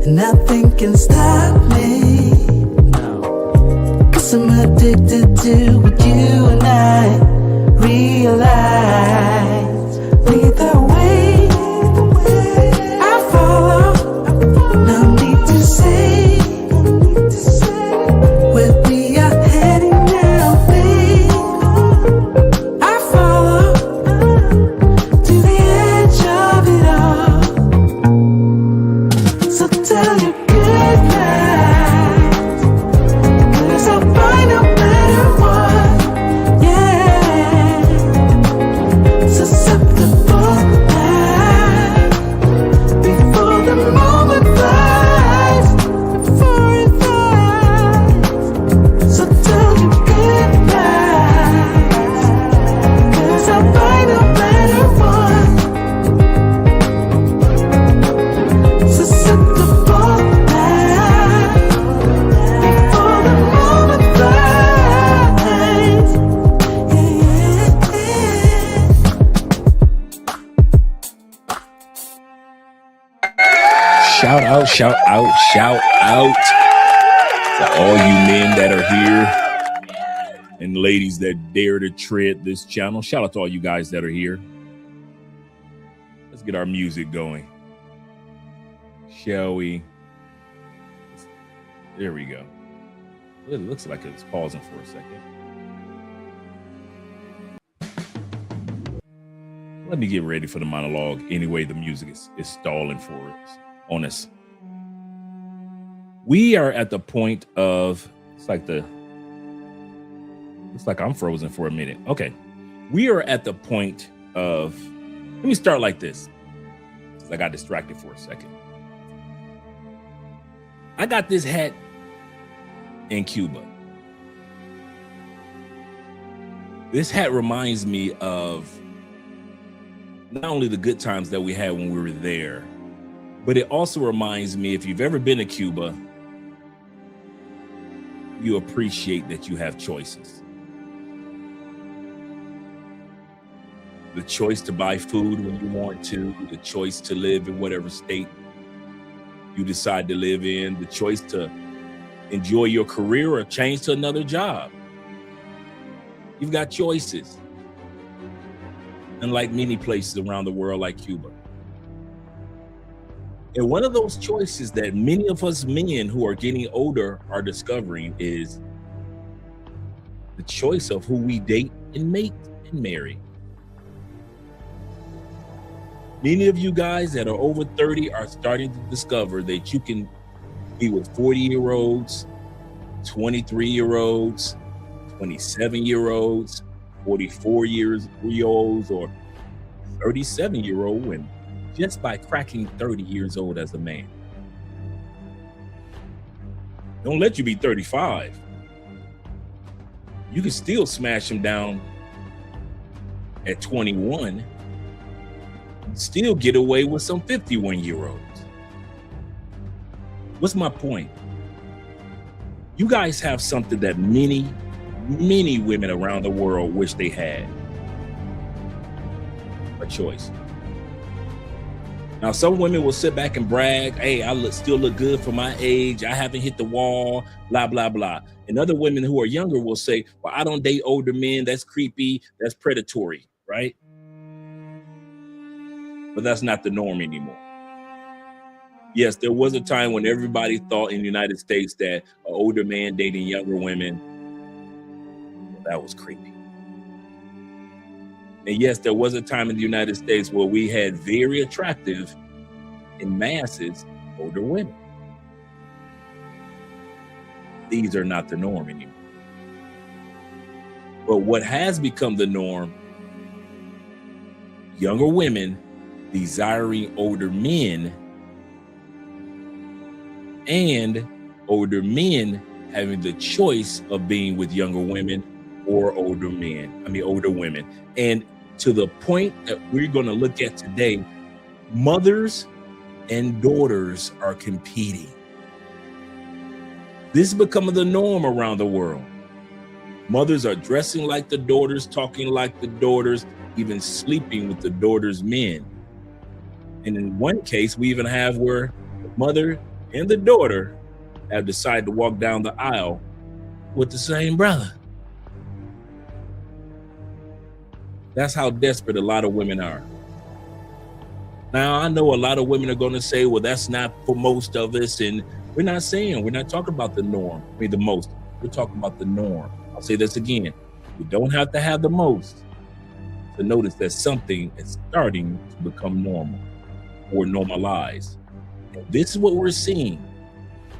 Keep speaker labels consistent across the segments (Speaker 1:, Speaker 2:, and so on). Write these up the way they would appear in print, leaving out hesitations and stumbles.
Speaker 1: and nothing can stop me. Cause I'm addicted to what you and I realize. Lead the way, I follow. No need to say where we are heading now, babe. I follow to the edge of it all. So tell your good night, 'cause I'll find no matter what. Yeah, susceptible now before the moment flies, before it flies. So tell your good night, 'cause I'll find no matter what. Susceptible now before the moment flies. Yeah.
Speaker 2: Shout out, shout out, shout out to all you men that are here and ladies that dare to tread this channel. Shout out to all you guys that are here. Let's get our music going. Shall we? There we go. It looks like it's pausing for a second. Let me get ready for the monologue. Anyway, the music is stalling for us on us. We are at the point of, looks like I'm frozen for a minute. Okay. We are at the point of, let me start like this. I got distracted for a second. I got this hat in Cuba. This hat reminds me of not only the good times that we had when we were there, but it also reminds me, if you've ever been to Cuba, you appreciate that you have choices. The choice to buy food when you want to, the choice to live in whatever state you decide to live in, the choice to enjoy your career or change to another job. You've got choices. Unlike many places around the world like Cuba. And one of those choices that many of us men who are getting older are discovering is the choice of who we date and mate and marry. Many of you guys that are over 30 are starting to discover that you can be with 40-year-olds, 23-year-olds, 27-year-olds, 44-year-olds, or 37-year-old women just by cracking 30 years old as a man. Don't let you be 35. You can still smash them down at 21, still get away with some 51-year-olds. What's my point? You guys have something that many women around the world wish they had. A choice. Now, some women will sit back and brag, hey, I still look good for my age. I haven't hit the wall, blah, blah, blah. And other women who are younger will say, well, I don't date older men. That's creepy. That's predatory, right? But that's not the norm anymore. Yes, there was a time when everybody thought in the United States that an older man dating younger women, that was creepy. And yes, there was a time in the United States where we had very attractive, in masses, older women. These are not the norm anymore. But what has become the norm, younger women desiring older men, and older men having the choice of being with younger women or older women. And to the point that we're going to look at today, mothers and daughters are competing. This is becoming the norm around the world. Mothers are dressing like the daughters, talking like the daughters, even sleeping with the daughters' men. And in one case, we even have where the mother and the daughter have decided to walk down the aisle with the same brother. That's how desperate a lot of women are. Now, I know a lot of women are going to say, well, that's not for most of us. And we're not talking about the norm, the most. We're talking about the norm. I'll say this again. You don't have to have the most to notice that something is starting to become normal or normalized. And this is what we're seeing.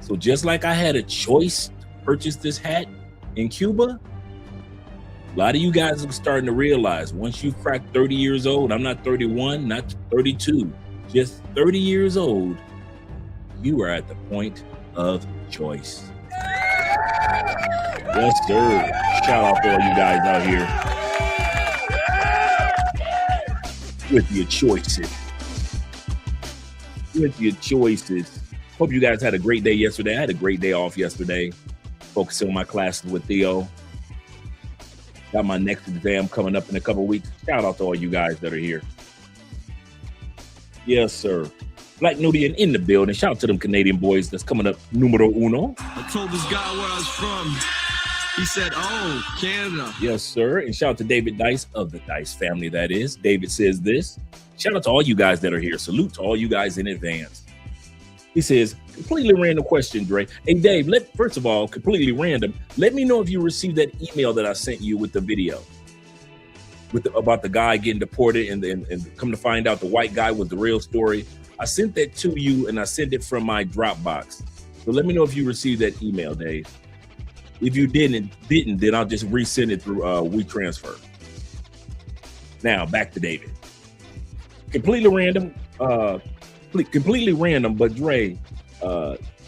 Speaker 2: So just like I had a choice to purchase this hat in Cuba, a lot of you guys are starting to realize once you crack 30 years old, I'm not 31, not 32, just 30 years old, you are at the point of choice. Yes, sir. Shout out to all you guys out here with your choices. With your choices. Hope you guys had a great day yesterday. I had a great day off yesterday, focusing on my classes with Theo. Got my next exam coming up in a couple of weeks. Shout out to all you guys that are here. Yes, sir. Black Nubian in the building. Shout out to them Canadian boys that's coming up numero uno.
Speaker 3: I told this guy where I was from. He said, oh, Canada.
Speaker 2: Yes, sir. And shout out to David Dice of the Dice family, that is. David says this. Shout out to all you guys that are here. Salute to all you guys in advance. He says, completely random question, Dre. Hey, Dave, first of all, completely random. Let me know if you received that email that I sent you with the video about the guy getting deported and come to find out the white guy was the real story. I sent that to you and I sent it from my Dropbox. So let me know if you received that email, Dave. If you didn't, then I'll just resend it through WeTransfer. Now back to David. Completely random, but Dre,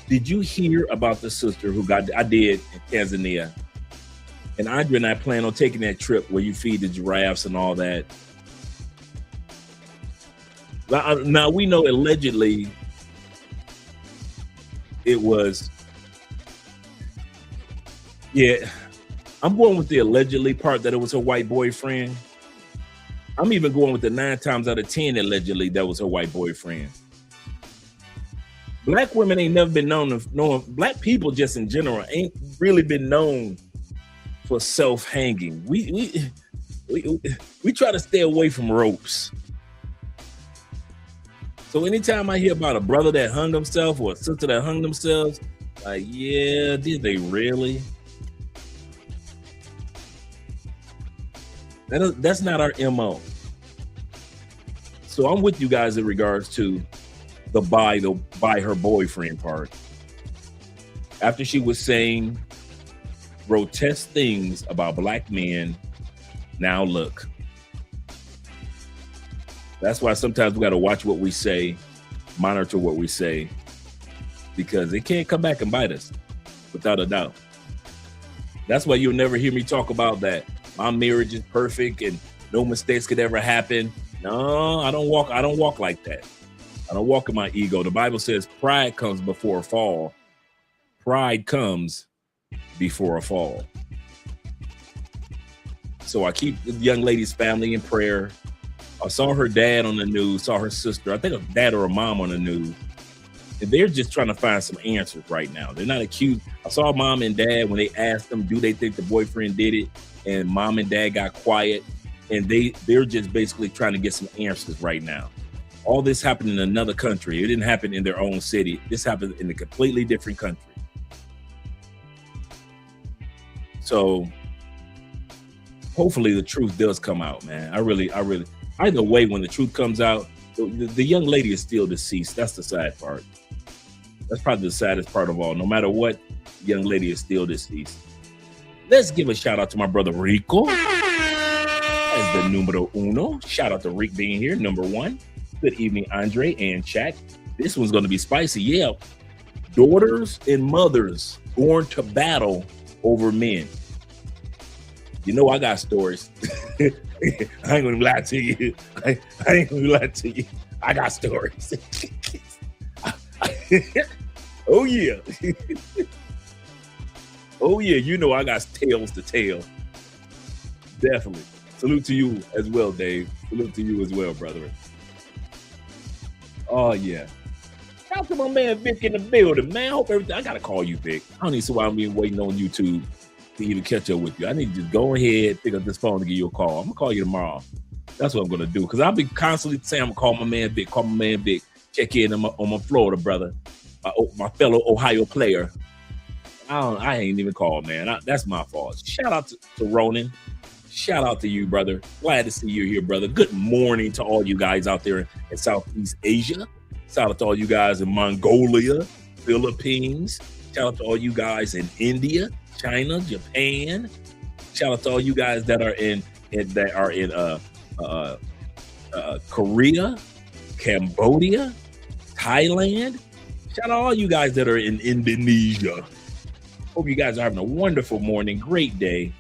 Speaker 2: did you hear about the sister who I did in Tanzania? And Andre and I plan on taking that trip where you feed the giraffes and all that. Now we know allegedly it was, yeah, I'm going with the allegedly part that it was her white boyfriend. I'm even going with the 9 times out of 10 allegedly that was her white boyfriend. Black women ain't never been known black people just in general ain't really been known for self-hanging. We try to stay away from ropes. So anytime I hear about a brother that hung himself or a sister that hung themselves, like, yeah, did they really? That's not our MO. So I'm with you guys in regards to the by her boyfriend part. After she was saying grotesque things about black men, now look. That's why sometimes we got to watch what we say, monitor what we say, because it can't come back and bite us, without a doubt. That's why you'll never hear me talk about that. My marriage is perfect and no mistakes could ever happen. No, I don't walk like that. I don't walk in my ego. The Bible says pride comes before a fall. Pride comes before a fall. So I keep the young lady's family in prayer. I saw her dad on the news, saw her sister, I think a dad or a mom on the news. And they're just trying to find some answers right now. They're not accused. I saw mom and dad when they asked them, do they think the boyfriend did it? And mom and dad got quiet. And they're just basically trying to get some answers right now. All this happened in another country. It didn't happen in their own city. This happened in a completely different country. So hopefully the truth does come out, man. I really, either way, when the truth comes out, the young lady is still deceased. That's the sad part. That's probably the saddest part of all. No matter what, the young lady is still deceased. Let's give a shout out to my brother Rico as the numero uno. Shout out to Rick being here, number 1. Good evening, Andre and Shaq. This one's going to be spicy. Yeah. Daughters and mothers born to battle over men. You know I got stories. I ain't gonna lie to you. I ain't gonna lie to you. I got stories. Oh yeah. Oh yeah, you know I got tales to tell. Definitely. Salute to you as well, Dave. Salute to you as well, brother. Oh yeah. Shout out to my man Vic in the building, man. I hope everything. I gotta call you, Vic. I don't even see why I'm being waiting on YouTube to even catch up with you. I need to just go ahead, pick up this phone to give you a call. I'm gonna call you tomorrow. That's what I'm gonna do, because I'll be constantly saying I'm gonna call my man Vic, check in on my Florida brother, my fellow Ohio player. I ain't even called, man. That's my fault. Shout out to Ronan. Shout out to you, brother. Glad to see you here, brother. Good morning to all you guys out there in Southeast Asia. Shout out to all you guys in Mongolia, Philippines. Shout out to all you guys in India, China, Japan. Shout out to all you guys that are in Korea, Cambodia, Thailand. Shout out to all you guys that are in Indonesia. Hope you guys are having a wonderful morning. Great day.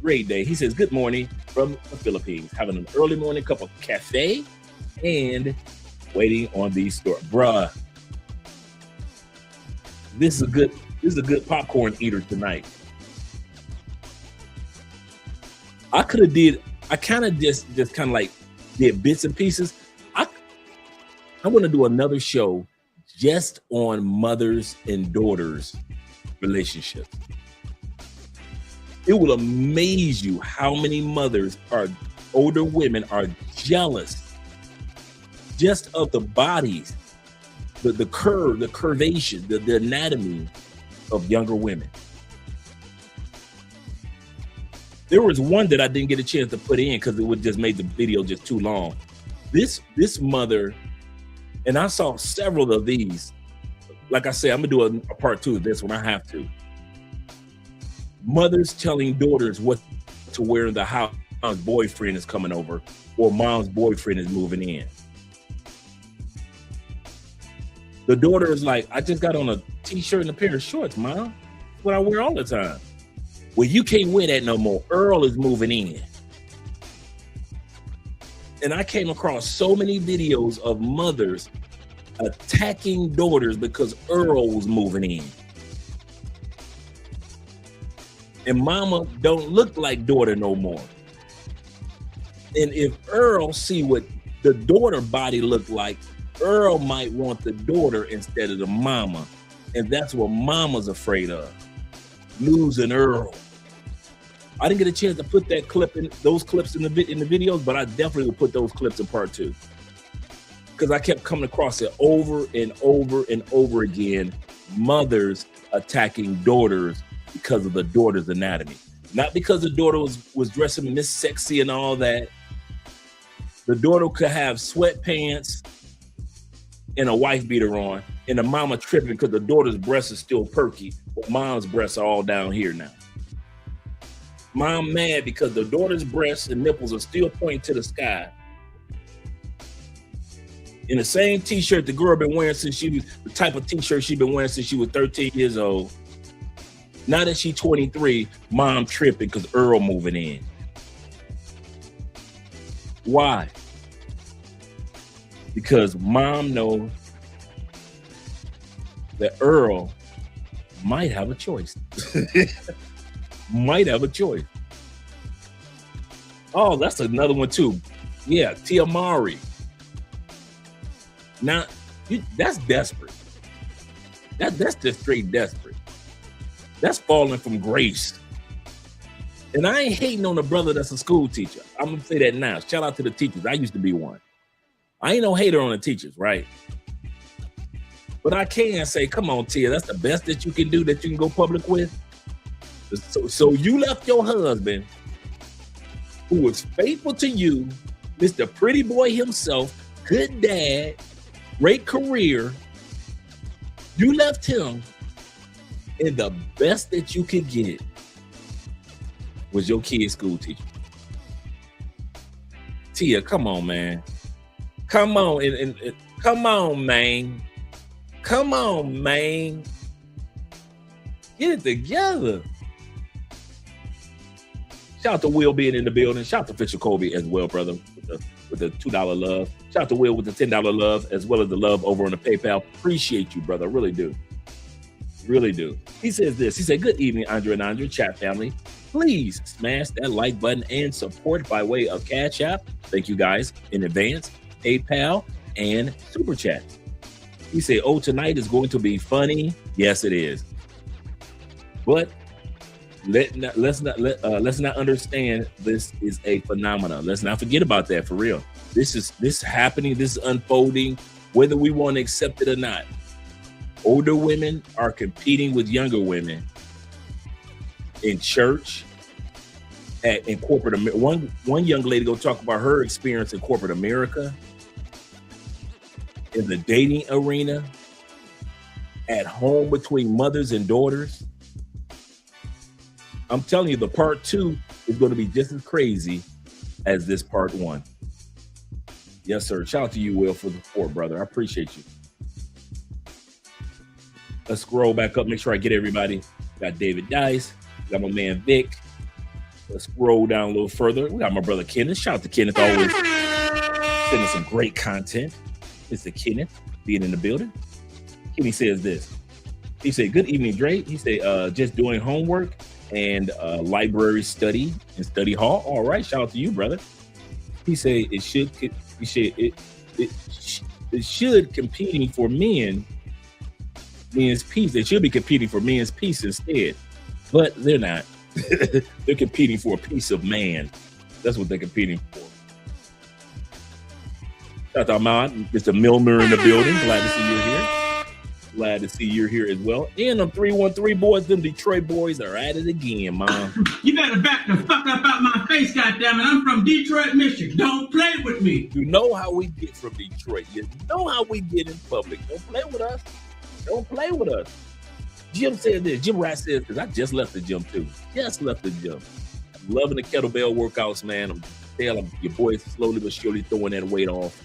Speaker 2: Great day. He says, good morning from the Philippines. Having an early morning cup of cafe and waiting on the store. Bruh. This is a good popcorn eater tonight. I kind of did bits and pieces. I want to do another show just on mothers and daughters relationships. It will amaze you how many older women are jealous just of the bodies, the curvation, the anatomy of younger women. There was one that I didn't get a chance to put in because it would just make the video just too long. This mother, and I saw several of these. Like I said, I'm gonna do a part 2 of this when I have to. Mothers telling daughters what to wear in the house. Mom's boyfriend is coming over, or mom's boyfriend is moving in. The daughter is like, I just got on a t-shirt and a pair of shorts, mom. That's what I wear all the time. Well, you can't wear that no more. Earl is moving in. And I came across so many videos of mothers attacking daughters because Earl was moving in. And mama don't look like daughter no more. And if Earl see what the daughter body look like, Earl might want the daughter instead of the mama. And that's what mama's afraid of, losing Earl. I didn't get a chance to put those clips in the videos, but I definitely will put those clips in part 2. Because I kept coming across it over and over and over again. Mothers attacking daughters because of the daughter's anatomy. Not because the daughter was dressing Miss Sexy and all that. The daughter could have sweatpants and a wife beater on, and the mama tripping because the daughter's breasts is still perky, but mom's breasts are all down here now. Mom mad because the daughter's breasts and nipples are still pointing to the sky. In the same t-shirt the girl been wearing since the type of t-shirt she been wearing since she was 13 years old. Now that she's 23, mom tripping because Earl moving in. Why? Because mom knows that Earl might have a choice. Might have a choice. Oh, that's another one too. Yeah, Tia Mowry. Now, that's desperate. That's just straight desperate. That's falling from grace. And I ain't hating on a brother that's a school teacher. I'm gonna say that now. Shout out to the teachers. I used to be one. I ain't no hater on the teachers, right? But I can say, come on, Tia, that's the best that you can do, that you can go public with. So you left your husband, who was faithful to you, Mr. Pretty Boy himself, good dad, great career. You left him, and the best that you could get was your kid's school teacher. Tia, come on, man. Come on, and come on, man. Come on, man. Get it together. Shout out to Will being in the building. Shout out to Fisher Colby as well, brother, with the $2 love. Shout out to Will with the $10 love, as well as the love over on the PayPal. Appreciate you, brother. I really do. Really do. He says this. He said, good evening, Andre and Andre, chat family. Please smash that like button and support by way of Cash App. Thank you guys in advance, PayPal, and Super Chat. He said, "Oh, tonight is going to be funny." Yes, it is. But let's not understand this is a phenomenon. Let's not forget about that for real. This is happening. This is unfolding, whether we want to accept it or not. Older women are competing with younger women in church, in corporate America. One young lady go talk about her experience in corporate America, in the dating arena, at home between mothers and daughters. I'm telling you, the part 2 is going to be just as crazy as this part 1. Yes, sir. Shout out to you, Will, for the support, brother. I appreciate you. Let's scroll back up, make sure I get everybody. Got David Dice, got my man Vic. Let's scroll down a little further. We got my brother Kenneth. Shout out to Kenneth, always sending some great content. Mr. Kenneth being in the building. Kenny says this. He said, "Good evening, Dre." He said, "Just doing homework and library study and study hall." All right, shout out to you, brother. He said it should competing for men's peace. They should be competing for men's peace instead, but they're not. They're competing for a piece of man. That's what they're competing for. Shout out to Mr. Milner in the building. Glad to see you're here. Glad to see you're here as well. And them 313 boys, them Detroit boys are at it again, man.
Speaker 4: You better back the fuck up out my face, goddammit. I'm from Detroit, Michigan. Don't play with me.
Speaker 2: You know how we get from Detroit. You know how we get in public. Don't play with us. Don't play with us. Jim said this. Jim Rat says, because I just left the gym too. Just left the gym. I'm loving the kettlebell workouts, man. I'm telling your boys slowly but surely throwing that weight off.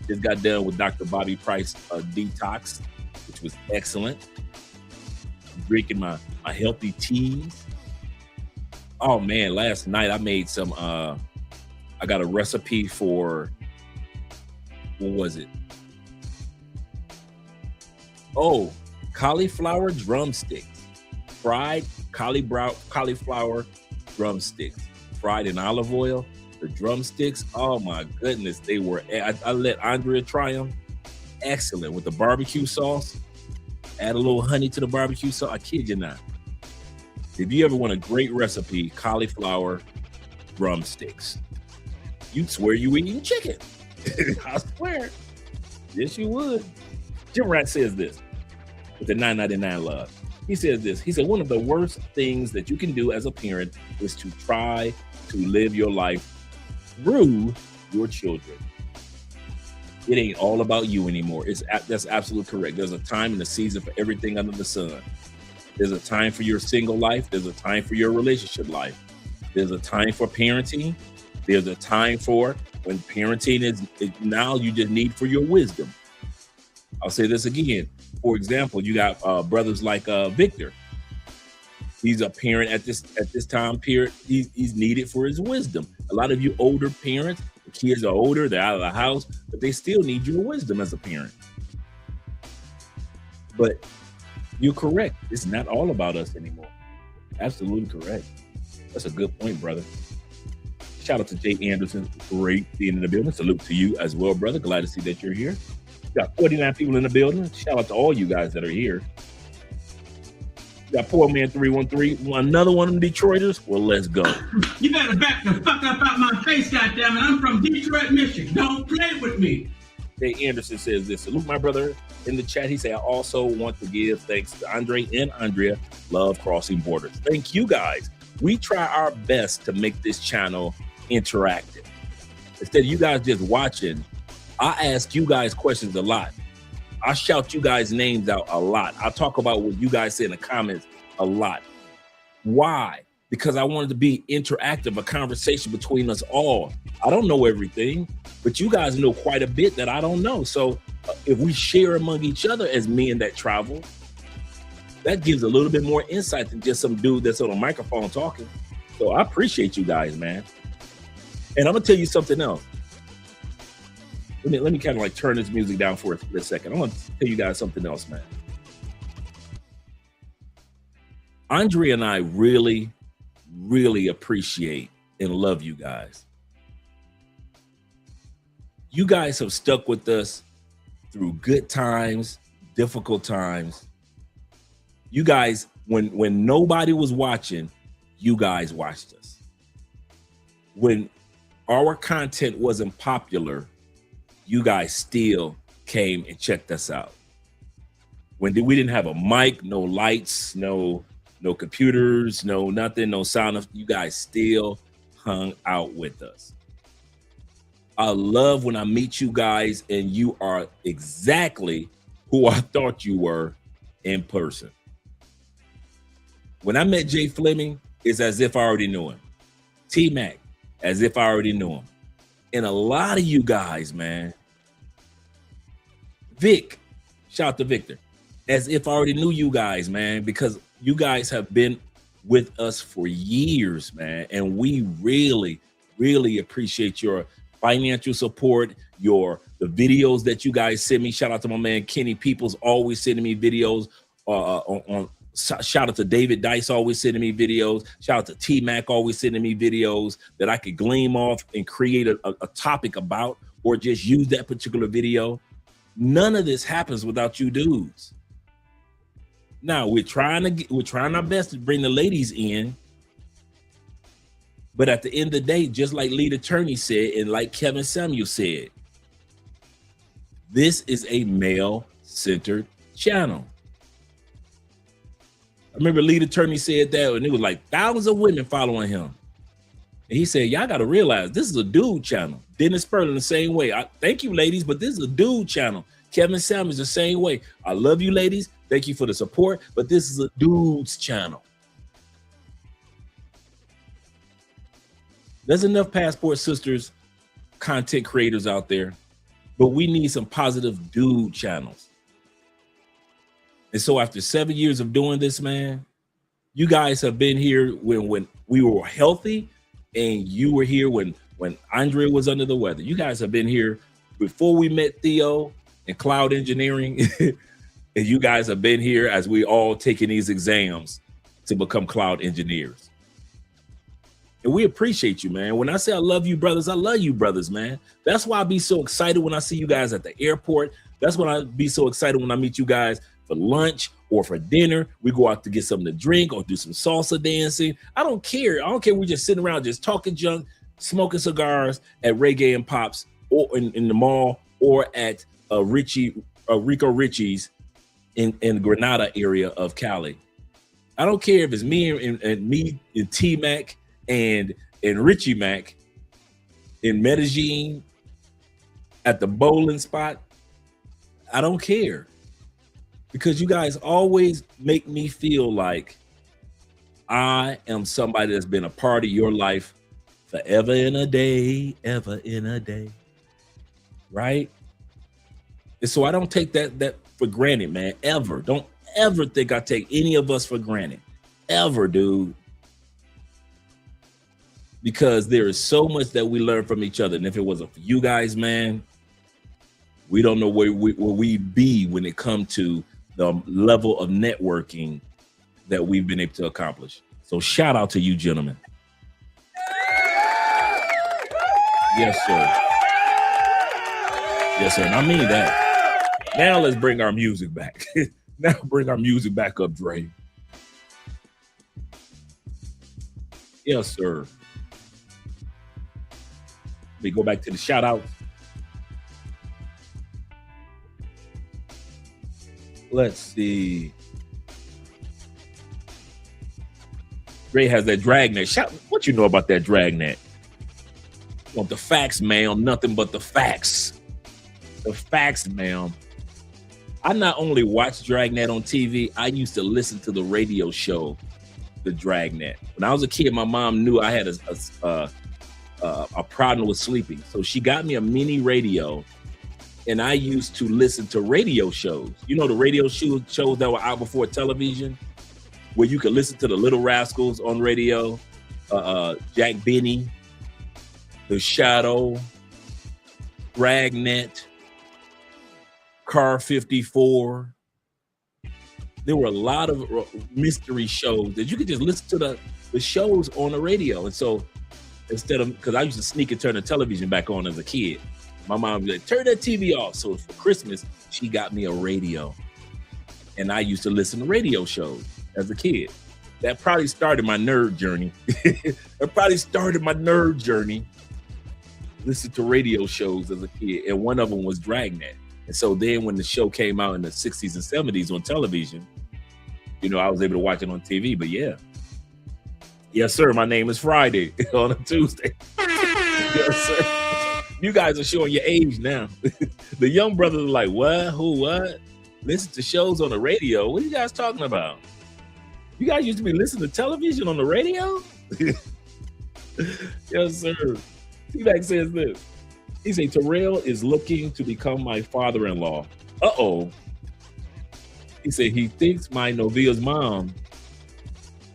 Speaker 2: Just got done with Dr. Bobby Price detox, which was excellent. I'm drinking my healthy teas. Oh man, last night I made some I got a recipe for, what was it? Oh, cauliflower drumsticks. Fried cauliflower drumsticks. Fried in olive oil. The drumsticks, oh my goodness, they were, I let Andrea try them. Excellent with the barbecue sauce. Add a little honey to the barbecue sauce. I kid you not. If you ever want a great recipe, cauliflower drumsticks, you'd swear you were eating chicken. I swear. Yes, you would. Jim Rat says this with the $9.99 love. He says this. He said, "One of the worst things that you can do as a parent is to try to live your life through your children. It ain't all about you anymore." That's absolutely correct. There's a time and a season for everything under the sun. There's a time for your single life. There's a time for your relationship life. There's a time for parenting. There's a time for when parenting is now you just need for your wisdom. I'll say this again. For example, you got brothers like Victor. He's a parent at this time period. He's needed for his wisdom. A lot of you older parents, the kids are older, they're out of the house, but they still need your wisdom as a parent. But you're correct. It's not all about us anymore. Absolutely correct. That's a good point, brother. Shout out to Jay Anderson. Great being in the building. Salute to you as well, brother. Glad to see that you're here. We got 49 people in the building. Shout out to all you guys that are here. We got Poor Man 313. Another one of them Detroiters. Well, let's go.
Speaker 4: You better back the fuck up out my face, goddammit. I'm from Detroit, Michigan. Don't play with me.
Speaker 2: Jay Anderson says this. Salute my brother in the chat. He said, "I also want to give thanks to Andre and Andrea. Love crossing borders." Thank you guys. We try our best to make this channel interactive. Instead of you guys just watching, I ask you guys questions a lot. I shout you guys' names out a lot. I talk about what you guys say in the comments a lot. Why? Because I wanted to be interactive, a conversation between us all. I don't know everything, but you guys know quite a bit that I don't know. So if we share among each other as men that travel, that gives a little bit more insight than just some dude that's on a microphone talking. So I appreciate you guys, man. And I'm gonna tell you something else. Let me kind of like turn this music down for a second. I want to tell you guys something else, man. Andre and I really, really appreciate and love you guys. You guys have stuck with us through good times, difficult times. You guys, when nobody was watching, you guys watched us. When our content wasn't popular, you guys still came and checked us out. When we didn't have a mic, no lights, no computers, no nothing, no sound, you guys still hung out with us. I love when I meet you guys and you are exactly who I thought you were in person. When I met Jay Fleming, it's as if I already knew him. T-Mac, as if I already knew him. And a lot of you guys, man. Vic, shout out to Victor. As if I already knew you guys, man, because you guys have been with us for years, man. And we really, really appreciate your financial support, the videos that you guys send me. Shout out to my man Kenny Peoples, always sending me videos. Shout out to David Dice, always sending me videos. Shout out to T-Mac, always sending me videos that I could gleam off and create a topic about, or just use that particular video. None of this happens without you dudes. Now we're trying our best to bring the ladies in, but at the end of the day, just like Lead Attorney said, and like Kevin Samuel said, this is a male-centered channel. I remember Lead Attorney said that, and it was like thousands of women following him. And he said, y'all got to realize this is a dude channel. Dennis Sperling the same way. Thank you, ladies, but this is a dude channel. Kevin Samuels the same way. I love you, ladies. Thank you for the support, but this is a dude's channel. There's enough Passport Sisters content creators out there, but we need some positive dude channels. And so after 7 years of doing this, man, you guys have been here when we were healthy, and you were here when Andrea was under the weather. You guys have been here before we met Theo and Cloud Engineering. And you guys have been here as we all taking these exams to become cloud engineers. And we appreciate you, man. When I say I love you brothers, man. That's why I be so excited when I see you guys at the airport. That's when I be so excited when I meet you guys for lunch or for dinner. We go out to get something to drink or do some salsa dancing. I don't care. We're just sitting around just talking junk, smoking cigars at Reggae and Pops, or in the mall, or at Rico Richie's in the Granada area of Cali. I don't care if it's me and T-Mac and Richie Mac in Medellin at the bowling spot. I don't care, because you guys always make me feel like I am somebody that's been a part of your life forever in a day, ever in a day, right? And so I don't take that for granted, man, ever. Don't ever think I take any of us for granted, ever, dude. Because there is so much that we learn from each other. And if it wasn't for you guys, man, we don't know where we'd be when it comes to the level of networking that we've been able to accomplish. So shout out to you, gentlemen. Yes, sir. Yes, sir. And I mean that. Now let's bring our music back. Now bring our music back up, Dre. Yes, sir. We go back to the shout outs. Let's see. Dre has that dragnet. What you know about that dragnet? Want the facts, ma'am. Nothing but the facts. The facts, ma'am. I not only watched Dragnet on TV, I used to listen to the radio show, The Dragnet. When I was a kid, my mom knew I had a problem with sleeping. So she got me a mini radio, and I used to listen to radio shows. You know, the radio shows that were out before television, where you could listen to the Little Rascals on radio, Jack Benny, The Shadow, Dragnet, Car 54. There were a lot of mystery shows that you could just listen to the shows on the radio. And so instead of, because I used to sneak and turn the television back on as a kid. My mom was like, turn that TV off. So for Christmas, she got me a radio. And I used to listen to radio shows as a kid. That probably started my nerd journey. Listen to radio shows as a kid. And one of them was Dragnet. And so then when the show came out in the 60s and 70s on television, you know, I was able to watch it on TV. But yeah. Yes, sir. My name is Friday on a Tuesday. Yes, sir. You guys are showing your age now. The young brothers are like, what? Who? What? Listen to shows on the radio? What are you guys talking about? You guys used to be listening to television on the radio? Yes, sir. T-Mac says this. He said, Terrell is looking to become my father-in-law. Uh-oh. He said he thinks my Novia's mom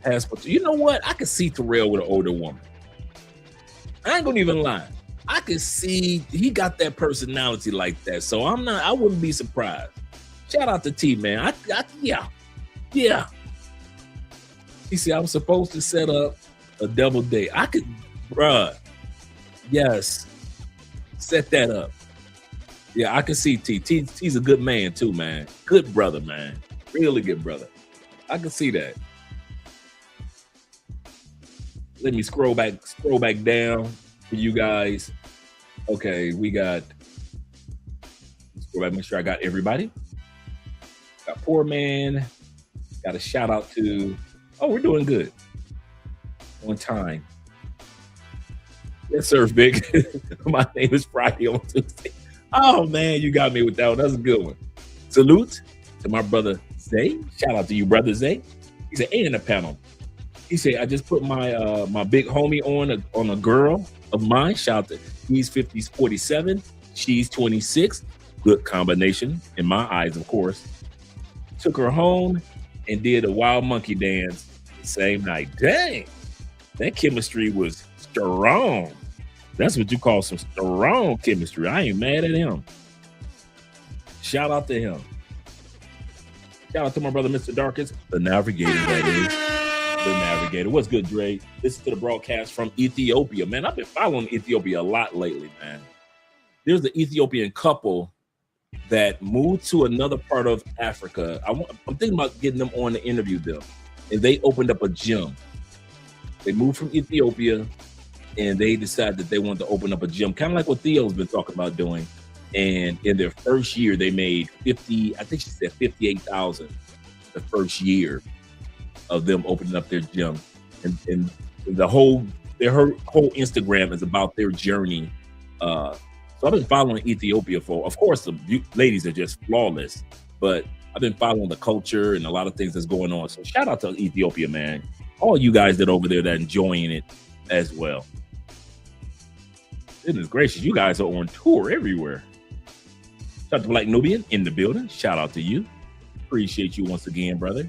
Speaker 2: has, you know what? I could see Terrell with an older woman. I ain't gonna even lie. I could see he got that personality like that. So I wouldn't be surprised. Shout out to T, man. Yeah. He said, I'm supposed to set up a double date. I could, bruh. Yes. Set that up. Yeah, I can see T. T's a good man too, man. Good brother, man. Really good brother. I can see that. Let me scroll back down for you guys. Okay, we got, scroll back, make sure I got everybody. Got Poor Man. Got a shout out to, oh, we're doing good. On time. Yes, sir, Big. My name is Friday on Tuesday. Oh, man, you got me with that one. That's a good one. Salute to my brother, Zay. Shout out to you, brother Zay. He said, and the panel. He said, I just put my my big homie on a girl of mine. Shout out to, he's 47. She's 26. Good combination in my eyes, of course. Took her home and did a wild monkey dance the same night. Dang, that chemistry was strong. That's what you call some strong chemistry. I ain't mad at him. Shout out to him. Shout out to my brother, Mr. Darkest, the navigator, that is. The navigator. What's good, Dre? Listen to the broadcast from Ethiopia. Man, I've been following Ethiopia a lot lately, man. There's an Ethiopian couple that moved to another part of Africa. I'm thinking about getting them on to interview them. And they opened up a gym. They moved from Ethiopia and they decided that they wanted to open up a gym, kind of like what Theo's been talking about doing. And in their first year, they made 50, I think she said 58,000 the first year of them opening up their gym. And their whole Instagram is about their journey. So I've been following Ethiopia for, of course, the ladies are just flawless, but I've been following the culture and a lot of things that's going on. So shout out to Ethiopia, man. All you guys that over there that are enjoying it as well. Goodness gracious, you guys are on tour everywhere. Shout out to Black Nubian in the building. Shout out to you. Appreciate you once again, brother.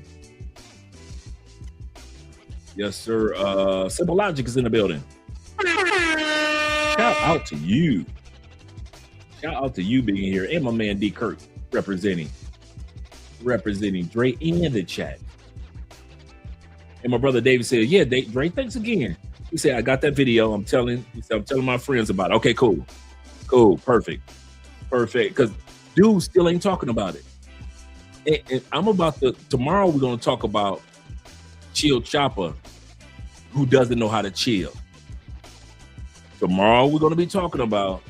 Speaker 2: Yes, sir. Simple Logic is in the building. Shout out to you. Shout out to you being here. And my man D. Kirk representing Dre in the chat. And my brother David said, yeah, Dre, thanks again. He said, I got that video. I'm telling my friends about it. Okay, cool. Perfect. Because dude still ain't talking about it. And I'm about to, tomorrow we're going to talk about Chill Chopper, who doesn't know how to chill. Tomorrow we're going to be talking about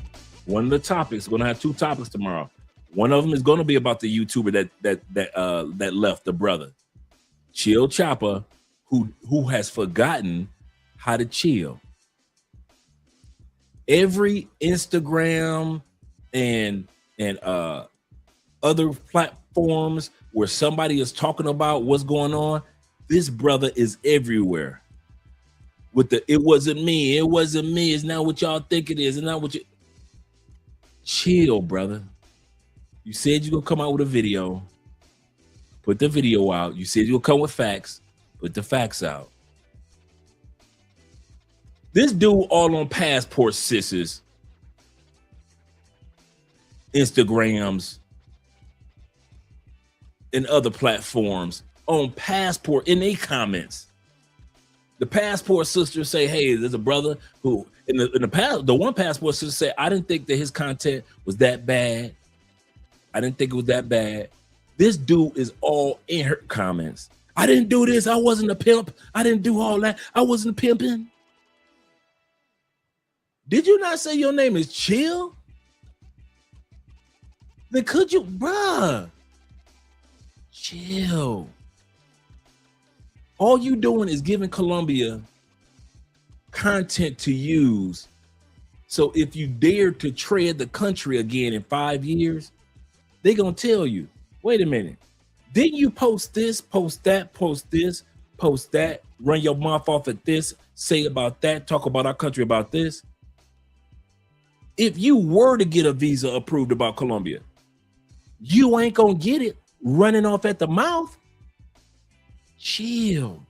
Speaker 2: one of the topics. We're going to have two topics tomorrow. One of them is going to be about the YouTuber that left, the brother. Chill Chopper, who has forgotten how to chill. Every Instagram and other platforms where somebody is talking about what's going on, this brother is everywhere. With the it wasn't me, it's not what y'all think it is, it's not what you. Chill, brother. You said you're gonna come out with a video. Put the video out. You said you'll come with facts. Put the facts out. This dude all on Passport Sisters, Instagrams, and other platforms on Passport in their comments The passport sister say, hey, there's a brother who in the past, the one passport sister said, I didn't think that his content was that bad. I didn't think it was that bad. This dude is all in her comments. I didn't do this. I wasn't a pimp. I didn't do all that. I wasn't pimping. Did you not say your name is Chill? Then could you, bruh? Chill. All you doing is giving Colombia content to use. So if you dare to tread the country again in 5 years, they're going to tell you, wait a minute. Didn't you post this, post that, post this, post that, run your mouth off at this, say about that, talk about our country about this? If you were to get a visa approved about Colombia, you ain't going to get it running off at the mouth. Chill.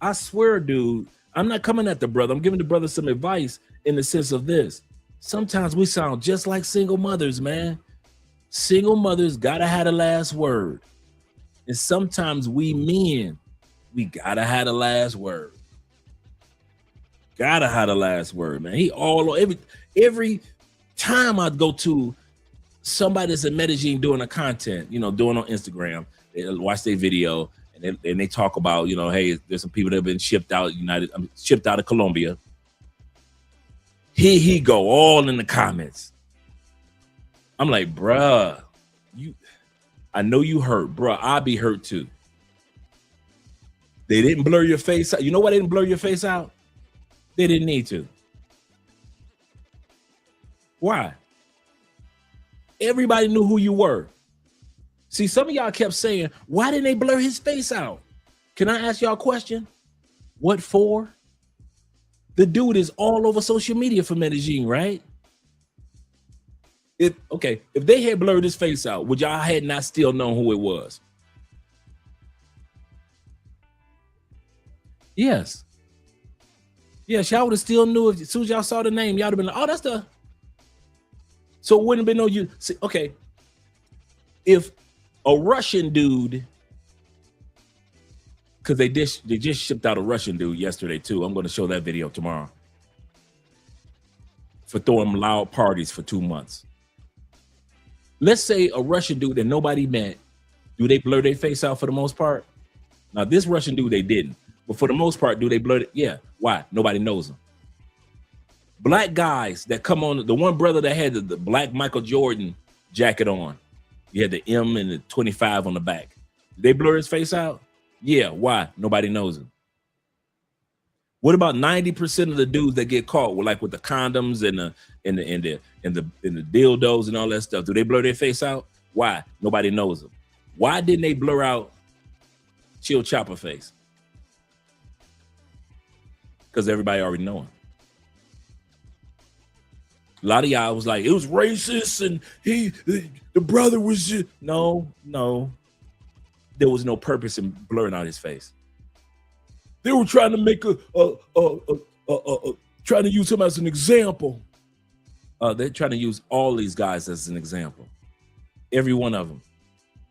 Speaker 2: I swear, dude, I'm not coming at the brother. I'm giving the brother some advice in the sense of this. Sometimes we sound just like single mothers, man. Single mothers gotta have the last word. And sometimes we men, we gotta have the last word. Gotta have the last word, man. He all every time I go to somebody that's in Medellin doing a content, doing on Instagram, they watch their video and they talk about, hey, there's some people that have been shipped out of Colombia. Here he go all in the comments. I'm like, bruh, I know you hurt, bruh. I'll be hurt too. They didn't blur your face out. You know why they didn't blur your face out? They didn't need to. Why? Everybody knew who you were. See, some of y'all kept saying, why didn't they blur his face out? Can I ask y'all a question? What for? The dude is all over social media for Medellin, right? If they had blurred his face out, would y'all had not still known who it was? Yes. Yes, y'all would have still knew as soon as y'all saw the name, y'all would have been like, oh, that's the. So it wouldn't have been no you. See, okay. If a Russian dude, because they just shipped out a Russian dude yesterday too. I'm going to show that video tomorrow. For throwing loud parties for 2 months. Let's say a Russian dude that nobody met, do they blur their face out for the most part? Now this Russian dude, they didn't. But for the most part, do they blur it? Yeah. Why? Nobody knows them. Black guys that come on, the one brother that had the black Michael Jordan jacket on, he had the M and the 25 on the back. Did they blur his face out? Yeah. Why? Nobody knows him. What about 90% of the dudes that get caught with the condoms and the dildos and all that stuff? Do they blur their face out? Why? Nobody knows them. Why didn't they blur out Chill Chopper face? Because everybody already know him. A lot of y'all was like, it was racist and the brother was just no. There was no purpose in blurring out his face. They were trying to make trying to use him as an example. They're trying to use all these guys as an example. Every one of them.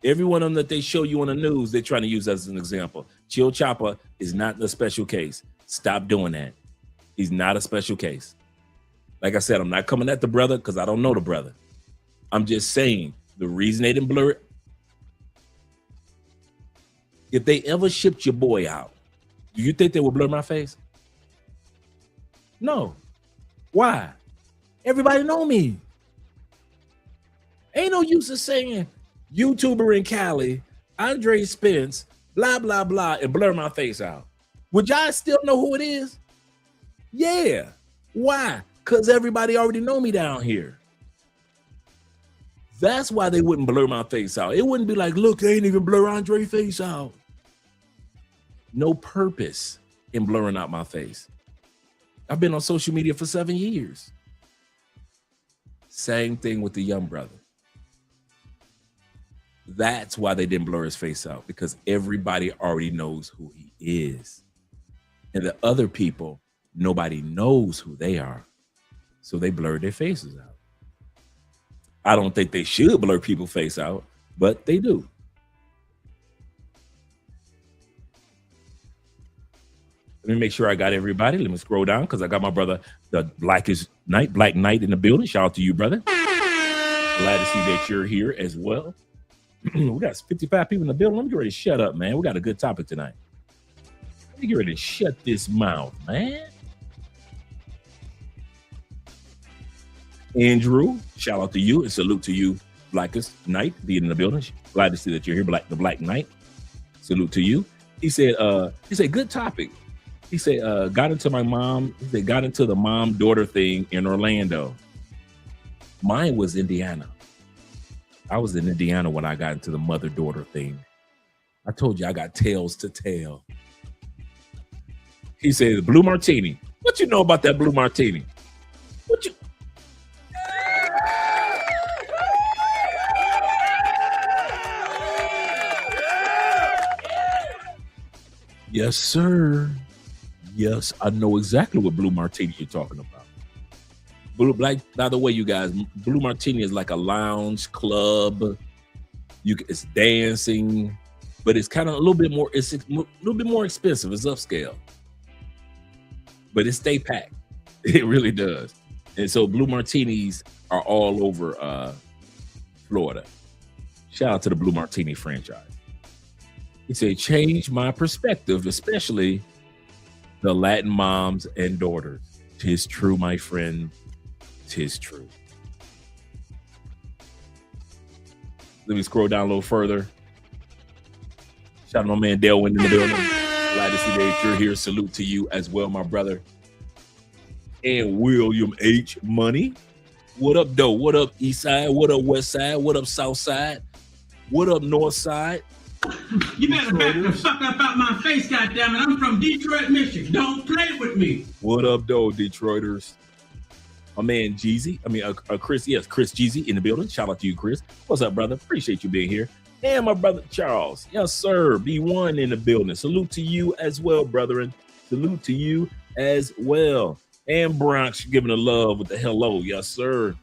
Speaker 2: Every one of them that they show you on the news, they're trying to use as an example. Chill Chopper is not a special case. Stop doing that. He's not a special case. Like I said, I'm not coming at the brother because I don't know the brother. I'm just saying the reason they didn't blur it. If they ever shipped your boy out, do you think they would blur my face? No. Why? Everybody know me. Ain't no use of saying YouTuber in Cali, Andre Spence, blah, blah, blah, and blur my face out. Would y'all still know who it is? Yeah. Why? Because everybody already know me down here. That's why they wouldn't blur my face out. It wouldn't be like, look, they ain't even blur Andre face out. No purpose in blurring out my face. I've been on social media for 7 years. Same thing with the young brother. That's why they didn't blur his face out, because everybody already knows who he is. And the other people, nobody knows who they are. So they blurred their faces out. I don't think they should blur people's face out, but they do. me make sure I got everybody. Let me scroll down because I got my brother, the Black Knight in the building. Shout out to you, brother. Glad to see that you're here as well. We got 55 people in the building. Let me get ready to shut up, man. We got a good topic tonight. Let me get ready to shut this mouth, man. Andrew, shout out to you and salute to you, Blackest Knight, being in the building. Glad to see that you're here, the Black Knight. Salute to you. He said, good topic. He said, got into the mom-daughter thing in Orlando. Mine was Indiana. I was in Indiana when I got into the mother-daughter thing. I told you I got tales to tell. He said, Blue Martini. What you know about that Blue Martini? What you... Yes, sir. Yes, I know exactly what Blue Martini you're talking about. By the way, you guys, Blue Martini is like a lounge club. It's dancing, but it's kind of a little bit more. It's a little bit more expensive. It's upscale, but it stay packed. It really does. And so Blue Martinis are all over Florida. Shout out to the Blue Martini franchise. He said, change my perspective, especially the Latin moms and daughters. 'Tis true, my friend. 'Tis true. Let me scroll down a little further. Shout out to my man Dale Wind in the building. Glad to see that you're here. Salute to you as well, my brother. And William H. Money. What up, though? What up, East Side? What up, West Side? What up, South Side? What up, North Side?
Speaker 4: You better back the fuck up out my face, goddammit. I'm from Detroit, Michigan. Don't play with me.
Speaker 2: What up, though, Detroiters? My man Jeezy, Chris, Chris Jeezy in the building. Shout out to you, Chris. What's up, brother? Appreciate you being here. And my brother Charles. Yes, sir. B1 in the building. Salute to you as well, brethren. Salute to you as well. And Bronx giving a love with the hello. Yes, sir.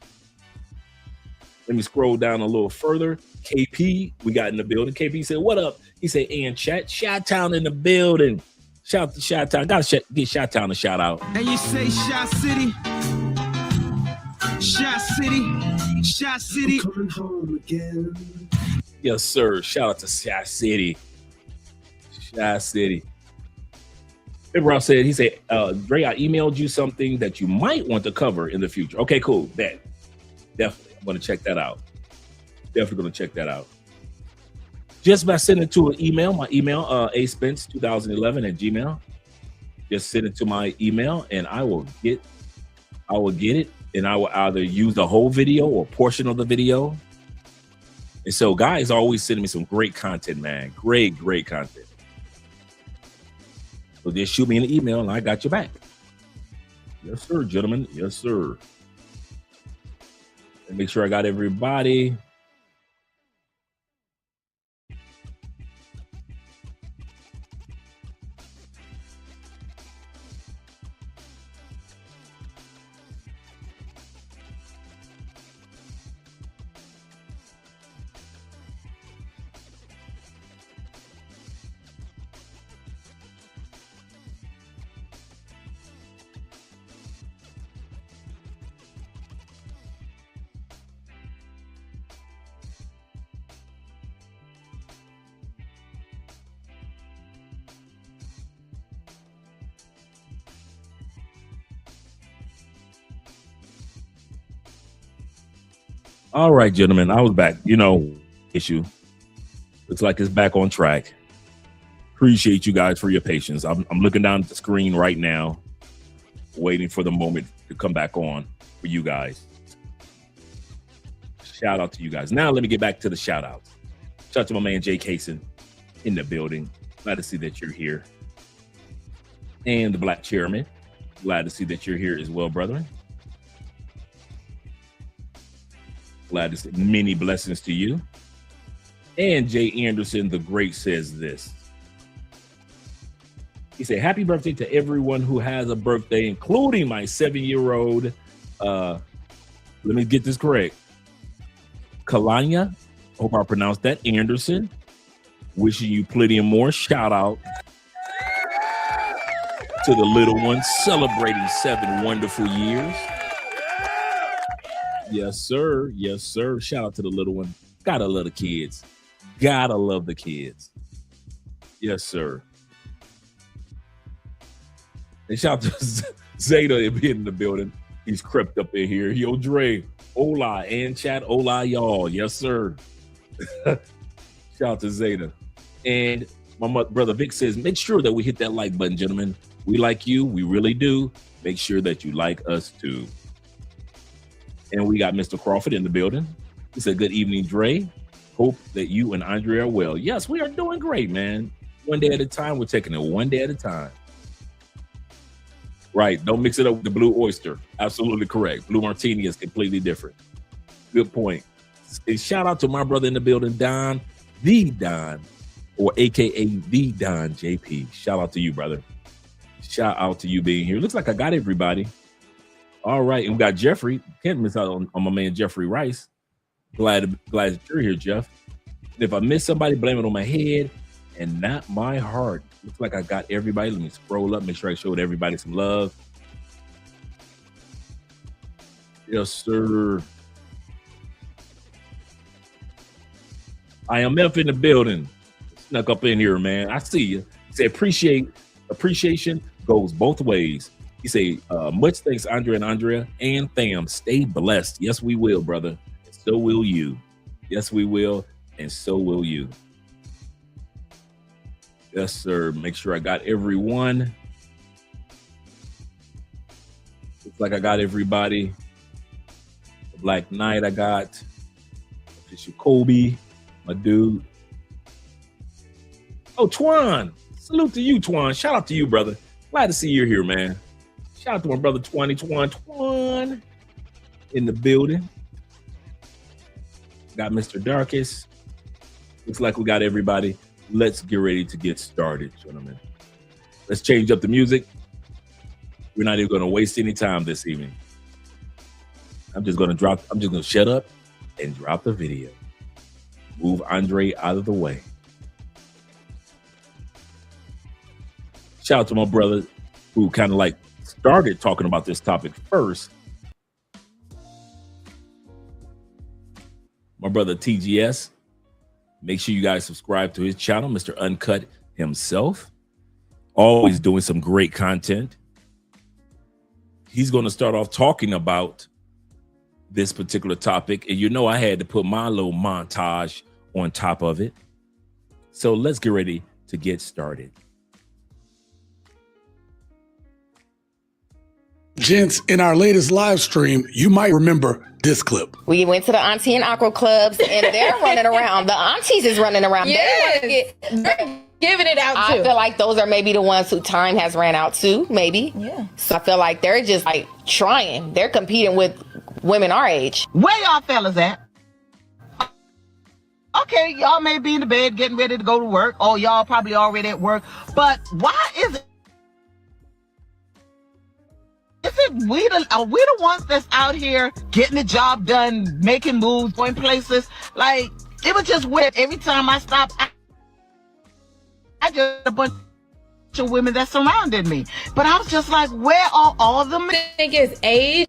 Speaker 2: Let me scroll down a little further. KP, we got in the building. KP said, what up? He said, and chat, Chi-Town in the building. Shout out to Chi-Town. Gotta get Chi-Town a shout out.
Speaker 3: And you say Chi City. Chi City. Chi City.
Speaker 1: I'm coming home again.
Speaker 2: Yes, sir. Shout out to Chi City. Chi City. Ross said, he said, Dre, I emailed you something that you might want to cover in the future. Okay, cool. Bet. Definitely. I'm going to check that out. Definitely going to check that out. Just by sending it to an email, my email, aspence2011@gmail. Just send it to my email and I will get it. And I will either use the whole video or portion of the video. And so guys are always sending me some great content, man. Great content. So just shoot me an email and I got your back. Yes, sir, gentlemen. Yes, sir. And make sure I got everybody. All right, gentlemen, I was back. Issue. Looks like it's back on track. Appreciate you guys for your patience. I'm looking down at the screen right now, waiting for the moment to come back on for you guys. Shout out to you guys. Now let me get back to the shout outs. Shout out to my man Jay Kaysen in the building. Glad to see that you're here. And the Black Chairman. Glad to see that you're here as well, brethren. Glad to say many blessings to you. And Jay Anderson the Great says this. He said, happy birthday to everyone who has a birthday, including my 7-year-old. Let me get this correct. Kalanya, hope I pronounced that, Anderson. Wishing you plenty of more. Shout out to the little one celebrating 7 wonderful years. Yes, sir. Yes, sir. Shout out to the little one. Gotta love the kids. Gotta love the kids. Yes, sir. And shout out to Zeta being in the building. He's crept up in here. Yo, Dre. Hola. And chat. Hola, y'all. Yes, sir. Shout out to Zeta. And my brother Vic says, make sure that we hit that like button, gentlemen. We like you. We really do. Make sure that you like us too. And we got Mr. Crawford in the building. He said, good evening, Dre. Hope that you and Andrea are well. Yes, we are doing great, man. One day at a time. We're taking it one day at a time. Right. Don't mix it up with the blue oyster. Absolutely correct. Blue martini is completely different. Good point. And shout out to my brother in the building, Don, the Don, or AKA the Don JP. Shout out to you, brother. Shout out to you being here. Looks like I got everybody. All right. And we got Jeffrey. Can't miss out on my man, Jeffrey Rice. Glad that you're here, Jeff. And if I miss somebody, blame it on my head and not my heart. Looks like I got everybody. Let me scroll up, make sure I showed everybody some love. Yes, sir. IMF in the building. Snuck up in here, man. I see you. Say appreciation goes both ways. You say, much thanks, Andrea and Andrea, and fam. Stay blessed. Yes, we will, brother. And so will you. Yes, we will, and so will you. Yes, sir. Make sure I got everyone. Looks like I got everybody. The Black Knight I got. Official Kobe, my dude. Oh, Twan. Salute to you, Twan. Shout out to you, brother. Glad to see you're here, man. Shout out to my brother Twan in the building. Got Mr. Darkest. Looks like we got everybody. Let's get ready to get started, gentlemen. Let's change up the music. We're not even going to waste any time this evening. I'm just going to shut up and drop the video. Move Andre out of the way. Shout out to my brother who kind of like started talking about this topic first. My brother TGS. Make sure you guys subscribe to his channel, Mr. Uncut himself. Always doing some great content. He's going to start off talking about this particular topic. And you know I had to put my little montage on top of it. So let's get ready to get started.
Speaker 5: Gents, in our latest live stream, you might remember this clip.
Speaker 6: We went to the auntie and uncle clubs, and they're running around. The aunties is running around.
Speaker 7: Yes. They're giving it out too.
Speaker 6: I feel like those are maybe the ones who time has ran out too, maybe.
Speaker 7: Yeah.
Speaker 6: So I feel like they're just like trying. They're competing with women our age.
Speaker 8: Where y'all fellas at? Okay, y'all may be in the bed getting ready to go to work, or y'all probably already at work, but why is it? Are we the ones that's out here getting the job done, making moves, going places? Like, it was just weird. Every time I stopped, I just a bunch of women that surrounded me. But I was just like, where are all the men?
Speaker 7: Do you think it's age?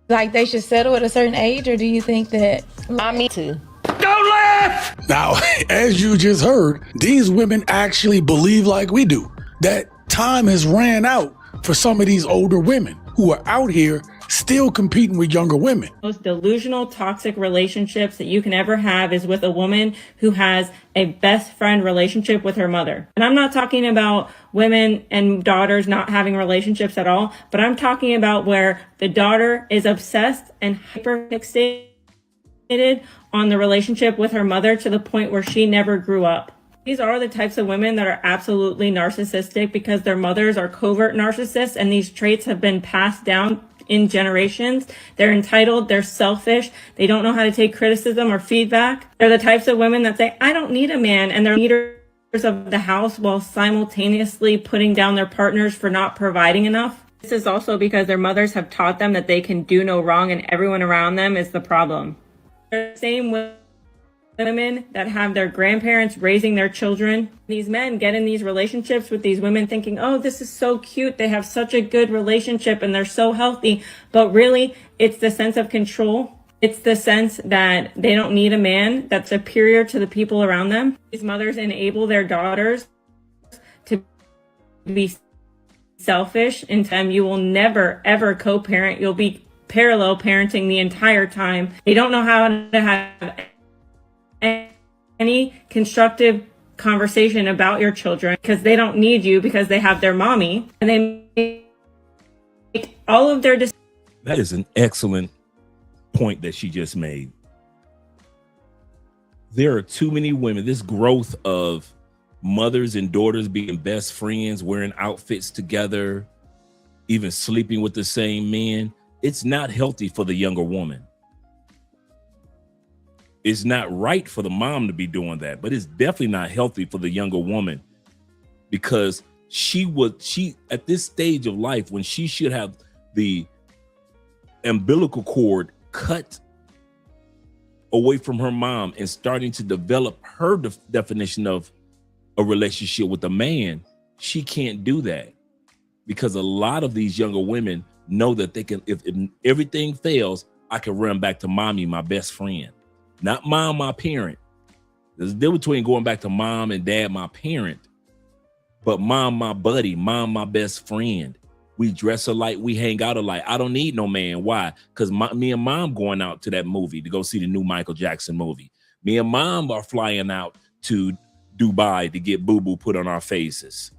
Speaker 7: Like they should settle at a certain age, or do you think that?
Speaker 6: I mean, too.
Speaker 5: Don't laugh! Now, as you just heard, these women actually believe like we do, that time has ran out for some of these older women who are out here still competing with younger women.
Speaker 9: Most delusional, toxic relationships that you can ever have is with a woman who has a best friend relationship with her mother. And I'm not talking about women and daughters not having relationships at all, but I'm talking about where the daughter is obsessed and hyper fixated on the relationship with her mother to the point where she never grew up. These are the types of women that are absolutely narcissistic because their mothers are covert narcissists, and these traits have been passed down in generations. They're entitled, they're selfish, they don't know how to take criticism or feedback. They're the types of women that say, I don't need a man, and they're leaders of the house while simultaneously putting down their partners for not providing enough. This is also because their mothers have taught them that they can do no wrong and everyone around them is the problem. They're the same women that have their grandparents raising their children. These men get in these relationships with these women thinking, oh, this is so cute. They have such a good relationship and they're so healthy. But really, it's the sense of control. It's the sense that they don't need a man that's superior to the people around them. These mothers enable their daughters to be selfish. In time, you will never, ever co-parent. You'll be parallel parenting the entire time. They don't know how to have any constructive conversation about your children because they don't need you because they have their mommy, and they make all of their decisions.
Speaker 2: That is an excellent point that she just made. There are too many women, this growth of mothers and daughters being best friends, wearing outfits together, even sleeping with the same men. It's not healthy for the younger woman. It's not right for the mom to be doing that, but it's definitely not healthy for the younger woman, because she at this stage of life, when she should have the umbilical cord cut away from her mom and starting to develop her definition of a relationship with a man, she can't do that, because a lot of these younger women know that they can, if everything fails, I can run back to mommy, my best friend. Not mom, my parent. There's a difference between going back to mom and dad, my parent, but mom, my buddy, mom, my best friend. We dress alike, we hang out alike. I don't need no man. Why? Because me and mom going out to that movie to go see the new Michael Jackson movie. Me and mom are flying out to Dubai to get boo-boo put on our faces.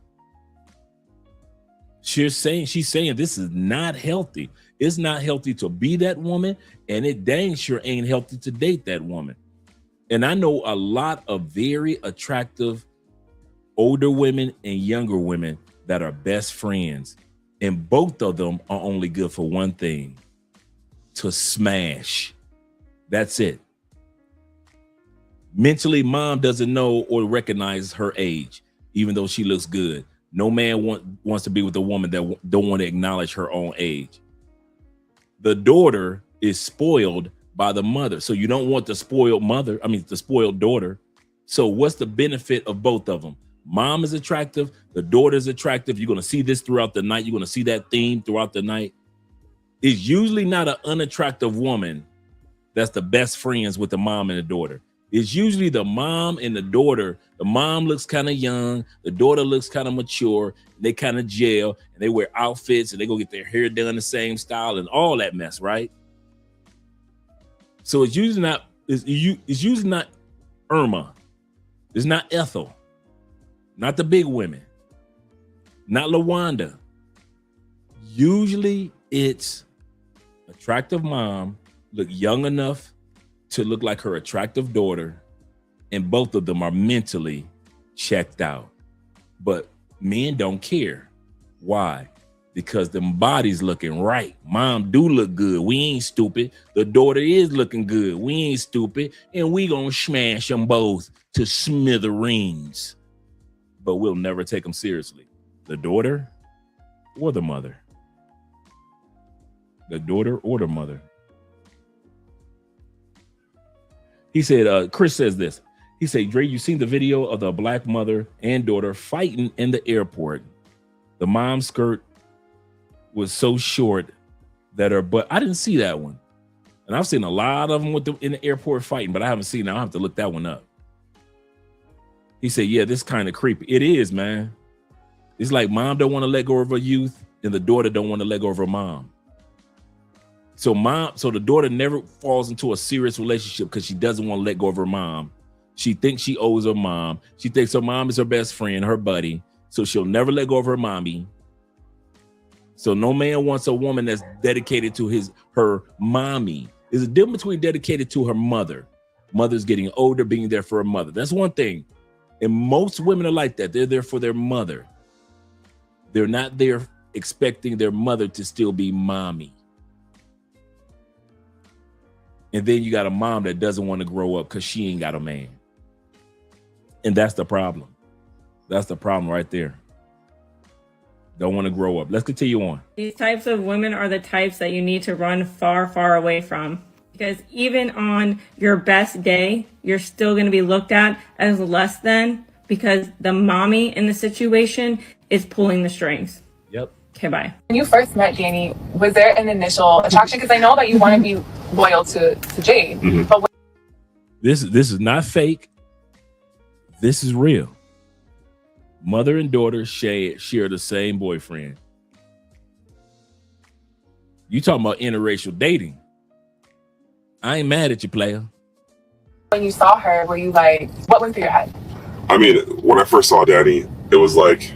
Speaker 2: She's saying this is not healthy. It's not healthy to be that woman, and it dang sure ain't healthy to date that woman. And I know a lot of very attractive older women and younger women that are best friends, and both of them are only good for one thing: to smash. That's it. Mentally, mom doesn't know or recognize her age, even though she looks good. No man wants to be with a woman that don't want to acknowledge her own age. The daughter is spoiled by the mother. So you don't want the spoiled mother, the spoiled daughter. So what's the benefit of both of them? Mom is attractive, the daughter is attractive. You're going to see this throughout the night. You're going to see that theme throughout the night. It's usually not an unattractive woman that's the best friends with the mom and the daughter. It's usually the mom and the daughter. The mom looks kind of young. The daughter looks kind of mature. They kind of gel, and they wear outfits, and they go get their hair done the same style and all that mess, right? So it's usually not Irma. It's not Ethel. Not the big women. Not LaWanda. Usually it's attractive mom, look young enough to look like her attractive daughter, and both of them are mentally checked out. But men don't care. Why? Because them bodies looking right. Mom do look good. We ain't stupid. The daughter is looking good. We ain't stupid. And we gonna smash them both to smithereens. But we'll never take them seriously. The daughter or the mother. The daughter or the mother. He said, Chris says this. He said, Dre, you seen the video of the black mother and daughter fighting in the airport. The mom's skirt was so short that her butt, I didn't see that one. And I've seen a lot of them in the airport fighting, but I haven't seen it. I'll have to look that one up. He said, yeah, this kind of creepy. It is, man. It's like mom don't want to let go of her youth, and the daughter don't want to let go of her mom. So the daughter never falls into a serious relationship because she doesn't want to let go of her mom. She thinks she owes her mom. She thinks her mom is her best friend, her buddy. So she'll never let go of her mommy. So no man wants a woman that's dedicated to her mommy. There's a difference between dedicated to her mother. Mother's getting older, being there for her mother. That's one thing. And most women are like that. They're there for their mother. They're not there expecting their mother to still be mommy. And then you got a mom that doesn't want to grow up because she ain't got a man. And that's the problem. That's the problem right there. Don't want to grow up. Let's continue on.
Speaker 9: These types of women are the types that you need to run far, far away from. Because even on your best day, you're still going to be looked at as less than because the mommy in the situation is pulling the strings.
Speaker 2: Yep.
Speaker 9: Okay, bye.
Speaker 10: When you first met Danny, was there an initial attraction? Because I know that you want to be loyal to Jade, but
Speaker 2: This is not fake. This is real. Mother and daughter share the same boyfriend. You talking about interracial dating? I ain't mad at you, player.
Speaker 10: when you saw her, were you like, what went through your head?
Speaker 11: I mean, when I first saw Danny, it was like,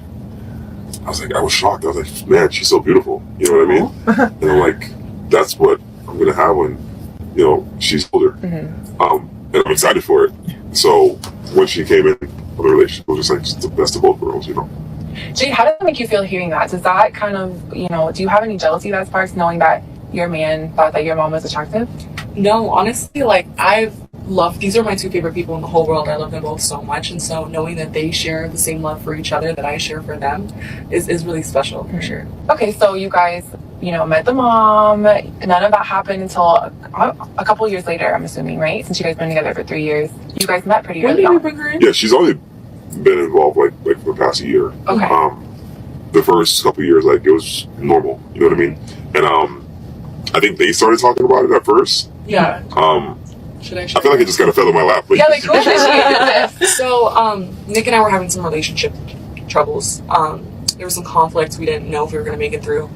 Speaker 11: I was shocked. I was like, man, she's so beautiful. You know what I mean? And I'm like, that's what I'm gonna have when, you know, she's older. And I'm excited for it. So when she came in, the relationship was just the best of both worlds, you know.
Speaker 10: Jade, how does it make you feel hearing that? Does that kind of, you know, do you have any jealousy that sparks knowing that your man thought that your mom was attractive?
Speaker 12: No, honestly, like these are my two favorite people in the whole world. I love them both so much, and so knowing that they share the same love for each other that I share for them is really special for sure.
Speaker 10: Okay, so you guys, you know, met the mom. None of that happened until a couple years later, I'm assuming, right? Since you guys been together for 3 years, you guys met pretty
Speaker 12: When
Speaker 10: early
Speaker 12: did we
Speaker 10: on.
Speaker 12: bring her in?
Speaker 11: Yeah, she's only been involved like for the past year.
Speaker 10: Okay.
Speaker 11: The first couple of years, like it was normal, you know what I mean? And I think they started talking about it at first.
Speaker 12: Yeah.
Speaker 11: I feel like it just kind of fell in my lap. But
Speaker 10: Yeah, like who initiated this?
Speaker 12: So, Nick and I were having some relationship troubles. There was some conflicts. We didn't know if we were going to make it through.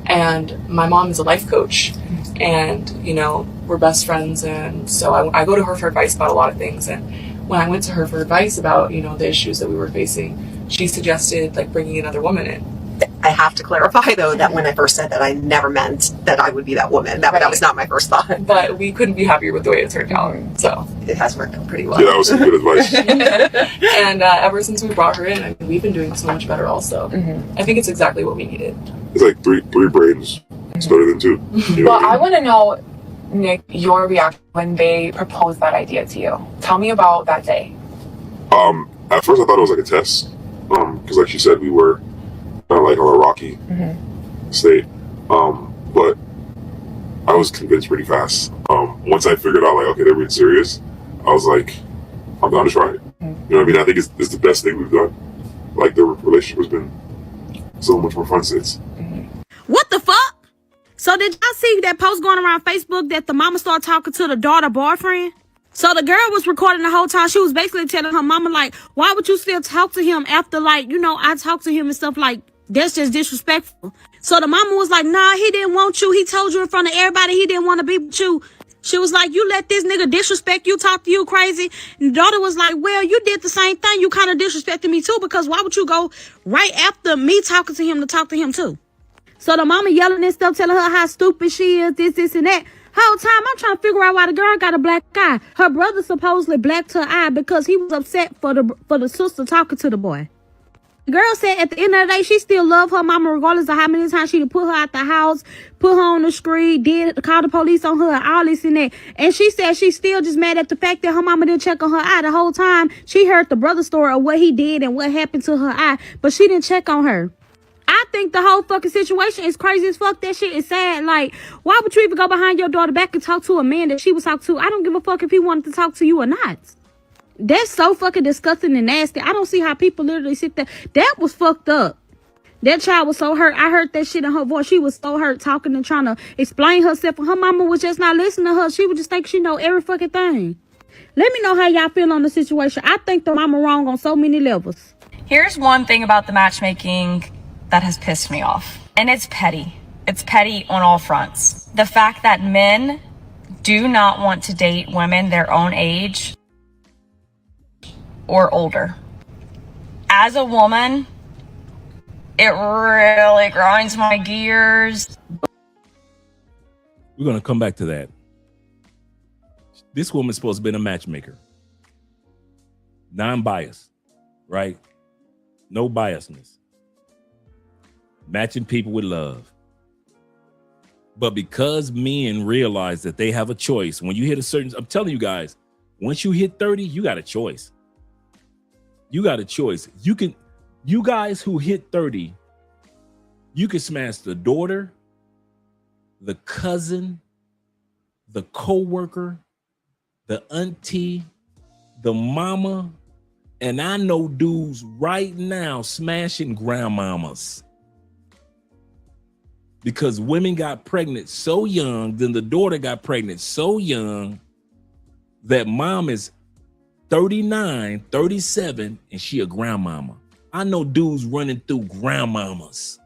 Speaker 12: And my mom is a life coach, and you know, we're best friends. And so I go to her for advice about a lot of things. And when I went to her for advice about, you know, the issues that we were facing, she suggested like bringing another woman in.
Speaker 13: I have to clarify though that when I first said that, I never meant that I would be that woman. That was not my first thought.
Speaker 12: But we couldn't be happier with the way it turned out. So
Speaker 13: it has worked out pretty well.
Speaker 11: Yeah, that was some good advice.
Speaker 12: And ever since we brought her in, I mean, we've been doing so much better also. I think it's exactly what we needed.
Speaker 11: It's like three brains. It's better than two. You know
Speaker 10: Well,
Speaker 11: what I
Speaker 10: I
Speaker 11: mean?
Speaker 10: want to know, Nick, your reaction when they proposed that idea to you. Tell me about that day.
Speaker 11: At first I thought it was like a test. Because like she said, we were kind of like on a rocky state. But I was convinced pretty fast. Once I figured out like, okay, they're being serious, I was like, I'm down to try it. You know what I mean? I think it's the best thing we've done. Like the relationship has been so much more fun since.
Speaker 14: What the fuck? So did y'all see that post going around Facebook that the mama started talking to the daughter boyfriend? So the girl was recording the whole time. She was basically telling her mama, like, why would you still talk to him after, like, you know, I talked to him and stuff, like, that's just disrespectful. So the mama was like, nah, he didn't want you. He told you in front of everybody he didn't want to be with you. She was like, you let this nigga disrespect you, talk to you crazy. And the daughter was like, well, you did the same thing. You kind of disrespected me too, because why would you go right after me talking to him to talk to him too? So the mama yelling and stuff, telling her how stupid she is, this, and that. Whole time I'm trying to figure out why the girl got a black eye. Her brother supposedly blacked her eye because he was upset for the sister talking to the boy. The girl said at the end of the day, she still loved her mama regardless of how many times she put her out the house, put her on the street, call the police on her, all this and that. And she said she's still just mad at the fact that her mama didn't check on her eye. The whole time she heard the brother's story of what he did and what happened to her eye, but she didn't check on her. I think the whole fucking situation is crazy as fuck. That shit is sad. Like, why would you even go behind your daughter back and talk to a man that she was talking to? I don't give a fuck if he wanted to talk to you or not. That's so fucking disgusting and nasty. I don't see how people literally sit there. That was fucked up. That child was so hurt. I heard that shit in her voice. She was so hurt talking and trying to explain herself. And her mama was just not listening to her. She would just think she know every fucking thing. Let me know how y'all feel on the situation. I think the mama wrong on so many levels.
Speaker 15: Here's one thing about the matchmaking that has pissed me off. And it's petty. It's petty on all fronts. The fact that men do not want to date women their own age or older. As a woman, it really grinds my gears.
Speaker 2: We're going to come back to that. This woman's supposed to be a matchmaker. Non-biased, right? No biasness. Matching people with love. But because men realize that they have a choice, when you hit a certain, I'm telling you guys, once you hit 30, you got a choice. You got a choice. You guys who hit 30, you can smash the daughter, the cousin, the coworker, the auntie, the mama, and I know dudes right now smashing grandmamas because women got pregnant so young, then the daughter got pregnant so young that mom is 39, 37, and she a grandmama. I know dudes running through grandmamas.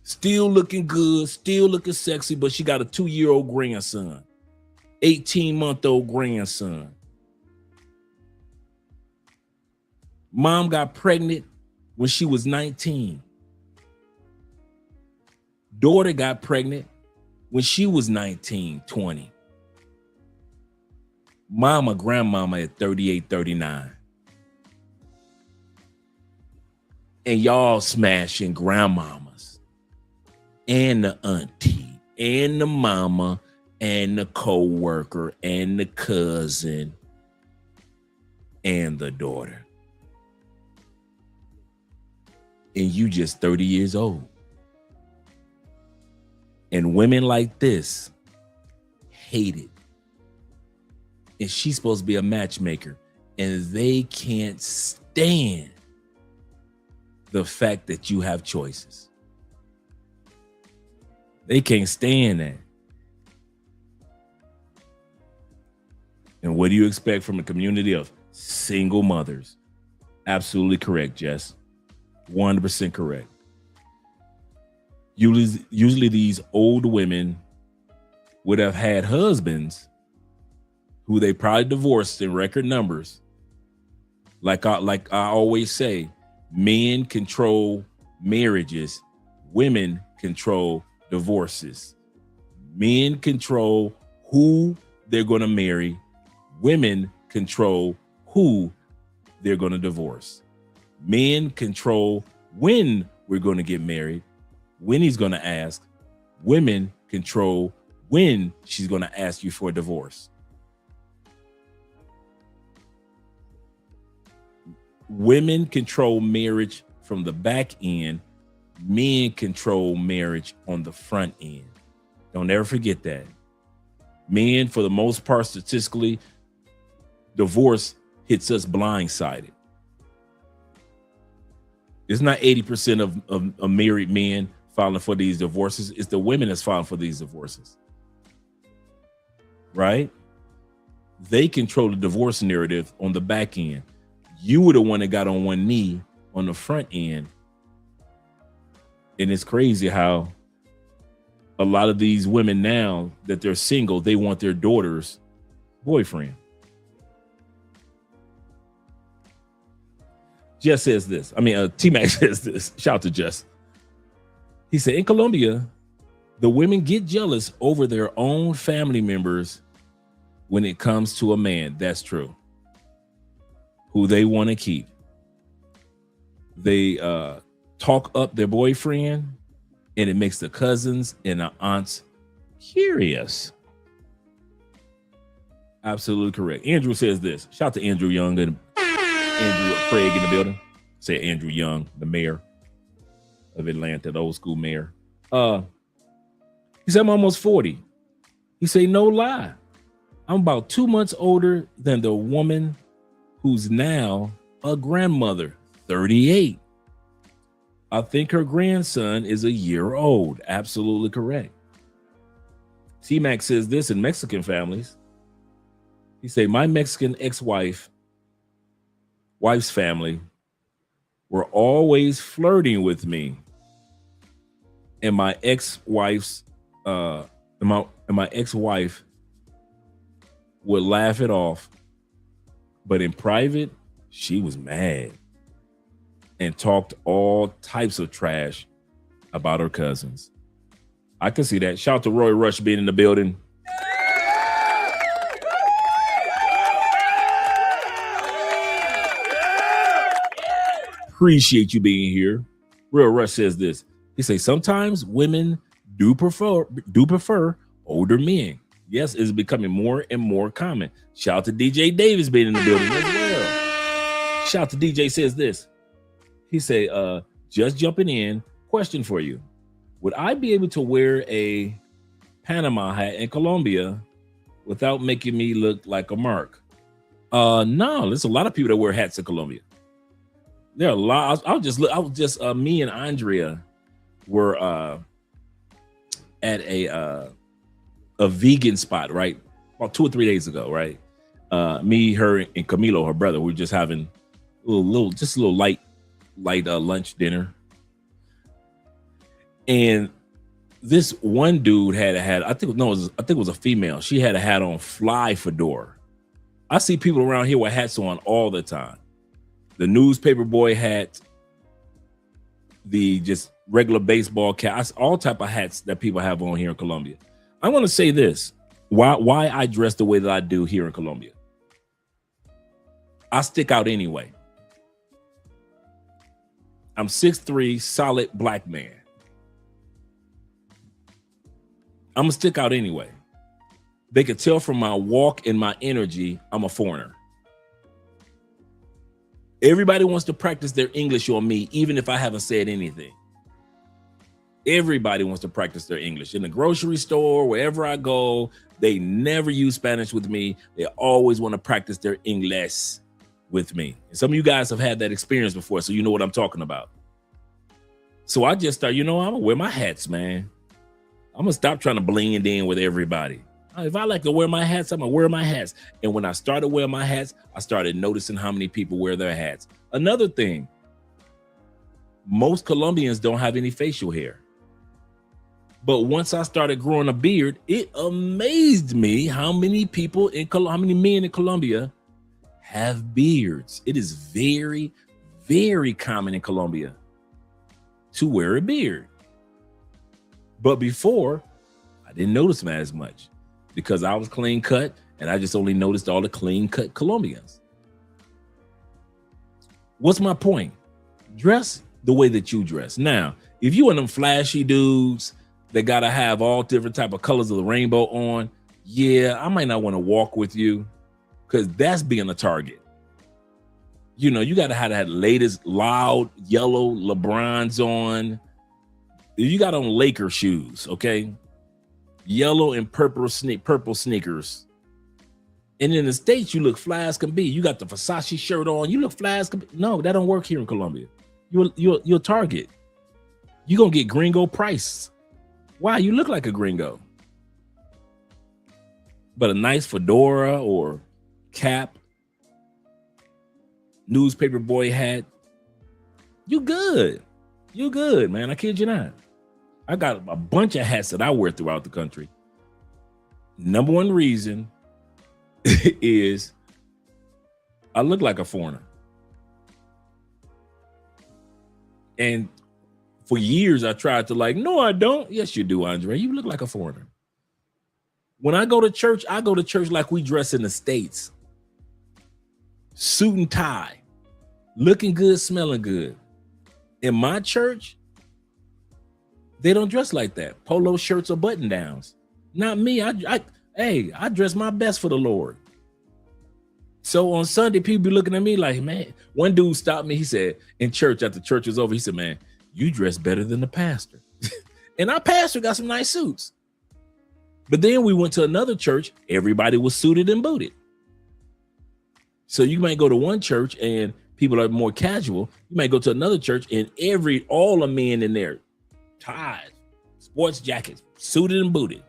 Speaker 2: Still looking good, still looking sexy, but she got a 2-year-old grandson, 18-month-old grandson. Mom got pregnant when she was 19. Daughter got pregnant when she was 19, 20. Mama, grandmama at 38, 39. And y'all smashing grandmamas and the auntie and the mama and the co-worker and the cousin and the daughter. And you just 30 years old. And women like this hate it. And she's supposed to be a matchmaker. And they can't stand the fact that you have choices. They can't stand that. And what do you expect from a community of single mothers? Absolutely correct, Jess. 100% correct. Usually these old women would have had husbands who they probably divorced in record numbers. Like I always say, men control marriages, women control divorces. Men control who they're going to marry, women control who they're going to divorce. Men control when we're going to get married, when he's going to ask. Women control when she's going to ask you for a divorce. Women control marriage from the back end. Men control marriage on the front end. Don't ever forget that. Men, for the most part, statistically, divorce hits us blindsided. It's not 80% of married men filing for these divorces. It's the women that's filing for these divorces. Right? They control the divorce narrative on the back end. You were the one that got on one knee on the front end. And it's crazy how a lot of these women now that they're single, they want their daughter's boyfriend. Jess says this. T-Mac says this. Shout out to Jess. He said, in Colombia, the women get jealous over their own family members when it comes to a man. That's true. Who they want to keep. They talk up their boyfriend, and it makes the cousins and the aunts curious. Absolutely correct. Andrew says this. Shout out to Andrew Young and Andrew Craig in the building. Say Andrew Young, the mayor of Atlanta, the old school mayor. He said, I'm almost 40. He said, no lie. I'm about 2 months older than the woman who's now a grandmother, 38. I think her grandson is a year old. Absolutely correct. T-Mac says this in Mexican families. He said, my Mexican ex-wife's family were always flirting with me. And my ex-wife's my ex-wife would laugh it off. But in private, she was mad and talked all types of trash about her cousins. I can see that. Shout out to Roy Rush being in the building. Appreciate you being here. Real Rush says this. He says, sometimes women do prefer older men. Yes, it's becoming more and more common. Shout out to DJ Davis being in the building as well. Shout out to DJ says this. He say, just jumping in, question for you. Would I be able to wear a Panama hat in Colombia without making me look like a mark? No, there's a lot of people that wear hats in Colombia. There are a lot. I was just me and Andrea were at a vegan spot, right? About 2 or 3 days ago, right? Me, her, and Camilo, her brother, we were just having a little light lunch dinner. And this one dude had I think it was a female. She had a hat on, fly fedora. I see people around here with hats on all the time. The newspaper boy hat, the just regular baseball cap, all type of hats that people have on here in Colombia. I want to say this, why I dress the way that I do here in Colombia. I stick out anyway. I'm 6'3", solid black man. I'm gonna stick out anyway. They could tell from my walk and my energy, I'm a foreigner. Everybody wants to practice their English on me, even if I haven't said anything. Everybody wants to practice their English. In the grocery store, wherever I go, they never use Spanish with me. They always want to practice their English with me. And some of you guys have had that experience before, so you know what I'm talking about. So I just thought, I'm gonna wear my hats, man. I'm gonna stop trying to blend in with everybody. If I like to wear my hats, I'm gonna wear my hats. And when I started wearing my hats, I started noticing how many people wear their hats. Another thing, most Colombians don't have any facial hair. But once I started growing a beard, it amazed me how many men in Colombia have beards. It is very, very common in Colombia to wear a beard. But before, I didn't notice them as much because I was clean cut and I just only noticed all the clean cut Colombians. What's my point? Dress the way that you dress. Now, if you one of them flashy dudes that gotta have all different type of colors of the rainbow on, yeah, I might not want to walk with you because that's being a target. You gotta have that latest loud yellow LeBrons on. You got on Laker shoes, okay? Yellow and purple sneakers. And in the States, you look fly as can be. You got the Versace shirt on. You look fly as can be. No, that don't work here in Colombia. You're a target. You're gonna get gringo price. Why? You look like a gringo. But a nice fedora or cap, newspaper boy hat, you good. You good, man. I kid you not. I got a bunch of hats that I wear throughout the country. Number one reason is I look like a foreigner. And for years, I tried to no, I don't. Yes, you do, Andre. You look like a foreigner. When I go to church like we dress in the States. Suit and tie, looking good, smelling good. In my church, they don't dress like that. Polo shirts or button downs. Not me. I dress my best for the Lord. So on Sunday, people be looking at me like, man, one dude stopped me. He said, in church, after church was over, he said, man, you dress better than the pastor. And our pastor got some nice suits. But then we went to another church. Everybody was suited and booted. So you might go to one church and people are more casual. You might go to another church and all the men in there, ties, sports jackets, suited and booted.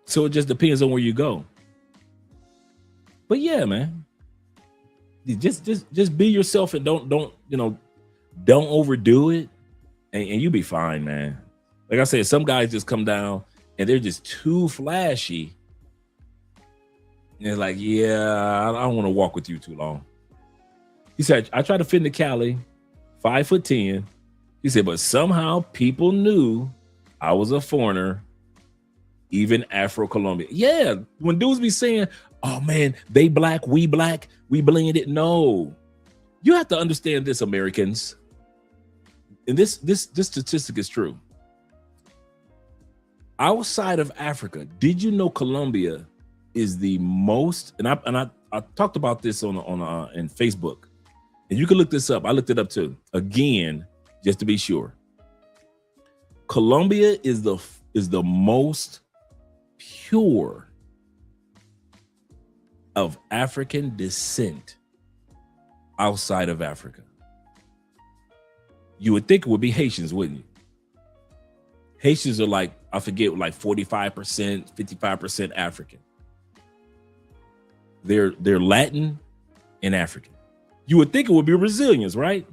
Speaker 2: So it just depends on where you go. But yeah, man, just be yourself and don't overdo it, and you be fine, man. Like I said, some guys just come down and they're just too flashy. And it's like, yeah, I don't want to walk with you too long. He said, I tried to fit into Cali, 5'10". He said, but somehow people knew I was a foreigner, even Afro-Colombian. Yeah, when dudes be saying, oh man, they black, we blended. No, you have to understand this, Americans. And this statistic is true. Outside of Africa, did you know Colombia is the most, and I talked about this on in Facebook, and you can look this up. I looked it up too, again, just to be sure. Colombia is the most pure of African descent outside of Africa. You would think it would be Haitians, wouldn't you? Haitians are like, I forget, like 45%, 55% African. They're Latin and African. You would think it would be Brazilians, right?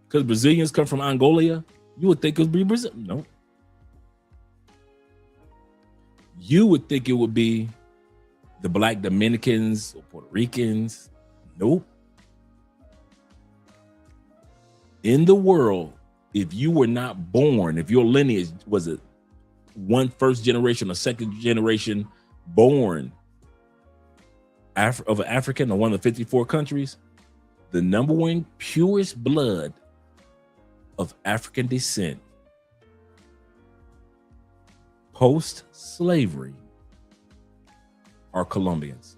Speaker 2: Because Brazilians come from Angola. You would think it would be Brazil. No. You would think it would be the Black Dominicans or Puerto Ricans. Nope. In the world, if you were not born, if your lineage was a first generation or second generation born of an African or one of the 54 countries, the number one purest blood of African descent post-slavery are Colombians.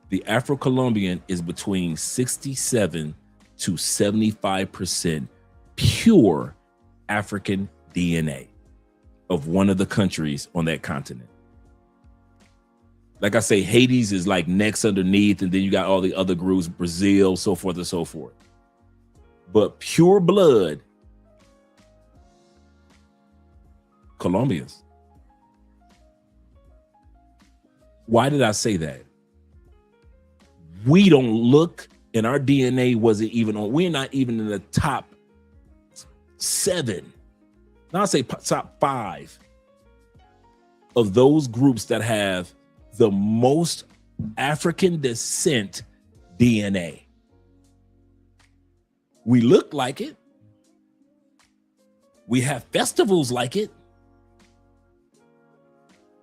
Speaker 2: The Afro-Colombian is between 67 to 75% pure African DNA of one of the countries on that continent. Like I say, Hades is like next underneath, and then you got all the other groups, Brazil, so forth and so forth. But pure blood, Colombians. Why did I say that? We don't look, and our DNA wasn't even on, we're not even in the top 7. Now I say top 5 of those groups that have the most African descent DNA. We look like it. We have festivals like it.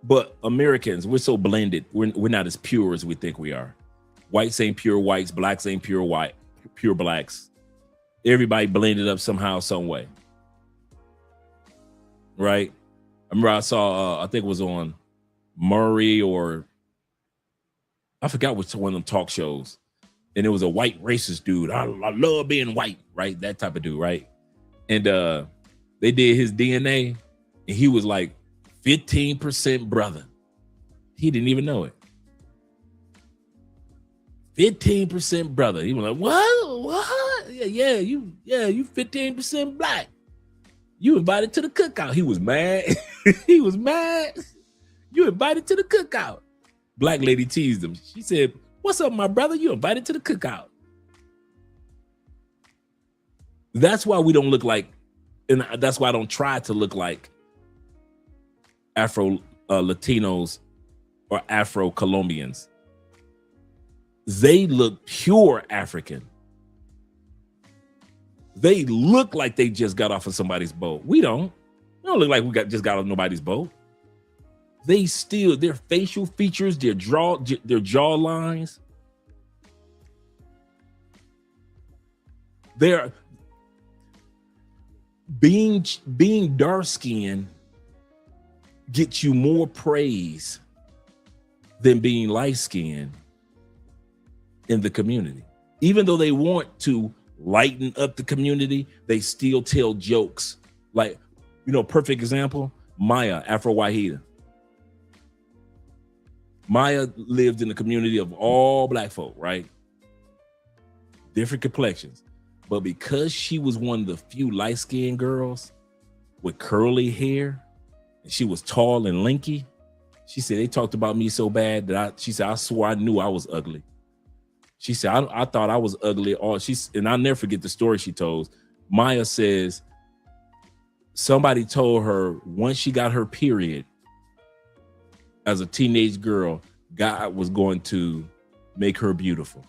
Speaker 2: But Americans, we're so blended. We're not as pure as we think we are. Whites ain't pure whites. Blacks ain't pure blacks. Everybody blended up somehow, some way. Right? I remember I saw, I think it was on Murray, or I forgot which one of them talk shows. And it was a white racist dude. I love being white, right? That type of dude, right? And they did his DNA, and he was like 15% brother. He didn't even know it. 15% brother. He was like, what? Yeah, you 15% black. You invited to the cookout. He was mad. He was mad. You invited to the cookout. Black lady teased him. She said, what's up, my brother? You invited to the cookout. That's why we don't look like, and that's why I don't try to look like Afro Latinos or Afro Colombians. They look pure African. They look like they just got off of somebody's boat. We don't. We don't look like we just got off nobody's boat. They still, their facial features, their jaw lines, they're being dark skinned gets you more praise than being light skinned in the community. Even though they want to lighten up the community, they still tell jokes. Like, perfect example, Maya Afro Wahida. Maya lived in the community of all black folk, right? Different complexions. But because she was one of the few light-skinned girls with curly hair, and she was tall and lanky, she said they talked about me so bad that she said, I swore I knew I was ugly. She said, I thought I was ugly. And I'll never forget the story she told. Maya says, somebody told her once she got her period as a teenage girl, God was going to make her beautiful.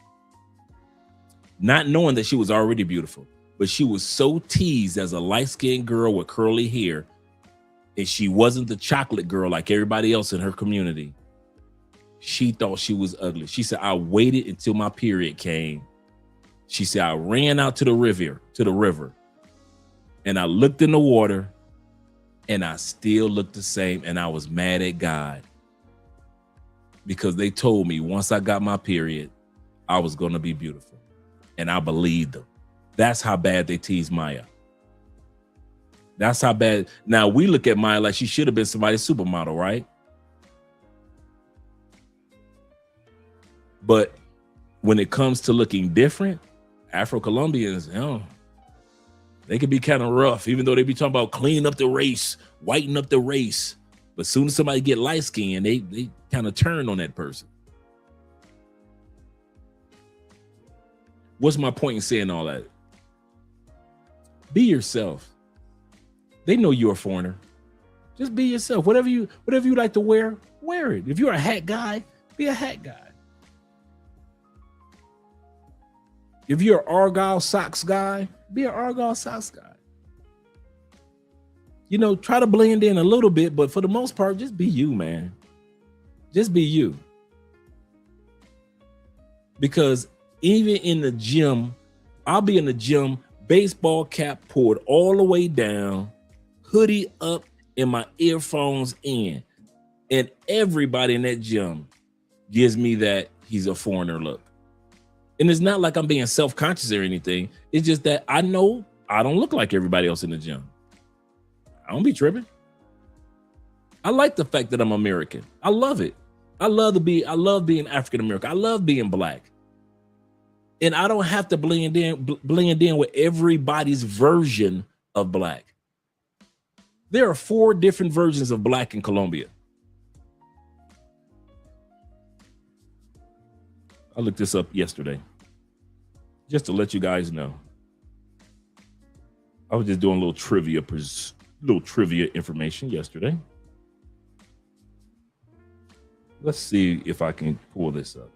Speaker 2: Not knowing that she was already beautiful, but she was so teased as a light-skinned girl with curly hair, and she wasn't the chocolate girl like everybody else in her community. She thought she was ugly. She said, I waited until my period came. She said, I ran out to the river, and I looked in the water, and I still looked the same, and I was mad at God because they told me once I got my period, I was going to be beautiful, and I believed them. That's how bad they teased Maya. That's how bad. Now we look at Maya like she should have been somebody's supermodel, right? But when it comes to looking different, Afro-Colombians, they can be kind of rough, even though they be talking about cleaning up the race, whiten up the race. But as soon as somebody get light skinned, they kind of turn on that person. What's my point in saying all that? Be yourself. They know you're a foreigner. Just be yourself. Whatever you like to wear, wear it. If you're a hat guy, be a hat guy. If you're an Argyle socks guy, be an Argyle socks guy. You know, try to blend in a little bit, but for the most part, just be you, man. Just be you. Because even in the gym, I'll be in the gym, baseball cap pulled all the way down, hoodie up, and my earphones in. And everybody in that gym gives me that he's a foreigner look. And it's not like I'm being self-conscious or anything. It's just that I know I don't look like everybody else in the gym. I don't be tripping. I like the fact that I'm American. I love it. I love being African American. I love being black. And I don't have to blend in with everybody's version of black. There are 4 different versions of black in Colombia. I looked this up yesterday, just to let you guys know. I was just doing a little trivia information yesterday. Let's see if I can pull this up.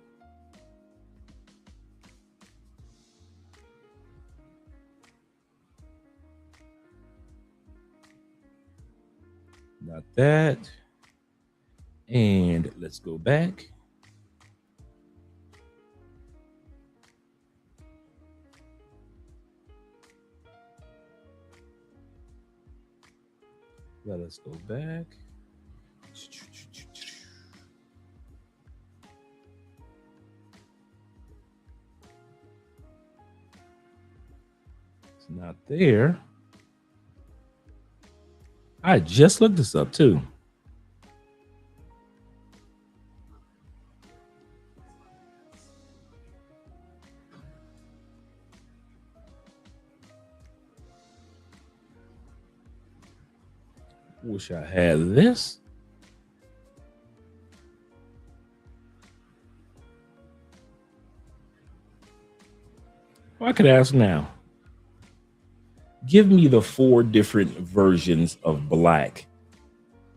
Speaker 2: Not that. And let's go back. Let us go back. It's not there. I just looked this up too. Wish I had this. Well, I could ask now. Give me the 4 different versions of black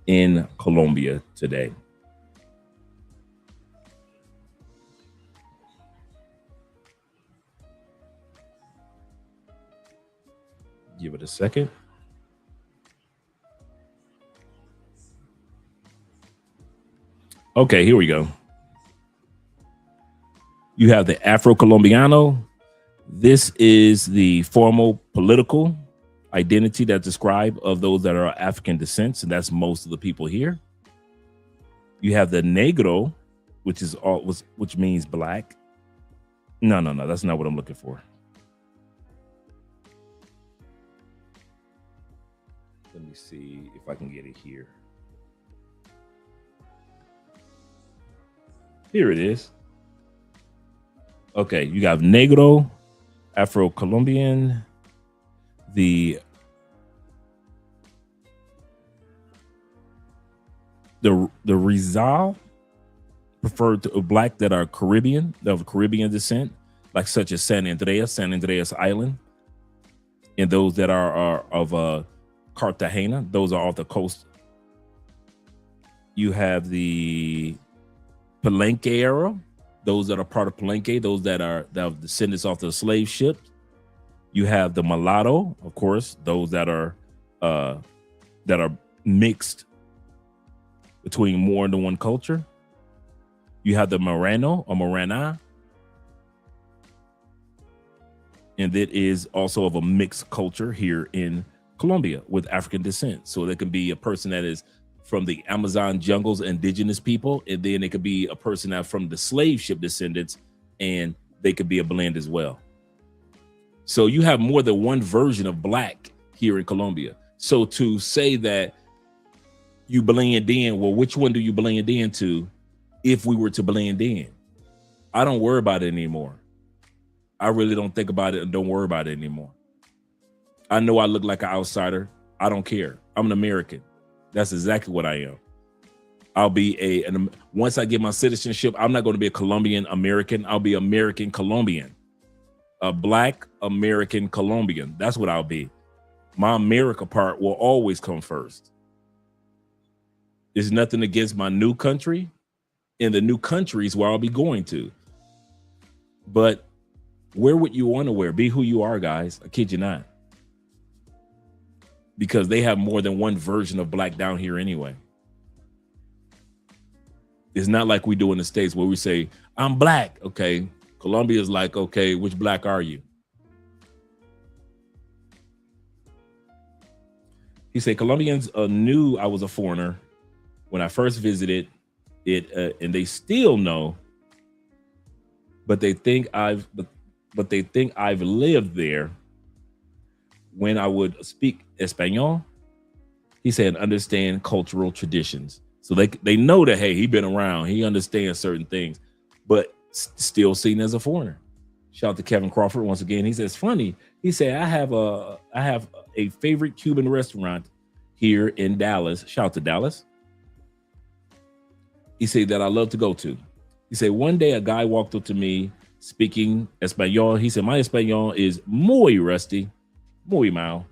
Speaker 2: in Colombia today. Give it a second. Okay, here we go. You have the Afro-Colombiano. This is the formal political identity that describe of those that are African descent, and that's most of the people here. You have the Negro, which means black. No, that's not what I'm looking for. Let me see if I can get it here. Here it is. Okay, you got Negro, Afro-Colombian, the Rizal referred to black that are Caribbean, that have Caribbean descent, like such as San Andreas Island, and those that are of Cartagena, those are off the coast. You have the Palenque era, those that are part of Palenque, those that are descendants off the slave ship. You have the mulatto, of course, those that are mixed between more than one culture. You have the Moreno or Morena, and that is also of a mixed culture here in Colombia with African descent. So there can be a person that is from the Amazon jungles, indigenous people, and then it could be a person that from the slave ship descendants, and they could be a blend as well. So you have more than one version of black here in Colombia. So to say that you blend in, well, which one do you blend into if we were to blend in? I don't worry about it anymore. I really don't think about it and don't worry about it anymore. I know I look like an outsider. I don't care. I'm an American. That's exactly what I am. I'll be once I get my citizenship, I'm not going to be a Colombian American. I'll be American Colombian, a Black American Colombian. That's what I'll be. My America part will always come first. There's nothing against my new country and the new countries where I'll be going to. But wear what you want to wear. Be who you are, guys. I kid you not. Because they have more than one version of black down here anyway. It's not like we do in the States where we say, I'm black. Okay. Colombia is like, okay, which black are you? He said, Colombians knew I was a foreigner when I first visited it, and they still know, but they think I've lived there. When I would speak Espanol, he said, understand cultural traditions. So they know that, hey, he been around, he understands certain things, but still seen as a foreigner. Shout out to Kevin Crawford once again. He says, funny. He said, I have a favorite Cuban restaurant here in Dallas. Shout out to Dallas. He said that I love to go to. He said, one day a guy walked up to me speaking Espanol. He said, my Espanol is muy rusty, muy mal.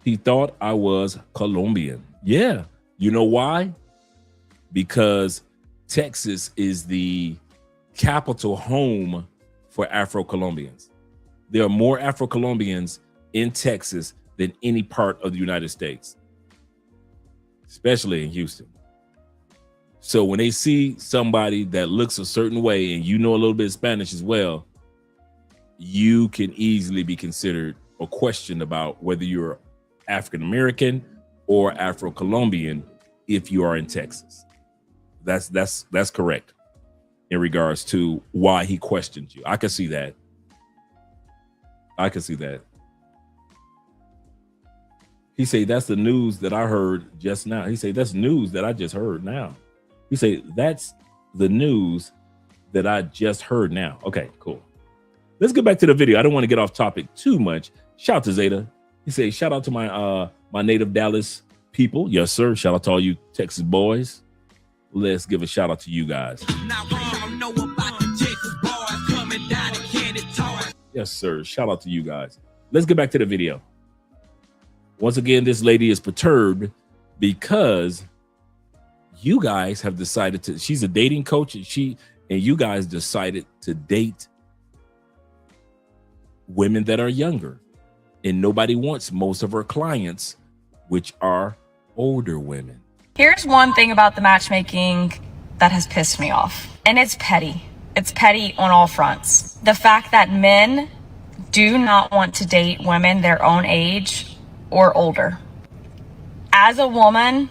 Speaker 2: He thought I was Colombian. Yeah. You know why? Because Texas is the capital home for Afro-Colombians. There are more Afro-Colombians in Texas than any part of the United States, especially in Houston. So when they see somebody that looks a certain way and you know a little bit of Spanish as well, you can easily be considered or questioned about whether you're African-American or Afro-Colombian if you are in Texas. That's correct in regards to why he questioned you. I can see that. I can see that. He say, that's the news that I heard just now. He say, that's news that I just heard now. He say, that's the news that I just heard now. Okay, cool. Let's get back to the video. I don't want to get off topic too much. Shout out to Zeta. He say, shout out to my native Dallas people. Yes, sir. Shout out to all you Texas boys. Let's give a shout out to you guys. Yes, sir. Shout out to you guys. Let's get back to the video. Once again, this lady is perturbed because you guys have decided to, she's a dating coach, and you guys decided to date women that are younger, and nobody wants most of her clients, which are older women.
Speaker 15: Here's one thing about the matchmaking that has pissed me off, and it's petty. It's petty on all fronts. The fact that men do not want to date women their own age or older. As a woman,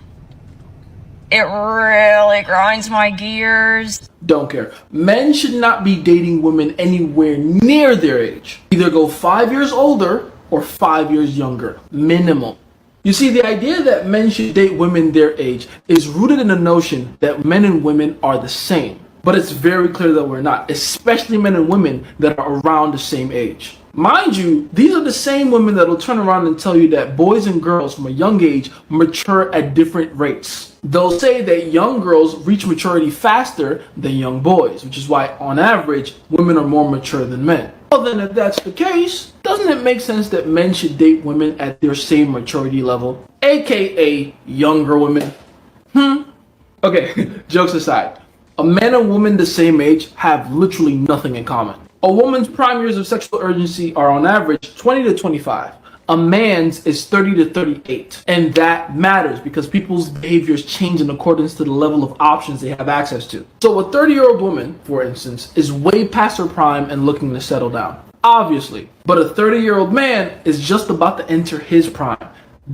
Speaker 15: it really grinds my gears.
Speaker 16: Don't care. Men should not be dating women anywhere near their age. Either go 5 years older or 5 years younger, minimum. You see, the idea that men should date women their age is rooted in the notion that men and women are the same. But it's very clear that we're not, especially men and women that are around the same age. Mind you, these are the same women that will turn around and tell you that boys and girls from a young age mature at different rates. They'll say that young girls reach maturity faster than young boys, which is why, on average, women are more mature than men. Well, then if that's the case, doesn't it make sense that men should date women at their same maturity level, aka younger women? Okay, jokes aside, a man and woman the same age have literally nothing in common. A woman's prime years of sexual urgency are on average 20 to 25. A man's is 30 to 38. And that matters because people's behaviors change in accordance to the level of options they have access to. So a 30-year-old woman, for instance, is way past her prime and looking to settle down. Obviously. But a 30-year-old man is just about to enter his prime.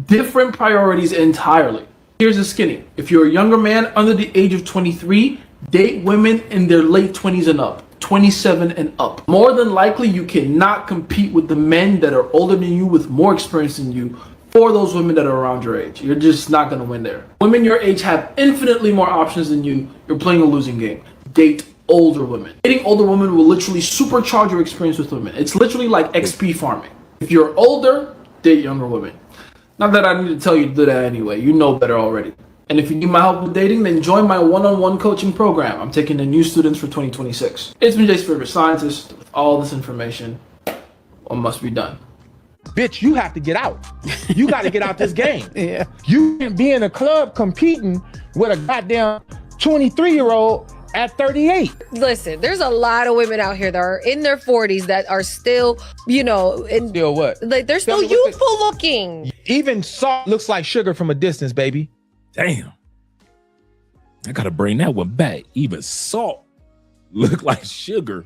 Speaker 16: Different priorities entirely. Here's the skinny. If you're a younger man under the age of 23, date women in their late 20s and up. 27 and up. More than likely, you cannot compete with the men that are older than you with more experience than you for those women that are around your age. You're just not going to win there. Women your age have infinitely more options than you. You're playing a losing game. Date older women. Dating older women will literally supercharge your experience with women. It's literally like XP farming. If you're older, date younger women. Not that I need to tell you to do that anyway. You know better already. And if you need my help with dating, then join my one-on-one coaching program. I'm taking the new students for 2026. It's been Jay's favorite scientist. With all this information, what must be done?
Speaker 17: Bitch, you have to get out. You got to get out this game. Yeah. You can't be in a club competing with a goddamn 23-year-old at 38.
Speaker 18: Listen, there's a lot of women out here that are in their 40s that are still,
Speaker 17: still what?
Speaker 18: Like they're still youthful looking.
Speaker 17: Even salt looks like sugar from a distance, baby.
Speaker 2: Damn. I gotta bring that one back. Even salt look like sugar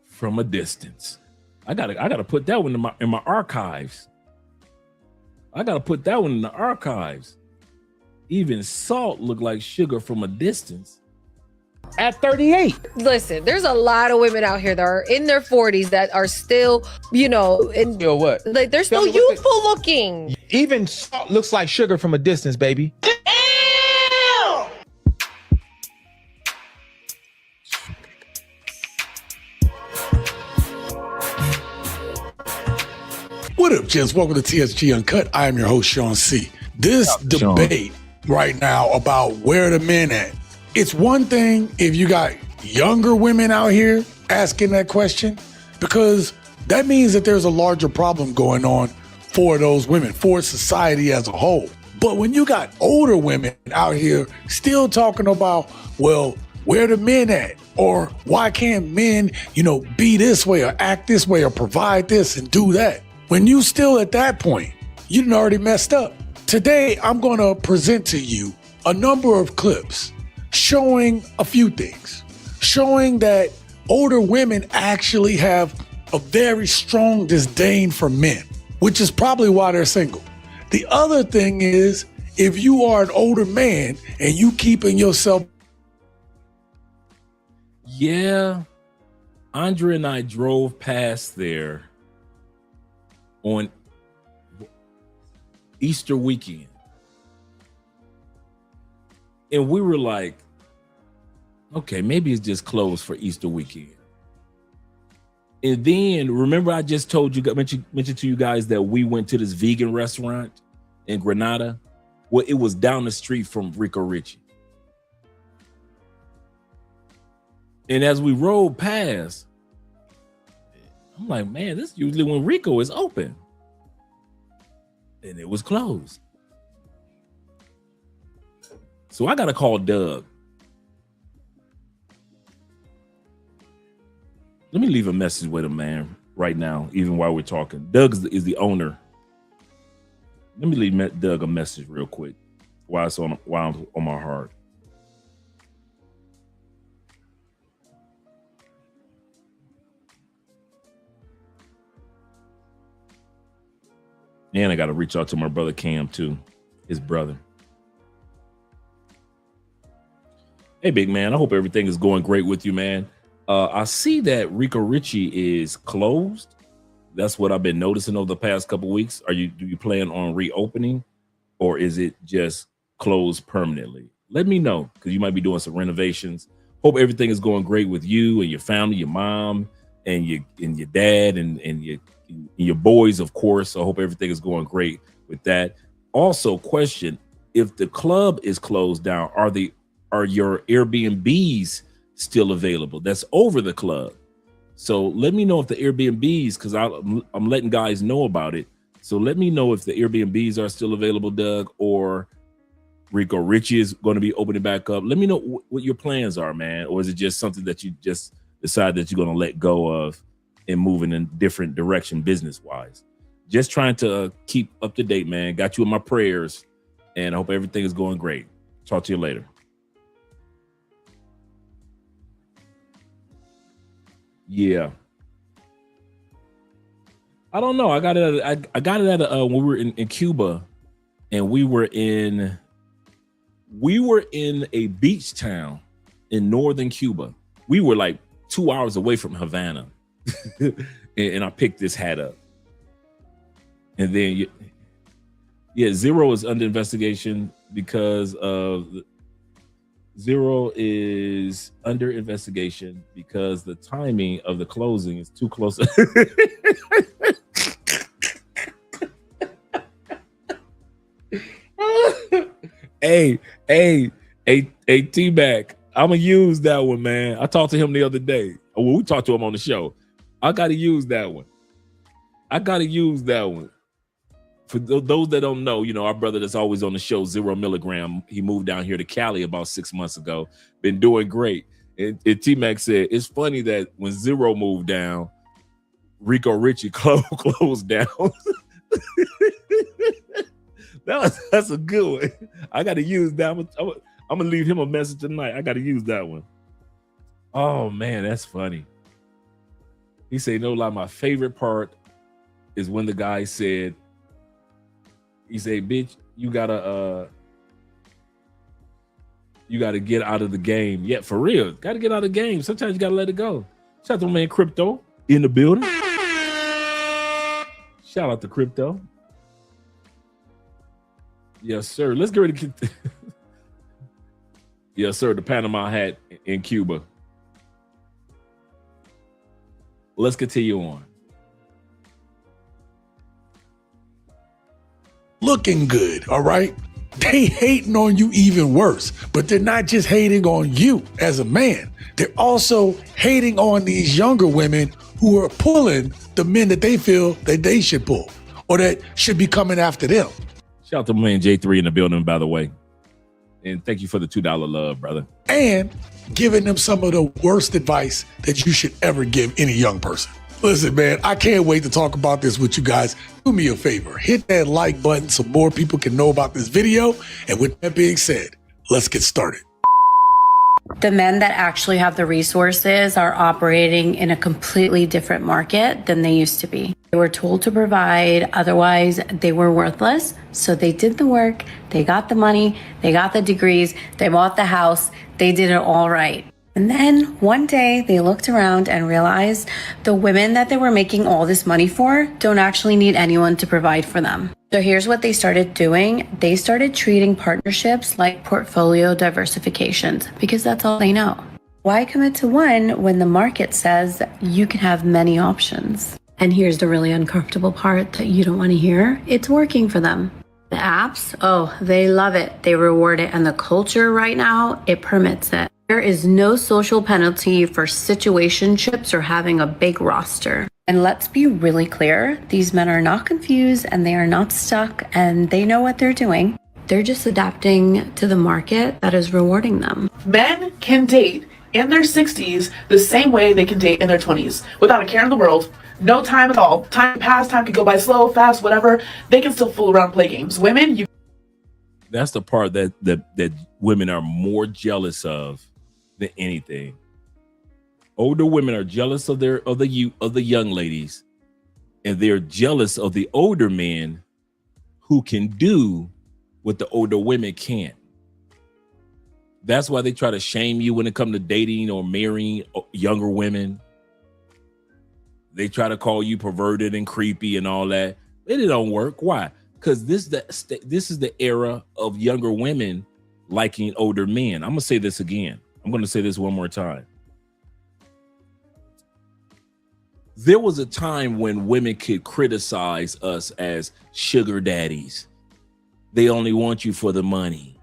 Speaker 2: from a distance. I gotta put that one in my archives. I gotta put that one in the archives. Even salt look like sugar from a distance.
Speaker 17: At 38.
Speaker 18: Listen, there's a lot of women out here that are in their 40s that are still,
Speaker 17: still what?
Speaker 18: Like they're still youthful looking.
Speaker 17: Even salt looks like sugar from a distance, baby.
Speaker 5: What up, gents? Welcome to TSG Uncut. I am your host, Sean C. This debate right now about where the men at. It's one thing if you got younger women out here asking that question, because that means that there's a larger problem going on for those women, for society as a whole. But when you got older women out here still talking about, well, where the men at? Or why can't men, be this way or act this way or provide this and do that? When you still at that point, you done already messed up. Today, I'm gonna present to you a number of clips showing a few things, showing that older women actually have a very strong disdain for men, which is probably why they're single. The other thing is, if you are an older man and you keeping yourself.
Speaker 2: Yeah, Andre and I drove past there on Easter weekend. And we were like, okay, maybe it's just closed for Easter weekend. And then remember I just told you, mentioned to you guys that we went to this vegan restaurant in Granada? Well, it was down the street from Rico Richie. And as we rode past, I'm like, man, this is usually when Rico is open. And it was closed. So I got to call Doug. Let me leave a message with him, man, right now, even while we're talking. Doug is the owner. Let me leave Doug a message real quick while it's on my heart. And I got to reach out to my brother Cam too, his brother. Hey, big man, I hope everything is going great with you, man. I see that Rico Richie is closed. That's what I've been noticing over the past couple of weeks. Do you plan on reopening, or is it just closed permanently? Let me know, because you might be doing some renovations. Hope everything is going great with you and your family, your mom and your dad and your boys, of course. I hope everything is going great with that. Also, question: if the club is closed down, are your Airbnbs still available? That's over the club. So let me know if the Airbnbs, because I'm letting guys know about it. So let me know if the Airbnbs are still available, Doug, or Rico Richie is going to be opening back up. Let me know what your plans are, man. Or is it just something that you just decide that you're going to let go of and move in a different direction business-wise? Just trying to keep up to date, man. Got you in my prayers, and I hope everything is going great. Talk to you later. Yeah, I don't know. I got it at when we were in Cuba, and we were in a beach town in northern Cuba. We were like 2 hours away from Havana. and I picked this hat up. And then, yeah, Zero is under investigation because of Zero is under investigation because the timing of the closing is too close. Hey, T-Mac, I'm gonna use that one, man. I talked to him the other day. Well, we talked to him on the show. I gotta use that one. For those that don't know, you know, our brother that's always on the show, 0 Milligram, he moved down here to Cali about 6 months ago. Been doing great. And T-Mac said, it's funny that when Zero moved down, Rico Richie closed down. That's a good one. I got to use that one. I'm going to leave him a message tonight. I got to use that one. Oh, man, that's funny. He said, no lie, my favorite part is when the guy said, he said, bitch, you gotta get out of the game. Yeah, for real. Gotta get out of the game. Sometimes you gotta let it go. Shout out to my man Crypto in the building. Shout out to Crypto. Yes, sir. Let's get ready to get yes, sir. The Panama hat in Cuba. Let's continue on.
Speaker 5: Looking good, all right? They hating on you even worse, but they're not just hating on you as a man. They're also hating on these younger women who are pulling the men that they feel that they should pull or that should be coming after them.
Speaker 2: Shout out to my man J3 in the building, by the way. And thank you for the $2 love, brother.
Speaker 5: And giving them some of the worst advice that you should ever give any young person. Listen, man, I can't wait to talk about this with you guys. Do me a favor, hit that like button so more people can know about this video. And with that being said, let's get started.
Speaker 19: The men that actually have the resources are operating in a completely different market than they used to be. They were told to provide, otherwise they were worthless. So they did the work, they got the money, they got the degrees, they bought the house, they did it all right. And then one day they looked around and realized the women that they were making all this money for don't actually need anyone to provide for them. So here's what they started doing. They started treating partnerships like portfolio diversifications because that's all they know. Why commit to one when the market says you can have many options? And here's the really uncomfortable part that you don't want to hear. It's working for them. The apps, oh, they love it. They reward it. And the culture right now, it permits it. There is no social penalty for situationships or having a big roster. And let's be really clear, these men are not confused and they are not stuck and they know what they're doing. They're just adapting to the market that is rewarding them.
Speaker 20: Men can date in their 60s the same way they can date in their 20s without a care in the world. No time at all. Time pass, time can go by slow, fast, whatever. They can still fool around and play games. Women, you...
Speaker 2: That's the part that women are more jealous of than anything. Older women are jealous of the young ladies, and they're jealous of the older men who can do what the older women can't. That's why they try to shame you when it comes to dating or marrying younger women. They try to call you perverted and creepy and all that. It don't work. Why? Because this is the era of younger women liking older men. I'm gonna say this again. I'm going to say this one more time. There was a time when women could criticize us as sugar daddies. They only want you for the money.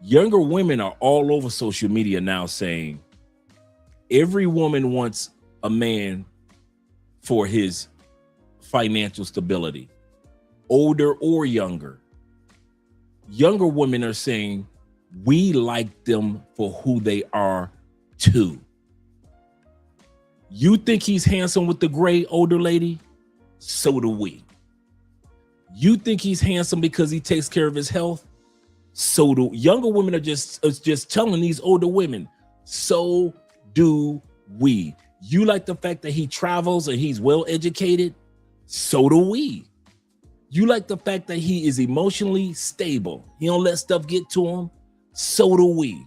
Speaker 2: Younger women are all over social media now saying every woman wants a man for his financial stability, older or younger. Younger women are saying, we like them for who they are too. You think he's handsome with the gray older lady? So do we. You think he's handsome because he takes care of his health? So do younger women are just telling these older women, so do we. You like the fact that he travels and he's well educated? So do we. You like the fact that he is emotionally stable. He don't let stuff get to him? So do we.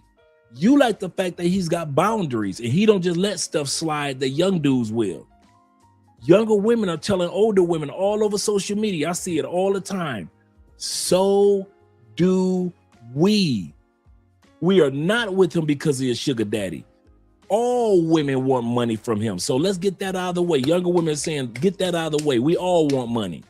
Speaker 2: You like the fact that he's got boundaries and he don't just let stuff slide that young dudes will. Younger women are telling older women all over social media. I see it all the time. So do we. We are not with him because he is sugar daddy. All women want money from him. So let's get that out of the way. Younger women are saying, get that out of the way. We all want money.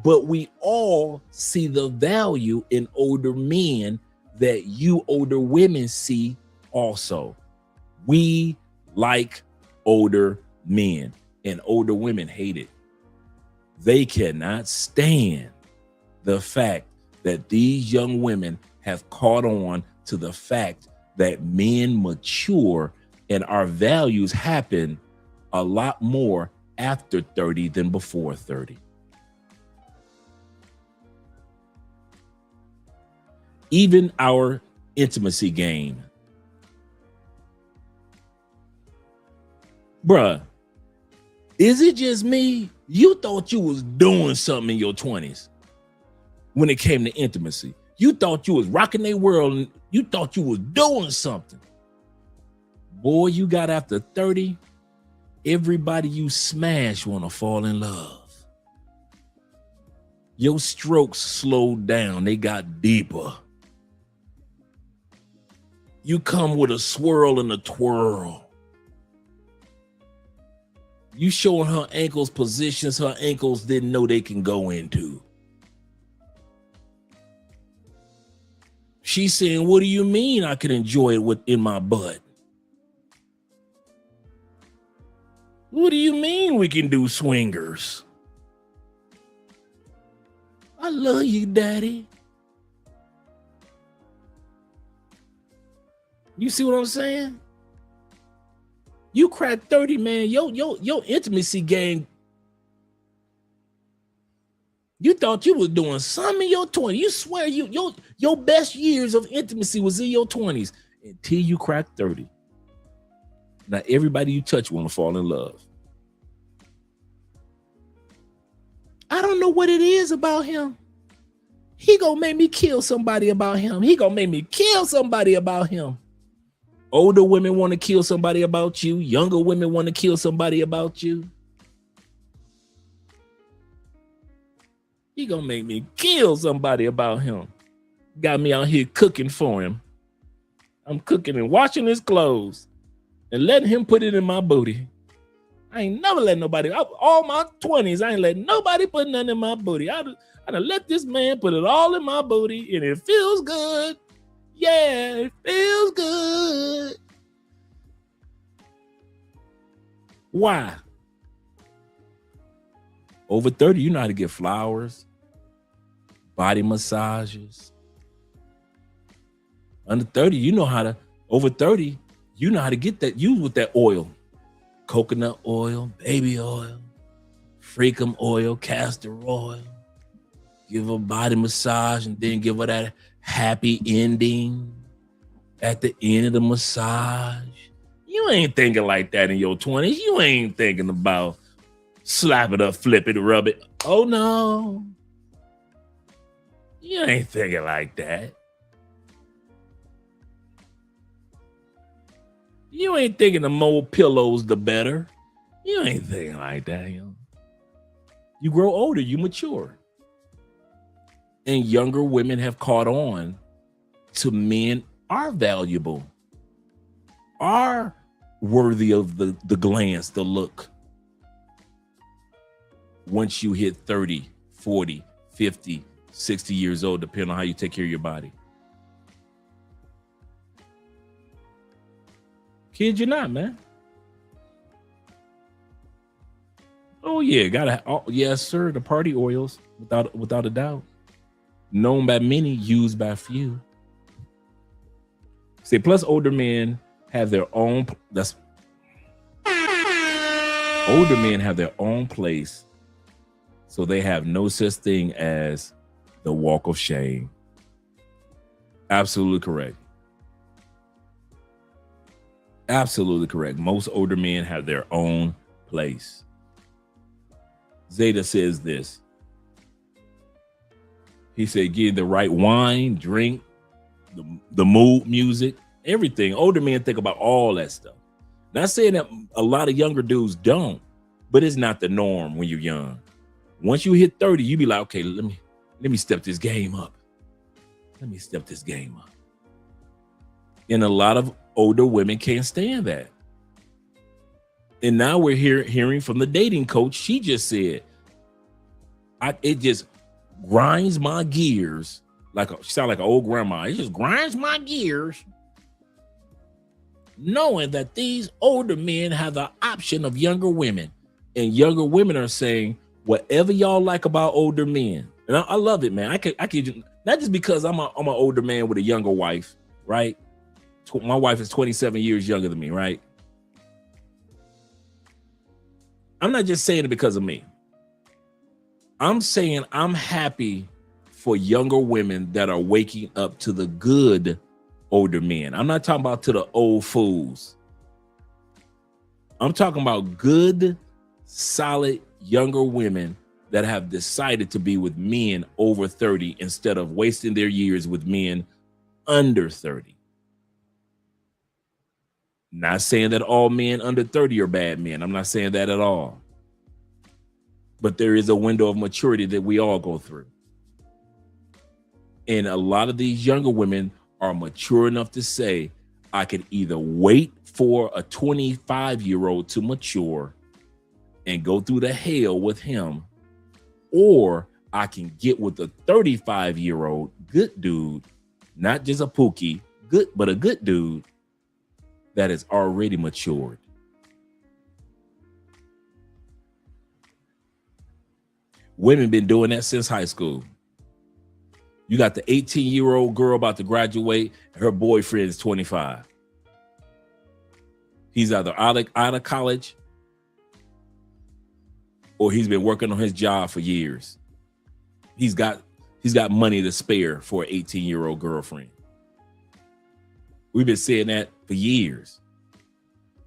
Speaker 2: But we all see the value in older men that you older women see also. We like older men, and older women hate it. They cannot stand the fact that these young women have caught on to the fact that men mature and our values happen a lot more after 30 than before 30. Even our intimacy game. Bruh, is it just me? You thought you was doing something in your 20s when it came to intimacy. You thought you was rocking their world and you thought you was doing something. Boy, you got after 30, everybody you smash want to fall in love. Your strokes slowed down. They got deeper. You come with a swirl and a twirl. You showing her ankles positions her ankles didn't know they can go into. She's saying, what do you mean I can enjoy it within my butt? What do you mean we can do swingers? I love you, daddy. You see what I'm saying? You crack 30, man. Your intimacy game. You thought you was doing something in your 20s. You swear your best years of intimacy was in your 20s until you cracked 30. Now everybody you touch want to fall in love. I don't know what it is about him. He gonna make me kill somebody about him. He gonna make me kill somebody about him. Older women want to kill somebody about you. Younger women want to kill somebody about you. He gonna make me kill somebody about him. Got me out here cooking for him. I'm cooking and washing his clothes and letting him put it in my booty. I ain't never let nobody, all my 20s, I ain't let nobody put nothing in my booty. I done let this man put it all in my booty and it feels good. Yeah, it feels good. Why? Over 30, you know how to get flowers, body massages. Under 30, you know how to, over 30, you know how to get that, use with that oil. Coconut oil, baby oil, freakum oil, castor oil. Give her a body massage and then give her that happy ending at the end of the massage. You ain't thinking like that in your 20s. You ain't thinking about slap it up, flip it, rub it. Oh no. You ain't thinking like that. You ain't thinking the more pillows, the better. You ain't thinking like that, yo. You grow older, you mature. And younger women have caught on to men are valuable, are worthy of the glance, the look. Once you hit 30, 40, 50, 60 years old, depending on how you take care of your body. Kid you not, man. Oh yeah, yes sir, the party oils, without a doubt. Known by many, used by few. See, plus older men have their own, older men have their own place, so they have no such thing as the walk of shame. Absolutely correct. Absolutely correct. Most older men have their own place. Zeta says this. He said, get the right wine, drink, the mood music, everything. Older men think about all that stuff. Not saying that a lot of younger dudes don't, but it's not the norm when you're young. Once you hit 30, you be like, okay, let me step this game up. Let me step this game up. And a lot of older women can't stand that. And now we're hearing from the dating coach. She just said, it just grinds my gears. She sound like an old grandma. It just grinds my gears knowing that these older men have the option of younger women. And younger women are saying, whatever y'all like about older men. And I love it, man. I could not just because I'm an older man with a younger wife, right? My wife is 27 years younger than me, right? I'm not just saying it because of me. I'm saying I'm happy for younger women that are waking up to the good older men. I'm not talking about to the old fools. I'm talking about good, solid, younger women that have decided to be with men over 30 instead of wasting their years with men under 30. Not saying that all men under 30 are bad men. I'm not saying that at all. But there is a window of maturity that we all go through. And a lot of these younger women are mature enough to say, I could either wait for a 25-year-old to mature and go through the hell with him, or I can get with a 35-year-old good dude, not just a pookie, good, but a good dude that is already matured. Women been doing that since high school. You got the 18-year-old girl about to graduate, and her boyfriend is 25. He's either out of college or he's been working on his job for years. He's got money to spare for an 18-year-old girlfriend. We've been saying that for years.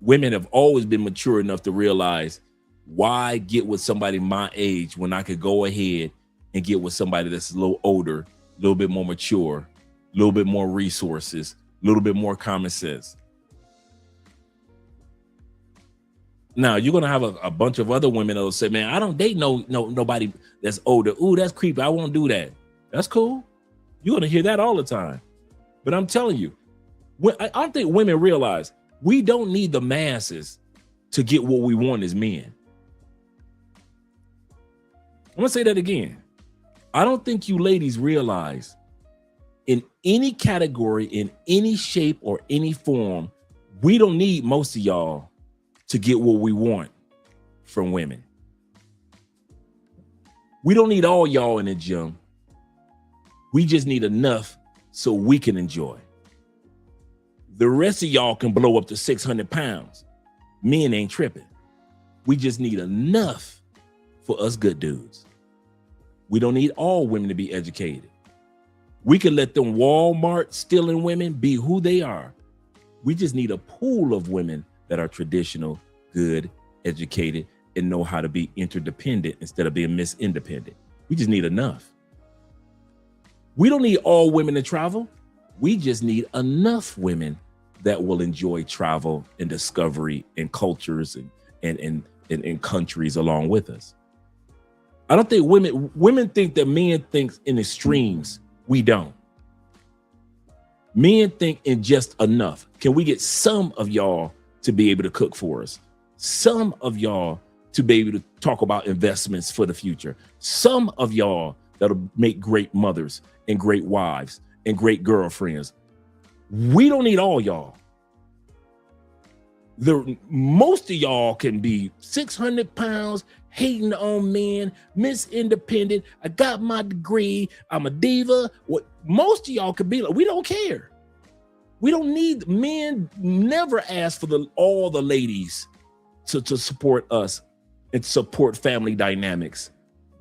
Speaker 2: Women have always been mature enough to realize, why get with somebody my age when I could go ahead and get with somebody that's a little older, a little bit more mature, a little bit more resources, a little bit more common sense. Now you're gonna have a bunch of other women that'll say, man, I don't date nobody that's older. Ooh, that's creepy. I won't do that. That's cool. You're gonna hear that all the time. But I'm telling you, I don't think women realize we don't need the masses to get what we want as men. I'm gonna say that again. I don't think you ladies realize in any category, in any shape or any form, we don't need most of y'all to get what we want from women. We don't need all y'all in the gym. We just need enough so we can enjoy. The rest of y'all can blow up to 600 pounds. Men ain't tripping. We just need enough for us good dudes. We don't need all women to be educated. We can let them Walmart stealing women be who they are. We just need a pool of women that are traditional, good, educated, and know how to be interdependent instead of being Miss Independent. We just need enough. We don't need all women to travel. We just need enough women that will enjoy travel and discovery and cultures and countries along with us. I don't think women think that men think in extremes. We don't. Men think in just enough. Can we get some of y'all to be able to cook for us? Some of y'all to be able to talk about investments for the future. Some of y'all that'll make great mothers and great wives and great girlfriends. We don't need all y'all. Most of y'all can be 600 pounds, hating on men, Miss Independent. I got my degree. I'm a diva. What most of y'all could be like, we don't care. We don't need men. Never ask for all the ladies to support us and support family dynamics.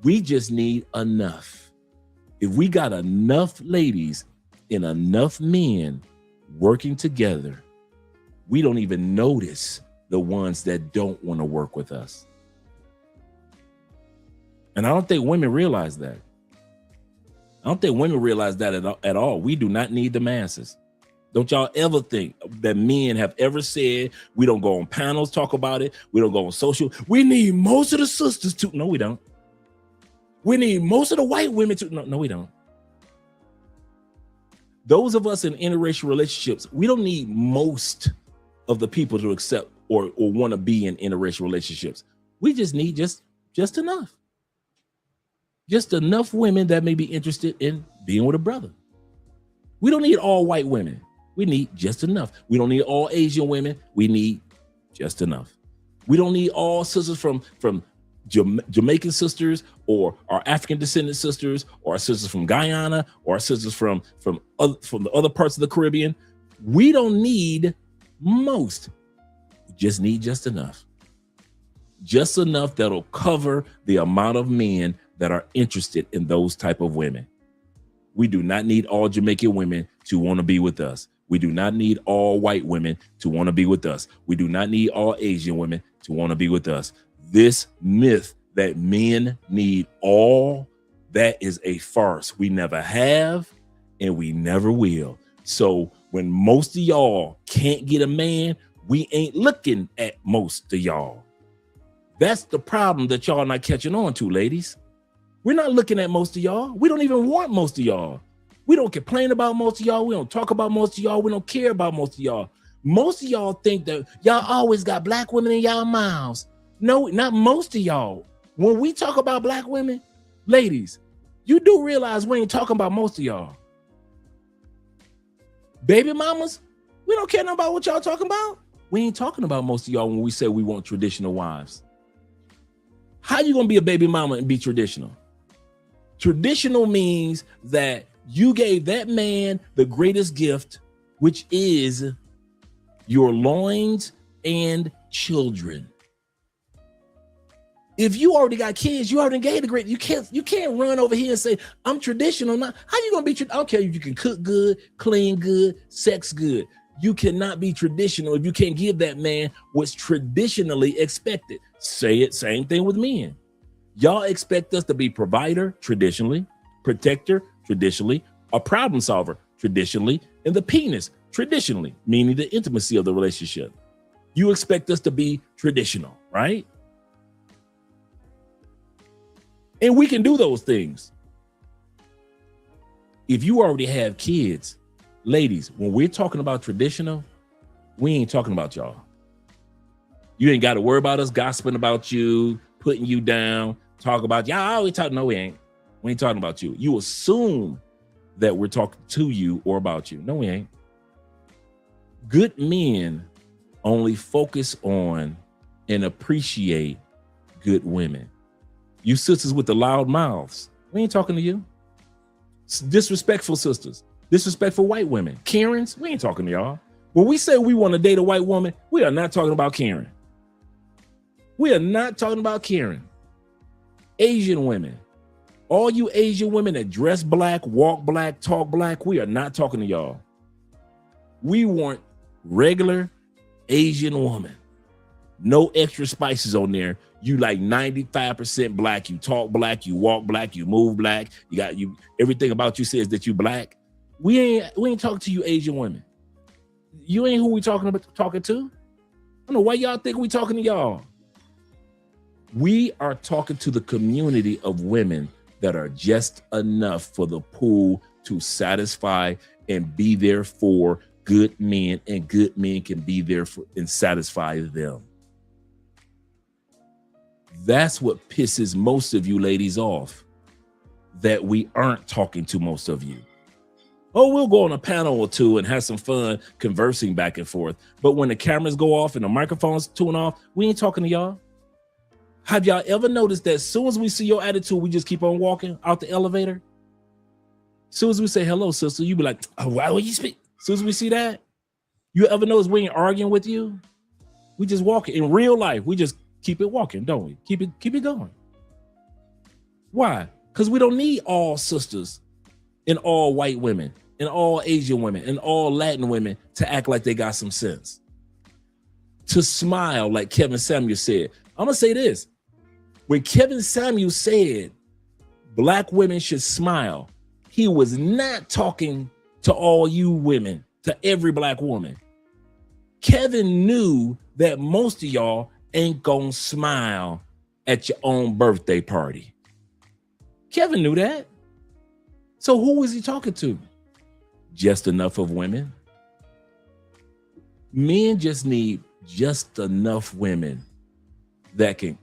Speaker 2: We just need enough. If we got enough ladies and enough men working together, we don't even notice the ones that don't want to work with us. And I don't think women realize that. I don't think women realize that at all. We do not need the masses. Don't y'all ever think that men have ever said, we don't go on panels, talk about it. We don't go on social. We need most of the sisters to. No, we don't. We need most of the white women to. No, we don't. Those of us in interracial relationships, we don't need most of the people to accept or want to be in interracial relationships. We just need just enough. Just enough women that may be interested in being with a brother. We don't need all white women. We need just enough. We don't need all Asian women. We need just enough. We don't need all sisters from Jamaican sisters or our African descendant sisters or our sisters from Guyana or our sisters from the other parts of the Caribbean. We don't need most. We just need just enough. Just enough that'll cover the amount of men that are interested in those type of women. We do not need all Jamaican women to want to be with us. We do not need all white women to want to be with us. We do not need all Asian women to want to be with us. This myth that men need all, that is a farce. We never have and we never will. So when most of y'all can't get a man, we ain't looking at most of y'all. That's the problem that y'all not catching on to, ladies. We're not looking at most of y'all. We don't even want most of y'all. We don't complain about most of y'all. We don't talk about most of y'all. We don't care about most of y'all. Most of y'all think that y'all always got black women in y'all mouths. No, not most of y'all. When we talk about black women, ladies, you do realize we ain't talking about most of y'all. Baby mamas, we don't care about what y'all talking about. We ain't talking about most of y'all when we say we want traditional wives. How you gonna be a baby mama and be traditional? Traditional means that you gave that man the greatest gift, which is your loins and children. If you already got kids, you already gave the great. You can't run over here and say, I'm traditional. Now, how you gonna be? I don't care if you can cook good, clean good, sex good. You cannot be traditional if you can't give that man what's traditionally expected. Say it, same thing with men. Y'all expect us to be provider traditionally, protector traditionally, a problem solver traditionally, and the penis traditionally, meaning the intimacy of the relationship. You expect us to be traditional, right? And we can do those things. If you already have kids, ladies, when we're talking about traditional, we ain't talking about y'all. You ain't got to worry about us gossiping about you, putting you down, talk about y'all always talk. No, we ain't. We ain't talking about you. You assume that we're talking to you or about you. No, we ain't. Good men only focus on and appreciate good women. You sisters with the loud mouths, we ain't talking to you. Disrespectful sisters, disrespectful white women, Karens, we ain't talking to y'all. When we say we want to date a white woman, we are not talking about Karen. We are not talking about Karen. Asian women, all you Asian women that dress black, walk black, talk black, we are not talking to y'all. We want regular Asian woman. No extra spices on there. You like 95% black. You talk black. You walk black. You move black. You everything about you says that you black. We ain't talking to you Asian women. You ain't who we talking to. I don't know why y'all think we talking to y'all. We are talking to the community of women that are just enough for the pool to satisfy and be there for good men, and good men can be there for and satisfy them. That's what pisses most of you ladies off, that we aren't talking to most of you. Oh, we'll go on a panel or two and have some fun conversing back and forth. But when the cameras go off and the microphones tune off, we ain't talking to y'all. Have y'all ever noticed that as soon as we see your attitude, we just keep on walking out the elevator? As soon as we say, hello, sister, you be like, oh, why would you speak? As soon as we see that, you ever notice we ain't arguing with you? We just walk in real life. We just keep it walking, don't we? Keep it going. Why? Because we don't need all sisters and all white women and all Asian women and all Latin women to act like they got some sense. To smile like Kevin Samuels said. I'm going to say this. When Kevin Samuels said black women should smile, he was not talking to all you women to every black woman. Kevin knew that most of y'all ain't gonna smile at your own birthday party. Kevin knew that. So who was he talking to? Just enough of women. Men just need just enough women that can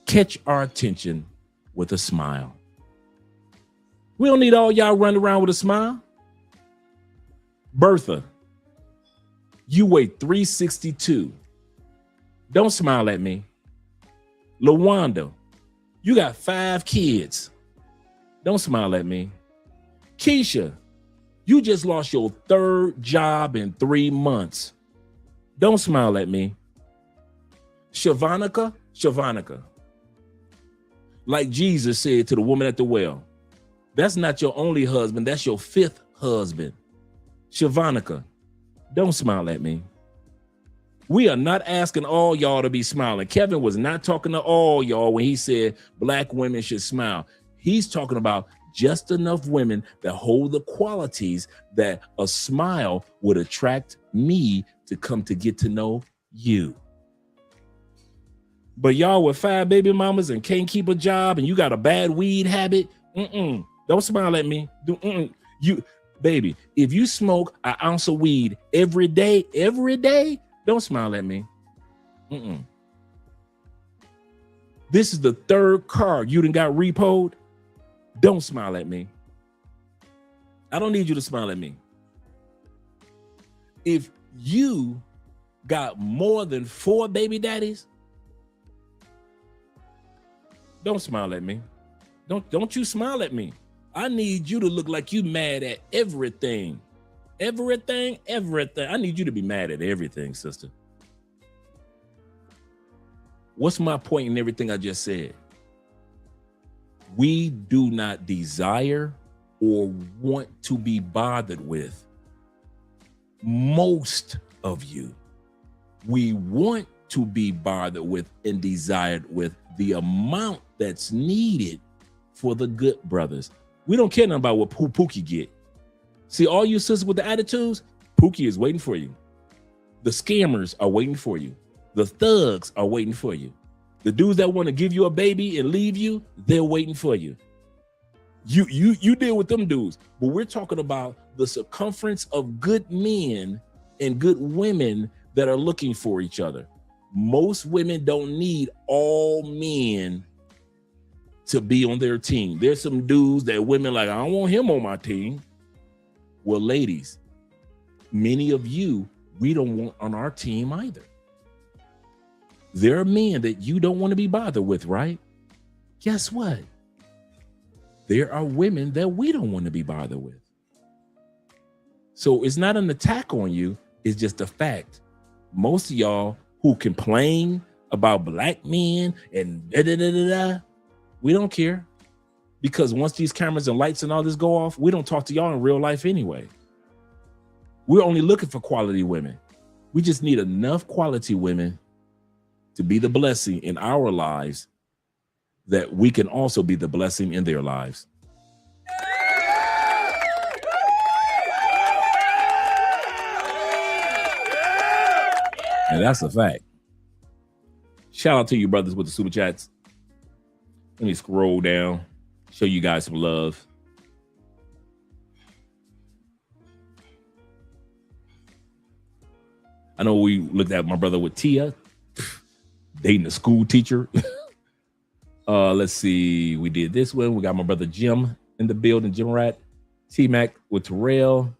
Speaker 2: catch our attention with a smile. We don't need all y'all running around with a smile. Bertha, you weigh 362. Don't smile at me. LaWanda, you got 5 kids. Don't smile at me. Keisha, you just lost your 3rd job in 3 months. Don't smile at me. Shavanica, like Jesus said to the woman at the well, that's not your only husband, that's your 5th husband. Shavanica, don't smile at me. We are not asking all y'all to be smiling. Kevin was not talking to all y'all when he said black women should smile. He's talking about just enough women that hold the qualities that a smile would attract me to come to get to know you. But y'all with 5 baby mamas and can't keep a job and you got a bad weed habit, don't smile at me. You, baby, if you smoke an ounce of weed every day, don't smile at me. This is the 3rd car you done got repoed. Don't smile at me. I don't need you to smile at me. If you got more than 4 baby daddies, don't smile at me. Don't you smile at me. I need you to look like you mad at everything. Everything. I need you to be mad at everything, sister. What's my point in everything I just said? We do not desire or want to be bothered with most of you. We want to be bothered with and desired with the amount that's needed for the good brothers. We don't care nothing about what Pookie get. See, all you sisters with the attitudes, Pookie is waiting for you. The scammers are waiting for you. The thugs are waiting for you. The dudes that want to give you a baby and leave you, they're waiting for you. You deal with them dudes, but we're talking about the circumference of good men and good women that are looking for each other. Most women don't need all men to be on their team. There's some dudes that women like, I don't want him on my team. Well, ladies, many of you, we don't want on our team either. There are men that you don't want to be bothered with, right? Guess what? There are women that we don't want to be bothered with. So it's not an attack on you. It's just a fact. Most of y'all who complain about black men and we don't care, because once these cameras and lights and all this go off, we don't talk to y'all in real life anyway. We're only looking for quality women. We just need enough quality women to be the blessing in our lives that we can also be the blessing in their lives. And that's a fact. Shout out to you brothers with the super chats. Let me scroll down, show you guys some love. I know we looked at my brother with Tia, dating a school teacher. Let's see. We did this one. We got my brother Jim in the building, Jim Rat. T-Mac with Terrell.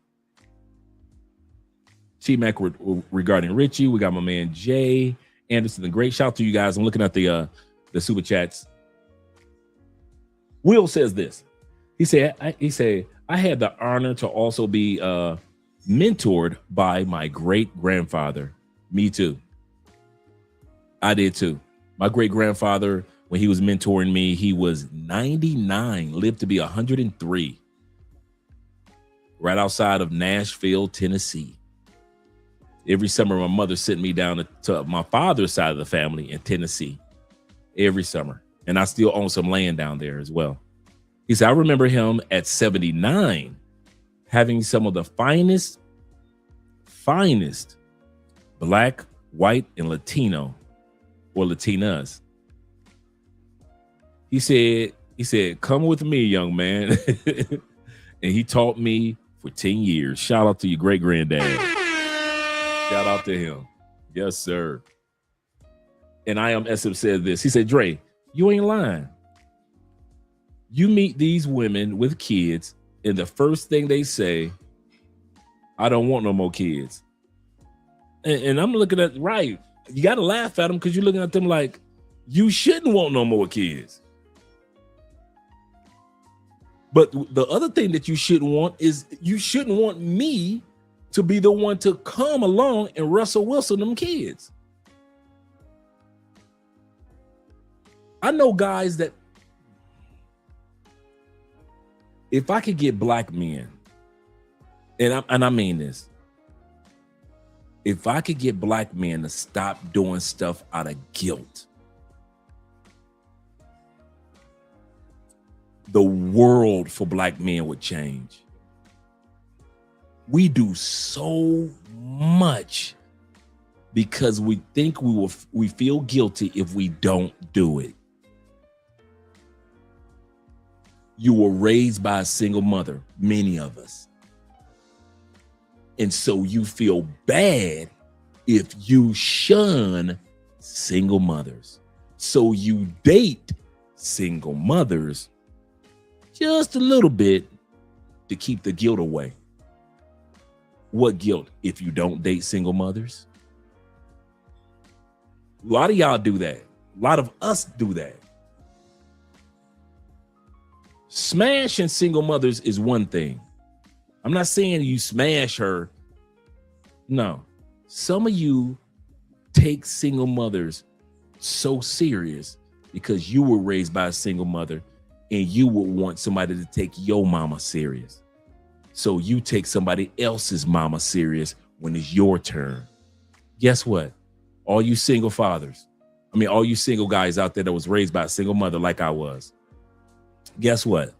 Speaker 2: T-Mac regarding Richie. We got my man Jay Anderson, the great. Shout out to you guys. I'm looking at the super chats. Will says this. He said, I had the honor to also be mentored by my great grandfather. Me too. I did too. My great grandfather, when he was mentoring me, he was 99, lived to be 103. Right outside of Nashville, Tennessee. Every summer, my mother sent me down to my father's side of the family in Tennessee. Every summer. And I still own some land down there as well. He said, I remember him at 79 having some of the finest finest Black, white, and Latino or Latinas. He said, come with me, young man. And he taught me for 10 years. Shout out to your great granddad. Shout out to him. Yes, sir. And I Am SM said this. He said, Dre, you ain't lying. You meet these women with kids, and the first thing they say, I don't want no more kids. And I'm looking at, right, you got to laugh at them because you're looking at them like, you shouldn't want no more kids. But the other thing that you shouldn't want is you shouldn't want me to be the one to come along and Russell Wilson them kids. I know guys that if I could get Black men, and I mean this, if I could get Black men to stop doing stuff out of guilt, the world for Black men would change. We do so much because we think we feel guilty if we don't do it. You were raised by a single mother, many of us. And so you feel bad if you shun single mothers. So you date single mothers just a little bit to keep the guilt away. What guilt? If you don't date single mothers? A lot of y'all do that. A lot of us do that. Smashing single mothers is one thing. I'm not saying you smash her. No. Some of you take single mothers so serious because you were raised by a single mother and you would want somebody to take your mama serious. So you take somebody else's mama serious when it's your turn. Guess what? All you single fathers, all you single guys out there that was raised by a single mother like I was, guess what?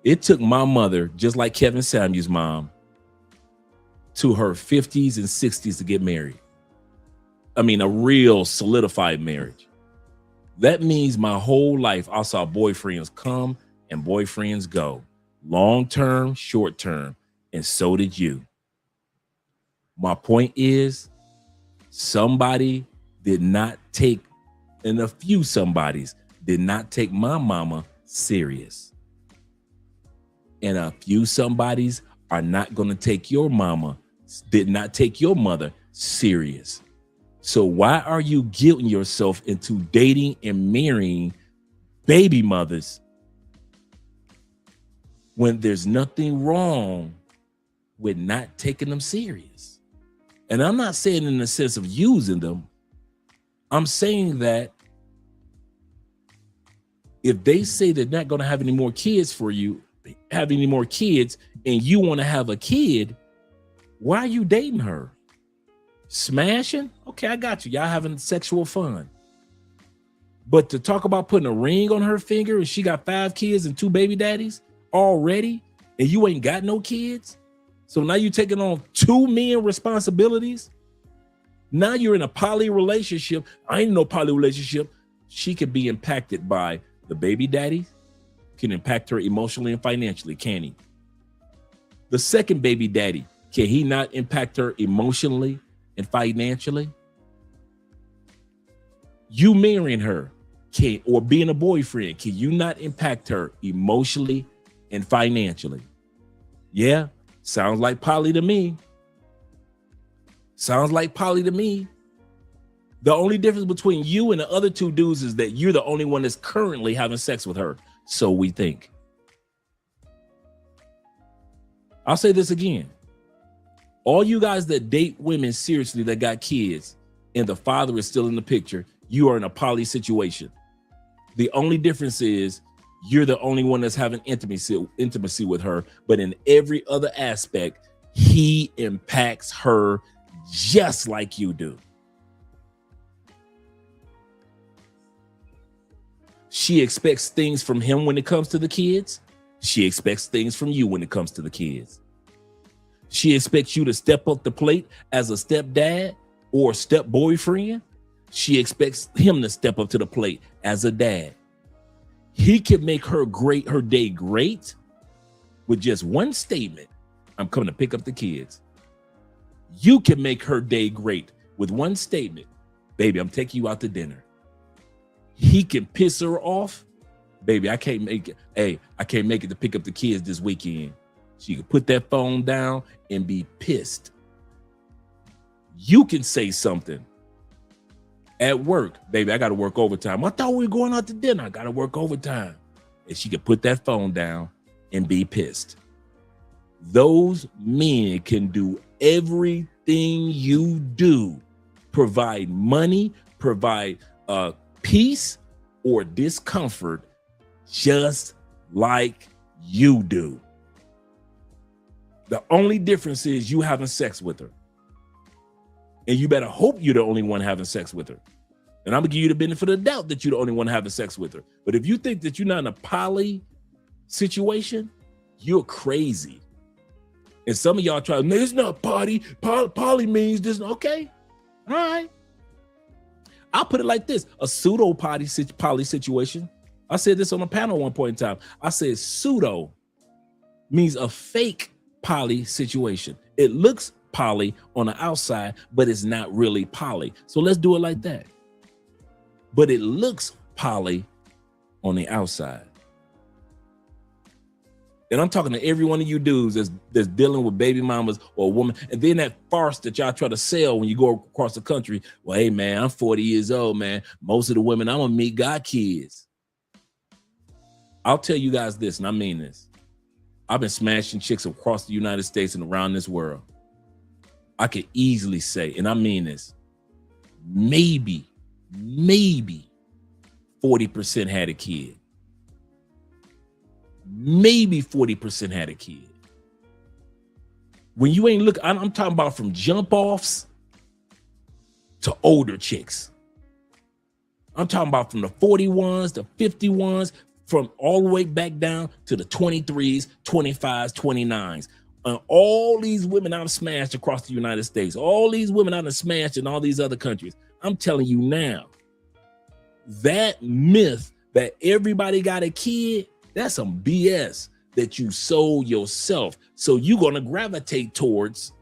Speaker 2: It took my mother, just like Kevin Samuel's mom, to her 50s and 60s to get married. A real solidified marriage. That means my whole life I saw boyfriends come and boyfriends go. Long term, short term, and so did you. My point is, somebody did not take, and a few somebodies did not take my mama serious. And a few somebodies are not going to take your mama, did not take your mother serious. So why are you guilting yourself into dating and marrying baby mothers when there's nothing wrong with not taking them serious? And I'm not saying in the sense of using them. I'm saying that if they say they're not going to have any more kids for you, have any more kids, and you want to have a kid, why are you dating her? Smashing? Okay, I got you. Y'all having sexual fun. But to talk about putting a ring on her finger and she got 5 kids and 2 baby daddies already, and you ain't got no kids? So now you're taking on 2 men responsibilities? Now you're in a poly relationship. I ain't no poly relationship. She could be impacted by the baby daddy, can impact her emotionally and financially, can he? The second baby daddy, can he not impact her emotionally and financially? You marrying her, or being a boyfriend, can you not impact her emotionally and financially? Yeah, sounds like poly to me. Sounds like poly to me. The only difference between you and the other 2 dudes is that you're the only one that's currently having sex with her. So we think. I'll say this again. All you guys that date women seriously that got kids and the father is still in the picture, you are in a poly situation. The only difference is you're the only one that's having intimacy with her, but in every other aspect, he impacts her just like you do. She expects things from him when it comes to the kids. She expects things from you when it comes to the kids. She expects you to step up the plate as a stepdad or step boyfriend. She expects him to step up to the plate as a dad. He can make her day great with just one statement. I'm coming to pick up the kids. You can make her day great with one statement. Baby, I'm taking you out to dinner. He can piss her off. Baby, I can't make it. Hey, I can't make it to pick up the kids this weekend. She can put that phone down and be pissed. You can say something at work. Baby, I got to work overtime. I thought we were going out to dinner. I got to work overtime. And she can put that phone down and be pissed. Those men can do everything you do. Provide money, provide peace or discomfort just like you do. The only difference is you having sex with her. And you better hope you're the only one having sex with her. And I'm gonna give you the benefit of the doubt that you're the only one having sex with her. But if you think that you're not in a poly situation, you're crazy. And some of y'all try, no, it's not poly. Poly means this. Okay, all right. I'll put it like this, a pseudo poly situation. I said this on a panel at one point in time. I said pseudo means a fake poly situation. It looks poly on the outside, but it's not really poly. So let's do it like that. But it looks poly on the outside. And I'm talking to every one of you dudes that's dealing with baby mamas or a woman. And then that farce that y'all try to sell when you go across the country. Well, hey, man, I'm 40 years old, man. Most of the women I'm going to meet got kids. I'll tell you guys this, and I mean this. I've been smashing chicks across the United States and around this world. I could easily say, and I mean this, maybe 40% had a kid. Maybe 40% had a kid. When you ain't look, I'm talking about from jump offs to older chicks. I'm talking about from the 41s, the 51s, from all the way back down to the 23s, 25s, 29s. And all these women I've smashed across the United States, all these women I've smashed in all these other countries. I'm telling you now, that myth that everybody got a kid, that's some BS that you sold yourself. So you're going to gravitate towards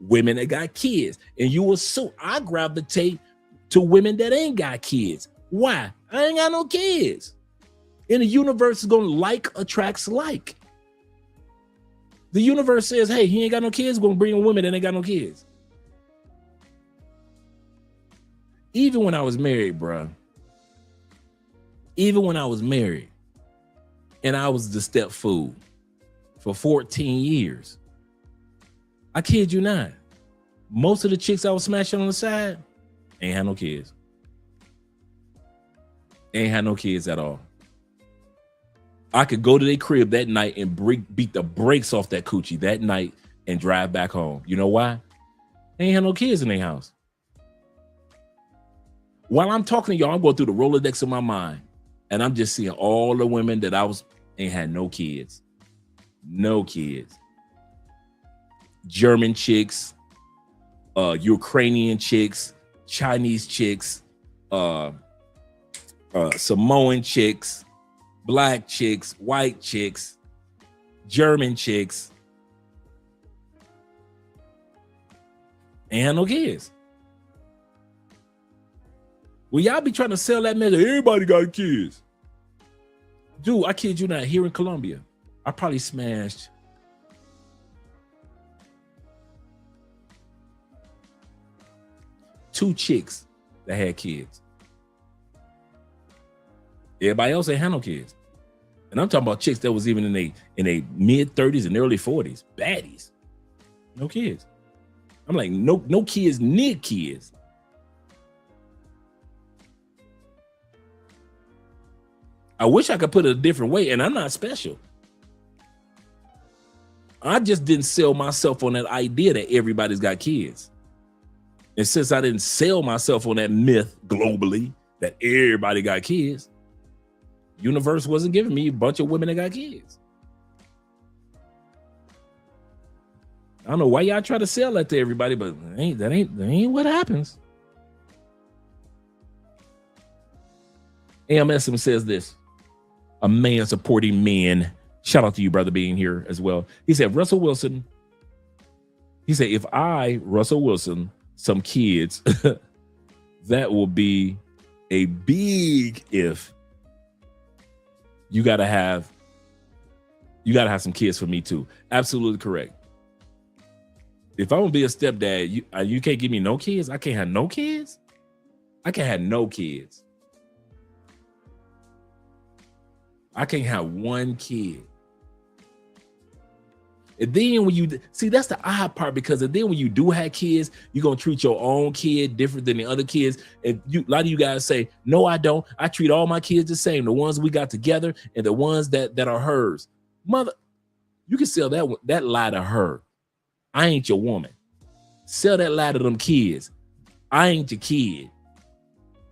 Speaker 2: women that got kids. And you will, so I gravitate to women that ain't got kids. Why? I ain't got no kids. And the universe is going to like attracts like. The universe says, hey, he ain't got no kids, going to bring a woman that ain't got no kids. Even when I was married, bro. Even when I was married and I was the step fool for 14 years. I kid you not. Most of the chicks I was smashing on the side ain't had no kids. Ain't had no kids at all. I could go to their crib that night and beat the brakes off that coochie that night and drive back home. You know why? They ain't had no kids in their house. While I'm talking to y'all, I'm going through the Rolodex of my mind. And I'm just seeing all the women that ain't had no kids. No kids. German chicks, Ukrainian chicks, Chinese chicks, Samoan chicks, black chicks, white chicks, German chicks. Ain't had no kids. Well, y'all be trying to sell that message. Everybody got kids. Dude, I kid you not. Here in Colombia, I probably smashed 2 chicks that had kids. Everybody else ain't had no kids. And I'm talking about chicks that was even in a mid-30s and early 40s. Baddies. No kids. I'm like, no kids need kids. I wish I could put it a different way, and I'm not special. I just didn't sell myself on that idea that everybody's got kids. And since I didn't sell myself on that myth globally that everybody got kids, universe wasn't giving me a bunch of women that got kids. I don't know why y'all try to sell that to everybody, but that ain't what happens. AMSM says this: a man supporting men. Shout out to you, brother, being here as well. He said, Russell Wilson. He said, if I, Russell Wilson, some kids, that will be a big if. You gotta have some kids for me too. Absolutely correct. If I want to be a stepdad, you can't give me no kids. I can't have no kids. I can't have no kids. I can't have one kid. And then when you see, that's the odd part, because then when you do have kids, you're gonna treat your own kid different than the other kids. And a lot of you guys say, no, I don't. I treat all my kids the same. The ones we got together and the ones that are hers. Mother, you can sell that lie to her. I ain't your woman. Sell that lie to them kids. I ain't your kid.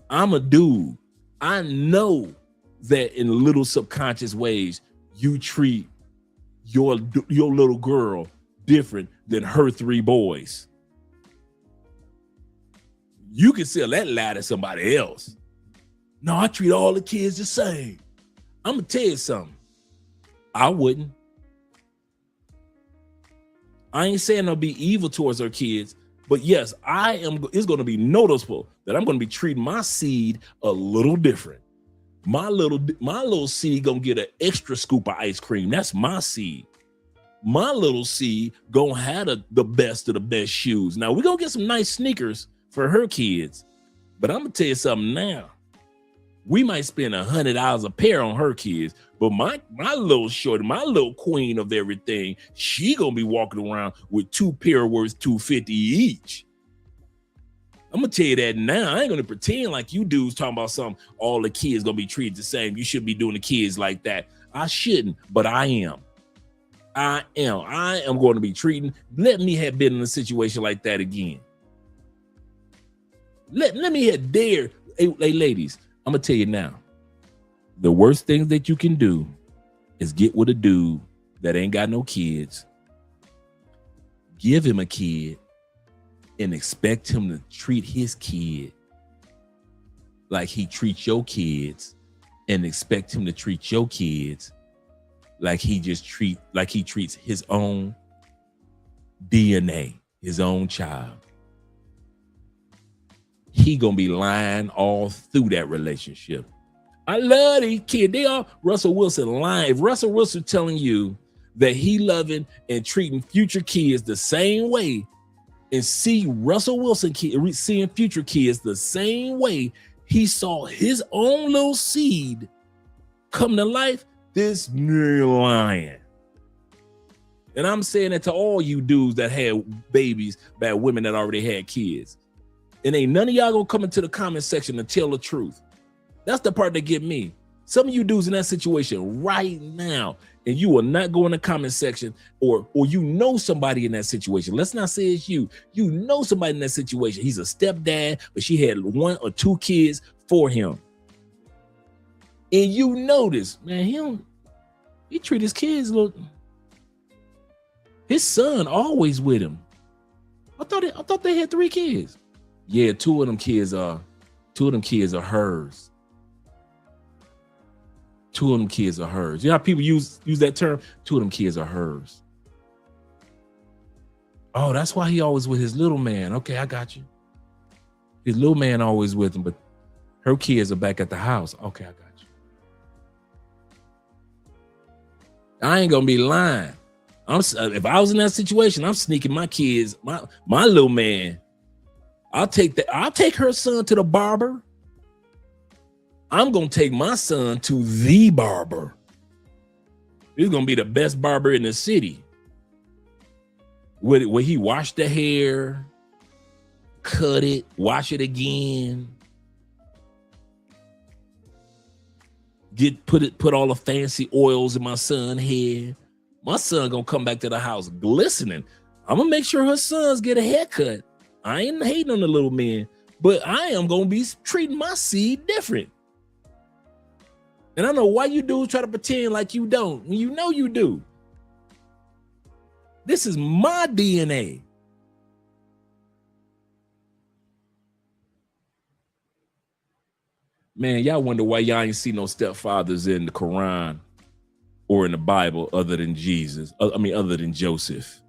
Speaker 2: I'm a dude. I know that in little subconscious ways you treat your little girl different than her 3 boys. You can sell that lie to somebody else. No, I treat all the kids the same. I'm gonna tell you something. I wouldn't. I ain't saying I'll be evil towards her kids, but yes, it's gonna be noticeable that I'm gonna be treating my seed a little different. My little seed gonna get an extra scoop of ice cream. That's my seed. My little seed gonna have the best of the best shoes. Now we're gonna get some nice sneakers for her kids, but I'm gonna tell you something now. We might spend $100 a pair on her kids, but my little shorty, my little queen of everything, she gonna be walking around with 2 pair worth $250 each. I'm gonna tell you that now. I ain't gonna pretend like you dudes talking about something. All the kids gonna be treated the same. You shouldn't be doing the kids like that. I shouldn't, but I am. I am going to be treating. Let me have been in a situation like that again. Let me have dared. Hey, ladies, I'm gonna tell you now. The worst thing that you can do is get with a dude that ain't got no kids. Give him a kid and expect him to treat his kid like he treats your kids, and expect him to treat your kids like he treats his own DNA, his own child. He gonna be lying all through that relationship. I love these kids. They are Russell Wilson lying. If Russell Wilson telling you that he loving and treating future kids the same way, and see Russell Wilson seeing future kids the same way he saw his own little seed come to life, this nigga lying. And I'm saying that to all you dudes that had babies by women that already had kids. And ain't none of y'all gonna come into the comment section and tell the truth. That's the part that get me. Some of you dudes in that situation right now, and you will not go in the comment section, or you know somebody in that situation. Let's not say it's you. You know somebody in that situation. He's a stepdad, but she had 1 or 2 kids for him. And you notice, man, he treat his kids his son always with him. I thought they had 3 kids. Yeah, 2 of them kids are hers. 2 of them kids are hers. You know how people use that term? 2 of them kids are hers. Oh, that's why he always with his little man. Okay, I got you. His little man always with him, but her kids are back at the house. Okay, I got you. I ain't gonna be lying. If I was in that situation, I'm sneaking my kids, my little man. I'll take her son to the barber. I'm gonna take my son to the barber. He's gonna be the best barber in the city. Where he wash the hair, cut it, wash it again, put all the fancy oils in my son's hair. My son gonna come back to the house glistening. I'm gonna make sure her sons get a haircut. I ain't hating on the little men, but I am gonna be treating my seed different. And I know why you dudes try to pretend like you don't. You know you do. This is my DNA. Man, y'all wonder why y'all ain't see no stepfathers in the Quran or in the Bible other than Jesus. Other than Joseph.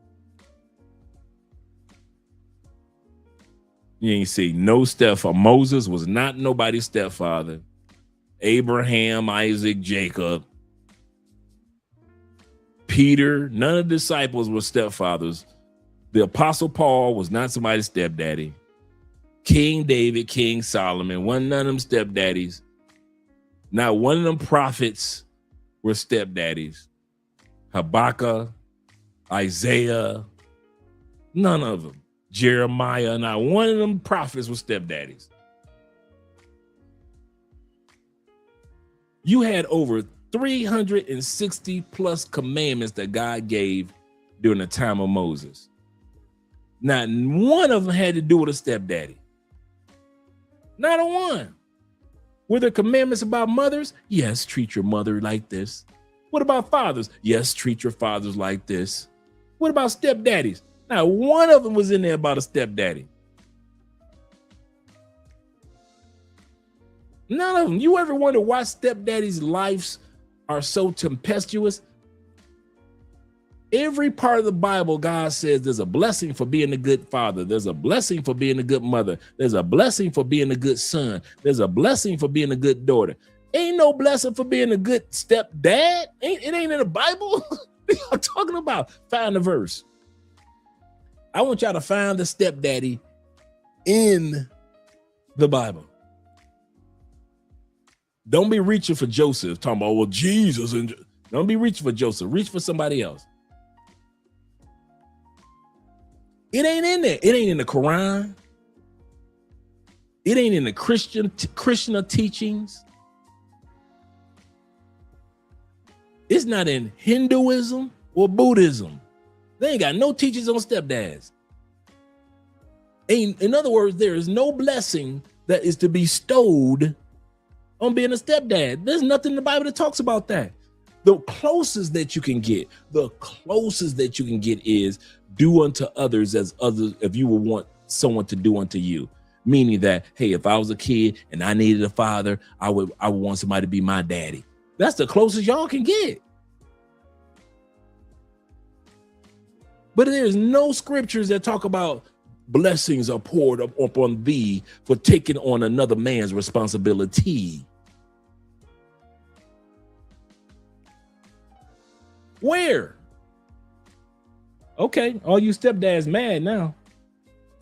Speaker 2: You ain't see no stepfather. Moses was not nobody's stepfather. Abraham, Isaac, Jacob, Peter, none of the disciples were stepfathers. The Apostle Paul was not somebody's stepdaddy. King David, King Solomon, wasn't none of them stepdaddies. Not one of them prophets were stepdaddies. Habakkuk, Isaiah, none of them. Jeremiah, not one of them prophets were stepdaddies. You had over 360 plus commandments that God gave during the time of Moses. Not one of them had to do with a stepdaddy. Not a one. Were there commandments about mothers? Yes, treat your mother like this. What about fathers? Yes, treat your fathers like this. What about stepdaddies? Not one of them was in there about a stepdaddy. None of them. You ever wonder why stepdaddies' lives are so tempestuous? Every part of the Bible, God says there's a blessing for being a good father. There's a blessing for being a good mother. There's a blessing for being a good son. There's a blessing for being a good daughter. Ain't no blessing for being a good stepdad. It ain't in the Bible. What are y'all talking about? Find the verse. I want y'all to find the stepdaddy in the Bible. Don't be reaching for Joseph, talking about, well, Jesus. And don't be reaching for Joseph. Reach for somebody else. It ain't in there. It ain't in the Quran. It ain't in the Christian teachings. It's not in Hinduism or Buddhism. They ain't got no teachings on stepdads. In other words, there is no blessing that is to be bestowed on being a stepdad. There's nothing in the Bible that talks about that. The closest that you can get is do unto others as others, if you would want someone to do unto you. Meaning that, hey, if I was a kid and I needed a father, I would want somebody to be my daddy. That's the closest y'all can get. But there's no scriptures that talk about blessings are poured upon thee for taking on another man's responsibility. Where? Okay, all you stepdads mad now.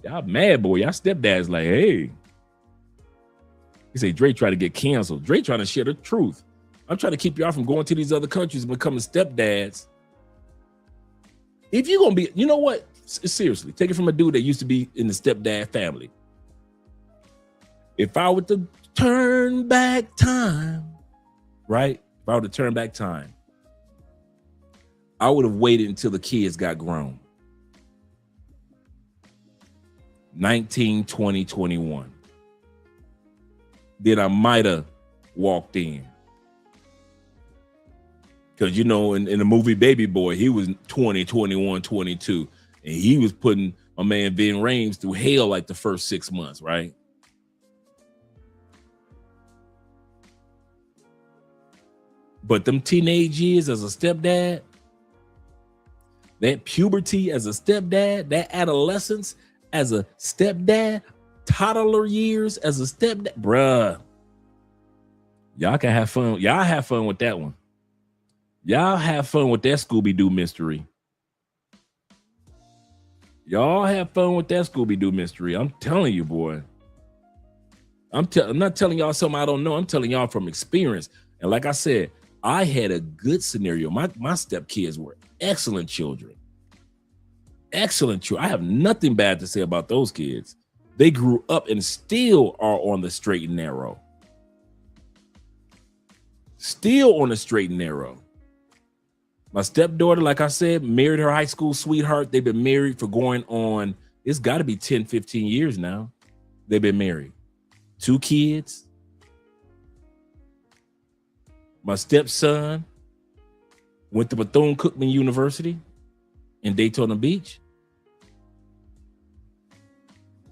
Speaker 2: Y'all mad, boy. Y'all stepdads like, hey. He say Drake trying to get canceled. Drake trying to share the truth. I'm trying to keep y'all from going to these other countries and becoming stepdads. If you're gonna be, you know what? Seriously, take it from a dude that used to be in the stepdad family. If I were to turn back time, right? If I were to turn back time, I would have waited until the kids got grown. 19, 20, 21. Then I might have walked in. Because, you know, in the movie Baby Boy, he was 20, 21, 22. And he was putting my man Vin Rames through hell like the first 6 months, right? But them teenage years as a stepdad, that puberty as a stepdad, that adolescence as a stepdad, toddler years as a stepdad, bruh. Y'all can have fun. Y'all have fun with that one. Y'all have fun with that Scooby-Doo mystery. Y'all have fun with that Scooby-Doo mystery. I'm telling you, boy. I'm not telling y'all something I don't know. I'm telling y'all from experience. And like I said, I had a good scenario. My stepkids were excellent children. Excellent children. I have nothing bad to say about those kids. They grew up and still are on the straight and narrow. Still on the straight and narrow. My stepdaughter, like I said, married her high school sweetheart. They've been married for going on, it's got to be 10, 15 years now. They've been married. 2 kids. My stepson went to Bethune-Cookman University. in Daytona Beach.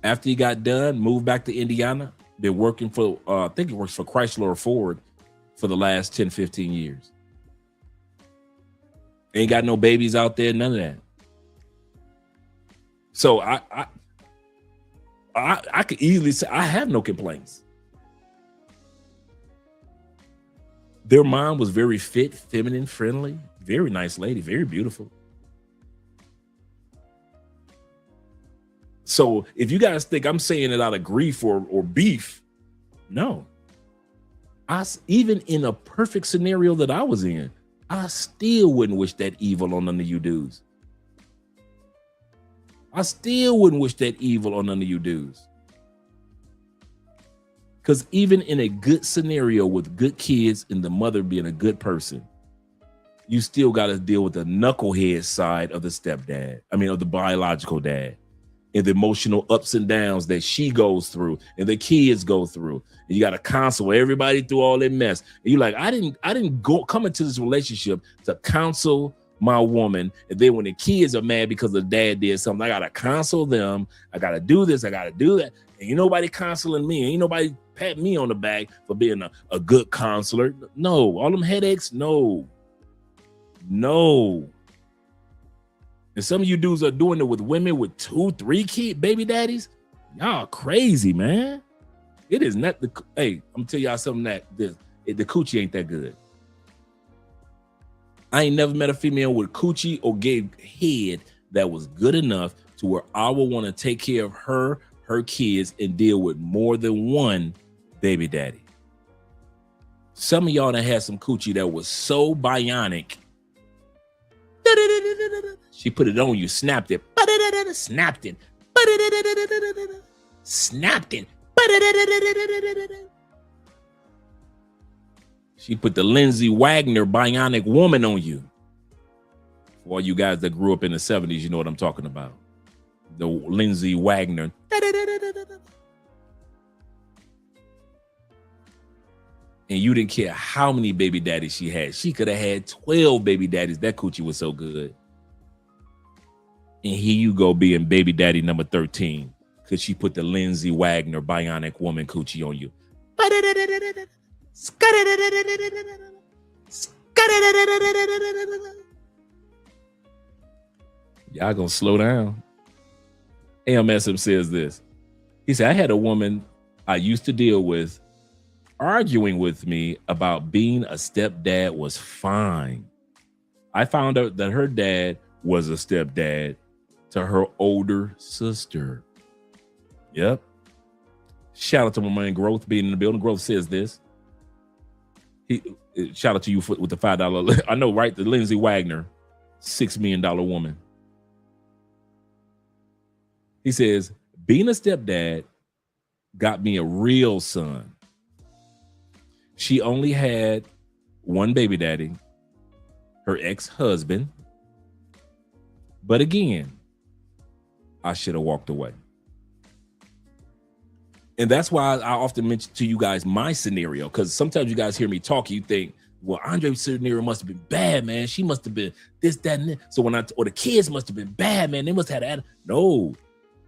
Speaker 2: After he got done, moved back to Indiana, been working for, I think he works for Chrysler or Ford for the last 10, 15 years. Ain't got no babies out there, none of that. So I could easily say I have no complaints. Their mom was very fit, feminine, friendly, very nice lady, very beautiful. So if you guys think I'm saying it out of grief or beef, no. Even in a perfect scenario that I was in, I still wouldn't wish that evil on none of you dudes. I still wouldn't wish that evil on none of you dudes. Because even in a good scenario with good kids and the mother being a good person, you still got to deal with the knucklehead side of the stepdad. I mean, of the biological dad, and the emotional ups and downs that she goes through and the kids go through. And you got to counsel everybody through all that mess. And you're like, I didn't come into this relationship to counsel my woman. And then when the kids are mad because the dad did something, I got to counsel them. I got to do this. I got to do that. And ain't nobody counseling me. Ain't nobody patting me on the back for being a good counselor. No, all them headaches. No. And some of you dudes are doing it with women with 2, 3 baby daddies. Y'all crazy, man. It is not the, hey, I'm telling y'all something that the coochie ain't that good. I ain't never met a female with coochie or gave head that was good enough to where I would want to take care of her kids and deal with more than one baby daddy. Some of y'all that had some coochie that was so bionic. She put it on you, snapped it, snapped it, snapped it. She put the Lindsay Wagner bionic woman on you. For all you guys that grew up in the 70s, you know what I'm talking about. The Lindsay Wagner. And you didn't care how many baby daddies she had. She could have had 12 baby daddies. That coochie was so good. And here you go being baby daddy number 13 because she put the Lindsay Wagner bionic woman coochie on you. Y'all gonna slow down. AMSM says this. He said, I had a woman I used to deal with arguing with me about being a stepdad was fine. I found out that her dad was a stepdad to her older sister. Yep. Shout out to my man Growth being in the building. Growth says this. Shout out to you with the $5. I know, right? The Lindsay Wagner, $6 million woman. He says, being a stepdad got me a real son. She only had one baby daddy, her ex-husband. But again, I should have walked away. And that's why I often mention to you guys my scenario, because sometimes you guys hear me talk, you think, well, Andre's scenario must have been bad, man. She must have been this, that, and that. So or the kids must have been bad, man. They must have had no.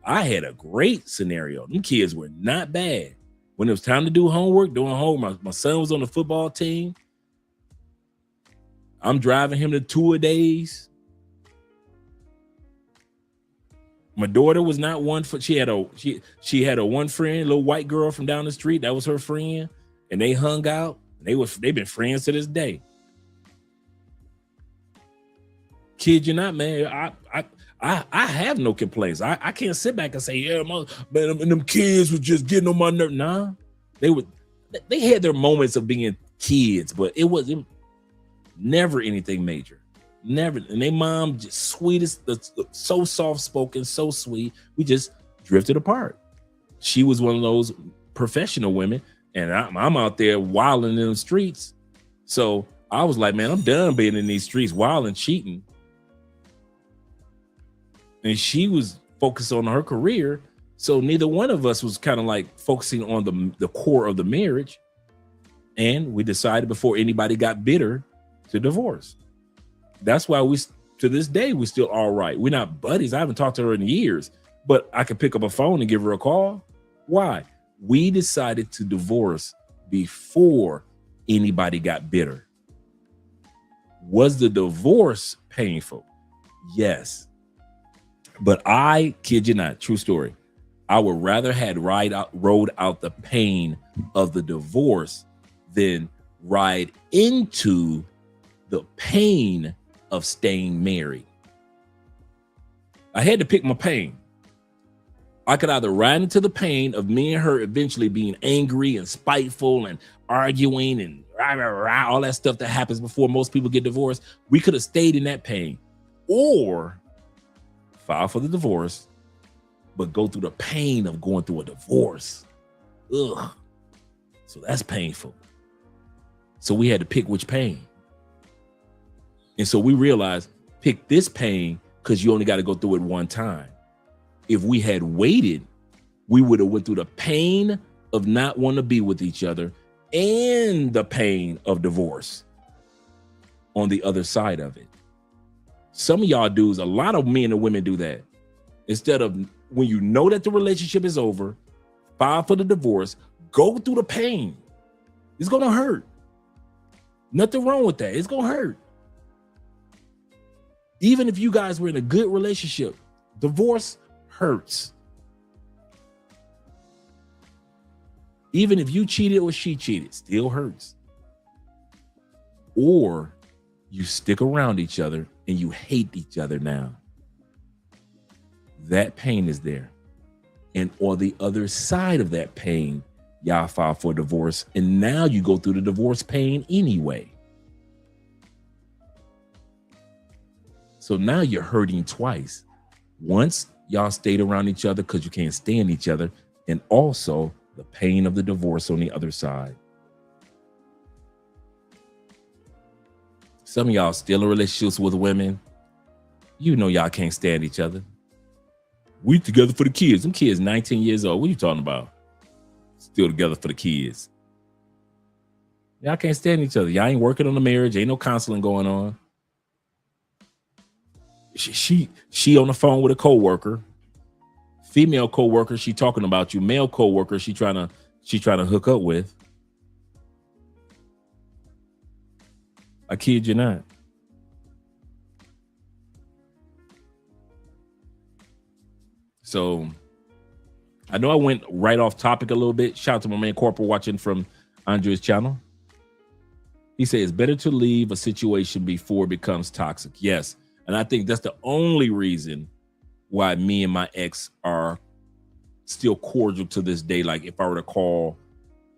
Speaker 2: I had a great scenario. Them kids were not bad. When it was time to do homework, doing homework, my son was on the football team. I'm driving him to tour-a-days. My daughter was not one for, she had a one friend, a little white girl from down the street. That was her friend. And they hung out. They've been friends to this day. Kid you not, man. I have no complaints. I can't sit back and say, yeah, man, them kids were just getting on my nerve. Nah, they had their moments of being kids, but it wasn't never anything major. Never. And their mom just sweetest, so soft spoken, so sweet. We just drifted apart. She was one of those professional women, and I'm out there wilding in the streets. So I was like, man, I'm done being in these streets wilding, cheating. And she was focused on her career. So neither one of us was kind of like focusing on the core of the marriage. And we decided before anybody got bitter to divorce. That's why to this day, we're still all right. We're not buddies. I haven't talked to her in years, but I could pick up a phone and give her a call. Why? We decided to divorce before anybody got bitter. Was the divorce painful? Yes. But I kid you not, true story, I would rather had rode out the pain of the divorce than ride into the pain of staying married. I had to pick my pain. I could either ride into the pain of me and her eventually being angry and spiteful and arguing and all that stuff that happens before most people get divorced. We could have stayed in that pain, or file for the divorce, but go through the pain of going through a divorce. Ugh. So that's painful. So we had to pick which pain. And so we realized, pick this pain because you only got to go through it one time. If we had waited, we would have went through the pain of not wanting to be with each other and the pain of divorce on the other side of it. Some of y'all dudes, a lot of men and women do that. Instead of, when you know that the relationship is over, file for the divorce, go through the pain. It's going to hurt. Nothing wrong with that. It's going to hurt. Even if you guys were in a good relationship, divorce hurts. Even if you cheated or she cheated, still hurts. Or you stick around each other and you hate each other now. That pain is there. And on the other side of that pain, y'all file for divorce, and now you go through the divorce pain anyway. So now you're hurting twice. Once, y'all stayed around each other because you can't stand each other, and also the pain of the divorce on the other side. Some of y'all still in relationships with women. You know y'all can't stand each other. We together for the kids. Them kids 19 years old. What are you talking about? Still together for the kids. Y'all can't stand each other. Y'all ain't working on the marriage. Ain't no counseling going on. She on the phone with a coworker. Female coworker, she talking about you. Male coworker, she trying to hook up with. I kid you not. So I know I went right off topic a little bit. Shout out to my man Corporal watching from Andre's channel. He says it's better to leave a situation before it becomes toxic. Yes. And I think that's the only reason why me and my ex are still cordial to this day. Like if I were to call,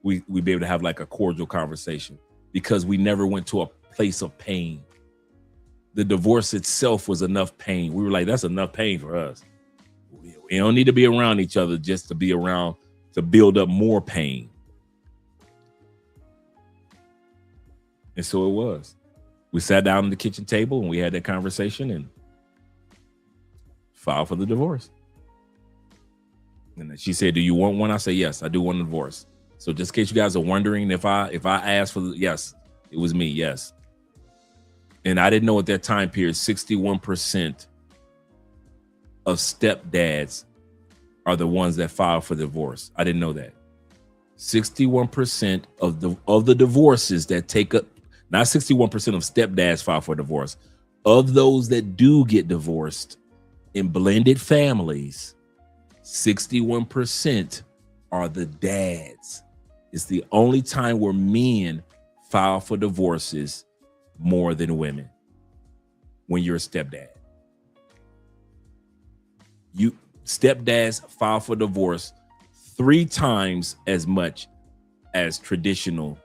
Speaker 2: we'd be able to have like a cordial conversation because we never went to a place of pain. The divorce itself was enough pain. We were like, that's enough pain for us. We don't need to be around each other just to be around to build up more pain. And so it was. We sat down at the kitchen table and we had that conversation and filed for the divorce. And then she said, do you want one? I said, yes, I do want a divorce. So just in case you guys are wondering if I asked for the, yes, it was me. Yes. And I didn't know at that time period, 61% of stepdads are the ones that file for divorce. I didn't know that. 61% of the divorces that take up, not 61% of stepdads file for divorce. Of those that do get divorced in blended families, 61% are the dads. It's the only time where men file for divorces more than women when you're a stepdad. Stepdads file for divorce 3 times as much as traditional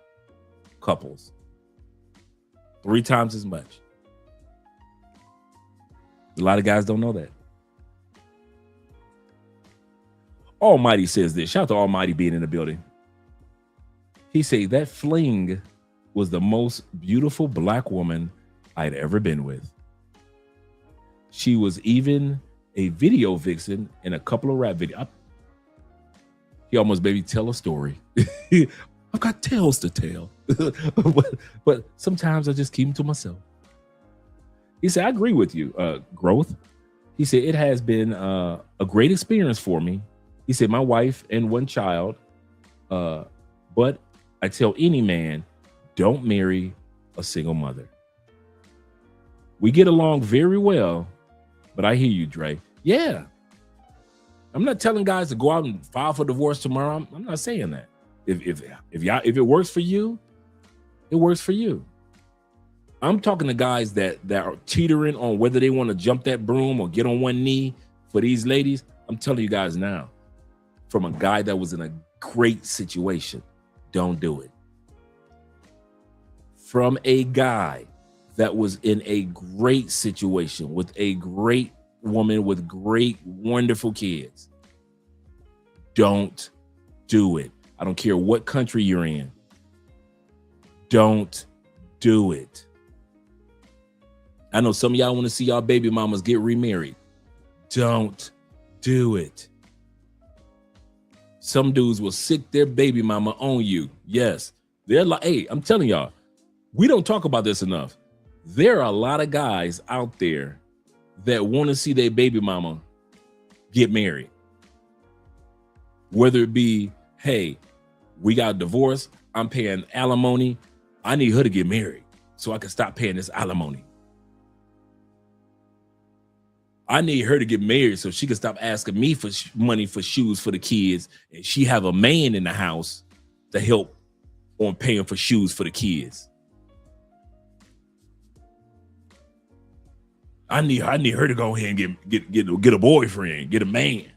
Speaker 2: couples. 3 times as much. A lot of guys don't know that. Almighty says this. Shout out to Almighty being in the building. He said that fling was the most beautiful black woman I'd ever been with. She was even a video vixen in a couple of rap videos. He almost made me tell a story. I've got tales to tell. but sometimes I just keep them to myself. He said, I agree with you, Growth. He said, it has been a great experience for me. He said, my wife and one child, but I tell any man, don't marry a single mother. We get along very well, but I hear you, Dre. Yeah. I'm not telling guys to go out and file for divorce tomorrow. I'm not saying that. If it works for you, it works for you. I'm talking to guys that are teetering on whether they want to jump that broom or get on one knee for these ladies. I'm telling you guys now, from a guy that was in a great situation, don't do it. From a guy that was in a great situation with a great woman with great, wonderful kids, don't do it. I don't care what country you're in. Don't do it. I know some of y'all want to see y'all baby mamas get remarried. Don't do it. Some dudes will sick their baby mama on you. Yes. They're like, hey, I'm telling y'all, we don't talk about this enough. There are a lot of guys out there that want to see their baby mama get married. Whether it be, hey, we got a divorce, I'm paying alimony, I need her to get married so I can stop paying this alimony. I need her to get married so she can stop asking me for money for shoes for the kids, and she have a man in the house to help on paying for shoes for the kids. I need her to go ahead and get a boyfriend, get a man.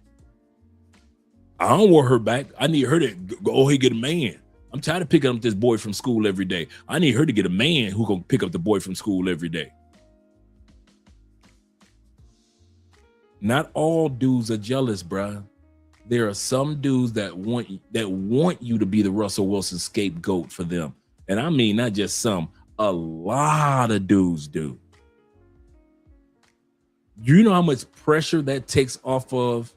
Speaker 2: I don't want her back. I need her to go ahead and get a man. I'm tired of picking up this boy from school every day. I need her to get a man who can pick up the boy from school every day. Not all dudes are jealous, bruh. There are some dudes that want you to be the Russell Wilson scapegoat for them. And I mean, not just some, a lot of dudes do. You know how much pressure that takes off of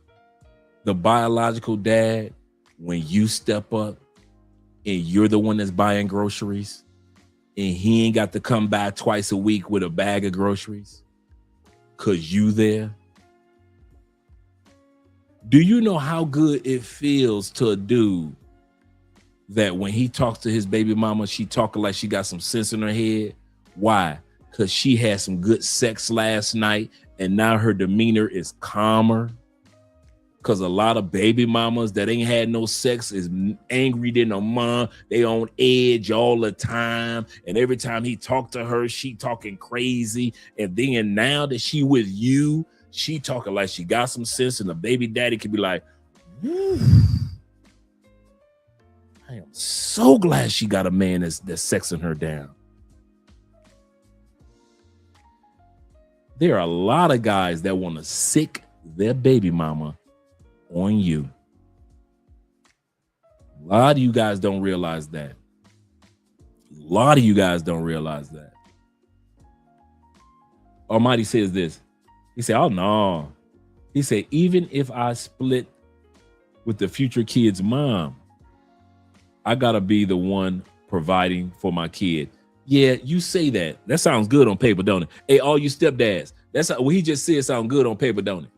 Speaker 2: the biological dad when you step up and you're the one that's buying groceries and he ain't got to come by twice a week with a bag of groceries because you there? Do you know how good it feels to a dude that when he talks to his baby mama, she talking like she got some sense in her head? Why? Because she had some good sex last night and now her demeanor is calmer. Because a lot of baby mamas that ain't had no sex is angry than a mom. They on edge all the time. And every time he talk to her, she talking crazy. And then now that she with you, she talking like she got some sense, and the baby daddy could be like, I am so glad she got a man that's sexing her down. There are a lot of guys that want to sick their baby mama on you. A lot of you guys don't realize that. A lot of you guys don't realize that. Almighty says this. He said, oh, no. He said, even if I split with the future kid's mom, I got to be the one providing for my kid. Yeah, you say that. That sounds good on paper, don't it? Hey, all you stepdads, that's what he just said sound good on paper, don't it?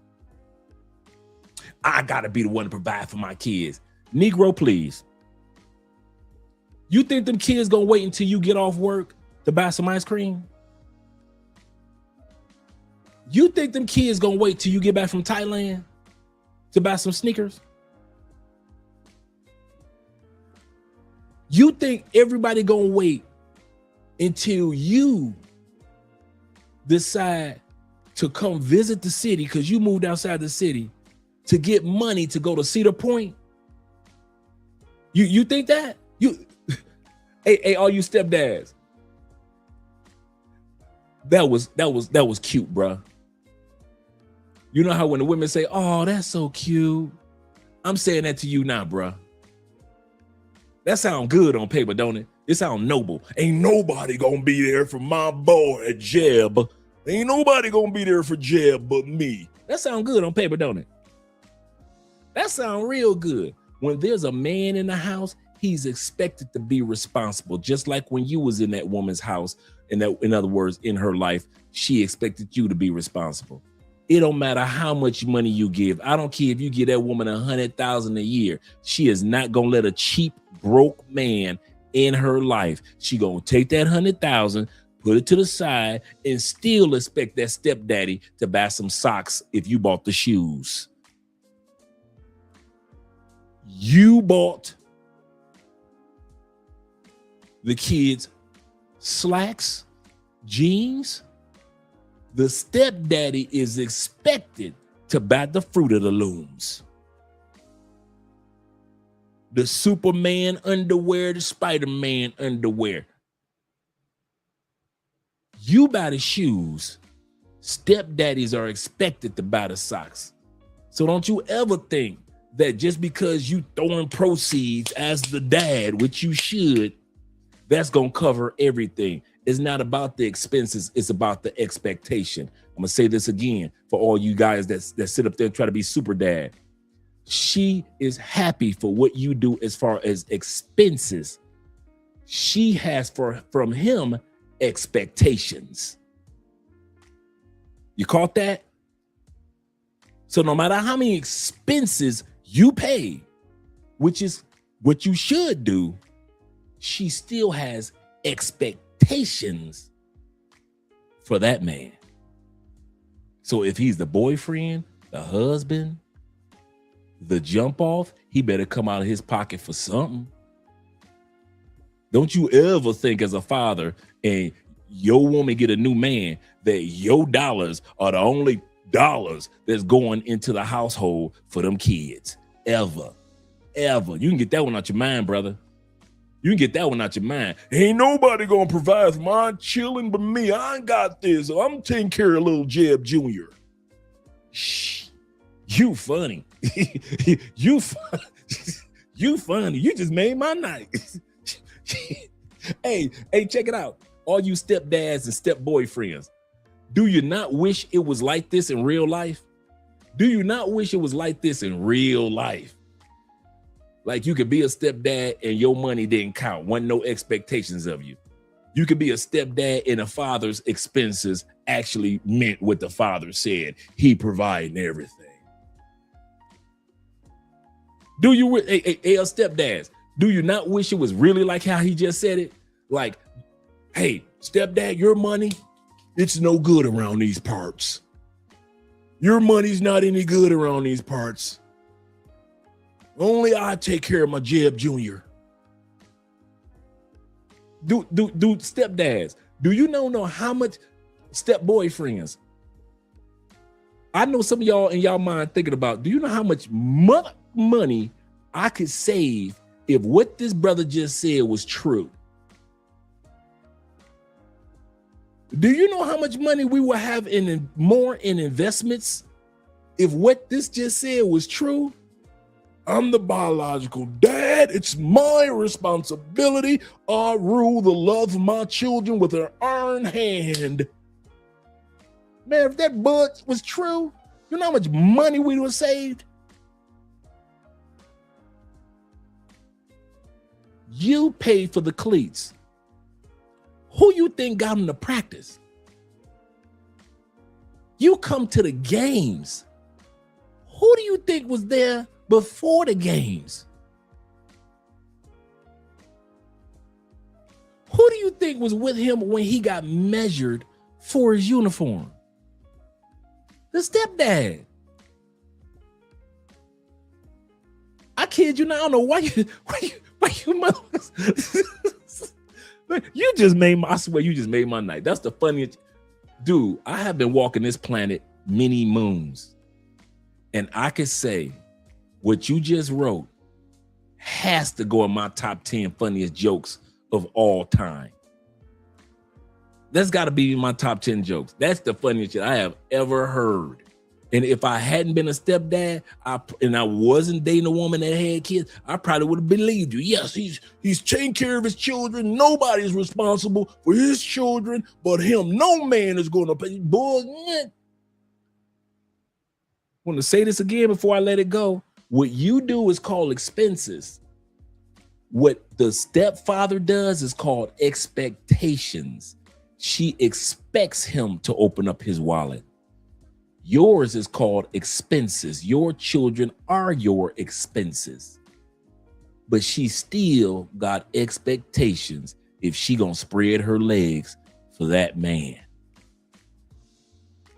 Speaker 2: I got to be the one to provide for my kids. Negro, please. You think them kids going to wait until you get off work to buy some ice cream? You think them kids gonna wait till you get back from Thailand to buy some sneakers? You think everybody gonna wait until you decide to come visit the city because you moved outside the city to get money to go to Cedar Point? You think that? Hey, all you stepdads. That was cute, bruh. You know how when the women say, oh, that's so cute. I'm saying that to you now, bruh. That sound good on paper, don't it? It sound noble. Ain't nobody gonna be there for my boy, Jeb. Ain't nobody gonna be there for Jeb but me. That sound good on paper, don't it? That sound real good. When there's a man in the house, he's expected to be responsible. Just like when you was in that woman's house, and that, in other words, in her life, she expected you to be responsible. It don't matter how much money you give. I don't care if you give that woman $100,000 a year. She is not gonna let a cheap, broke man in her life. She gonna take that $100,000, put it to the side, and still expect that stepdaddy to buy some socks if you bought the shoes. You bought the kids slacks, jeans. The stepdaddy is expected to buy the Fruit of the Looms. The Superman underwear, the Spider-Man underwear. You buy the shoes. Stepdaddies are expected to buy the socks. So don't you ever think that just because you throwing proceeds as the dad, which you should, that's gonna cover everything. It's not about the expenses, it's about the expectation. I'm gonna say this again for all you guys that sit up there and try to be super dad. She is happy for what you do as far as expenses. She has from him expectations. You caught that? So no matter how many expenses you pay, which is what you should do, she still has expectations for that man. So if he's the boyfriend, the husband, the jump off, he better come out of his pocket for something. Don't you ever think as a father and your woman get a new man that your dollars are the only dollars that's going into the household for them kids. Ever. You can get that one out your mind, brother. You can get that one out your mind. Ain't nobody gonna provide for my children but me. I ain't got this. So I'm taking care of little Jeb Jr. Shh. You funny. You funny. You just made my night. Hey, check it out. All you stepdads and step boyfriends, do you not wish it was like this in real life? Do you not wish it was like this in real life? Like you could be a stepdad and your money didn't count. Wasn't no expectations of you. You could be a stepdad and a father's expenses actually meant what the father said. He providing everything. Do you, stepdads, do you not wish it was really like how he just said it? Like, hey, stepdad, your money, it's no good around these parts. Your money's not any good around these parts. Only I take care of my Jeb Jr. Do stepdads, do you know how much step boyfriends? I know some of y'all in y'all mind thinking about, do you know how much money I could save if what this brother just said was true? Do you know how much money we will have more in investments if what this just said was true? I'm the biological dad. It's my responsibility. I rule the love of my children with an iron hand. Man, if that bud was true, you know how much money we would have saved? You paid for the cleats. Who you think got them to practice? You come to the games. Who do you think was there before the games? Who do you think was with him when he got measured for his uniform? The stepdad. I kid you not. I don't know why you you just made my, I swear you just made my night. That's the funniest. Dude, I have been walking this planet many moons. And I could say what you just wrote has to go in my top 10 funniest jokes of all time. That's got to be in my top 10 jokes. That's the funniest shit I have ever heard. And if I hadn't been a stepdad, and I wasn't dating a woman that had kids, I probably would have believed you. Yes, he's taking care of his children. Nobody's responsible for his children but him. No man is going to pay. Boy, I want to say this again before I let it go. What you do is called expenses. What the stepfather does is called expectations. She expects him to open up his wallet. Yours is called expenses. Your children are your expenses. But she still got expectations if she gonna spread her legs for that man.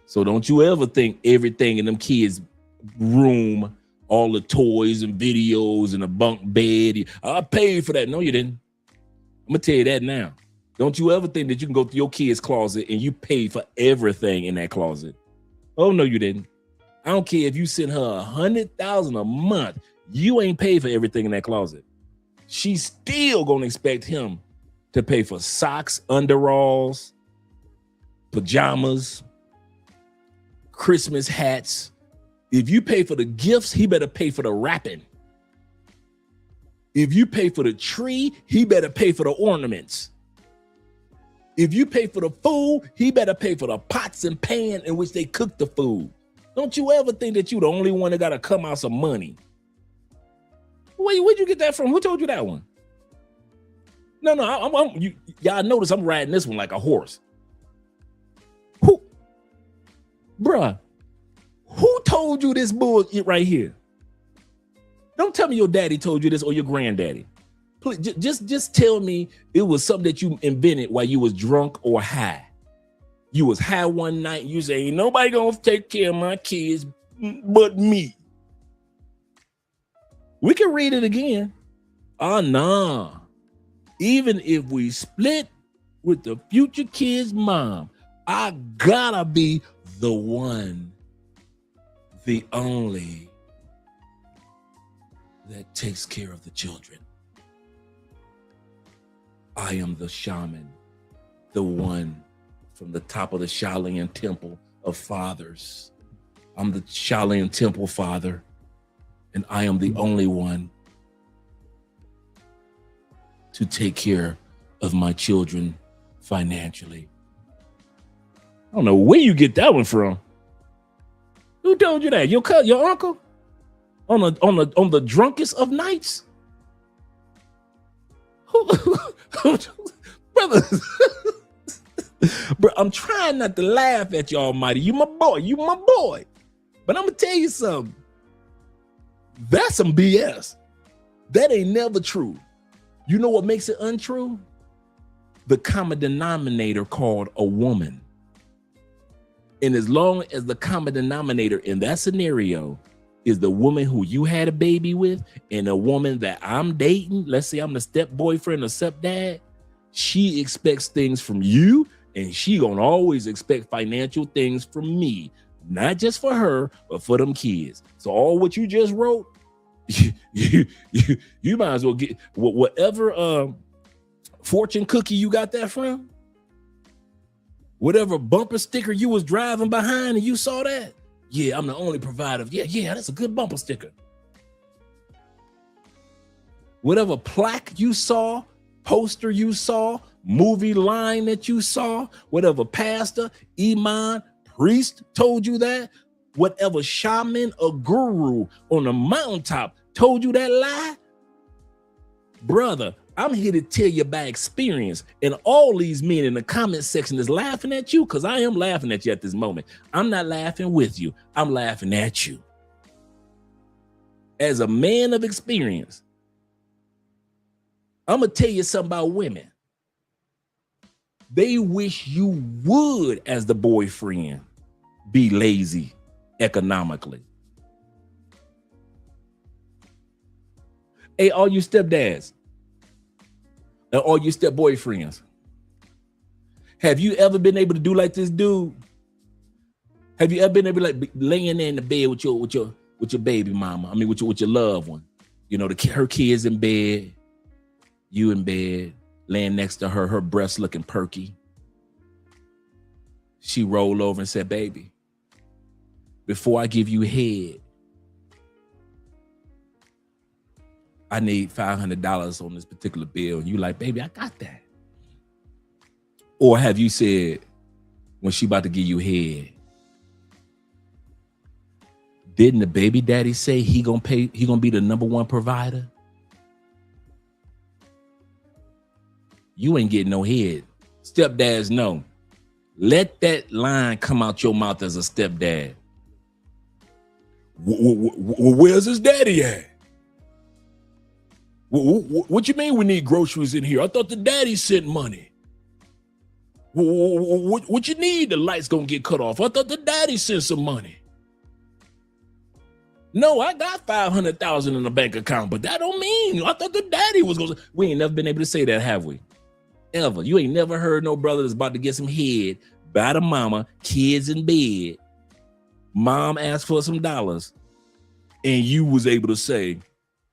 Speaker 2: So don't you ever think everything in them kids' room, all the toys and videos and a bunk bed, I paid for that. No, you didn't. I'm gonna tell you that now. Don't you ever think that you can go through your kid's closet and you paid for everything in that closet. Oh, no, you didn't. I don't care if you send her $100,000 a month, you ain't paid for everything in that closet. She's still gonna expect him to pay for socks, underalls, pajamas, Christmas hats. If you pay for the gifts, he better pay for the wrapping. If you pay for the tree, he better pay for the ornaments. If you pay for the food, he better pay for the pots and pans in which they cook the food. Don't you ever think that you the only one that got to come out some money. Where'd you get that from? Who told you that one? No, y'all notice I'm riding this one like a horse. Bruh, who told you this bullshit right here? Don't tell me your daddy told you this or your granddaddy. Please, just tell me it was something that you invented while you was drunk or high. You was high one night and you say, ain't nobody gonna take care of my kids but me. We can read it again. Nah. Even if we split with the future kid's mom, I gotta be the one, the only that takes care of the children. I am the shaman, the one from the top of the Shaolin Temple of fathers. I'm the Shaolin Temple father, and I am the only one to take care of my children financially. I don't know where you get that one from. Who told you that? Your uncle? On the drunkest of nights? Brother, bro, I'm trying not to laugh at you, Almighty. You my boy. But I'm gonna tell you something. That's some BS. That ain't never true. You know what makes it untrue? The common denominator called a woman. And as long as the common denominator in that scenario is the woman who you had a baby with and a woman that I'm dating, let's say I'm the step boyfriend or step dad, she expects things from you and she gonna always expect financial things from me, not just for her, but for them kids. So all what you just wrote, you might as well get whatever fortune cookie you got that from, whatever bumper sticker you was driving behind and you saw that. Yeah, I'm the only provider. Yeah, that's a good bumper sticker. Whatever plaque you saw, poster you saw, movie line that you saw, whatever pastor, imam, priest told you that, whatever shaman or guru on the mountaintop told you that lie, brother, I'm here to tell you by experience. And all these men in the comment section is laughing at you because I am laughing at you at this moment. I'm not laughing with you. I'm laughing at you. As a man of experience, I'm going to tell you something about women. They wish you would, as the boyfriend, be lazy economically. Hey, all you stepdads, and all your step boyfriends, have you ever been able to do like this dude? Have you ever been able to like laying there in the bed with your baby mama? I mean, with your loved one. You know, her kids in bed, you in bed, laying next to her, her breasts looking perky. She rolled over and said, "Baby, before I give you head, I need $500 on this particular bill." And you like, "Baby, I got that." Or have you said, when she about to give you head, didn't the baby daddy say he gonna be the number one provider? you ain't getting no head. Stepdads know. Let that line come out your mouth as a stepdad. Where's his daddy at? What you mean we need groceries in here? I thought the daddy sent money. What you need? The light's gonna get cut off. I thought the daddy sent some money. No, I got 500,000 in the bank account, but that don't mean I thought the daddy was gonna. We ain't never been able to say that, have we? Ever. You ain't never heard no brother that's about to get some head by the mama, kids in bed. Mom asked for some dollars, and you was able to say,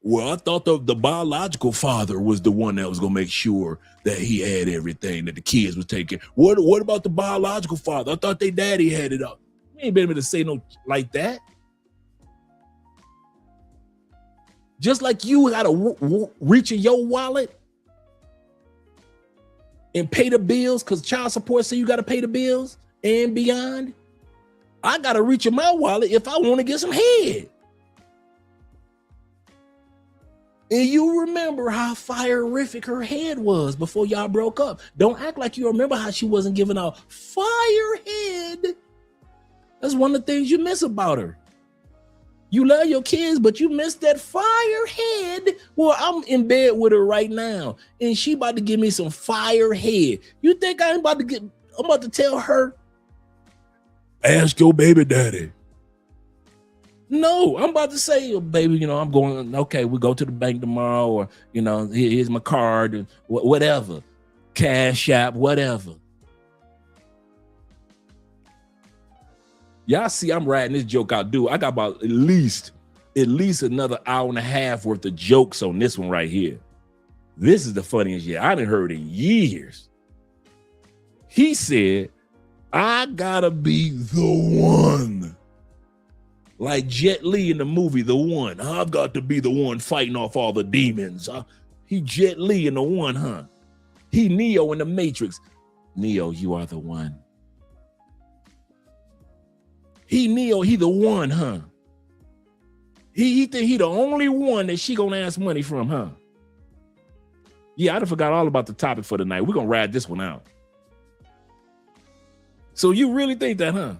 Speaker 2: well, I thought the biological father was the one that was gonna make sure that he had everything that the kids was taking. What about the biological father? I thought they daddy had it up. We ain't been able to say no like that. Just like you gotta reach in your wallet and pay the bills because child support say you gotta pay the bills and beyond. I gotta reach in my wallet if I want to get some head. And you remember how fire-rific her head was before y'all broke up. Don't act like you remember how she wasn't giving out fire head. That's one of the things you miss about her. You love your kids, but you miss that fire head. Well, I'm in bed with her right now, and she about to give me some fire head. You think I'm about to tell her, ask your baby daddy? No, I'm about to say, oh, baby, I'm going, okay, we go to the bank tomorrow, or, here's my card, and whatever, Cash App, whatever. Y'all see I'm riding this joke out, dude. I got about at least another hour and a half worth of jokes on this one right here. This is the funniest yet I done heard in years. He said, I gotta be the one. Like Jet Li in the movie, The One. I've got to be the one fighting off all the demons. He Jet Li in The One, huh? He Neo in the Matrix. Neo, you are the one. He Neo, he the one, huh? He think he the only one that she gonna ask money from, huh? Yeah, I done forgot all about the topic for tonight. We're gonna ride this one out. So you really think that, huh?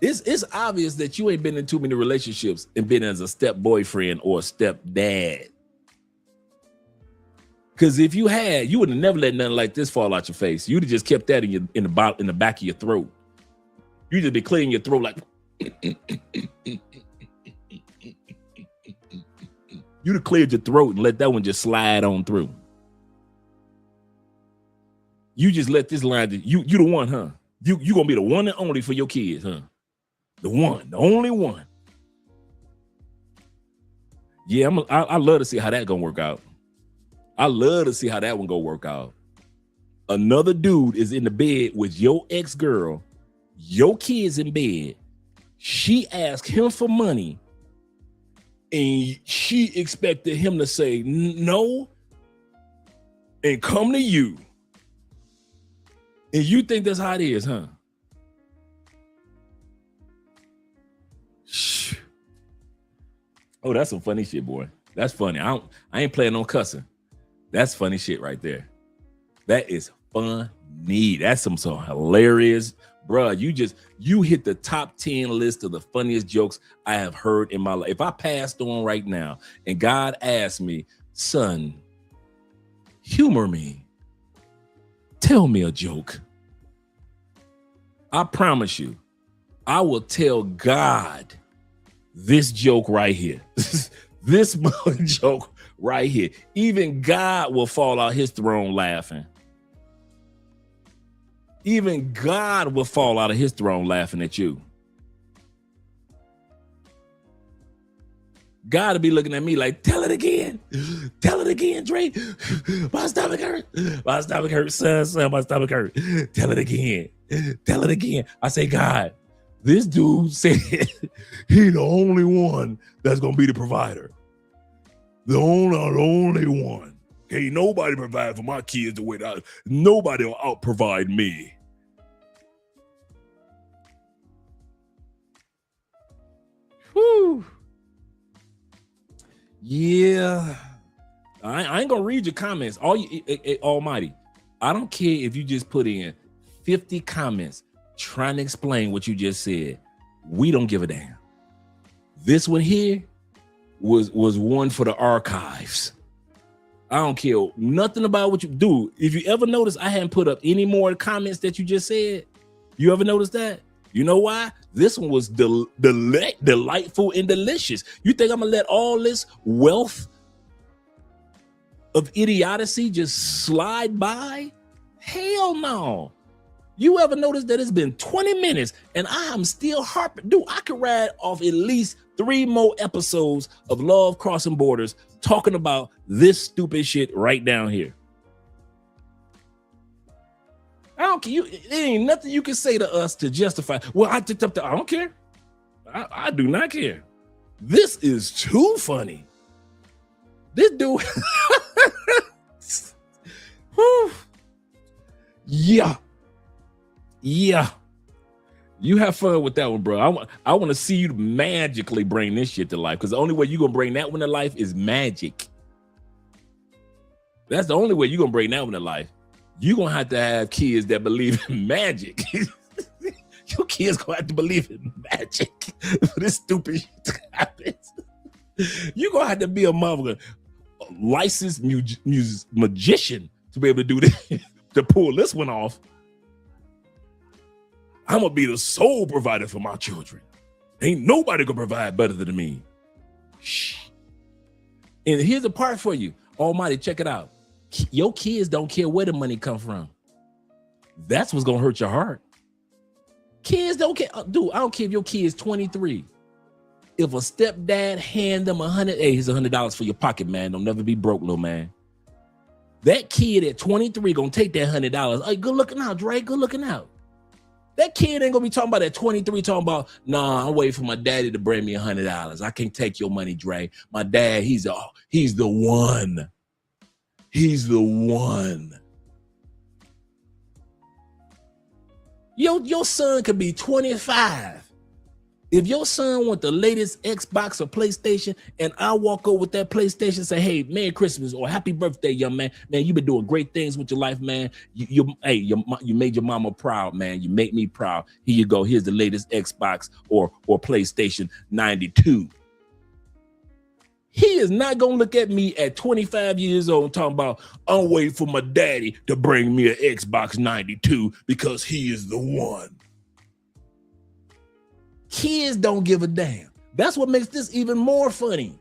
Speaker 2: It's obvious that you ain't been in too many relationships and been as a step boyfriend or a step dad. Because if you had, you would have never let nothing like this fall out your face. You'd have just kept that in the back of your throat. You just be clearing your throat like. You'd have cleared your throat and let that one just slide on through. You just let this line. You the one, huh? You gonna be the one and only for your kids, huh? The one, the only one. Yeah, I love to see how that gonna work out. I love to see how that one gonna work out. Another dude is in the bed with your ex-girl, your kids in bed. She asked him for money, and she expected him to say no and come to you. And you think that's how it is, huh? Oh, that's some funny shit, boy. That's funny. I ain't playing on cussing. That's funny shit right there. That is funny. That's some hilarious, bruh. You hit the top 10 list of the funniest jokes I have heard in my life. If I passed on right now and God asked me, son, humor me, tell me a joke, I promise you, I will tell God this joke right here. This joke right here. Even God will fall out his throne laughing. Even God will fall out of his throne laughing at you. God will be looking at me like, tell it again. Tell it again, Drake. My stomach hurt. My stomach hurt, son. My stomach hurt. Tell it again. Tell it again. I say, God, this dude said he the only one that's going to be the provider. The only one. Ain't nobody provide for my kids the way that nobody will out provide me. Whew. Yeah. I ain't gonna read your comments. Almighty, I don't care if you just put in 50 comments trying to explain what you just said. We don't give a damn. This one here was one for the archives. I don't care nothing about what you do. If you ever notice, I hadn't put up any more comments that you just said. You ever notice that? You know why? This one was delightful and delicious. You think I'm gonna let all this wealth of idiocy just slide by? Hell no. You ever notice that it's been 20 minutes and I am still harping? Dude, I could ride off at least 3 more episodes of Love Crossing Borders talking about this stupid shit right down here. I don't care. There ain't nothing you can say to us to justify. Well, I don't care. I do not care. This is too funny. This dude. Yeah. You have fun with that one, bro. I want to see you magically bring this shit to life, because the only way you're gonna bring that one to life is magic. That's the only way you're gonna bring that one to life. You're gonna have to have kids that believe in magic. Your kids gonna have to believe in magic for this stupid shit to happen. You're gonna have to be a mother, licensed magician to be able to do this, to pull this one off. I'm gonna be the sole provider for my children. Ain't nobody gonna provide better than me. Shh. And here's the part for you, Almighty. Check it out. Your kids don't care where the money come from. That's what's gonna hurt your heart. Kids don't care. Dude, I don't care if your kid's 23. If a stepdad hand them $100, hey, here's $100 for your pocket, man. Don't never be broke, little man. That kid at 23 gonna take that $100. Hey, good looking out, Dre. Good looking out. That kid ain't gonna be talking about at 23, talking about, nah, I'm waiting for my daddy to bring me $100. I can't take your money, Dre. My dad, he's the one. He's the one. Your son could be 25. If your son want the latest Xbox or PlayStation, and I walk over with that PlayStation and say, hey, Merry Christmas or Happy Birthday, young man. Man, you've been doing great things with your life, man. You made your mama proud, man. You make me proud. Here you go. Here's the latest Xbox or PlayStation 92. He is not going to look at me at 25 years old and talking about, I'm waiting for my daddy to bring me an Xbox 92 because he is the one. Kids don't give a damn. That's what makes this even more funny.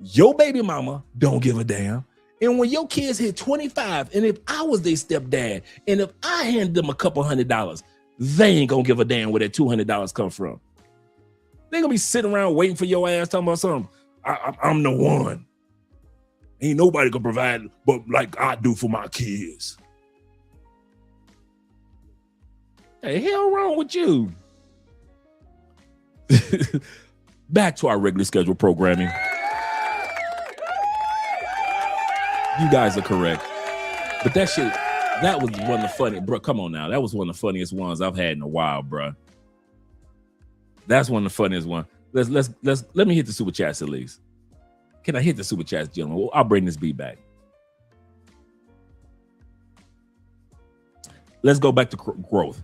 Speaker 2: Your baby mama don't give a damn. And when your kids hit 25, and if I was their stepdad, and if I handed them a couple $100, they ain't gonna give a damn where that $200 come from. They gonna be sitting around waiting for your ass talking about something. I'm the one. Ain't nobody gonna provide but like I do for my kids. The hell wrong with you? Back to our regularly scheduled programming. You guys are correct. But that was one of the funny, bro. Come on now. That was one of the funniest ones I've had in a while, bro. That's one of the funniest ones. Let me hit the super chats at least. Can I hit the super chats, gentlemen? Well, I'll bring this beat back. Let's go back to growth.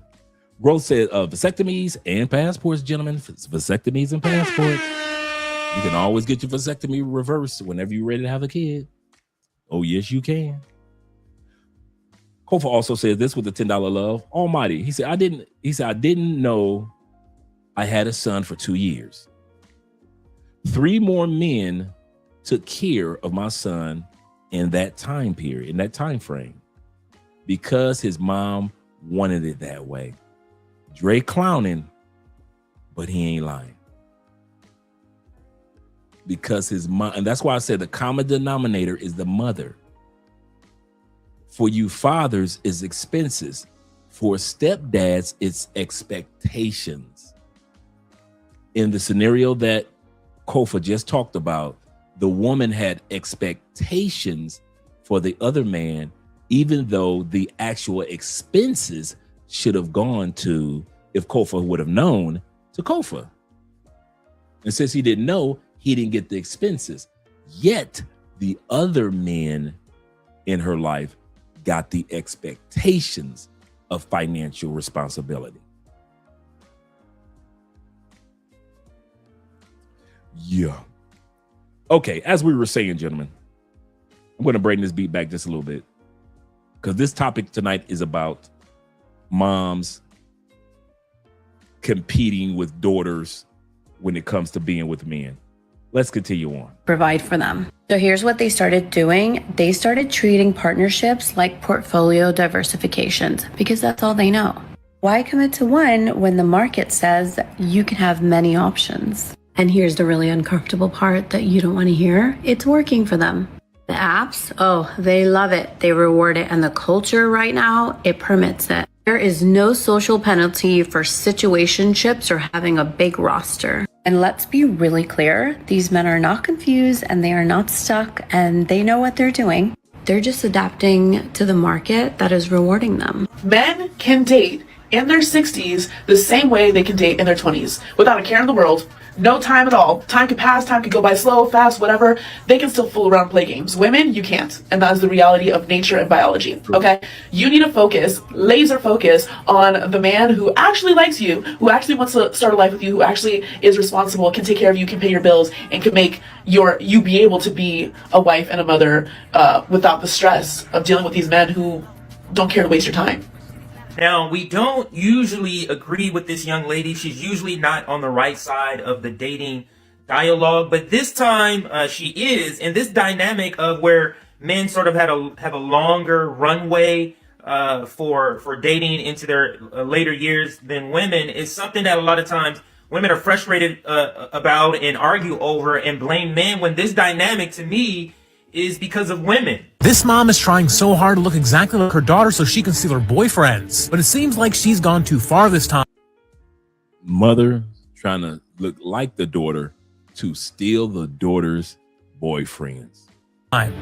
Speaker 2: Growth said vasectomies and passports, gentlemen. Vasectomies and passports. You can always get your vasectomy reversed whenever you're ready to have a kid. Oh, yes, you can. Kofa also said this with the $10 love. Almighty. He said, I didn't know I had a son for 2 years. 3 more men took care of my son in that time period, in that time frame, because his mom wanted it that way. Dre clowning, but he ain't lying. Because his mom, and that's why I said the common denominator is the mother. For you fathers, it's expenses. For stepdads, it's expectations. In the scenario that Kofa just talked about, the woman had expectations for the other man, even though the actual expenses should have gone to, if Kofa would have known, to Kofa. And since he didn't know, he didn't get the expenses. Yet the other men in her life got the expectations of financial responsibility. Yeah. Okay, as we were saying, gentlemen, I'm going to bring this beat back just a little bit, because this topic tonight is about moms competing with daughters when it comes to being with men. Let's continue on.
Speaker 19: Provide for them. So here's what they started doing. They started treating partnerships like portfolio diversifications because that's all they know. Why commit to one when the market says you can have many options? And here's the really uncomfortable part that you don't want to hear. It's working for them. The apps, oh, they love it. They reward it. And the culture right now, it permits it. There is no social penalty for situationships or having a big roster. And let's be really clear, these men are not confused and they are not stuck and they know what they're doing. They're just adapting to the market that is rewarding them.
Speaker 20: Men can date in their 60s the same way they can date in their 20s without a care in the world. No time at all. Time could pass, time could go by slow, fast, whatever. They can still fool around and play games. Women, you can't. And that is the reality of nature and biology. Okay? You need to focus, laser focus on the man who actually likes you, who actually wants to start a life with you, who actually is responsible, can take care of you, can pay your bills, and can make you be able to be a wife and a mother without the stress of dealing with these men who don't care to waste your time.
Speaker 21: Now, we don't usually agree with this young lady. She's usually not on the right side of the dating dialogue, but this time she is. And this dynamic of where men sort of have a longer runway for dating into their later years than women is something that a lot of times women are frustrated about and argue over and blame men, when this dynamic to me is because of women.
Speaker 22: This mom is trying so hard to look exactly like her daughter so she can steal her boyfriends. But it seems like she's gone too far this time.
Speaker 2: Mother trying to look like the daughter to steal the daughter's boyfriends.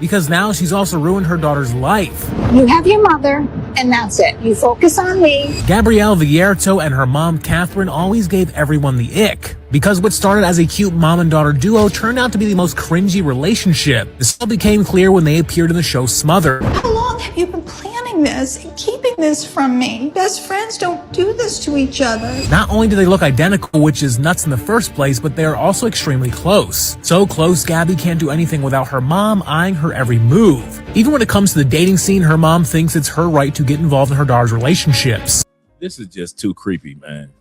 Speaker 22: Because now she's also ruined her daughter's life.
Speaker 23: You have your mother, and that's it. You focus on me.
Speaker 22: Gabrielle Vierto and her mom, Catherine, always gave everyone the ick. Because what started as a cute mom and daughter duo turned out to be the most cringy relationship. This all became clear when they appeared in the show Smothered.
Speaker 23: How long have you been planning this and keeping this from me? Best friends don't do this to each other.
Speaker 22: Not only do they look identical, which is nuts in the first place, but they are also extremely close. So close, Gabby can't do anything without her mom eyeing her every move. Even when it comes to the dating scene, her mom thinks it's her right to get involved in her daughter's relationships.
Speaker 2: This is just too creepy, man.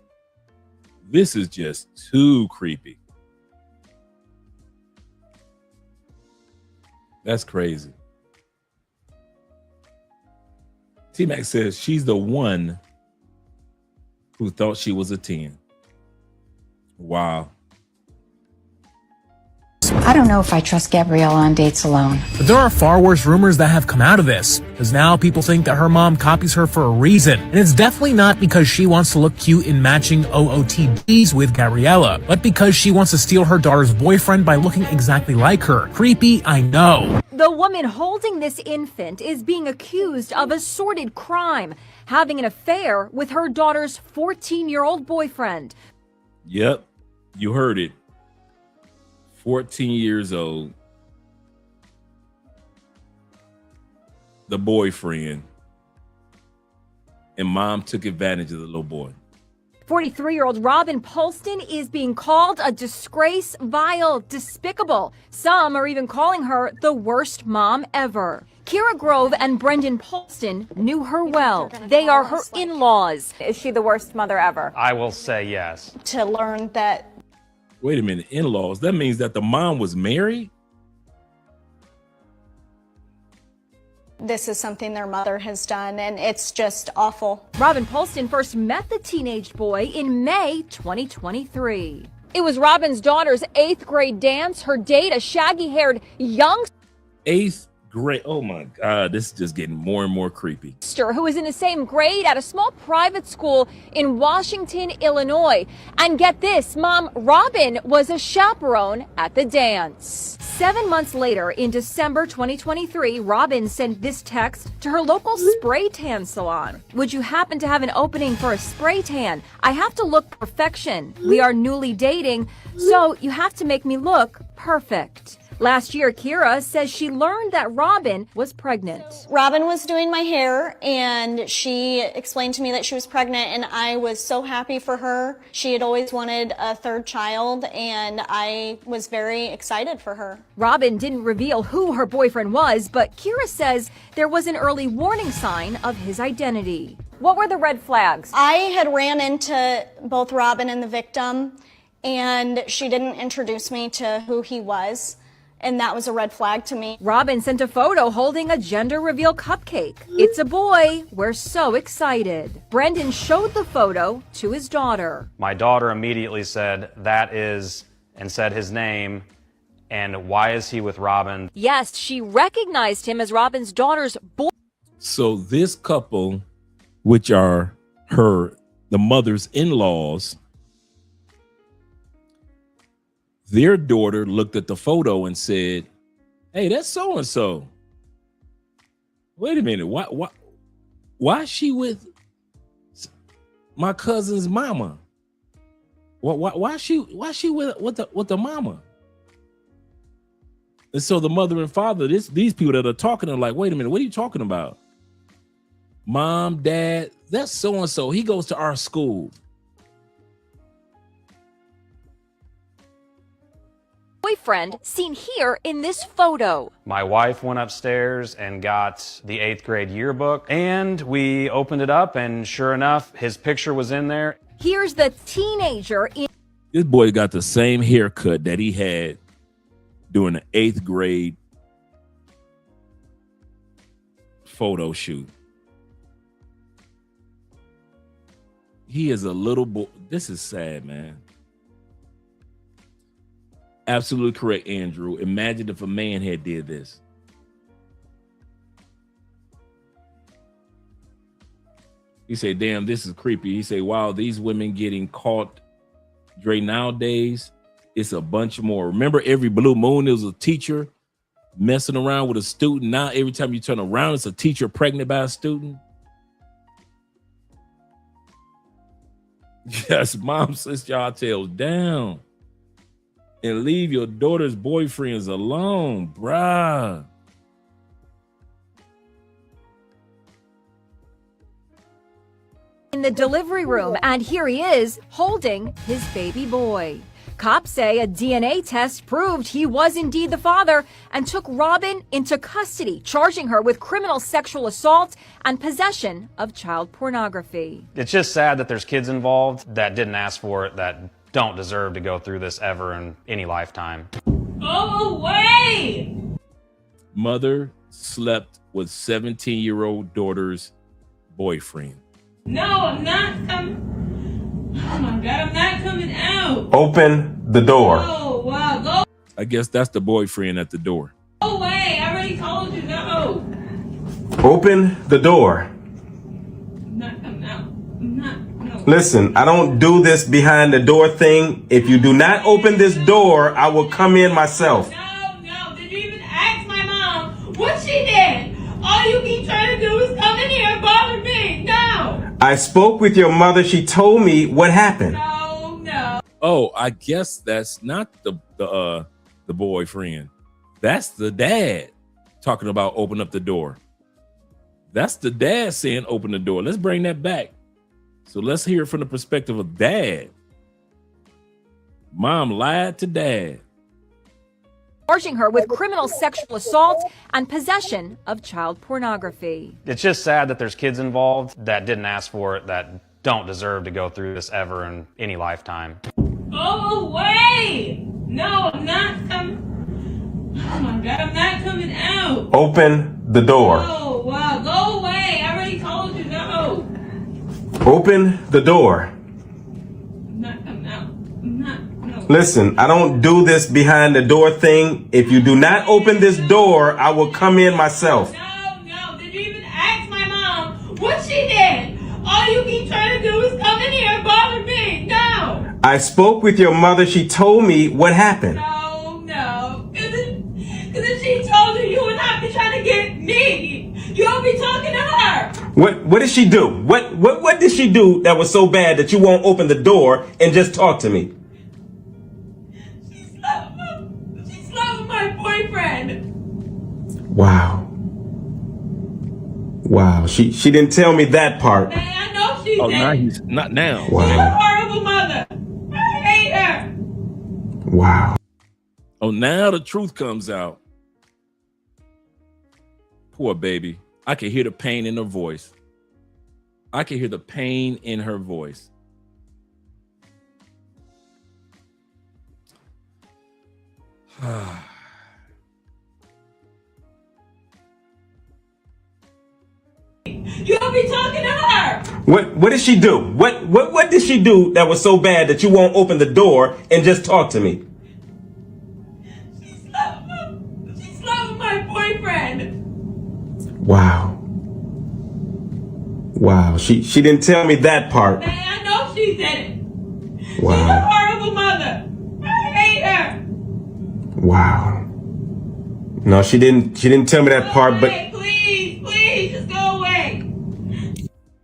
Speaker 2: This is just too creepy. That's crazy. T-Mac says she's the one who thought she was a 10. Wow.
Speaker 24: I don't know if I trust Gabriella on dates alone.
Speaker 22: But there are far worse rumors that have come out of this, because now people think that her mom copies her for a reason. And it's definitely not because she wants to look cute in matching OOTDs with Gabriella, but because she wants to steal her daughter's boyfriend by looking exactly like her. Creepy, I know.
Speaker 25: The woman holding this infant is being accused of a sordid crime, having an affair with her daughter's 14-year-old boyfriend.
Speaker 2: Yep, you heard it. 14 years old. The boyfriend. And mom took advantage of the little boy.
Speaker 25: 43-year-old Robin Polston is being called a disgrace, vile, despicable. Some are even calling her the worst mom ever. Kira Grove and Brendan Polston knew her well. They are her in-laws.
Speaker 26: Is she the worst mother ever?
Speaker 27: I will say yes.
Speaker 26: To learn that.
Speaker 2: Wait a minute, in-laws. That means that the mom was married?
Speaker 26: This is something their mother has done, and it's just awful.
Speaker 25: Robin Polston first met the teenage boy in May 2023. It was Robin's daughter's 8th grade dance. Her date, a shaggy-haired young
Speaker 2: 8th grade. Oh my God, this is just getting more and more creepy.
Speaker 25: who was in the same grade at a small private school in Washington, Illinois. And get this, Mom Robin was a chaperone at the dance. 7 months later, in December 2023, Robin sent this text to her local spray tan salon. Would you happen to have an opening for a spray tan? I have to look perfection. We are newly dating, so you have to make me look perfect. Last year, Kira says she learned that Robin was pregnant.
Speaker 26: Robin was doing my hair and she explained to me that she was pregnant, and I was so happy for her. She had always wanted a third child and I was very excited for her.
Speaker 25: Robin didn't reveal who her boyfriend was, but Kira says there was an early warning sign of his identity. What were the red flags?
Speaker 26: I had ran into both Robin and the victim, and she didn't introduce me to who he was. And that was a red flag to me.
Speaker 25: Robin sent a photo holding a gender reveal cupcake. It's a boy. We're so excited. Brendan showed the photo to his daughter.
Speaker 1: My daughter immediately said, that is, and said his name, and why is he with Robin?
Speaker 25: Yes, she recognized him as Robin's daughter's boy.
Speaker 2: So this couple, which are the mother's in-laws, their daughter looked at the photo and said, hey, that's so-and-so. Wait a minute. Why is she with my cousin's mama? Why is she with the mama? And so the mother and father, these people that are talking are like, wait a minute, what are you talking about? Mom, dad, that's so-and-so. He goes to our school.
Speaker 25: Boyfriend seen here in this photo.
Speaker 1: My wife went upstairs and got the 8th grade yearbook, and we opened it up, and sure enough, his picture was in there.
Speaker 25: Here's the teenager in.
Speaker 2: This boy got the same haircut that he had during the 8th grade photo shoot. He is a little boy. This is sad, man. Absolutely correct, Andrew. Imagine if a man had did this. He said, damn, this is creepy. He said, wow, these women getting caught. Dre, nowadays, it's a bunch more. Remember every blue moon, there was a teacher messing around with a student. Now, every time you turn around, it's a teacher pregnant by a student. Yes, mom, sit y'all tails down and leave your daughter's boyfriends alone, bruh.
Speaker 25: In the delivery room, and here he is holding his baby boy. Cops say a DNA test proved he was indeed the father and took Robin into custody, charging her with criminal sexual assault and possession of child pornography.
Speaker 1: It's just sad that there's kids involved that didn't ask for it, that don't deserve to go through this ever in any lifetime.
Speaker 25: Go away!
Speaker 2: Mother slept with 17-year-old daughter's boyfriend.
Speaker 3: No, I'm not coming. Oh my God, I'm not coming out.
Speaker 1: Open the door.
Speaker 3: Oh, wow, go
Speaker 2: I guess that's the boyfriend at the door.
Speaker 3: away. I already told you no.
Speaker 1: Open the door.
Speaker 3: I'm not coming out. I'm not, no.
Speaker 1: Listen, I don't do this behind the door thing. If you do not open this door, I will come in myself.
Speaker 3: No, did you even ask my mom what she did? All you keep trying to do is come in here and bother me. No.
Speaker 1: I spoke with your mother. She told me what happened.
Speaker 3: No.
Speaker 2: Oh, I guess that's not the boyfriend. That's the dad talking about open up the door. That's the dad saying open the door. Let's bring that back. So let's hear it from the perspective of dad. Mom lied to dad.
Speaker 25: Charging her with criminal sexual assault and possession of child pornography.
Speaker 1: It's just sad that there's kids involved that didn't ask for it, that don't deserve to go through this ever in any lifetime.
Speaker 3: Go away. No, I'm not coming. Oh my God, I'm not coming out.
Speaker 1: Open the door.
Speaker 3: Oh, wow, go away. I already told you no.
Speaker 1: Open the door.
Speaker 3: I'm not coming out. I'm not, no.
Speaker 1: Listen, I don't do this behind the door thing. If you do not open this door, I will come in myself.
Speaker 3: No, did you even ask my mom what she did? All you keep trying to do is come in here and bother me. No.
Speaker 1: I spoke with your mother. She told me what happened.
Speaker 3: No. Because if she told you would not be trying to get me. You'll be talking to her.
Speaker 1: What did she do? What did she do that was so bad that you won't open the door and just talk to me?
Speaker 3: She slept with my boyfriend.
Speaker 4: Wow. Wow. She didn't tell me that part.
Speaker 3: Man, I know she
Speaker 2: Oh,
Speaker 3: did.
Speaker 2: now he's not now.
Speaker 3: She's a horrible mother. I hate her.
Speaker 4: Wow.
Speaker 2: Oh, now the truth comes out. Poor baby. I can hear the pain in her voice. I can hear the pain in her voice.
Speaker 3: You don't be talking to her.
Speaker 4: What did she do? What did she do that was so bad that you won't open the door and just talk to me?
Speaker 3: She's loving my boyfriend.
Speaker 4: Wow. Wow. She didn't tell me that part.
Speaker 3: Man, I know she did it. She's a
Speaker 4: Wow.
Speaker 3: horrible mother. I hate her.
Speaker 4: Wow. No, she didn't tell me that part, but
Speaker 3: Please, just go away.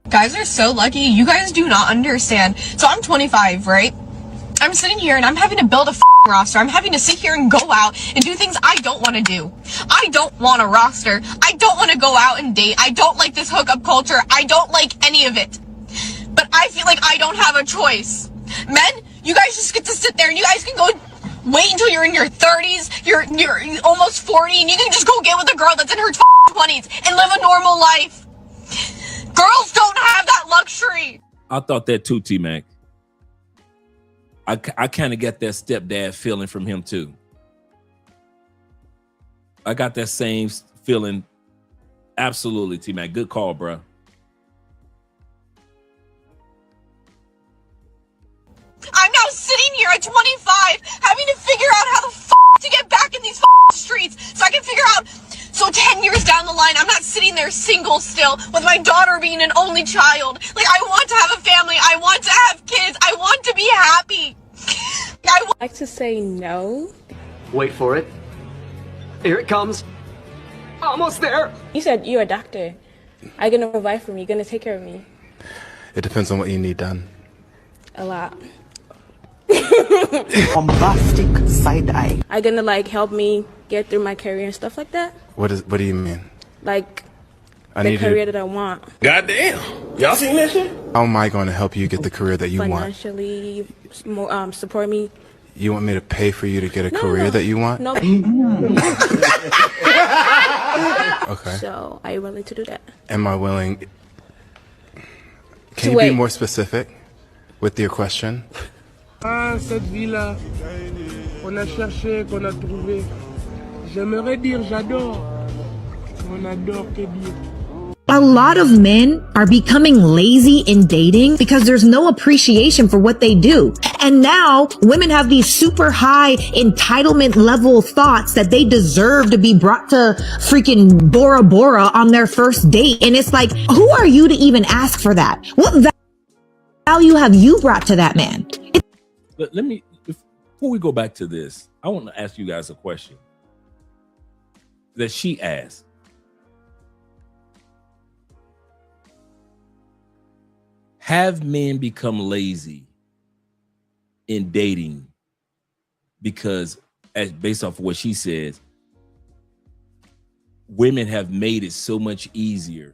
Speaker 6: Guys are so lucky. You guys do not understand. So I'm 25, right? I'm sitting here and I'm having to build a roster. I'm having to sit here and go out and do things I don't want to do. I don't want a roster. I don't want to go out and date. I don't like this hookup culture. I don't like any of it. But I feel like I don't have a choice. Men, you guys just get to sit there and you guys can go wait until you're in your 30s, you're almost 40, and you can just go get with a girl that's in her 20s and live a normal life. Girls don't have that luxury.
Speaker 2: I thought that too, T-Mac. I kind of get that stepdad feeling from him too. I got that same feeling. Absolutely, T-Mac. Good call, bro.
Speaker 6: I'm now sitting here at 25 having to figure out how the to get back in these streets so I can figure out. So 10 years down the line, I'm not sitting there single still with my daughter being an only child. Like, I want to have a family. I want to have kids. I want to be happy. I would
Speaker 7: like to say no.
Speaker 8: Wait for it. Here it comes. Almost there.
Speaker 7: You said you're a doctor. Are you gonna provide for me? You gonna take care of me?
Speaker 9: It depends on what you need done.
Speaker 7: A lot.
Speaker 8: Bombastic side eye.
Speaker 7: Are you gonna like help me get through my career and stuff like that?
Speaker 9: What do you mean?
Speaker 7: Like
Speaker 9: I
Speaker 7: the
Speaker 9: need
Speaker 7: career
Speaker 9: you.
Speaker 7: that I want.
Speaker 9: Goddamn. Y'all seen that shit? How am I going to help you get the career that you want?
Speaker 7: Financially, more, support me.
Speaker 9: You want me to pay for you to get a career that you want?
Speaker 7: No.
Speaker 9: Okay.
Speaker 7: So, are you willing to do that?
Speaker 9: Am I willing? Can
Speaker 7: To
Speaker 9: you
Speaker 7: wait.
Speaker 9: be more specific with your question?
Speaker 13: Ah, cette vie-là, on a cherché, qu'on a trouvé. J'aimerais dire j'adore. On adore que dire.
Speaker 27: A lot of men are becoming lazy in dating because there's no appreciation for what they do. And now women have these super high entitlement level thoughts that they deserve to be brought to freaking Bora Bora on their first date. And it's like, who are you to even ask for that? What value have you brought to that man?
Speaker 2: Let me, before we go back to this, I want to ask you guys a question that she asked. Have men become lazy in dating because, based off of what she says, women have made it so much easier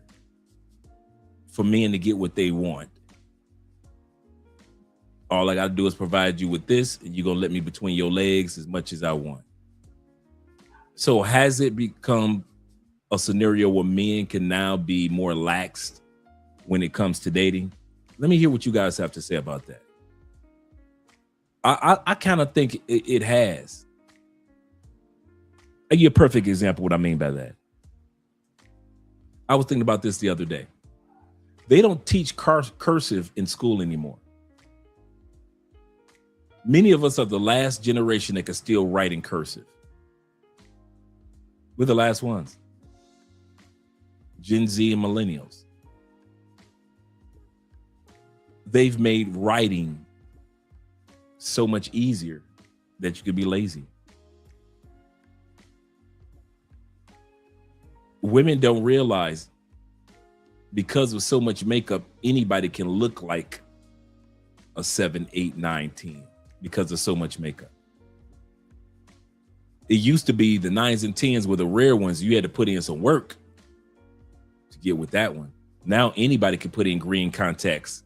Speaker 2: for men to get what they want? All I got to do is provide you with this, and you're going to let me between your legs as much as I want. So has it become a scenario where men can now be more laxed when it comes to dating? Let me hear what you guys have to say about that. I kind of think it has. I'll give you a perfect example of what I mean by that. I was thinking about this the other day. They don't teach cursive in school anymore. Many of us are the last generation that can still write in cursive. We're the last ones. Gen Z and millennials. They've made writing so much easier that you could be lazy. Women don't realize because of so much makeup, anybody can look like a 7, 8, 9, 10 because of so much makeup. It used to be the 9s and 10s were the rare ones. You had to put in some work to get with that one. Now anybody can put in green contacts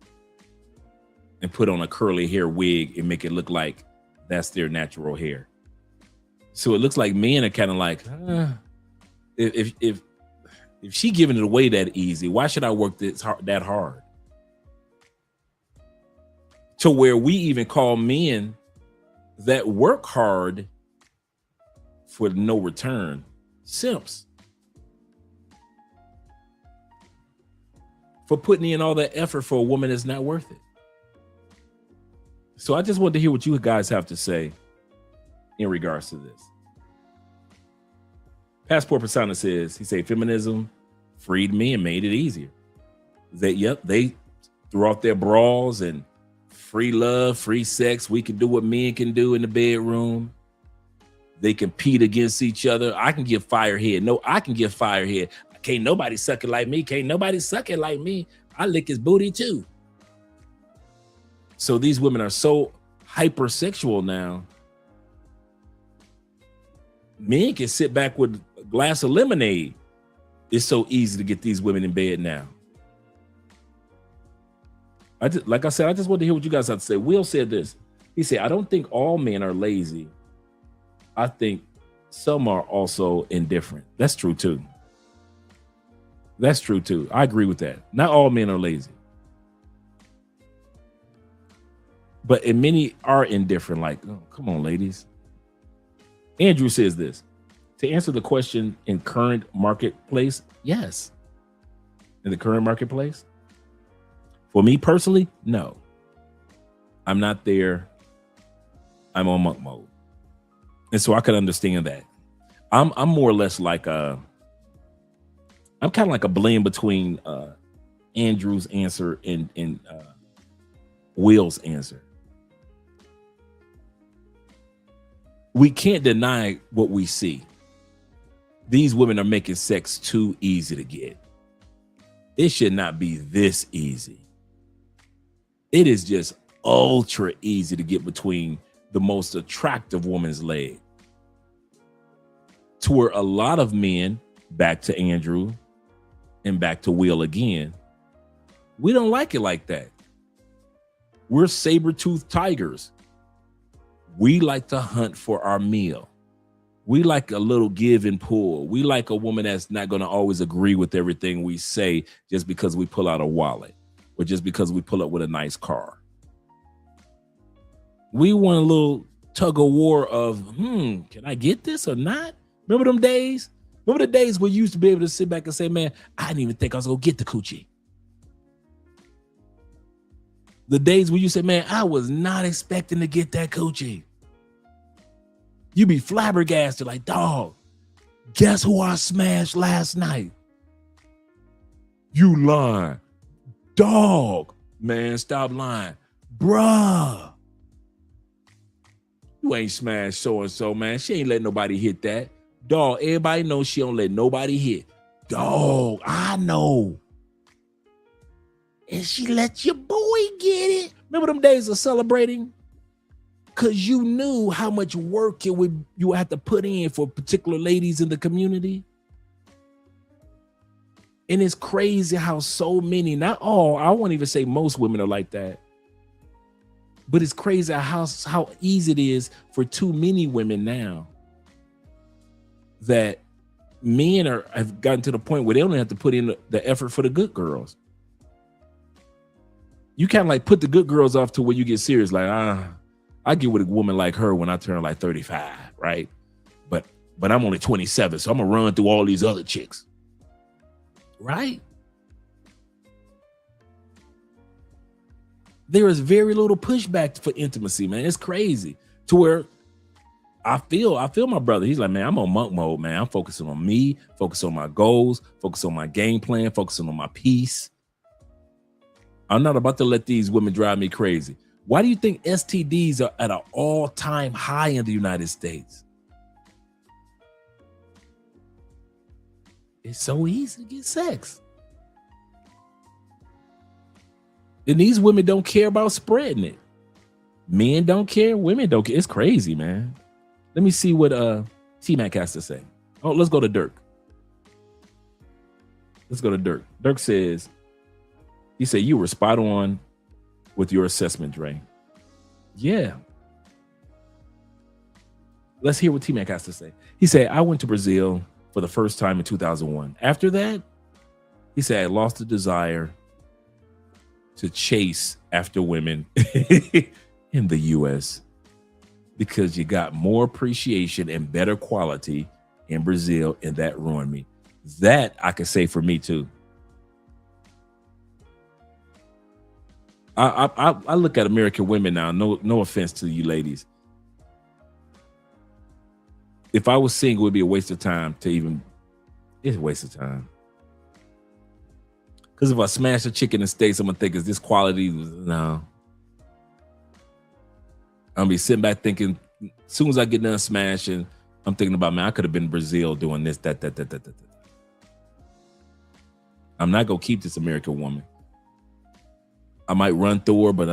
Speaker 2: and put on a curly hair wig and make it look like that's their natural hair. So it looks like men are kind of like, if she giving it away that easy, why should I work that hard? To where we even call men that work hard for no return simps. For putting in all that effort for a woman that's not worth it. So I just want to hear what you guys have to say in regards to this. Passport Persona says, he said, feminism freed me and made it easier. They threw off their bras and free love, free sex. We can do what men can do in the bedroom. They compete against each other. I can get firehead. No, I can get firehead. Can't nobody suck it like me. Can't nobody suck it like me. I lick his booty too. So these women are so hypersexual now. Men can sit back with a glass of lemonade. It's so easy to get these women in bed now. Like I said, I just want to hear what you guys have to say. Will said this. He said, I don't think all men are lazy. I think some are also indifferent. That's true too. That's true too. I agree with that. Not all men are lazy. But many are indifferent. Like, oh, come on, ladies. Andrew says this. To answer the question, in current marketplace, yes. In the current marketplace? For me personally, no. I'm not there. I'm on monk mode. And so I could understand that. I'm more or less like I'm kind of like a blend between Andrew's answer and Will's answer. We can't deny what we see. These women are making sex too easy to get. It should not be this easy. It is just ultra easy to get between the most attractive woman's leg. To where a lot of men, back to Andrew and back to Will again, we don't like it like that. We're saber-toothed tigers. We like to hunt for our meal. We like a little give and pull. We like a woman that's not going to always agree with everything we say just because we pull out a wallet or just because we pull up with a nice car. We want a little tug of war of, can I get this or not? Remember them days? Remember the days where you used to be able to sit back and say, man, I didn't even think I was going to get the coochie. The days where you said, man, I was not expecting to get that coochie. You be flabbergasted like, dog, guess who I smashed last night? You lying. Dog, man, stop lying. Bruh. You ain't smashed so-and-so, man. She ain't let nobody hit that. Dog, everybody knows she don't let nobody hit. Dog, I know. And she let your boy get it. Remember them days of celebrating? Because you knew how much work you would have to put in for particular ladies in the community. And it's crazy how so many, not all, I won't even say most women are like that. But it's crazy how easy it is for too many women now that men have gotten to the point where they don't have to put in the effort for the good girls. You kind of like put the good girls off to where you get serious. Like, I get with a woman like her when I turn like 35, right? But I'm only 27, so I'm gonna run through all these other chicks, right? There is very little pushback for intimacy, man. It's crazy. To where I feel my brother. He's like, man, I'm on monk mode, man. I'm focusing on me, focus on my goals, focus on my game plan, focusing on my peace. I'm not about to let these women drive me crazy. Why do you think STDs are at an all-time high in the United States? It's so easy to get sex. And these women don't care about spreading it. Men don't care, women don't care. It's crazy, man. Let me see what T-Mac has to say. Oh, let's go to Dirk. Let's go to Dirk. Dirk says, he said, you were spot on with your assessment, Dre. Yeah. Let's hear what T-Mac has to say. He said, I went to Brazil for the first time in 2001. After that, he said, I lost the desire to chase after women in the U.S. because you got more appreciation and better quality in Brazil, and that ruined me. That I could say for me too. I look at American women now. No offense to you ladies. If I was single, it'd be a waste of time to even. It's a waste of time. Because if I smash a chick in the States, I'm gonna think, is this quality? No. I'm gonna be sitting back thinking, as soon as I get done smashing, I'm thinking about, man, I could have been in Brazil doing this, that. I'm not gonna keep this American woman. I might run through her, but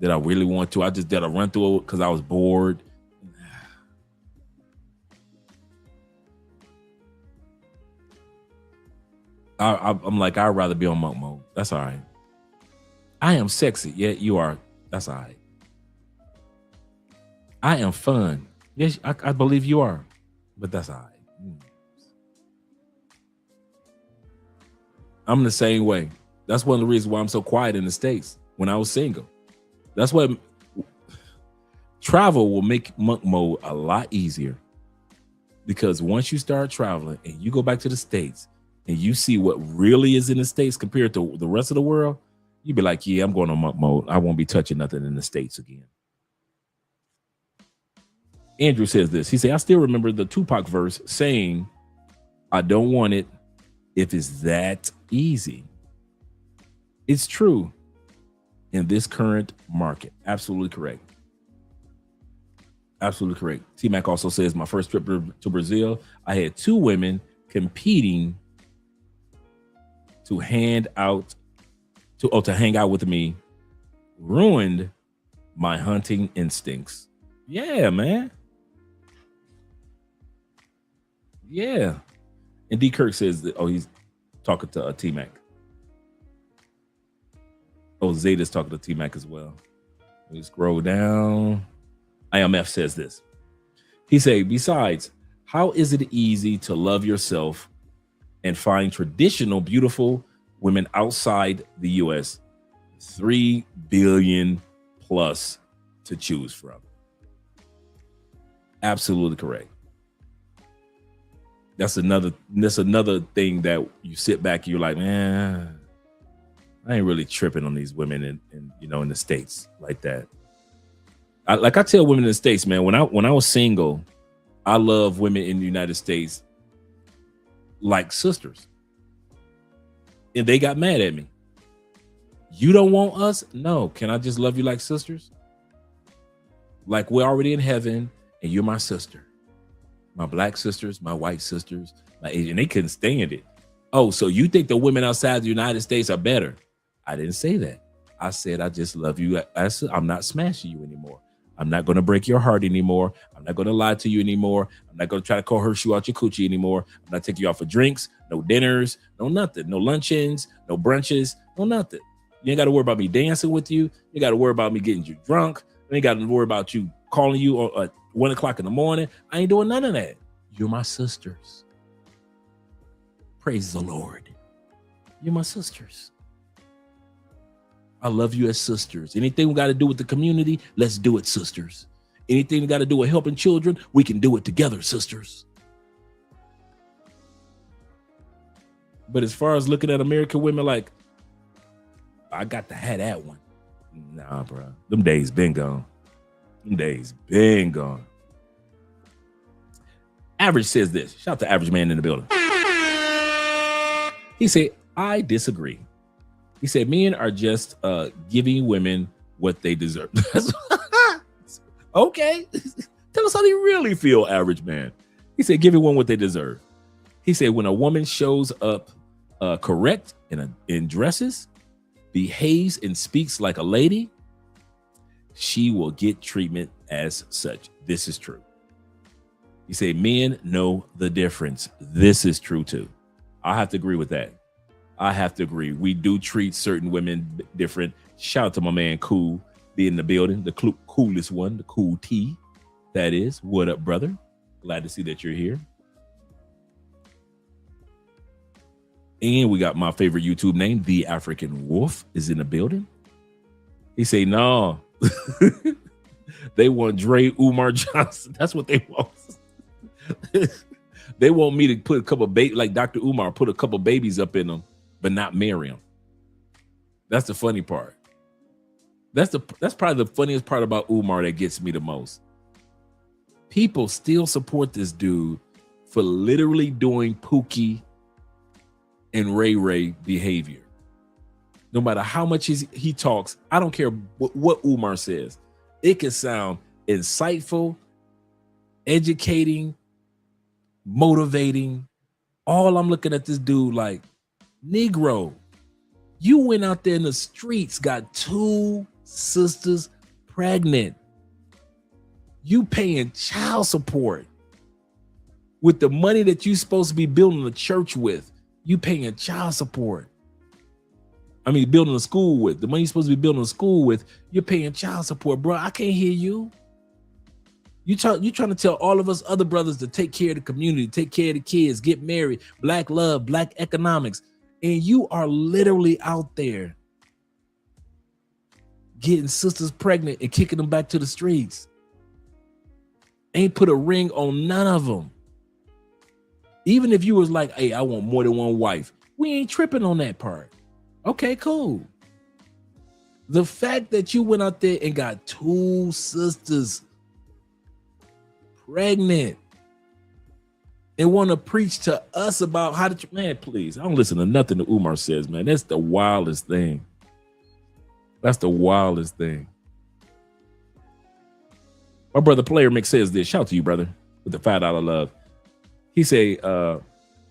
Speaker 2: did I really want to? Did I run through her because I was bored? I'm like, I'd rather be on monk mode. That's all right. I am sexy. Yeah, you are. That's all right. I am fun. Yes, I believe you are. But that's all right. I'm the same way. That's one of the reasons why I'm so quiet in the States when I was single. That's why travel will make monk mode a lot easier. Because once you start traveling and you go back to the States and you see what really is in the States compared to the rest of the world, you'd be like, yeah, I'm going on monk mode. I won't be touching nothing in the States again. Andrew says this. He said, I still remember the Tupac verse saying, I don't want it if it's that easy. It's true in this current market. Absolutely correct. Absolutely correct. T-Mac also says, my first trip to Brazil, I had 2 women competing to hang out with me, ruined my hunting instincts. Yeah, man. Yeah. And D. Kirk says that, he's talking to T-Mac. Zeta's talking to T-Mac as well. We scroll down. IMF says this. He said, besides, how is it easy to love yourself and find traditional, beautiful women outside the U.S.? 3 billion plus to choose from. Absolutely correct. That's another thing that you sit back and you're like, man, I ain't really tripping on these women in the States like that. I tell women in the States, man, when I was single, I love women in the United States like sisters. And they got mad at me. You don't want us? No. Can I just love you like sisters? Like we're already in heaven and you're my sister. My black sisters, my white sisters, my Asian. They couldn't stand it. Oh, so you think the women outside the United States are better? I didn't say that. I said, I just love you. I'm not smashing you anymore. I'm not going to break your heart anymore. I'm not going to lie to you anymore. I'm not going to try to coerce you out your coochie anymore. I'm not taking you out for drinks, no dinners, no nothing, no luncheons, no brunches, no nothing. You ain't got to worry about me dancing with you. You got to worry about me getting you drunk. You ain't got to worry about you calling you at 1 o'clock in the morning. I ain't doing none of that. You're my sisters. Praise the Lord. You're my sisters. I love you as sisters. Anything we got to do with the community, let's do it, sisters. Anything we got to do with helping children, we can do it together, sisters. But as far as looking at American women, like, I got to have that one. Nah, bro. Them days been gone. Them days been gone. Average says this. Shout out to Average Man in the building. He said, I disagree. He said, men are just giving women what they deserve. Okay. Tell us how you really feel, Average Man. He said, give everyone what they deserve. He said, when a woman shows up correct in dresses, behaves and speaks like a lady, she will get treatment as such. This is true. You say men know the difference. This is true too. I have to agree with that. I have to agree. We do treat certain women different. Shout out to my man Cool, be in the building, the coolest one, the Cool T. That is. What up, brother? Glad to see that you're here. And we got my favorite YouTube name, The African Wolf, is in the building. He say, no. They want Dre Umar Johnson. That's what they want. They want me to put a couple of babies, like Dr. Umar, put a couple of babies up in them, but not marry them. That's the funny part. That's probably the funniest part about Umar that gets me the most. People still support this dude for literally doing Pookie and Ray Ray behavior. No matter how much he talks, I don't care what Umar says. It can sound insightful, educating, motivating. All I'm looking at this dude like, Negro, you went out there in the streets, got 2 sisters pregnant. You paying child support with the money that you supposed to be building a church with. You paying child support. I mean, building a school with the money you're supposed to be building a school with. You're paying child support, bro. I can't hear you. You trying to tell all of us other brothers to take care of the community, take care of the kids, get married, black love, black economics. And you are literally out there getting sisters pregnant and kicking them back to the streets. Ain't put a ring on none of them. Even if you was like, hey, I want more than one wife. We ain't tripping on that part. Okay, cool. The fact that you went out there and got 2 sisters pregnant and want to preach to us about how to, man, please, I don't listen to nothing that Umar says, man. That's the wildest thing. That's the wildest thing. My brother Player Mix says this. Shout out to you, brother, with the $5 love. He say,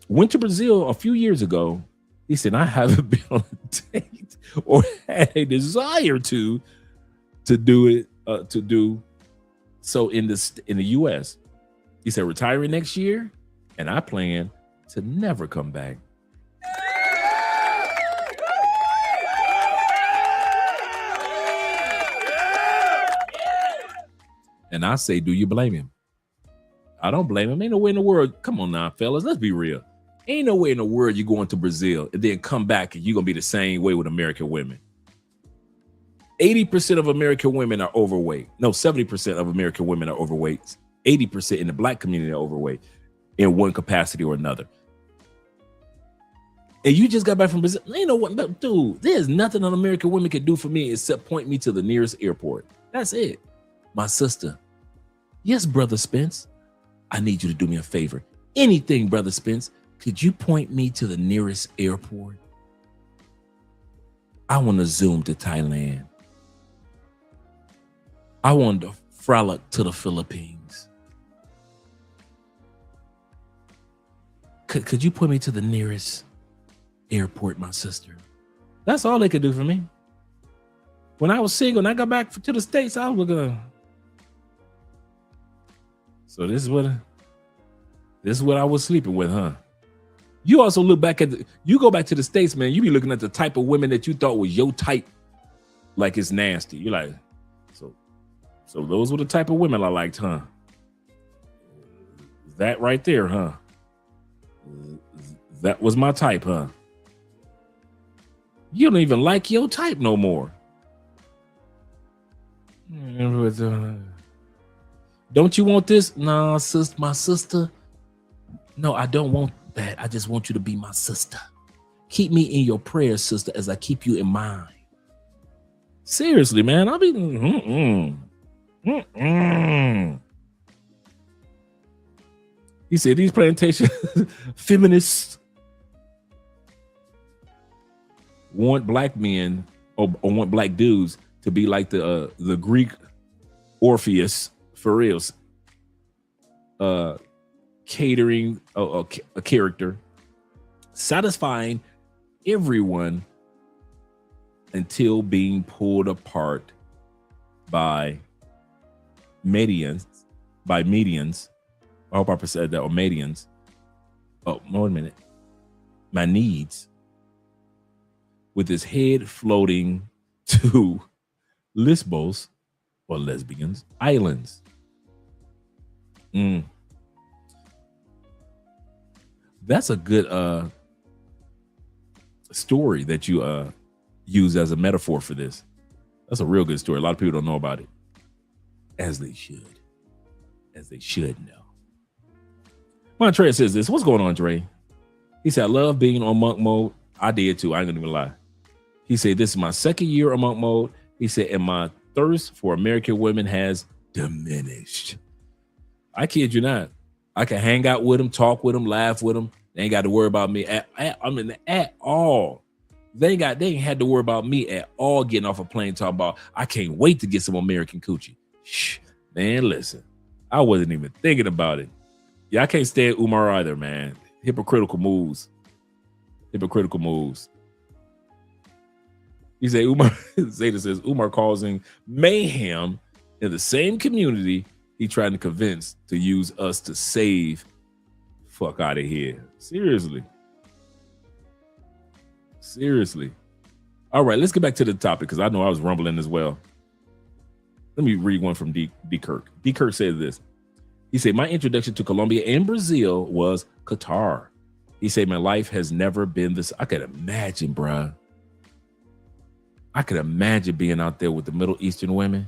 Speaker 2: went to Brazil a few years ago. He said, I haven't been on a date or had a desire to do it, to do so in the U.S. He said, retiring next year, and I plan to never come back. And I say, do you blame him? I don't blame him. Ain't no way in the world. Come on now, fellas. Let's be real. Ain't no way in the world you're going to Brazil and then come back and you're going to be the same way with American women. 80% of American women are overweight. No, 70% of American women are overweight. 80% in the black community are overweight in one capacity or another. And you just got back from Brazil. Ain't no what, dude, there's nothing an American women can do for me except point me to the nearest airport. That's it. My sister. Yes, Brother Spence. I need you to do me a favor. Anything, Brother Spence. Could you point me to the nearest airport? I want to zoom to Thailand. I want to frolic to the Philippines. Could you point me to the nearest airport, my sister? That's all they could do for me. When I was single and I got back to the States, I was looking. So this is what I was sleeping with, huh? You also look back at you go back to the States, man. You be looking at the type of women that you thought was your type, like it's nasty. You're like, so those were the type of women I liked, huh? That right there, huh? That was my type, huh? You don't even like your type no more. Don't you want this? No, sis, my sister. No, I don't want that. I just want you to be my sister. Keep me in your prayers, sister, as I keep you in mine. Seriously, man. I'll be. He said these plantation feminists want black men or want black dudes to be like the Greek Orpheus for reals. Catering a character, satisfying everyone until being pulled apart by medians I hope I said that, or Madians. Oh, wait a minute. My needs. With his head floating to Lesbos, or lesbians, islands. That's a good story that you use as a metaphor for this. That's a real good story. A lot of people don't know about it. As they should. As they should know. Montreal says this. What's going on, Dre? He said, I love being on monk mode. I did too. I ain't gonna even lie. He said, this is my second year on monk mode. He said, and my thirst for American women has diminished. I kid you not. I can hang out with them, talk with them, laugh with them. They ain't got to worry about me at all. They ain't had to worry about me at all getting off a plane talking about, I can't wait to get some American coochie. Shh, man, listen. I wasn't even thinking about it. Yeah, I can't stand Umar either, man. Hypocritical moves. Hypocritical moves. He said, Zeta says, Umar causing mayhem in the same community he trying to convince to use us to save. Fuck out of here. Seriously. Seriously. All right, let's get back to the topic because I know I was rumbling as well. Let me read one from D. Kirk. D. Kirk said this. He said, my introduction to Colombia and Brazil was Qatar. He said, my life has never been this. I could imagine, bruh. I could imagine being out there with the Middle Eastern women.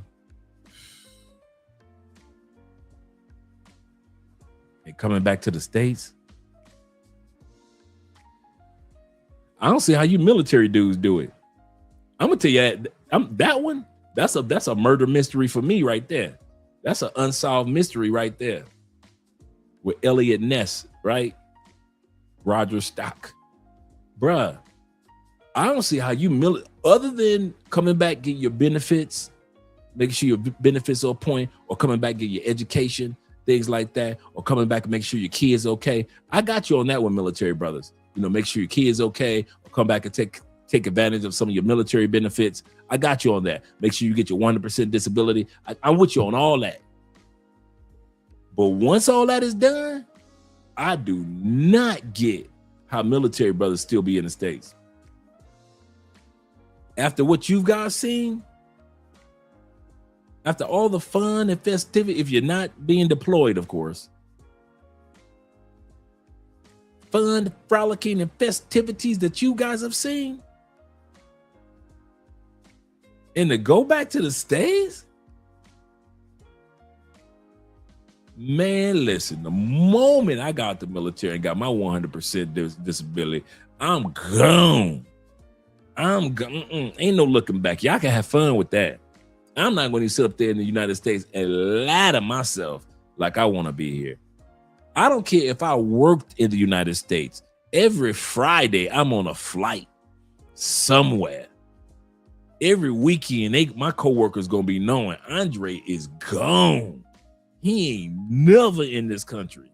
Speaker 2: And coming back to the States. I don't see how you military dudes do it. I'm gonna tell you that one. That's a murder mystery for me right there. That's an unsolved mystery right there. With Elliot Ness, right? Roger Stock, bruh. I don't see how you other than coming back, get your benefits, making sure your benefits are on point, or coming back, get your education, things like that, or coming back and make sure your kids okay. I got you on that one, military brothers. You know, make sure your kids okay, or come back and take advantage of some of your military benefits. I got you on that. Make sure you get your 100% disability. I'm with you on all that. But once all that is done, I do not get how military brothers still be in the States. After what you've guys seen, after all the fun and festivity, if you're not being deployed, of course, fun, frolicking, and festivities that you guys have seen, and to go back to the States, man, listen, the moment I got the military and got my 100% disability, I'm gone. Ain't no looking back. Y'all can have fun with that. I'm not going to sit up there in the United States and lie to myself like I want to be here. I don't care if I worked in the United States. Every Friday, I'm on a flight somewhere. Every weekend, my coworkers going to be knowing Andre is gone. He ain't never in this country.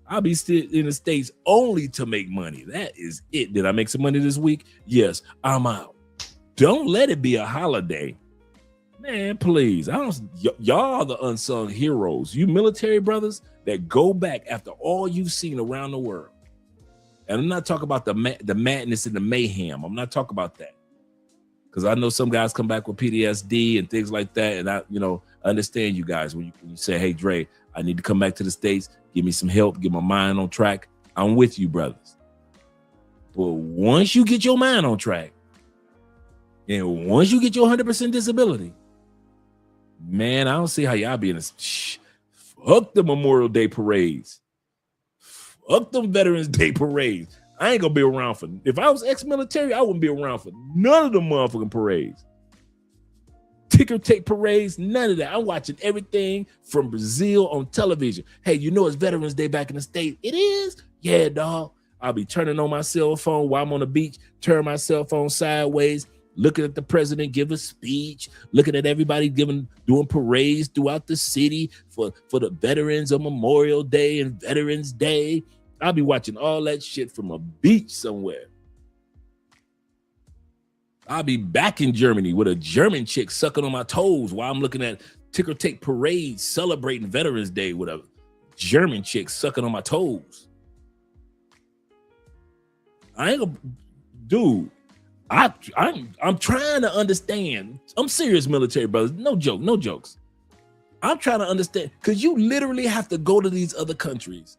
Speaker 2: I'll be still in the States only to make money. That is it. Did I make some money this week? Yes, I'm out. Don't let it be a holiday. Man, please. Y'all are the unsung heroes. You military brothers that go back after all you've seen around the world. And I'm not talking about the madness and the mayhem. I'm not talking about that. Because I know some guys come back with PTSD and things like that. And I understand you guys when you say, hey, Dre, I need to come back to the States. Give me some help. Get my mind on track. I'm with you, brothers. But once you get your mind on track, and once you get your 100% disability, man, I don't see how y'all be in this. Fuck the Memorial Day parades. Fuck them Veterans Day parades. I ain't gonna be around for. If I was ex-military, I wouldn't be around for none of the motherfucking parades. Ticker tape parades, none of that. I'm watching everything from Brazil on television. Hey, you know it's Veterans Day back in the States. It is? Yeah, dog. I'll be turning on my cell phone while I'm on the beach, turn my cell phone sideways, looking at the president give a speech, looking at everybody doing parades throughout the city for the veterans of Memorial Day and Veterans Day. I'll be watching all that shit from a beach somewhere. I'll be back in Germany with a German chick sucking on my toes while I'm looking at ticker tape parades celebrating Veterans Day with a German chick sucking on my toes. I ain't gonna, dude. I'm trying to understand. I'm serious, military brothers. No joke, no jokes. I'm trying to understand because you literally have to go to these other countries.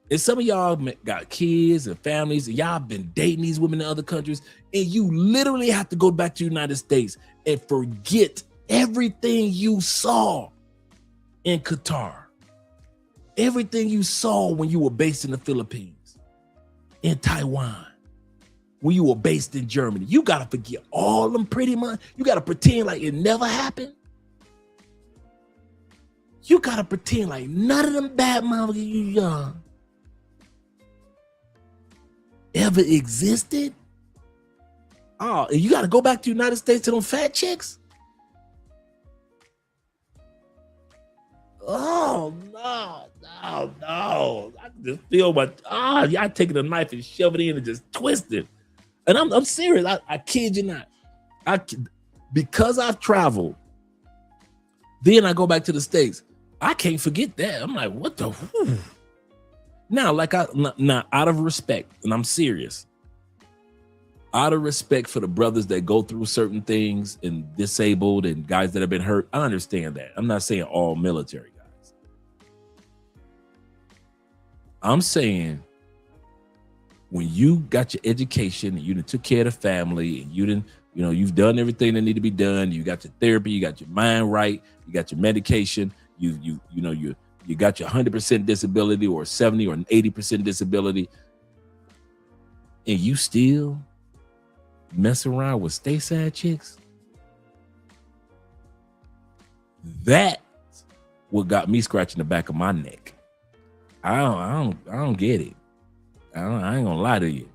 Speaker 2: And some of y'all got kids and families, and y'all been dating these women in other countries, and you literally have to go back to the United States and forget everything you saw in Qatar, everything you saw when you were based in the Philippines, in Taiwan, when you were based in Germany. You got to forget all them pretty much. You got to pretend like it never happened. You got to pretend like none of them bad motherfuckers ever existed. Oh, and you got to go back to the United States to them fat chicks? Oh, no. I just feel y'all taking a knife and shove it in and just twist it. And I'm serious. I kid you not. Because I've traveled, then I go back to the States. I can't forget that. I'm like, what the? Whew. Now, out of respect, and I'm serious, out of respect for the brothers that go through certain things and disabled and guys that have been hurt, I understand that. I'm not saying all military guys. I'm saying when you got your education and you done took care of the family and you didn't, you've done everything that need to be done. You got your therapy, you got your mind right, you got your medication, you got your 100% disability or 70 or 80% disability, and you still mess around with stay sad chicks. That's what got me scratching the back of my neck. I don't get it. I ain't gonna lie to you.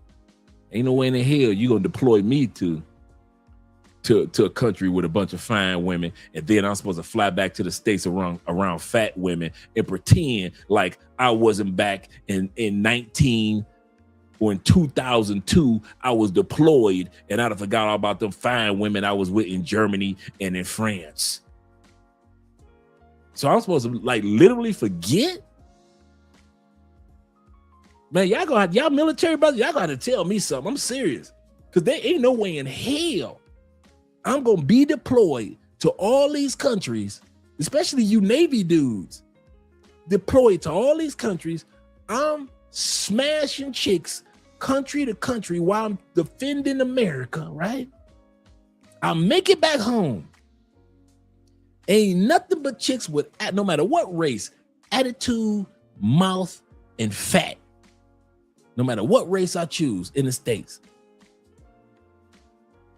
Speaker 2: Ain't no way in the hell you gonna deploy me to a country with a bunch of fine women, and then I'm supposed to fly back to the States around fat women and pretend like I wasn't back in 2002. I was deployed and I forgot all about them fine women I was with in Germany and in France. So I'm supposed to literally forget? Man, y'all military brothers, y'all gotta tell me something. I'm serious. Because there ain't no way in hell I'm gonna be deployed to all these countries, especially you Navy dudes, deployed to all these countries. I'm smashing chicks country to country while I'm defending America, right? I make it back home. Ain't nothing but chicks with, no matter what race, attitude, mouth, and fat. No matter what race I choose in the States.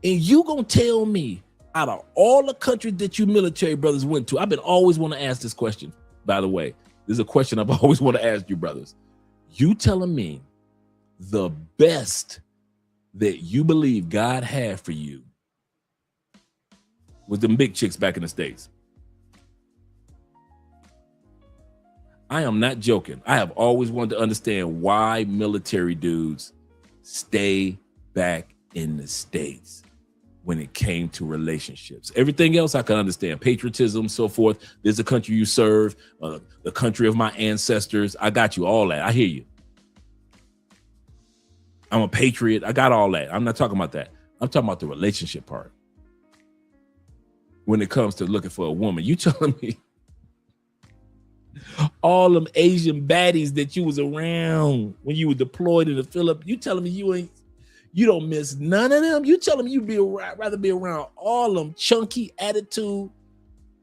Speaker 2: And you gonna tell me, out of all the countries that you military brothers went to, I've been always want to ask this question, by the way. This is a question I've always want to ask you brothers. You telling me the best that you believe God had for you was them big chicks back in the States? I am not joking. I have always wanted to understand why military dudes stay back in the States when it came to relationships. Everything else I can understand, patriotism, so forth. There's a country you serve, the country of my ancestors. I got you, all that. I hear you. I'm a patriot. I got all that. I'm not talking about that. I'm talking about the relationship part. When it comes to looking for a woman, you telling me all them Asian baddies that you was around when you were deployed in the Philippines, you telling me you don't miss none of them? You telling me you'd rather be around all them chunky attitude,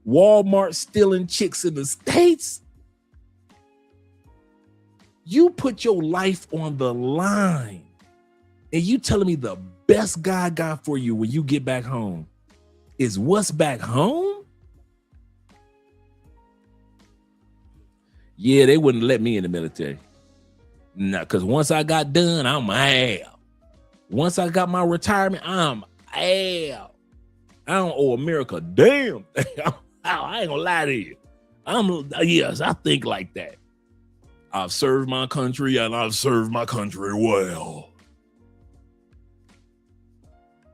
Speaker 2: Walmart stealing chicks in the States? You put your life on the line, and you telling me the best guy I got for you when you get back home is what's back home? Yeah, they wouldn't let me in the military. Nah, because once I got done, I'm out. Once I got my retirement, I'm out. I don't owe America a damn thing. I ain't gonna lie to you. Yes, I think like that. I've served my country and I've served my country well.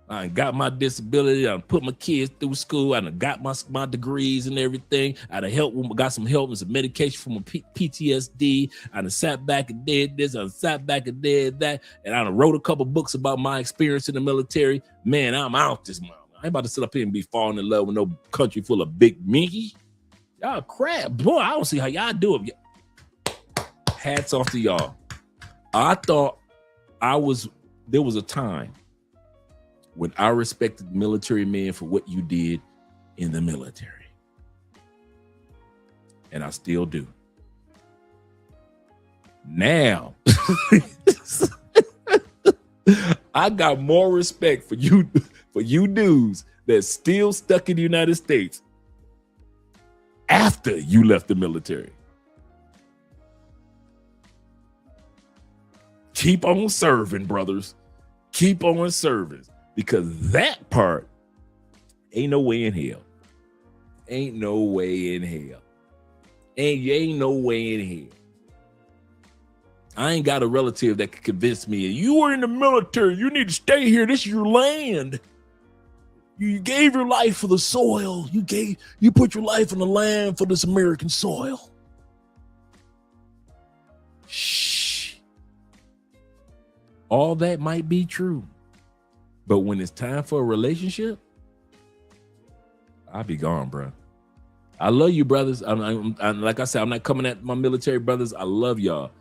Speaker 2: I done got my disability. I done put my kids through school. I done got my degrees and everything. I done got some help and some medication for my PTSD. I done sat back and did this. I done sat back and did that. And I done wrote a couple books about my experience in the military. Man, I'm out this month. I ain't about to sit up here and be falling in love with no country full of big minky. Y'all crap. Boy, I don't see how y'all do it. Hats off to y'all. I thought there was a time when I respected military men for what you did in the military. And I still do. Now, I got more respect for you dudes that's still stuck in the United States after you left the military. Keep on serving, brothers. Keep on serving. Because that part ain't no way in hell. Ain't no way in hell. Ain't no way in hell. I ain't got a relative that can convince me, you were in the military, you need to stay here. This is your land. You gave your life for the soil. You put your life on the land for this American soil. Shh. All that might be true. But when it's time for a relationship, I'll be gone, bro. I love you, brothers. I'm like I said, I'm not coming at my military brothers. I love y'all.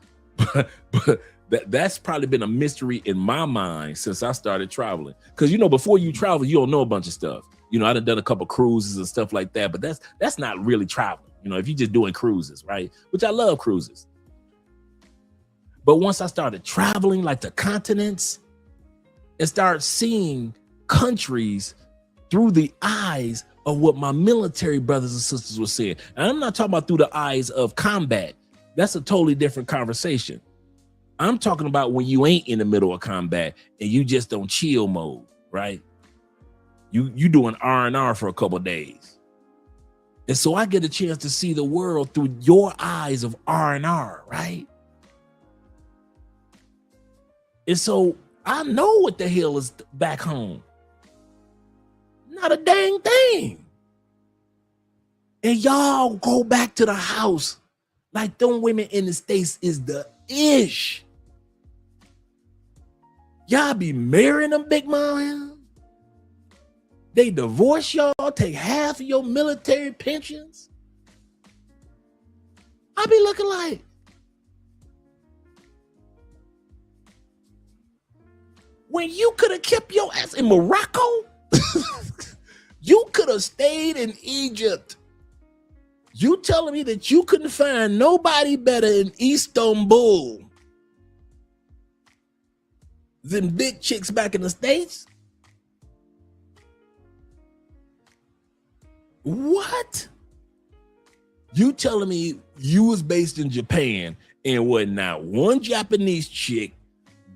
Speaker 2: But that's probably been a mystery in my mind since I started traveling. Because, before you travel, you don't know a bunch of stuff. I done a couple cruises and stuff like that. But that's not really traveling. If you're just doing cruises, right? Which I love cruises. But once I started traveling like the continents, and start seeing countries through the eyes of what my military brothers and sisters were saying. And I'm not talking about through the eyes of combat. That's a totally different conversation. I'm talking about when you ain't in the middle of combat and you just on chill mode, right? You doing R&R for a couple of days. And so I get a chance to see the world through your eyes of R&R, right? And so I know what the hell is back home. Not a dang thing. And y'all go back to the house like them women in the States is the ish. Y'all be marrying them big mama. They divorce y'all, take half of your military pensions. I be looking like, when you could have kept your ass in Morocco, you could have stayed in Egypt. You telling me that you couldn't find nobody better in Istanbul than big chicks back in the States? What? You telling me you was based in Japan and was not one Japanese chick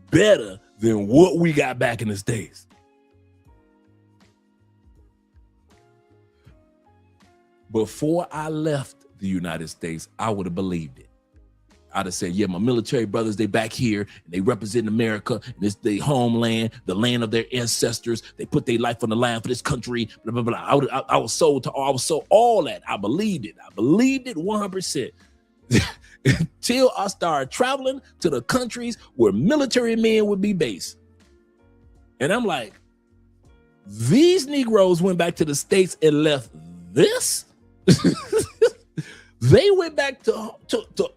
Speaker 2: better than what we got back in the States? Before I left the United States, I would have believed it. I'd have said, yeah, my military brothers, they back here and they represent America and it's their homeland, the land of their ancestors. They put their life on the line for this country, blah, blah, blah. I was sold all that. I believed it. I believed it 100%. Until I started traveling to the countries where military men would be based. And I'm like, these Negroes went back to the States and left this? They went back to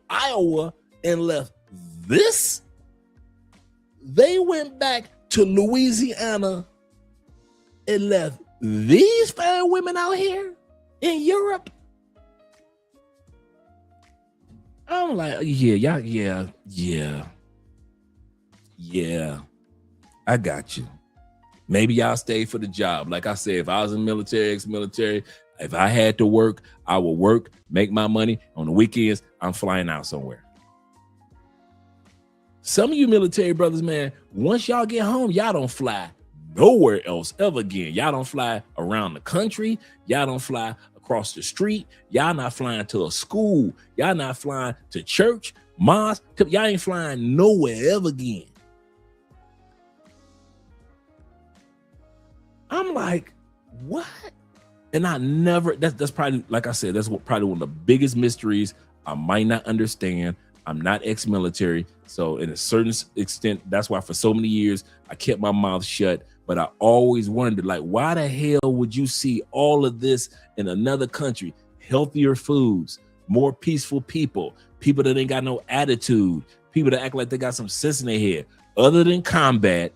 Speaker 2: Iowa and left this? They went back to Louisiana and left these fine women out here in Europe? I'm like, yeah. I got you. Maybe y'all stay for the job. Like I said, if I was in military, ex-military, if I had to work, I would work, make my money. On the weekends, I'm flying out somewhere. Some of you military brothers, man, once y'all get home, y'all don't fly nowhere else ever again. Y'all don't fly around the country. Y'all don't fly across the street. Y'all not flying to a school. Y'all not flying to church, mosque. Y'all ain't flying nowhere ever again. I'm like, what? And I never, that's probably, like I said, that's probably one of the biggest mysteries I might not understand. I'm not ex-military. So in a certain extent, that's why for so many years, I kept my mouth shut. But I always wondered, like, why the hell would you see all of this in another country? Healthier foods, more peaceful people, people that ain't got no attitude, people that act like they got some sense in their head. Other than combat,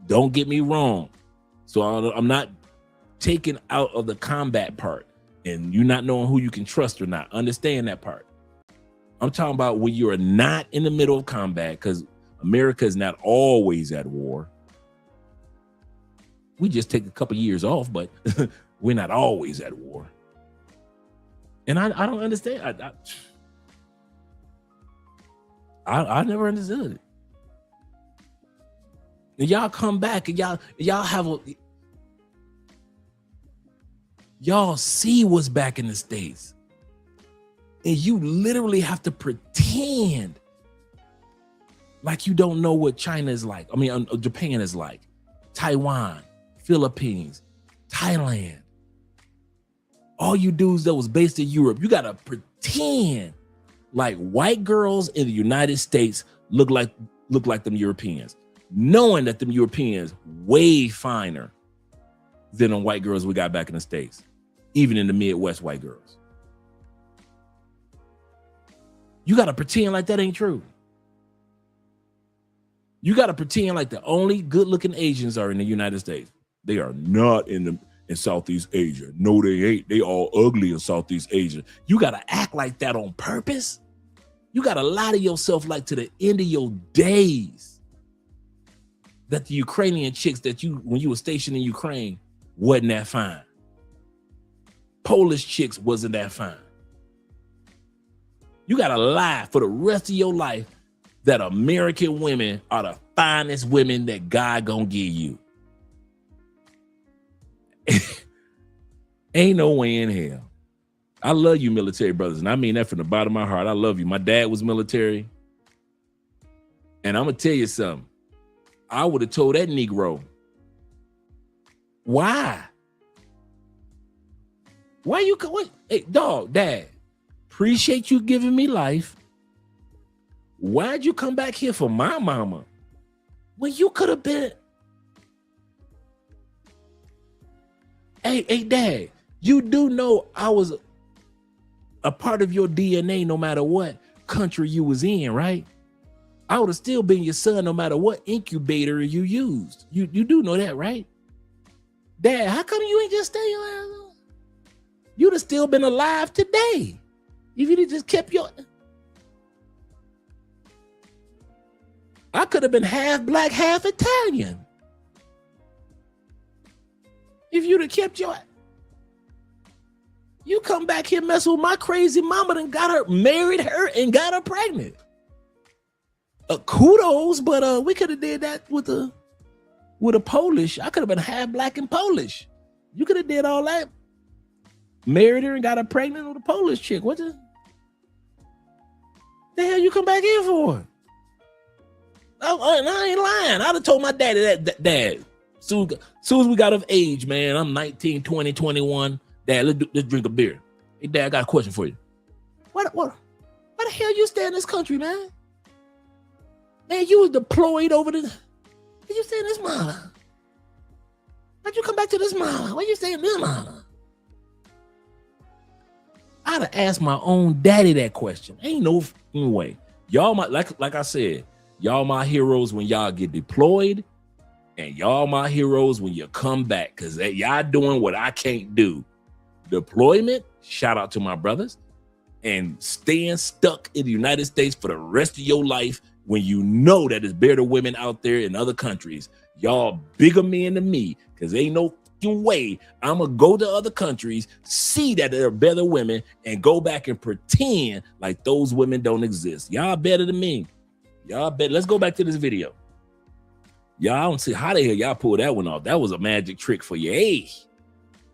Speaker 2: don't get me wrong. So I'm not taken out of the combat part and you not knowing who you can trust or not. Understand that part. I'm talking about when you're not in the middle of combat, because America is not always at war. We just take a couple years off, but we're not always at war. And I don't understand. I never understood it. And y'all come back and y'all have y'all see what's back in the States. And you literally have to pretend like you don't know what China is like. I mean, Japan is like, Taiwan, Philippines, Thailand. All you dudes that was based in Europe, you gotta pretend like white girls in the United States look like them Europeans, knowing that them Europeans way finer than the white girls we got back in the States, even in the Midwest white girls. You gotta pretend like that ain't true. You gotta pretend like the only good-looking Asians are in the United States. They are not in Southeast Asia. No, they ain't. They all ugly in Southeast Asia. You gotta act like that on purpose. You gotta lie to yourself like to the end of your days that the Ukrainian chicks that when you were stationed in Ukraine wasn't that fine. Polish chicks wasn't that fine. You gotta lie for the rest of your life that American women are the finest women that God gonna give you. Ain't no way in hell. I love you, military brothers, and I mean that from the bottom of my heart. I love you. My dad was military, and I'm gonna tell you something. I would have told that Negro, why? Why you? What? Hey, dog, Dad, appreciate you giving me life. Why'd you come back here for my mama when you could have been? Hey, Dad, you do know I was a part of your DNA no matter what country you was in, right? I would have still been your son no matter what incubator you used. You do know that, right? Dad, how come you ain't just stay alive? You'd have still been alive today if you'd have just kept your... I could have been half black, half Italian. If you'd have kept your... You come back here messing with my crazy mama and got her, married her and got her pregnant. Kudos, but we could have did that with a Polish. I could have been half black and Polish. You could have did all that. Married her and got her pregnant with a Polish chick. What the hell you come back here for? Oh, I ain't lying. I'd have told my daddy that Dad, soon as we got of age, man, I'm 19, 20, 21. Dad, let's drink a beer. Hey, Dad, I got a question for you. Why the hell you stay in this country, man? Man, you was deployed over the... Why you stay in this mama? Why'd you come back to this mama? Why you stay in this mama? I'd have asked my own daddy that question. Ain't no way. Y'all, like I said, y'all my heroes when y'all get deployed, and y'all my heroes when you come back, because y'all doing what I can't do. Deployment, shout out to my brothers, and staying stuck in the United States for the rest of your life when you know that there's better women out there in other countries. Y'all bigger men than me, because ain't no way I'm gonna go to other countries, see that there are better women, and go back and pretend like those women don't exist. Y'all better than me. Y'all better. Let's go back to this video. Y'all don't see how the hell y'all pulled that one off. That was a magic trick for you. Hey,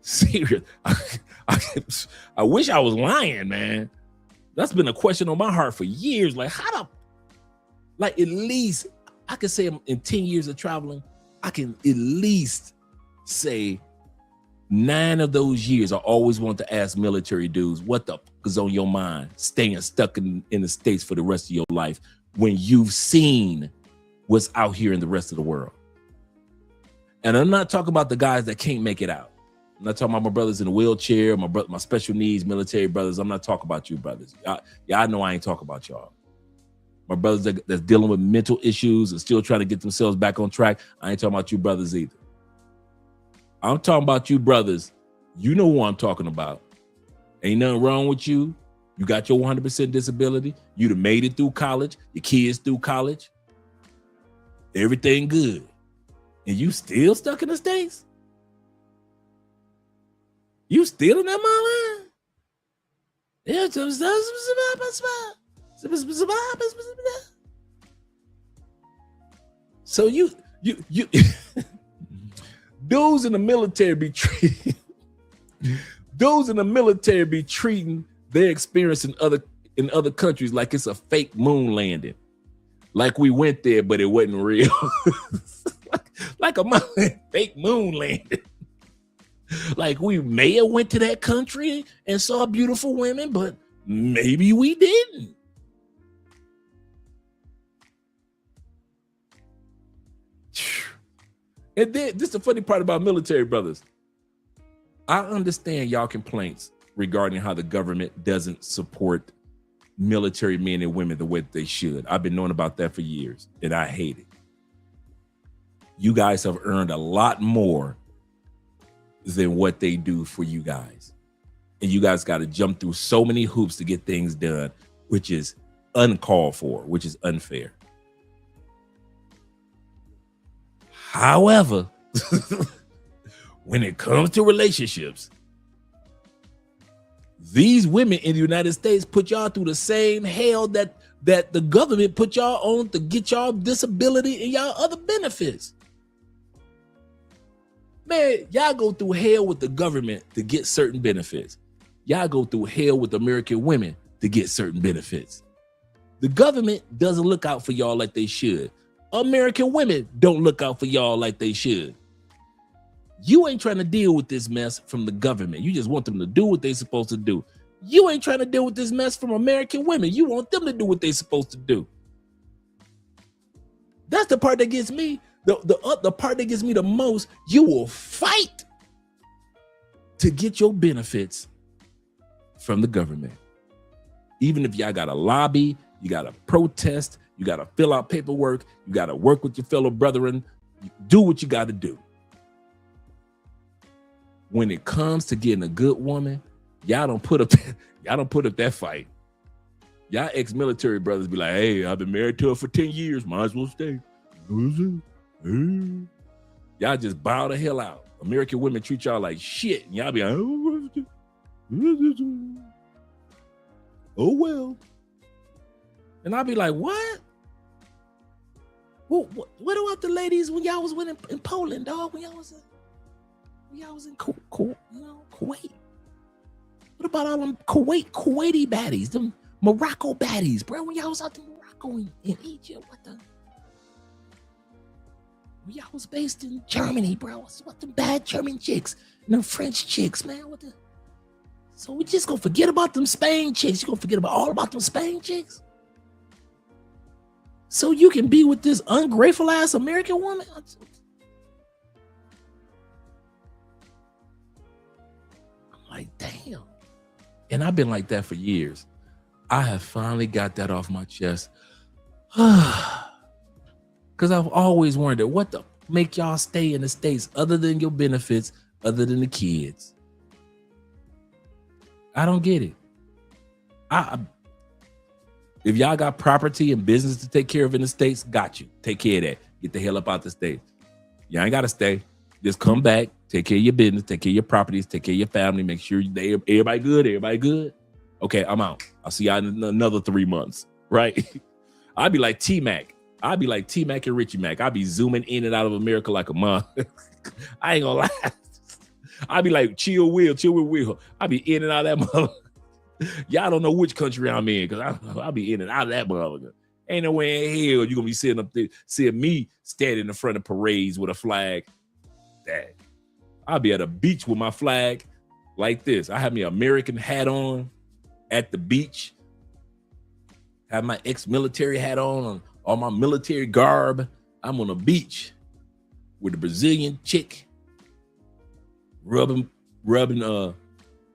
Speaker 2: serious. I wish I was lying, man. That's been a question on my heart for years. Like, at least I could say in 10 years of traveling, I can at least say 9 of those years, I always want to ask military dudes, what the fuck is on your mind staying stuck in the States for the rest of your life when you've seen what's out here in the rest of the world? And I'm not talking about the guys that can't make it out. I'm not talking about my brothers in a wheelchair, my special needs military brothers. I'm not talking about you brothers. Y'all know I ain't talking about y'all. My brothers that's dealing with mental issues and still trying to get themselves back on track. I ain't talking about you brothers either. I'm talking about you brothers. You know who I'm talking about. Ain't nothing wrong with you. You got your 100% disability. You done made it through college. Your kids through college. Everything good. And you still stuck in the States? You still in that mama? Yeah, so you those in the military be treating their experience in other countries like it's a fake moon landing. Like we went there, but it wasn't real. like a fake moon landing. Like we may have went to that country and saw beautiful women, but maybe we didn't. And then this is the funny part about military brothers. I understand y'all complaints regarding how the government doesn't support military men and women the way that they should. I've been knowing about that for years, and I hate it. You guys have earned a lot more than what they do for you guys. And you guys got to jump through so many hoops to get things done, which is uncalled for, which is unfair. However, when it comes to relationships, these women in the United States put y'all through the same hell that the government put y'all on to get y'all disability and y'all other benefits. Man, y'all go through hell with the government to get certain benefits. Y'all go through hell with American women to get certain benefits. The government doesn't look out for y'all like they should. American women don't look out for y'all like they should. You ain't trying to deal with this mess from the government. You just want them to do what they're supposed to do. You ain't trying to deal with this mess from American women. You want them to do what they're supposed to do. That's the part that gets me. The part that gets me the most. You will fight to get your benefits from the government. Even if y'all got to lobby, you got to protest, you got to fill out paperwork, you got to work with your fellow brethren, do what you got to do. When it comes to getting a good woman, y'all don't put up that fight. Y'all ex-military brothers be like, hey, I've been married to her for 10 years, might as well stay. Y'all just bow the hell out. American women treat y'all like shit. And y'all be like, oh well. And I'll be like, what? What about the ladies when y'all was winning in Poland, dog? When y'all was in Kuwait? What about all them Kuwaiti baddies, them Morocco baddies, bro? When y'all was out in Morocco and Egypt, when y'all was based in Germany, bro? What the bad German chicks and them French chicks, man? So we just gonna forget about them Spain chicks? You gonna forget all about them Spain chicks? So you can be with this ungrateful ass American woman? I'm like, damn. And I've been like that for years. I have finally got that off my chest. Because I've always wondered, what the make y'all stay in the States other than your benefits, other than the kids? I don't get it. If y'all got property and business to take care of in the States, got you. Take care of that. Get the hell up out the States. Y'all ain't got to stay. Just come back, take care of your business, take care of your properties, take care of your family, make sure everybody good. Okay, I'm out. I'll see y'all in another 3 months, right? I'd be like T-Mac. I'd be like T-Mac and Richie Mac. I'd be zooming in and out of America like a month. I ain't gonna lie. I'd be like Chill Will. I'd be in and out of that mother. Y'all don't know which country I'm in because I'll be in and out of that motherfucker. Ain't no way in hell you gonna be sitting up there, seeing me standing in front of parades with a flag. That I'll be at a beach with my flag like this. I have my American hat on at the beach. Have my ex-military hat on all my military garb. I'm on a beach with a Brazilian chick rubbing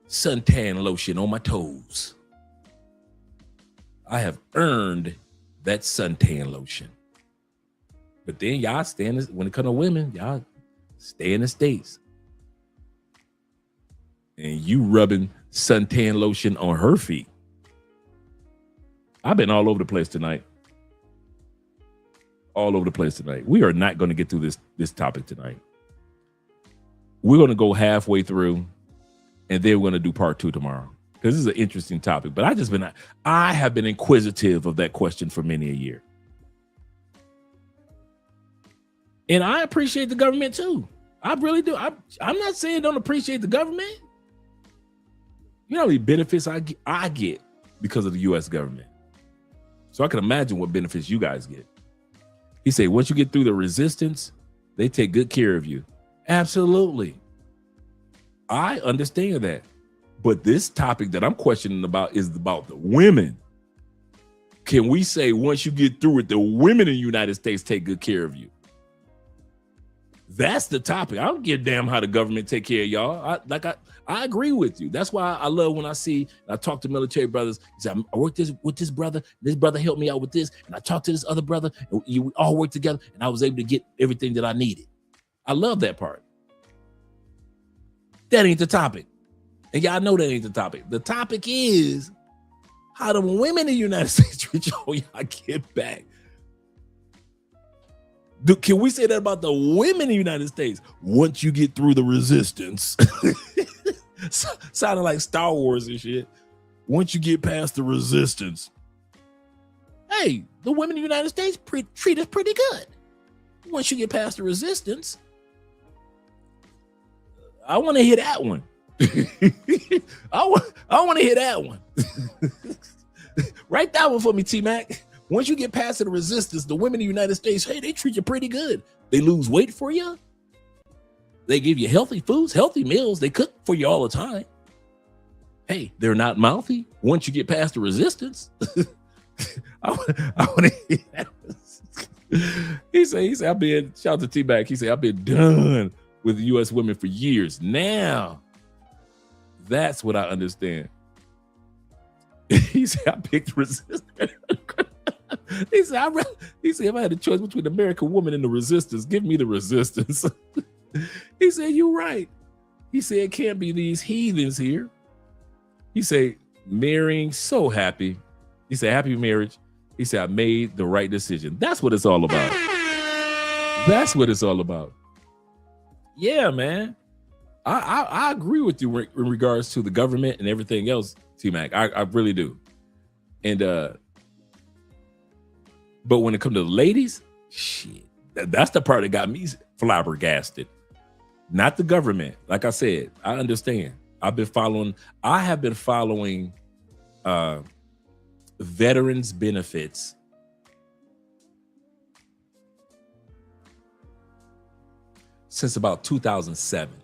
Speaker 2: suntan lotion on my toes. I have earned that suntan lotion. But then y'all when it comes to women, y'all stay in the States. And you rubbing suntan lotion on her feet. I've been all over the place tonight. All over the place tonight. We are not going to get through this topic tonight. We're going to go halfway through, and then we're going to do part 2 tomorrow, because this is an interesting topic. But I have been inquisitive of that question for many a year. And I appreciate the government too. I really do. I'm not saying don't appreciate the government. You know how many benefits I get because of the U.S. government. So I can imagine what benefits you guys get. He said, once you get through the resistance, they take good care of you. Absolutely. I understand that. But this topic that I'm questioning about is about the women. Can we say once you get through it, the women in the United States take good care of you? That's the topic. I don't give a damn how the government take care of y'all. I agree with you. That's why I love when I talk to military brothers. He said, I worked with this brother. This brother helped me out with this. And I talked to this other brother. And we all worked together. And I was able to get everything that I needed. I love that part. That ain't the topic. And y'all know that ain't the topic. The topic is how the women in the United States treat y'all get back. Can we say that about the women in the United States? Once you get through the resistance, sounding like Star Wars and shit. Once you get past the resistance, hey, the women in the United States treat us pretty good. Once you get past the resistance, I want to hear that one. I want to hear that one. Write that one for me, T-Mac. Once you get past the resistance, the women in the United States, hey, they treat you pretty good. They lose weight for you. They give you healthy foods, healthy meals. They cook for you all the time. Hey, they're not mouthy. Once you get past the resistance, I want to hear that. He said, I've been, shout out to T-Mac. He said, I've been done with the U.S. women for years. Now, that's what I understand. He said, I picked resistance. He said, if I had a choice between the American woman and the resistance, give me the resistance. He said, you're right. He said, it can't be these heathens here. He said, marrying so happy. He said, happy marriage. He said, I made the right decision. That's what it's all about. That's what it's all about. Yeah, man. I agree with you in regards to the government and everything else, T-Mac. I really do. And but when it comes to the ladies, shit, that's the part that got me flabbergasted. Not the government. Like I said, I understand. I have been following veterans benefits since about 2007.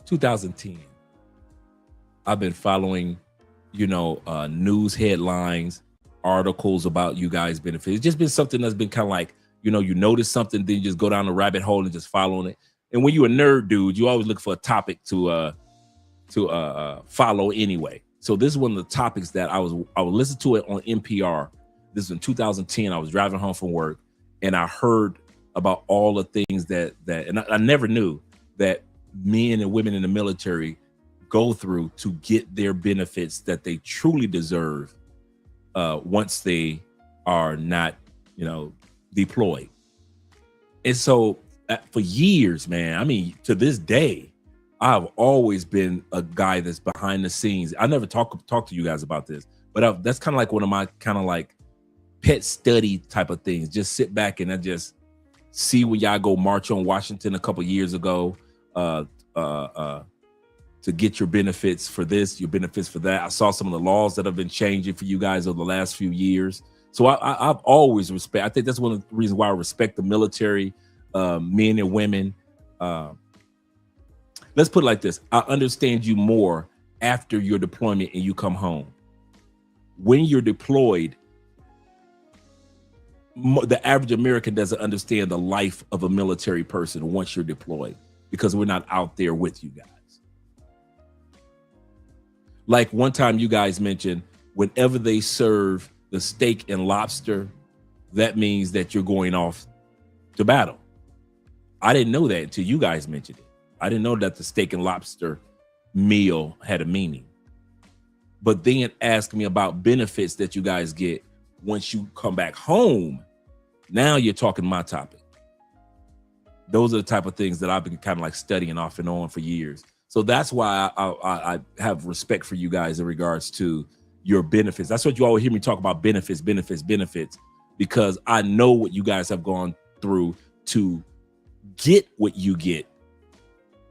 Speaker 2: 2010. I've been following, news headlines, articles about you guys' benefits. It's just been something that's been kind of like, you notice something, then you just go down the rabbit hole and just following it. And when you're a nerd, dude, you always look for a topic to follow anyway. So this is one of the topics that I would listen to it on NPR. This is in 2010. I was driving home from work, and I heard about all the things that and I never knew that men and women in the military go through to get their benefits that they truly deserve once they are not, deployed. And so for years, man, I mean, to this day, I've always been a guy that's behind the scenes. I never talk to you guys about this, but that's kind of like one of my kind of like pet study type of things. Just sit back and I just see when y'all go march on Washington a couple years ago to get your benefits for this, your benefits for that. I saw some of the laws that have been changing for you guys over the last few years. So I've always respect. I think that's one of the reasons why I respect the military, men and women. Let's put it like this. I understand you more after your deployment and you come home. When you're deployed, the average American doesn't understand the life of a military person once you're deployed, because we're not out there with you guys. Like one time you guys mentioned, whenever they serve the steak and lobster, that means that you're going off to battle. I didn't know that until you guys mentioned it. I didn't know that the steak and lobster meal had a meaning. But then ask me about benefits that you guys get once you come back home. Now you're talking my topic. Those are the type of things that I've been kind of like studying off and on for years. So that's why I have respect for you guys in regards to your benefits. That's what you always hear me talk about, benefits, because I know what you guys have gone through to get what you get.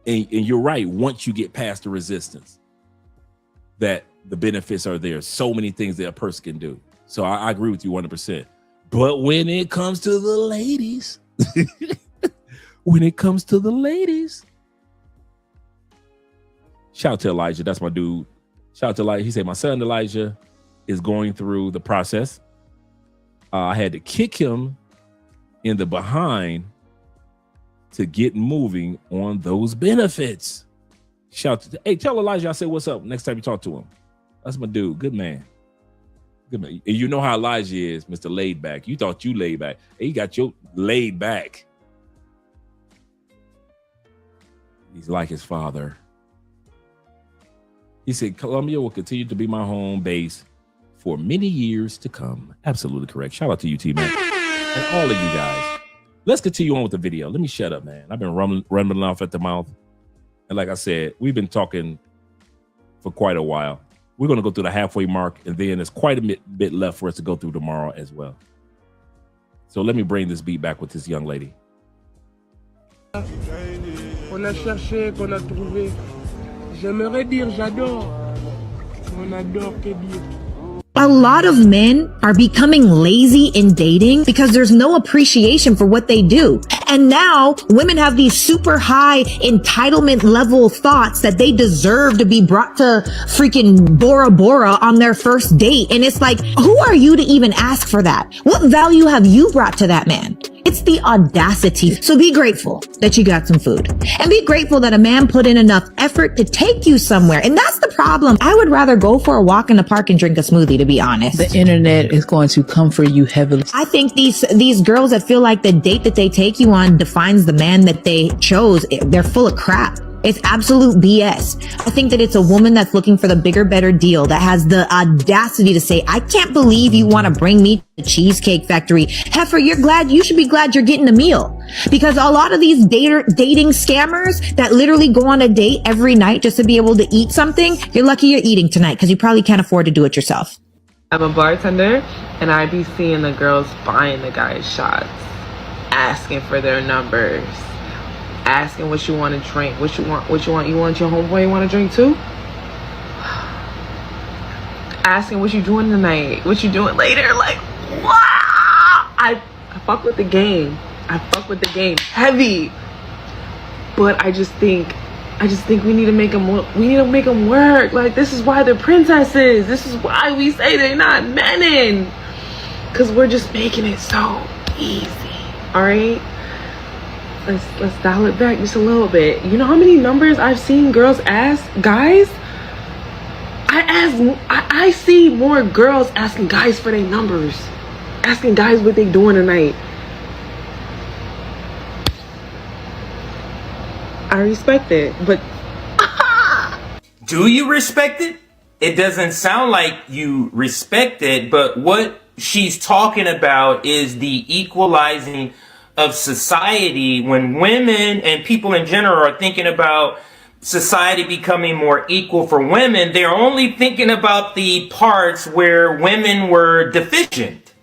Speaker 2: And you're right, once you get past the resistance, that the benefits are there. So many things that a person can do. So I agree with you 100%. But when it comes to the ladies, shout out to Elijah. That's my dude. Shout out to Elijah. He said, my son Elijah is going through the process. I had to kick him in the behind to get moving on those benefits. Shout out to, hey, tell Elijah I said what's up next time you talk to him. That's my dude. Good man. Good man. And you know how Elijah is, Mr. Laid Back. You thought you laid back. Hey, you got your laid back. He's like his father. He said, Columbia will continue to be my home base for many years to come. Absolutely correct. Shout out to you, T-Man. And all of you guys. Let's continue on with the video. Let me shut up, man. I've been rumbling off at the mouth. And like I said, we've been talking for quite a while. We're going to go through the halfway mark, and then there's quite a bit left for us to go through tomorrow as well. So let me bring this beat back with this young lady.
Speaker 13: On a cherché, qu'on a trouvé. J'aimerais dire j'adore. On adore, que dire.
Speaker 27: A lot of men are becoming lazy in dating because there's no appreciation for what they do. And now women have these super high entitlement level thoughts that they deserve to be brought to freaking Bora Bora on their first date. And it's like, who are you to even ask for that? What value have you brought to that man? It's the audacity. So be grateful that you got some food, and be grateful that a man put in enough effort to take you somewhere. And that's the problem. I would rather go for a walk in the park and drink a smoothie, to be honest.
Speaker 10: The internet is going to come for you heavily.
Speaker 27: I think these girls that feel like the date that they take you on defines the man that they chose, they're full of crap. It's absolute BS. I think that it's a woman that's looking for the bigger, better deal, that has the audacity to say, I can't believe you want to bring me to the Cheesecake Factory. Heifer, you should be glad you're getting a meal. Because a lot of these dating scammers that literally go on a date every night just to be able to eat something, you're lucky you're eating tonight because you probably can't afford to do it yourself.
Speaker 11: I'm a bartender, and I be seeing the girls buying the guys shots, asking for their numbers, asking what you want to drink, what you want your homeboy want to drink too? Asking what you doing tonight, what you doing later, like, wow! I fuck with the game. I fuck with the game heavy. But I just think we need to make them work. Like, this is why they're princesses. This is why we say they're not menin. Cause we're just making it so easy. All right? Let's dial it back just a little bit. You know how many numbers I've seen girls ask guys? I see more girls asking guys for their numbers, asking guys what they doing tonight. I respect it, but
Speaker 21: do you respect it? It doesn't sound like you respect it, but what she's talking about is the equalizing of society. When women and people in general are thinking about society becoming more equal for women, they're only thinking about the parts where women were deficient.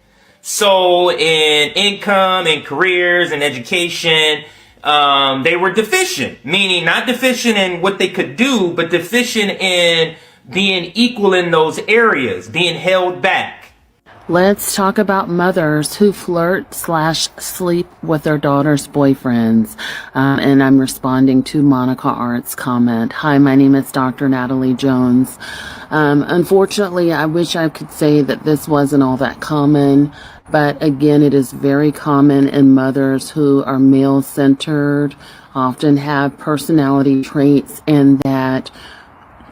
Speaker 21: So in income and careers and education, they were deficient, meaning not deficient in what they could do, but deficient in being equal in those areas, being held back.
Speaker 5: Let's talk about mothers who flirt/sleep with their daughter's boyfriends. And I'm responding to Monica Art's comment. Hi, my name is Dr. Natalie Jones. Unfortunately, I wish I could say that this wasn't all that common, but again, it is very common in mothers who are male-centered, often have personality traits, and that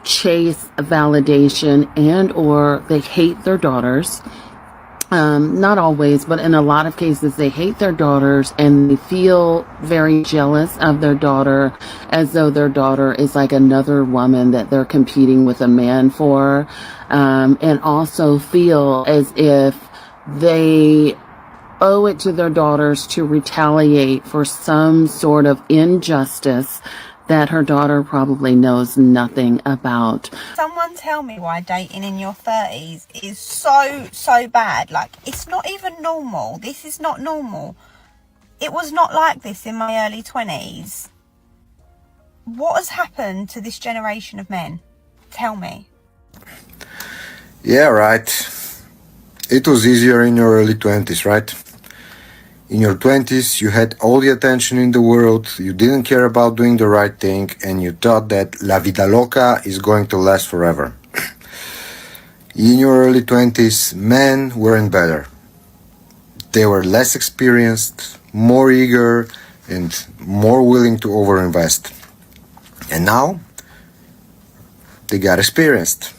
Speaker 5: chase validation and or they hate their daughters. Not always, but in a lot of cases, they hate their daughters and they feel very jealous of their daughter, as though their daughter is like another woman that they're competing with a man for, and also feel as if they owe it to their daughters to retaliate for some sort of injustice that her daughter probably knows nothing about.
Speaker 12: Someone tell me why dating in your 30s is so bad. Like, it's not even normal. This is not normal. It was not like this in my early 20s. What has happened to this generation of men? Tell me.
Speaker 14: Yeah, right. It was easier in your early 20s, right? In your 20s, you had all the attention in the world, you didn't care about doing the right thing, and you thought that la vida loca is going to last forever. In your early 20s, men weren't better. They were less experienced, more eager, and more willing to overinvest. And now, they got experienced.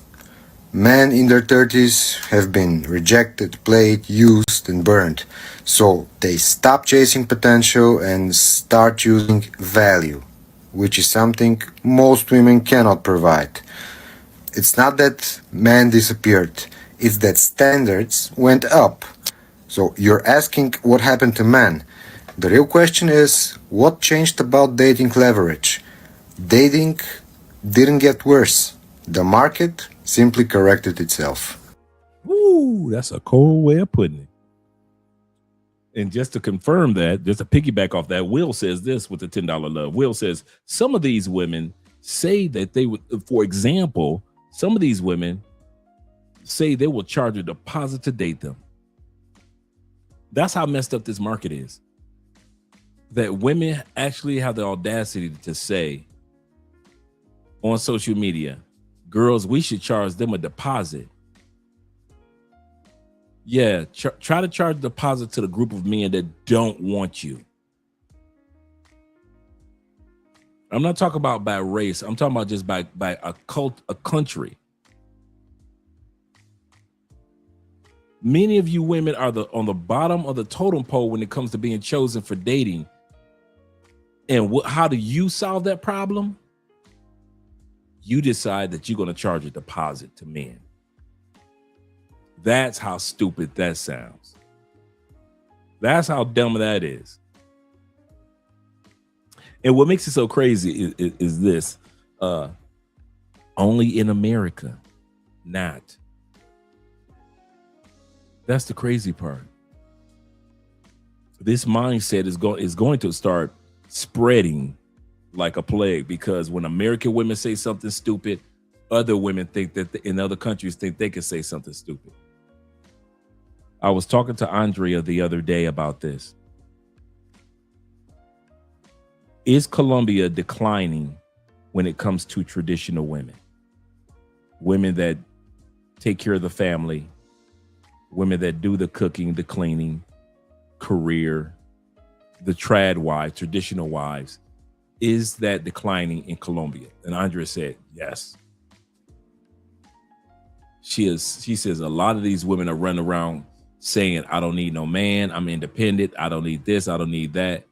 Speaker 14: Men in their 30s have been rejected, played, used, and burned. So they stop chasing potential and start choosing value, which is something most women cannot provide. It's not that men disappeared, it's that standards went up. So you're asking what happened to men. The real question is, what changed about dating leverage? Dating didn't get worse. The market simply corrected itself.
Speaker 2: Ooh, that's a cold way of putting it. And just to confirm that, just to piggyback off that, Will says this with the $10 love. Will says, some of these women say that they would, for example, some of these women say they will charge a deposit to date them. That's how messed up this market is. That women actually have the audacity to say on social media, girls, we should charge them a deposit. Yeah, try to charge a deposit to the group of men that don't want you. I'm not talking about by race. I'm talking about just by a country. Many of you women are on the bottom of the totem pole when it comes to being chosen for dating. And how do you solve that problem? You decide that you're going to charge a deposit to men. That's how stupid that sounds. That's how dumb that is. And what makes it so crazy is this. Only in America, not. That's the crazy part. This mindset is going to start spreading like a plague, because when American women say something stupid, other women think that in other countries think they can say something stupid. I was talking to Andrea the other day about this. Is Colombia declining when it comes to traditional women? Women that take care of the family, women that do the cooking, the cleaning, career, the trad wives, traditional wives. Is that declining in Colombia? And Andrea said, yes. She says a lot of these women are running around saying, I don't need no man. I'm independent. I don't need this. I don't need that.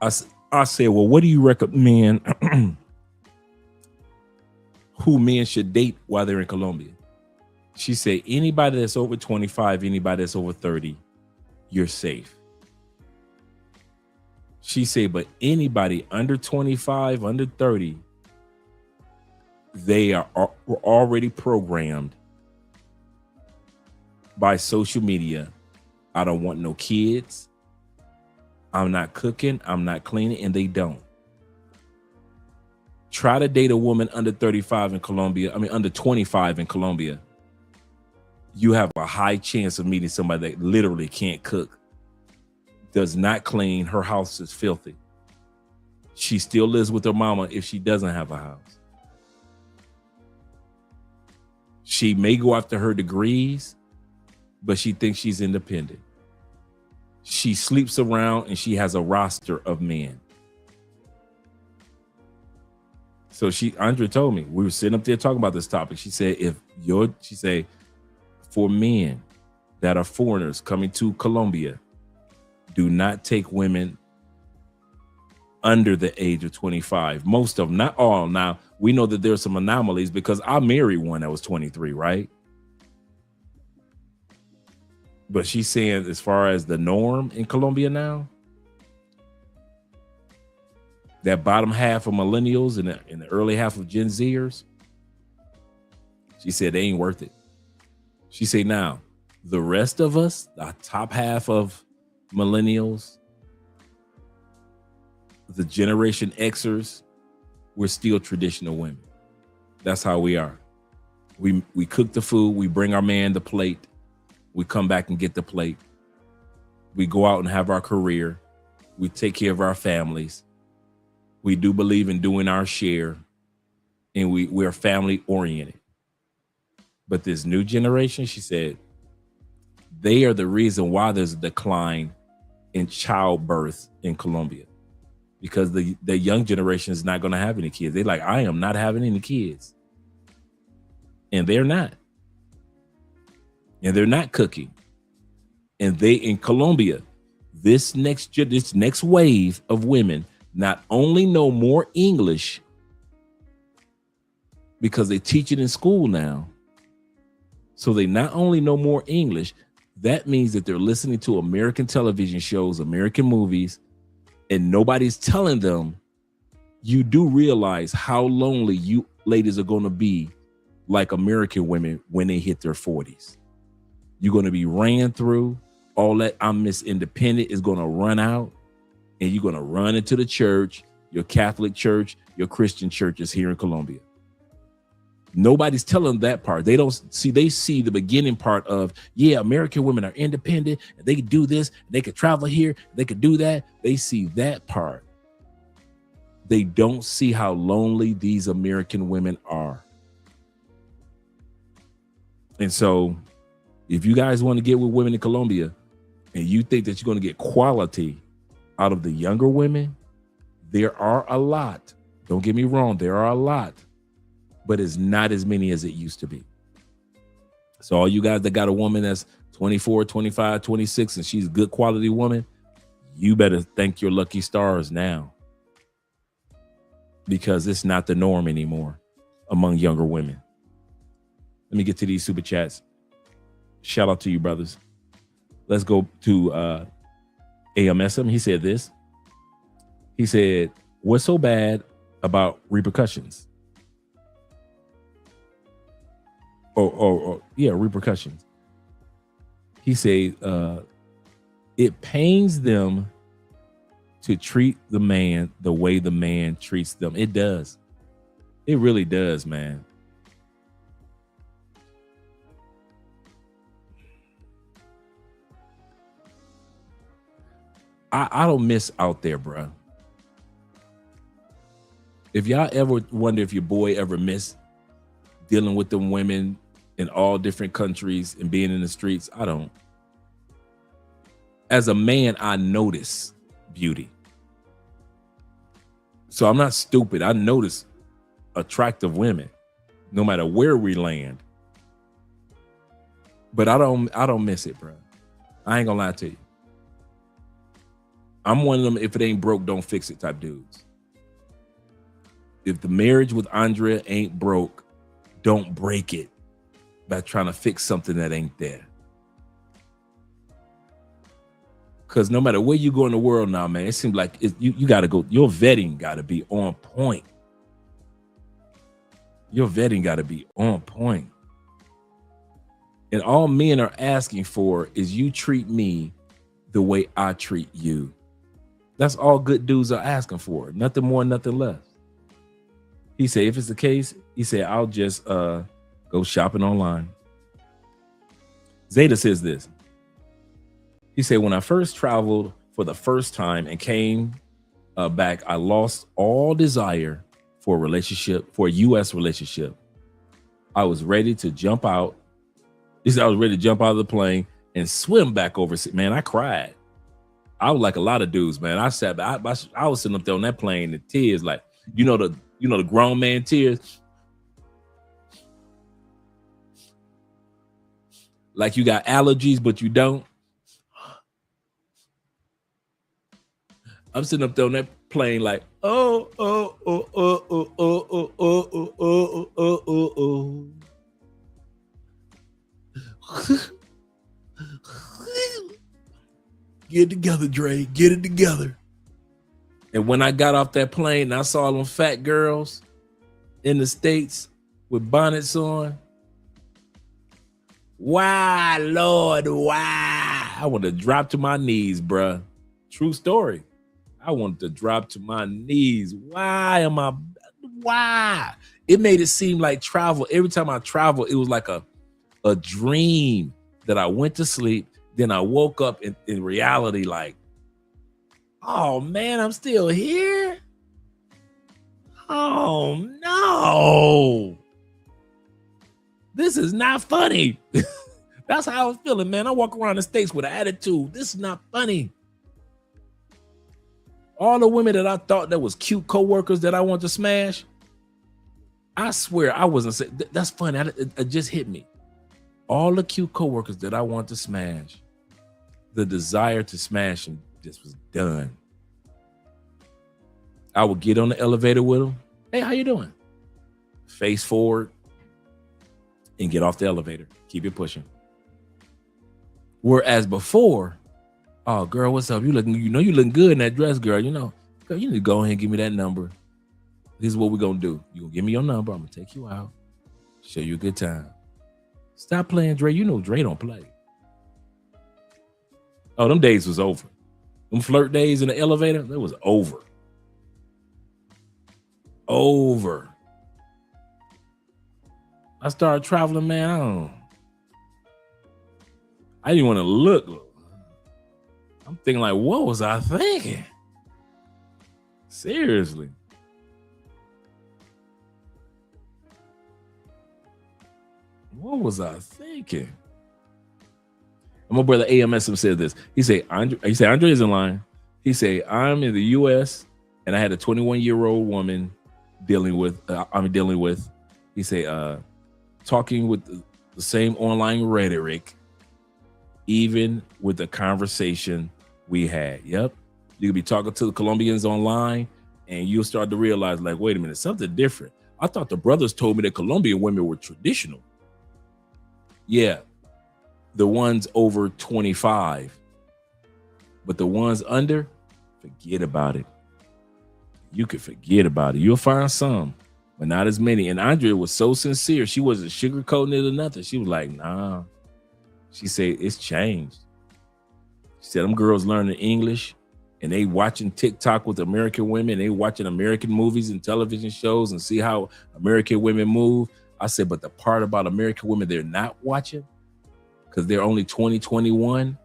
Speaker 2: I said, well, what do you recommend who men should date while they're in Colombia? She said, anybody that's over 25, anybody that's over 30, you're safe. She said, but anybody under 25, under 30, they are already programmed by social media. I don't want no kids. I'm not cooking. I'm not cleaning. And they don't. Try to date a woman under 35 in Colombia. I mean, under 25 in Colombia. you have a high chance of meeting somebody that literally can't cook, does not clean, her house is filthy. She still lives with her mama if she doesn't have a house. She may go after her degrees, but she thinks she's independent. She sleeps around and she has a roster of men. So Andrea told me, we were sitting up there talking about this topic. She said, for men that are foreigners coming to Colombia, do not take women under the age of 25. Most of them, not all. Now, we know that there's some anomalies because I married one that was 23, right? But she's saying as far as the norm in Colombia now, that bottom half of millennials and in the early half of Gen Zers, she said they ain't worth it. She said now, the rest of us, the top half of millennials, the Generation Xers, we're still traditional women. That's how we are. We cook the food, we bring our man the plate, we come back and get the plate. We go out and have our career. We take care of our families. We do believe in doing our share, and we're family oriented. But this new generation, she said, they are the reason why there's a decline in childbirth in Colombia, because the young generation is not going to have any kids. They're like, I am not having any kids. And they're not. And they're not cooking. And they, in Colombia, this next wave of women not only know more English because they teach it in school now. So they not only know more English, that means that they're listening to American television shows, American movies, and nobody's telling them, you do realize how lonely you ladies are going to be like American women when they hit their 40s. You're going to be ran through. All that I'm Miss Independent is going to run out, and you're going to run into the church, your Catholic church, your Christian churches here in Colombia. Nobody's telling that part. They see the beginning part of, yeah, American women are independent and they can do this, they can travel here, they can do that. They see that part. They don't see how lonely these American women are. And so if you guys want to get with women in Colombia and you think that you're going to get quality out of the younger women, there are a lot. Don't get me wrong, there are a lot, but it's not as many as it used to be. So all you guys that got a woman that's 24, 25, 26, and she's a good quality woman, you better thank your lucky stars now, because it's not the norm anymore among younger women. Let me get to these super chats. Shout out to you, brothers. Let's go to AMSM. He said this. He said, what's so bad about repercussions? Repercussions. He said, it pains them to treat the man the way the man treats them. It does. It really does, man. I don't miss out there, bro. If y'all ever wonder if your boy ever missed dealing with them women in all different countries and being in the streets, I don't. As a man, I notice beauty. So I'm not stupid. I notice attractive women, no matter where we land. But I don't miss it, bro. I ain't gonna lie to you. I'm one of them, if it ain't broke, don't fix it type dudes. If the marriage with Andrea ain't broke, don't break it by trying to fix something that ain't there. Because no matter where you go in the world now, man, it seems like you got to go. Your vetting got to be on point. Your vetting got to be on point. And all men are asking for is you treat me the way I treat you. That's all good dudes are asking for. Nothing more, nothing less. He said, if it's the case, he said, I'll just go shopping online. Zeta says this. He said, when I first traveled for the first time and came back, I lost all desire for a relationship, for a U.S. relationship. I was ready to jump out. He said, I was ready to jump out of the plane and swim back overseas. Man, I cried. I was like a lot of dudes, man. I was sitting up there on that plane in tears, like, the grown man tears. Like you got allergies, but you don't. I'm sitting up there on that plane like, oh. Get it together, Dre. Get it together. And when I got off that plane and I saw them fat girls in the States with bonnets on, why, Lord, why? I wanted to drop to my knees, bruh. True story. I wanted to drop to my knees. Why? It made it seem like travel. Every time I travel, it was like a dream that I went to sleep. Then I woke up in reality like, oh man, I'm still here? Oh no. This is not funny. That's how I was feeling, man. I walk around the States with an attitude. This is not funny. All the women that I thought that was cute coworkers that I want to smash, I swear I wasn't saying, that's funny. It just hit me. All the cute coworkers that I want to smash, the desire to smash them just was done. I would get on the elevator with them. Hey, how you doing? Face forward and get off the elevator. Keep it pushing. Whereas before, oh, girl, what's up? You looking good in that dress, girl. Girl, you need to go ahead and give me that number. This is what we're going to do. You're going to give me your number. I'm going to take you out. Show you a good time. Stop playing, Dre. You know Dre don't play. Oh, them days was over. Them flirt days in the elevator, that was over. Over. I started traveling, man. I didn't want to look. I'm thinking like, what was I thinking? Seriously. What was I thinking? And my brother AMSM said this. He said, Andre is in line. He said, I'm in the US and I had a 21-year-old woman dealing with. He said, talking with the same online rhetoric, even with the conversation we had. Yep. You could be talking to the Colombians online and you'll start to realize, like, wait a minute, something different. I thought the brothers told me that Colombian women were traditional. Yeah. The ones over 25. But the ones under, forget about it. You could forget about it. You'll find some, but not as many. And Andrea was so sincere. She wasn't sugarcoating it or nothing. She was like, nah. She said, it's changed. She said, them girls learning English and they watching TikTok with American women. They watching American movies and television shows and see how American women move. I said, but the part about American women they're not watching, because they're only 20, 21,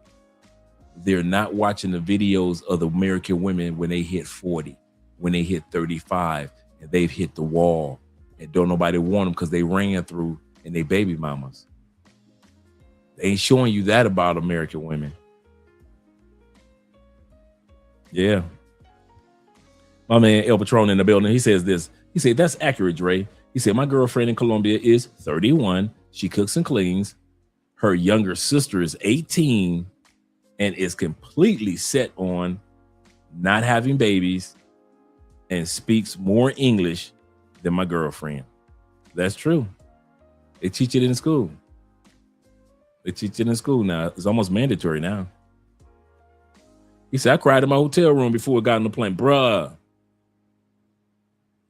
Speaker 2: they're not watching the videos of the American women when they hit 40, when they hit 35, and they've hit the wall and don't nobody want them because they ran through and they baby mamas. They ain't showing you that about American women. Yeah. My man El Patron in the building, he says this. He said, that's accurate, Dre. He said, my girlfriend in Colombia is 31. She cooks and cleans. Her younger sister is 18 and is completely set on not having babies and speaks more English than my girlfriend. That's true. They teach it in school. They teach it in school now. It's almost mandatory now. He said, I cried in my hotel room before I got on the plane. Bruh.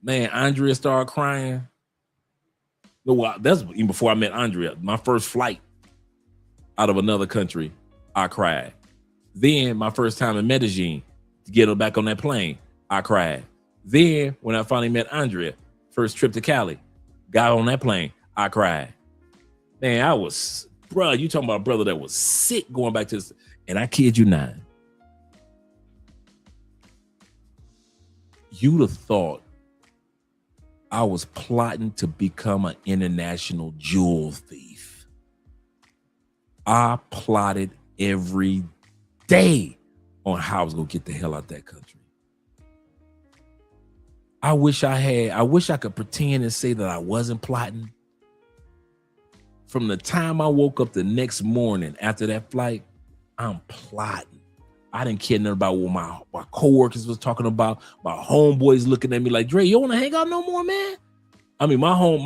Speaker 2: Man, Andrea started crying. No, that's even before I met Andrea. My first flight out of another country, I cried. Then my first time in Medellin, to get her back on that plane, I cried. Then when I finally met Andrea, first trip to Cali, got on that plane, I cried. Man, I was bruh, you talking about a brother that was sick going back to this, and I kid you not. You'd have thought I was plotting to become an international jewel thief. I plotted every day on how I was gonna get the hell out that country. I wish I could pretend and say that I wasn't plotting. From the time I woke up the next morning after that flight, I'm plotting. I didn't care nothing about what my coworkers was talking about. My homeboys looking at me like, Dre, you don't want to hang out no more, man? I mean, my home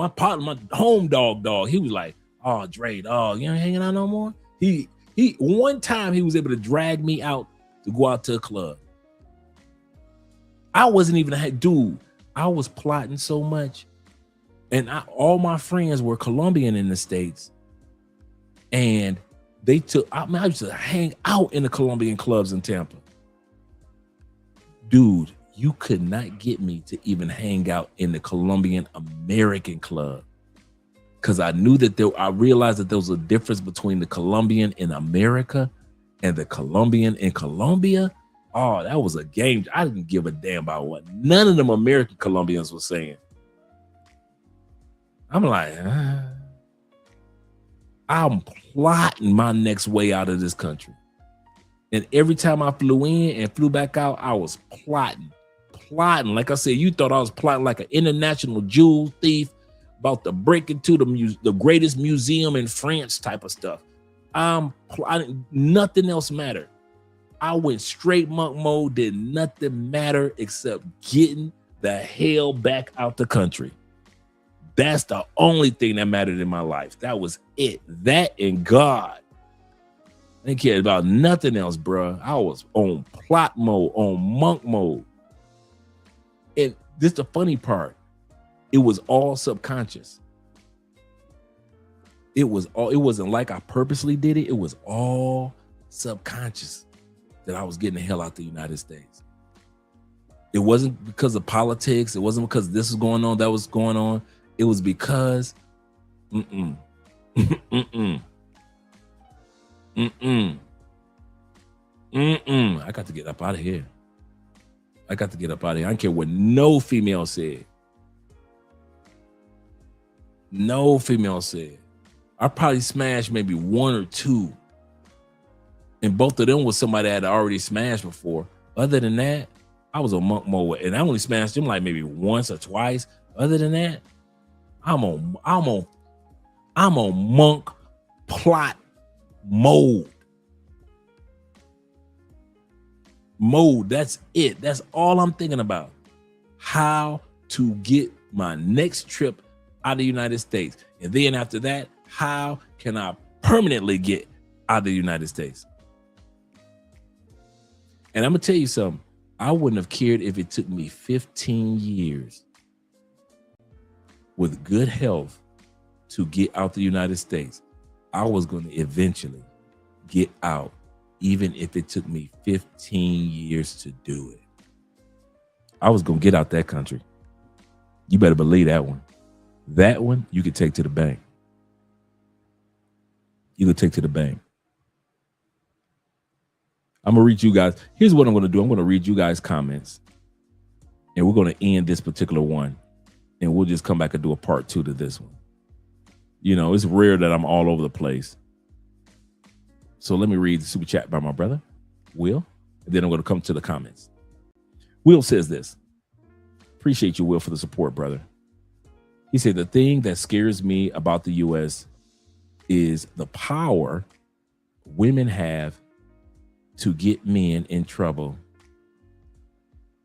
Speaker 2: dog, he was like, oh, Dre, dog, you ain't hanging out no more? He one time he was able to drag me out to go out to a club. I wasn't even dude. I was plotting so much. And all my friends were Colombian in the States. And I used to hang out in the Colombian clubs in Tampa. Dude, you could not get me to even hang out in the Colombian American club. Because I knew that I realized that there was a difference between the Colombian in America and the Colombian in Colombia. Oh, that was a game. I didn't give a damn about what none of them American Colombians were saying. I'm like, I'm plotting my next way out of this country. And every time I flew in and flew back out, I was plotting. Like I said, you thought I was plotting like an international jewel thief about to break into the greatest museum in France type of stuff. I'm plotting. Nothing else mattered. I went straight monk mode, did nothing matter except getting the hell back out the country. That's the only thing that mattered in my life. That was it. That and God. I didn't care about nothing else, bro. I was on plot mode, on monk mode. And this is the funny part. It was all subconscious. It wasn't like I purposely did it. It was all subconscious that I was getting the hell out the United States. It wasn't because of politics. It wasn't because this was going on, that was going on. It was because, I got to get up out of here. I don't care what no female said. I probably smashed maybe one or two. And both of them was somebody that I'd already smashed before. Other than that, I was on monk mode. And I only smashed them like maybe once or twice. Other than that, I'm on monk plot mode. That's it. That's all I'm thinking about. How to get my next trip out of the United States. And then after that, how can I permanently get out of the United States? And I'm gonna tell you something. I wouldn't have cared if it took me 15 years with good health to get out the United States. I was going to eventually get out, even if it took me 15 years to do it. I was going to get out that country. You better believe that one. That one you could take to the bank. You could take to the bank. I'm going to read you guys. Here's what I'm going to do. I'm going to read you guys' comments. And we're going to end this particular one. And we'll just come back and do a part 2 to this one. You know, it's rare that I'm all over the place. So let me read the super chat by my brother, Will. And then I'm going to come to the comments. Will says this. Appreciate you, Will, for the support, brother. He said, the thing that scares me about the U.S. is the power women have to get men in trouble,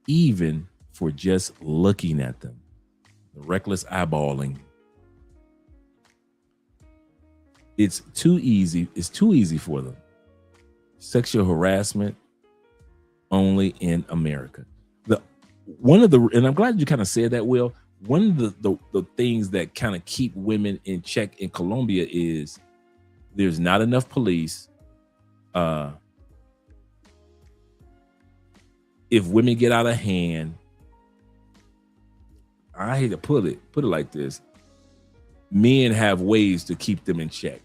Speaker 2: even for just looking at them. The reckless eyeballing. It's too easy. It's too easy for them. Sexual harassment only in America. And I'm glad you kind of said that, Will. One of the things that kind of keep women in check in Colombia is there's not enough police. If women get out of hand, I hate to put it like this, men have ways to keep them in check.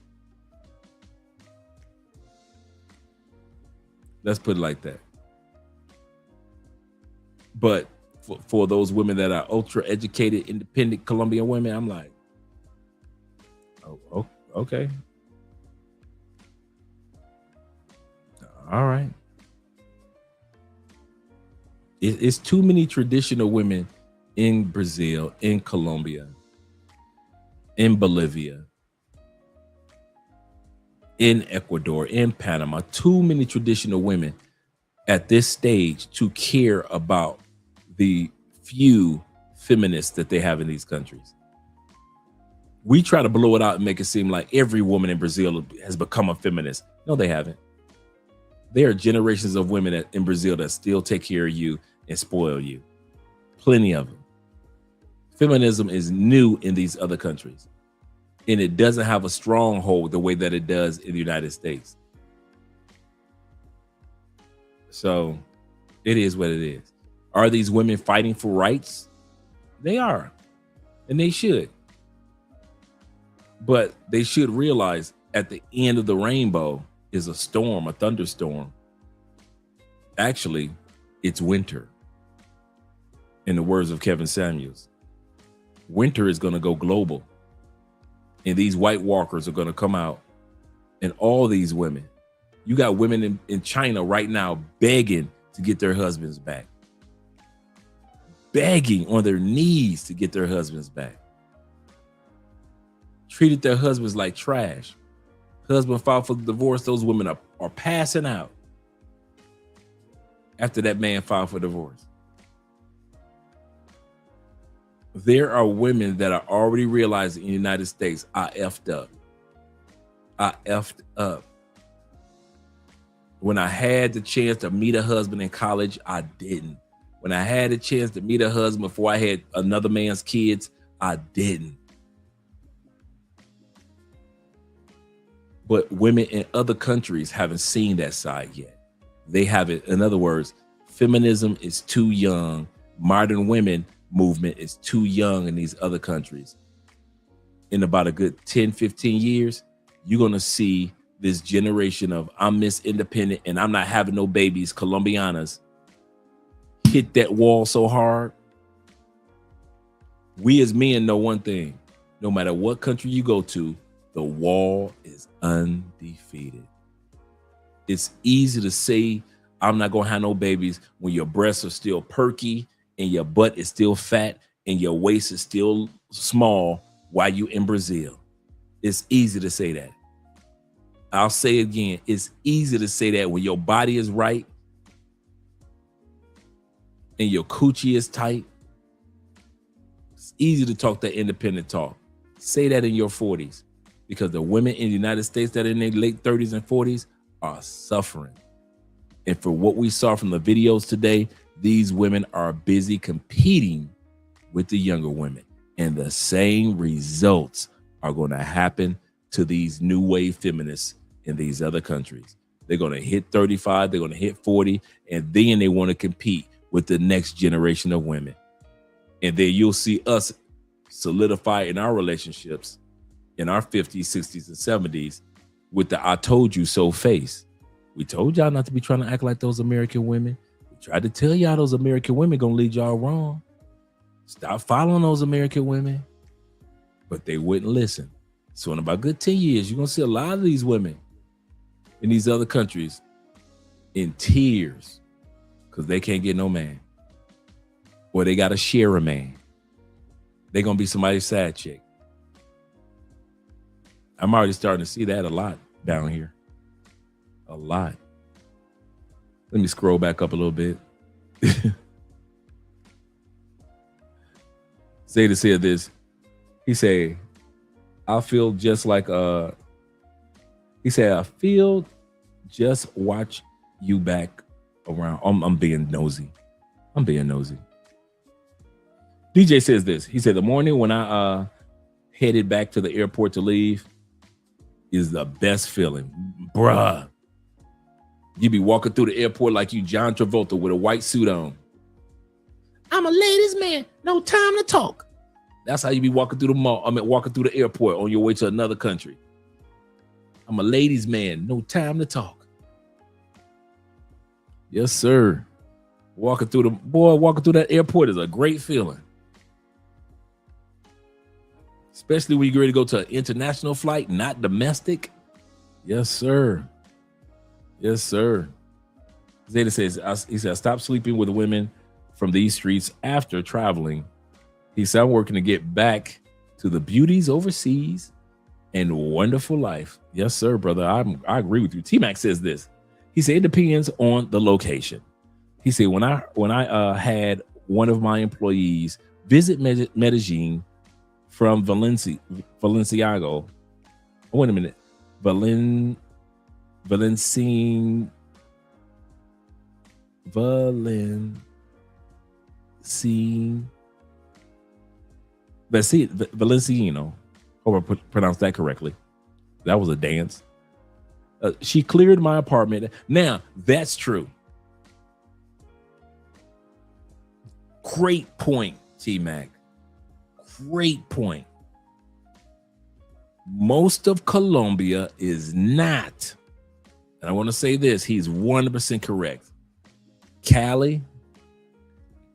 Speaker 2: Let's put it like that. But for those women that are ultra educated, independent Colombian women, I'm like, oh, okay. All right. It's too many traditional women in Brazil, in Colombia, in Bolivia, in Ecuador, in Panama. Too many traditional women at this stage to care about the few feminists that they have in these countries. We try to blow it out and make it seem like every woman in Brazil has become a feminist. No, they haven't. There are generations of women in Brazil that still take care of you and spoil you. Plenty of them. Feminism is new in these other countries, and it doesn't have a stronghold the way that it does in the United States. So it is what it is. Are these women fighting for rights? They are, and they should. But they should realize at the end of the rainbow is a storm, a thunderstorm. Actually, it's winter. In the words of Kevin Samuels, winter is going to go global. And these White Walkers are going to come out. And all these women, you got women in China right now begging to get their husbands back. Begging on their knees to get their husbands back. Treated their husbands like trash. Husband filed for the divorce. Those women are passing out after that man filed for divorce. There are women that are already realizing in the United States, I effed up. I effed up. When I had the chance to meet a husband in college, I didn't. When I had a chance to meet a husband before I had another man's kids, I didn't. But women in other countries haven't seen that side yet. They haven't. In other words, feminism is too young. Modern women movement is too young in these other countries. In about a good 10, 15 years, you're going to see this generation of I'm Miss Independent and I'm not having no babies, Colombianas, hit that wall so hard. We as men know one thing. No matter what country you go to, the wall is undefeated. It's easy to say, I'm not going to have no babies when your breasts are still perky and your butt is still fat and your waist is still small while you in Brazil. It's easy to say that. I'll say it again. It's easy to say that when your body is right and your coochie is tight. It's easy to talk that independent talk. Say that in your 40s because the women in the United States that are in their late 30s and 40s are suffering. And for what we saw from the videos today, these women are busy competing with the younger women. And the same results are going to happen to these new wave feminists in these other countries. They're going to hit 35, they're going to hit 40, and then they want to compete with the next generation of women. And then you'll see us solidify in our relationships in our 50s, 60s, and 70s with the I told you so face. We told y'all not to be trying to act like those American women. We tried to tell y'all those American women gonna lead y'all wrong. Stop following those American women. But they wouldn't listen. So in about a good 10 years, you're gonna see a lot of these women in these other countries in tears because they can't get no man. Or they gotta share a man. They're gonna be somebody's side chick. I'm already starting to see that a lot down here. A lot. Let me scroll back up a little bit. Zeta said this. He said, I feel just like he said, I feel just watch you back around. I'm being nosy. I'm being nosy. DJ says this. He said the morning when I headed back to the airport to leave is the best feeling. Bruh. You be walking through the airport like you John Travolta with a white suit on. I'm a ladies' man. No time to talk. That's how you be walking through the mall. Walking through the airport on your way to another country. I'm a ladies' man. No time to talk. Yes, sir. Walking through that airport is a great feeling. Especially when you get ready to go to an international flight, not domestic. Yes, sir. Yes, sir. Zeta says, he said, stop sleeping with women from these streets after traveling. He said, I'm working to get back to the beauties overseas and wonderful life. Yes, sir, brother. I agree with you. T-Mac says this. He said, it depends on the location. He said, when I had one of my employees visit Medellin from Valenciago. Wait a minute. Valencine. Valenciano. Hope I pronounced that correctly. That was a dance. She cleared my apartment. Now, that's true. Great point, T-Mac. Great point. Most of Colombia is not, and I want to say this, he's 100% correct. Cali,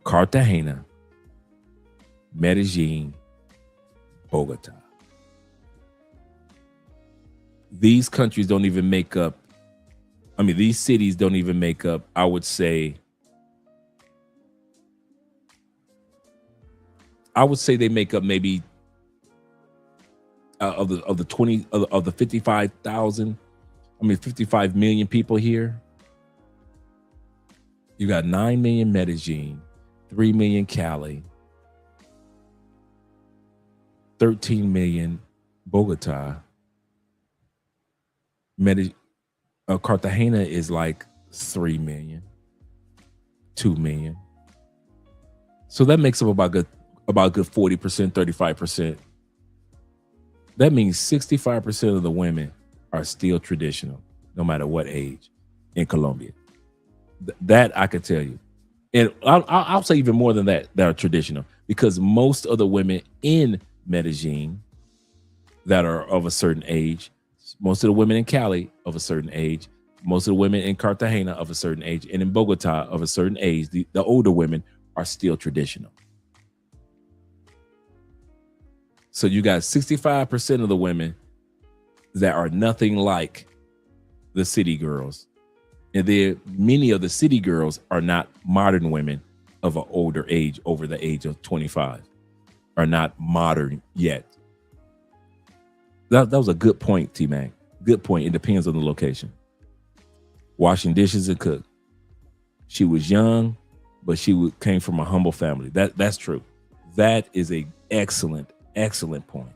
Speaker 2: Cartagena, Medellin, Bogota. These countries don't even make up, these cities don't even make up, I would say they make up maybe of the 55,000, 55 million people here. You got 9 million Medellin, 3 million Cali, 13 million Bogota. Cartagena is like 3 million, 2 million. So that makes up about good 40%, 35%. That means 65% of the women are still traditional, no matter what age, in Colombia. That I could tell you. And I'll say even more than that are traditional, because most of the women in Medellin that are of a certain age, most of the women in Cali of a certain age, most of the women in Cartagena of a certain age, and in Bogota of a certain age, the older women are still traditional. So you got 65% of the women that are nothing like the city girls. And then many of the city girls are not modern women of an older age, over the age of 25, are not modern yet. That was a good point, T-Mac. Good point. It depends on the location. Washing dishes and cook. She was young, but she came from a humble family. That's true. That is a excellent point.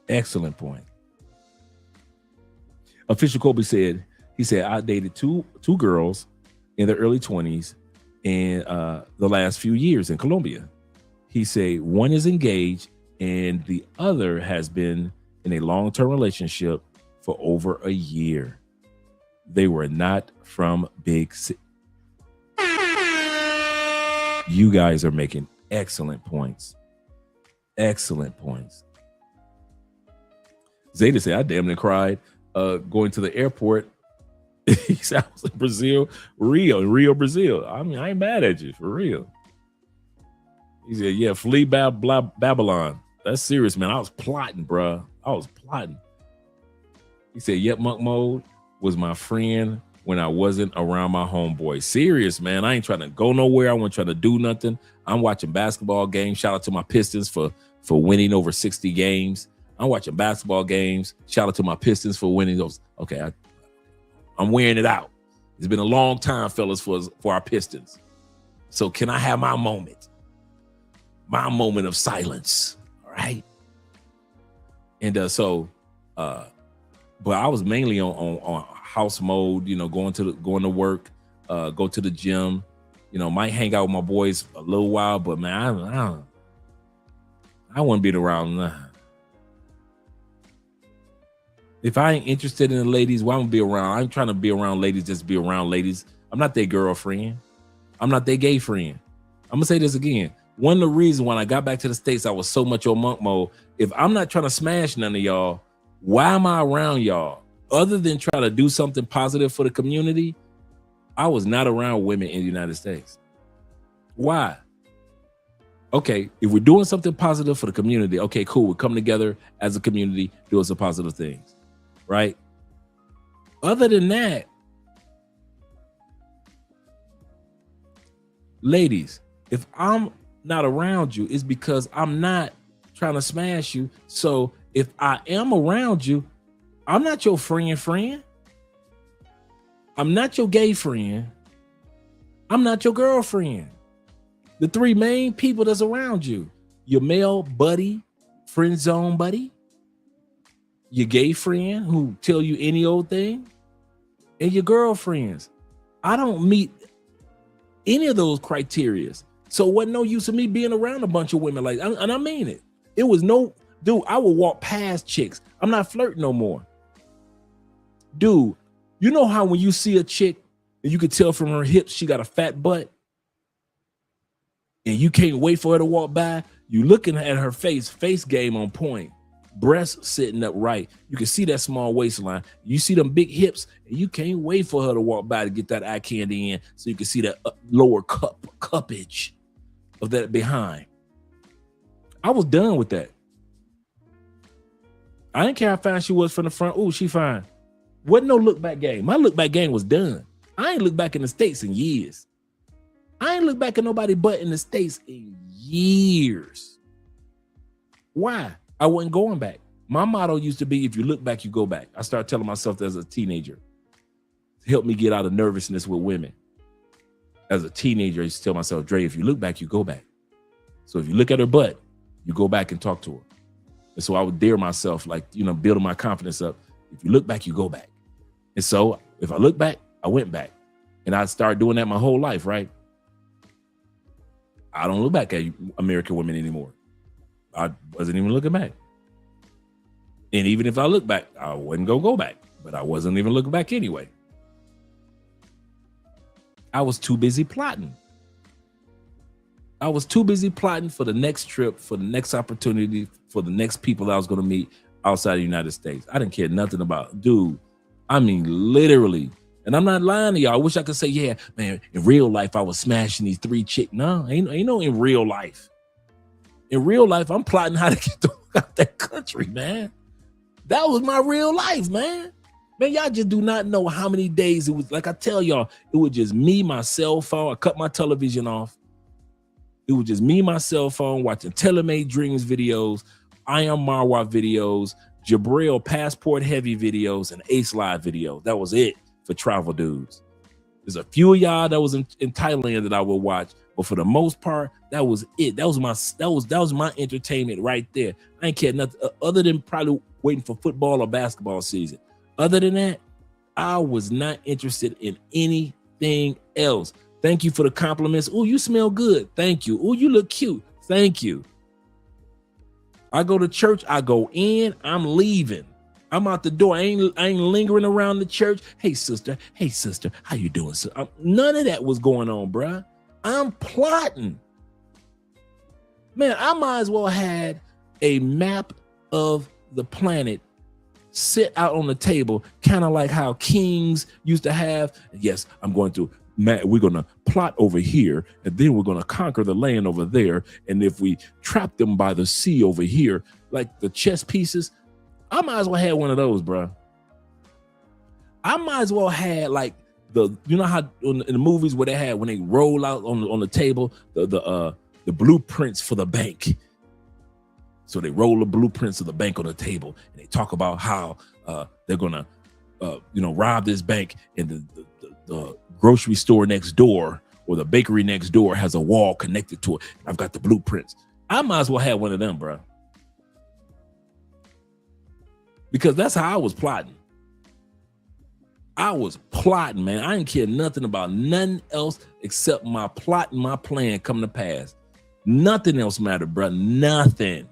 Speaker 2: Excellent point. Official Kobe said, I dated two girls in their early 20s in the last few years in Colombia. He said one is engaged and the other has been in a long-term relationship for over a year. They were not from big cities. You guys are making excellent points. Excellent points. Zeta said, I damn near cried going to the airport. He said, I was in Brazil, Rio, Brazil. I ain't mad at you, for real. He said, yeah, flee Babylon. That's serious, man. I was plotting, bro. I was plotting. He said, yep, Monk Mode was my friend when I wasn't around my homeboy. Serious, man. I ain't trying to go nowhere. I wasn't trying to do nothing. I'm watching basketball games. Shout out to my Pistons for winning over 60 games. I'm watching basketball games. Shout out to my Pistons for winning those. Okay, I'm wearing it out. It's been a long time, fellas, for our Pistons. So can I have my moment? My moment of silence. All right. And but I was mainly on house mode, going to work, go to the gym, might hang out with my boys a little while, but man, I wouldn't be around. If I ain't interested in the ladies, why would I be around? I'm trying to be around ladies, just be around ladies. I'm not their girlfriend. I'm not their gay friend. I'm gonna say this again. One of the reasons when I got back to the States, I was so much on monk mode. If I'm not trying to smash none of y'all, why am I around y'all? Other than trying to do something positive for the community, I was not around women in the United States. Why? Okay, if we're doing something positive for the community, okay, cool. We're coming together as a community, doing some positive things, right? Other than that, ladies, if I'm not around you, it's because I'm not trying to smash you. So if I am around you, I'm not your friend. I'm not your gay friend. I'm not your girlfriend. The three main people that's around you: your male buddy, friend zone buddy, your gay friend who tell you any old thing, and your girlfriends. I don't meet any of those criteria. So it wasn't no use of me being around a bunch of women like, and I mean it. It was no, dude, I would walk past chicks. I'm not flirting no more. Dude, you know how when you see a chick and you can tell from her hips she got a fat butt, and you can't wait for her to walk by? You looking at her face game on point, breasts sitting up right. You can see that small waistline. You see them big hips, and you can't wait for her to walk by to get that eye candy in, so you can see that lower cuppage of that behind. I was done with that. I didn't care how fine she was from the front. Oh, she fine. Wasn't no look back game. My look back game was done. I ain't looked back in the States in years. I ain't looked back at nobody but in the States in years. Why? I wasn't going back. My motto used to be, if you look back, you go back. I started telling myself that as a teenager to help me get out of nervousness with women. As a teenager, I used to tell myself, Dre, if you look back, you go back. So if you look at her butt, you go back and talk to her. And so I would dare myself, like, you know, building my confidence up. If you look back, you go back. And so if I look back, I went back. And I started doing that my whole life, right? I don't look back at American women anymore. I wasn't even looking back. And even if I look back, I wasn't gonna go back, but I wasn't even looking back anyway. I was too busy plotting. I was too busy plotting for the next trip, for the next opportunity, for the next people I was gonna meet outside the United States. I didn't care nothing about, dude. I mean, literally. And I'm not lying to y'all. I wish I could say, yeah, man, in real life, I was smashing these three chicks. No, ain't no in real life. In real life, I'm plotting how to get the fuck out that country, man. That was my real life, man. Man, y'all just do not know how many days it was. Like I tell y'all, it was just me, my cell phone. I cut my television off. It was just me, my cell phone, watching Telemade Dreams videos, I Am Marwa videos, Jabril Passport Heavy videos, and Ace Live videos. That was it for travel dudes. There's a few of y'all that was in Thailand that I would watch, but for the most part, that was it. That was my entertainment right there. I ain't care nothing other than probably waiting for football or basketball season. Other than that, I was not interested in anything else. Thank you for the compliments. Oh, you smell good. Thank you. Oh, you look cute. Thank you. I go to church. I go in. I'm leaving. I'm out the door. I ain't lingering around the church. Hey, sister. Hey, sister. How you doing? None of that was going on, bruh. I'm plotting. Man, I might as well had a map of the planet sit out on the table, kind of like how kings used to have. Yes, I'm going to, we're going to plot over here, and then we're going to conquer the land over there. And if we trap them by the sea over here, like the chess pieces, I might as well have one of those, bro. I might as well have like you know how in the movies where they had, when they roll out on the table, the blueprints for the bank. So they roll the blueprints of the bank on the table, and they talk about how they're gonna, rob this bank, and the grocery store next door or the bakery next door has a wall connected to it. I've got the blueprints. I might as well have one of them, bro, because that's how I was plotting. I was plotting, man. I didn't care nothing about nothing else except my plot and my plan come to pass. Nothing else mattered, bro. Nothing.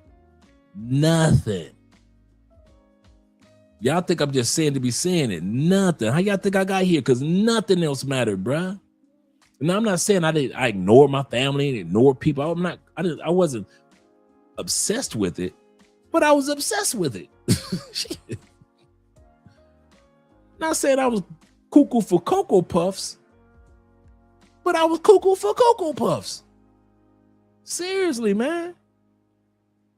Speaker 2: Y'all think I'm just saying to be saying it? Nothing. How y'all think I got here? Because nothing else mattered, bruh. And I'm not saying I ignored my family and ignored people. I wasn't obsessed with it, but I was obsessed with it. Not saying I was cuckoo for Cocoa Puffs, but I was cuckoo for Cocoa Puffs. Seriously, man.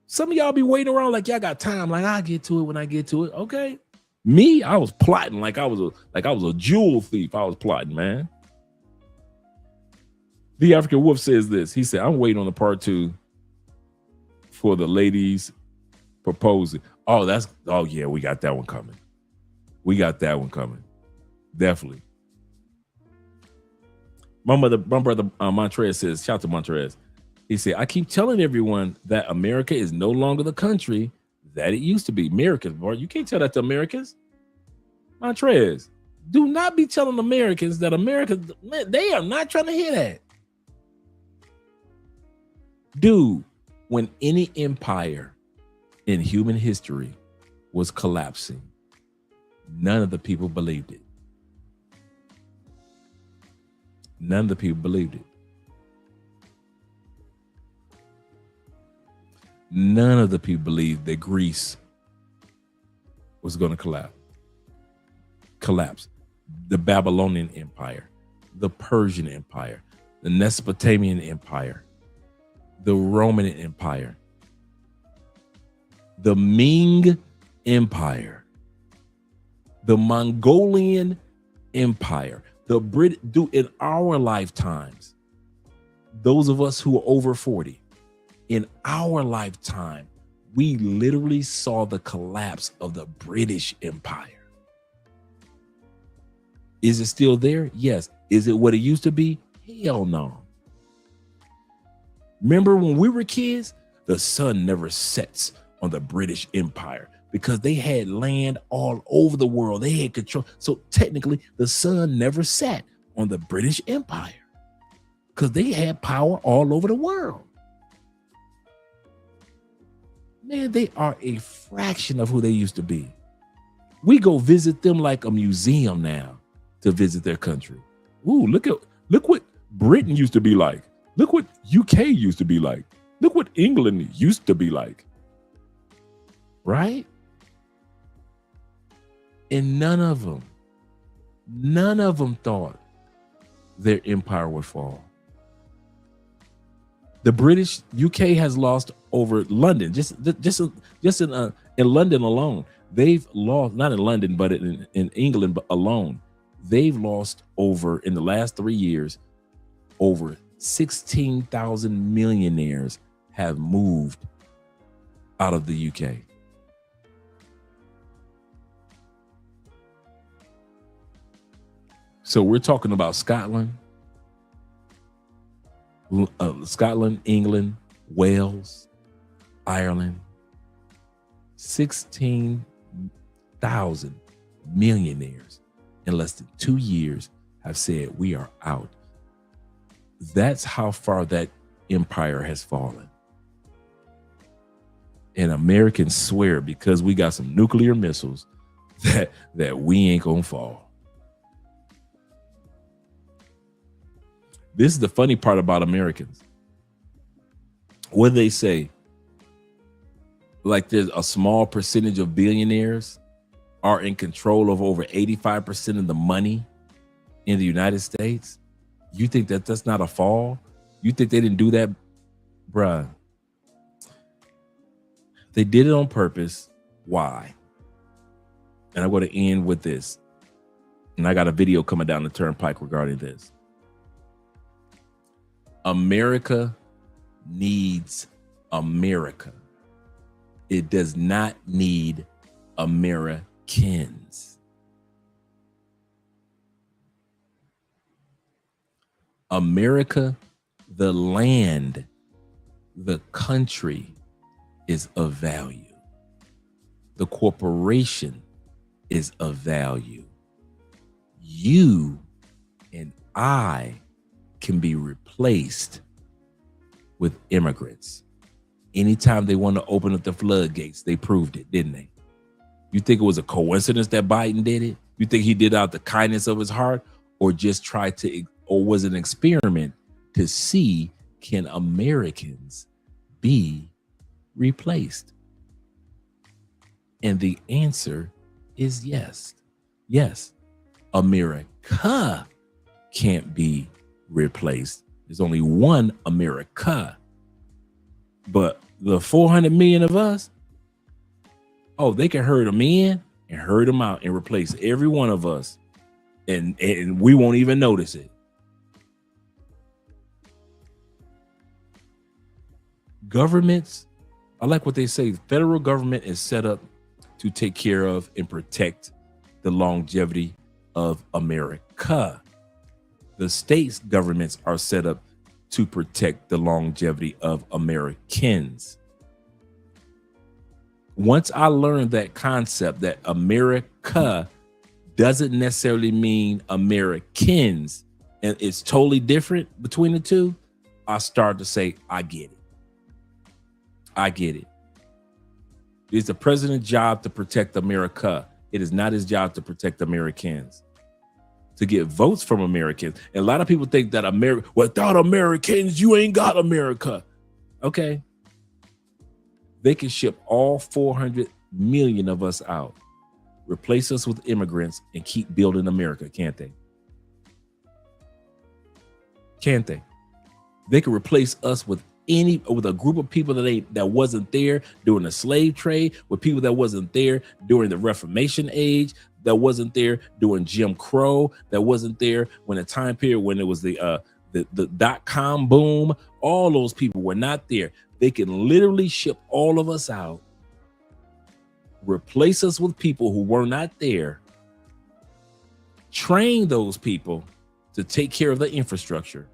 Speaker 2: Some of y'all be waiting around like y'all got time. Like, I'll get to it when I get to it. Okay. Me, I was plotting like I was a jewel thief. I was plotting, man. The African Wolf says this. He said, I'm waiting on the part 2 for the ladies proposing. Oh yeah, we got that one coming. We got that one coming. Definitely. My brother Montrez says, shout out to Montrez. He said, I keep telling everyone that America is no longer the country that it used to be. Americans, boy, you can't tell that to Americans. Montrez, do not be telling Americans that America, man, they are not trying to hear that. Dude, when any empire in human history was collapsing, none of the people believed it. None of the people believed it. None of the people believed that Greece was going to collapse. The Babylonian Empire, the Persian Empire, the Mesopotamian Empire, the Roman Empire, the Ming Empire, the Mongolian Empire, the in our lifetimes, those of us who are over 40, in our lifetime, we literally saw the collapse of the British Empire. Is it still there? Yes. Is it what it used to be? Hell no. Remember when we were kids, the sun never sets on the British Empire because they had land all over the world. They had control. So technically, the sun never set on the British Empire because they had power all over the world. Man, they are a fraction of who they used to be. We go visit them like a museum now to visit their country. Ooh, look what Britain used to be like. Look what UK used to be like. Look what England used to be like. Right? And none of them thought their empire would fall. The British, UK has lost over London, just in London alone. They've lost, not in London, but in England alone. They've lost over, in the last 3 years, over 16,000 millionaires have moved out of the UK. So we're talking about Scotland, England, Wales, Ireland. 16,000 millionaires in less than 2 years have said we are out. That's how far that empire has fallen. And Americans swear because we got some nuclear missiles that we ain't gonna fall. This is the funny part about Americans. What do they say? Like there's a small percentage of billionaires are in control of over 85% of the money in the United States. You think that that's not a fall? You think they didn't do that? Bruh. They did it on purpose. Why? And I'm going to end with this. And I got a video coming down the turnpike regarding this. America needs America. It does not need Americans. America, the land, the country is of value. The corporation is of value. You and I can be replaced with immigrants. Anytime they want to open up the floodgates, they proved it, didn't they? You think it was a coincidence that Biden did it? You think he did it out the kindness of his heart, or just tried to, or was it an experiment to see, can Americans be replaced? And the answer is yes. Yes, America can't be replaced. There's only one America. But the 400 million of us, oh, they can herd them in and herd them out and replace every one of us. And we won't even notice it. Governments, I like what they say. The federal government is set up to take care of and protect the longevity of America. The states' governments are set up to protect the longevity of Americans. Once I learned that concept that America doesn't necessarily mean Americans, and it's totally different between the two, I started to say, I get it. I get it. It's the president's job to protect America. It is not his job to protect Americans, to get votes from Americans. And a lot of people think that without Americans, you ain't got America. Okay. They can ship all 400 million of us out, replace us with immigrants, and keep building America, can't they? Can't they? They can replace us with a group of people that wasn't there during the slave trade, with people that wasn't there during the Reformation age, that wasn't there during Jim Crow, that wasn't there when the time period when it was the dot-com boom. All those people were not there. They can literally ship all of us out, replace us with people who were not there, train those people to take care of the infrastructure,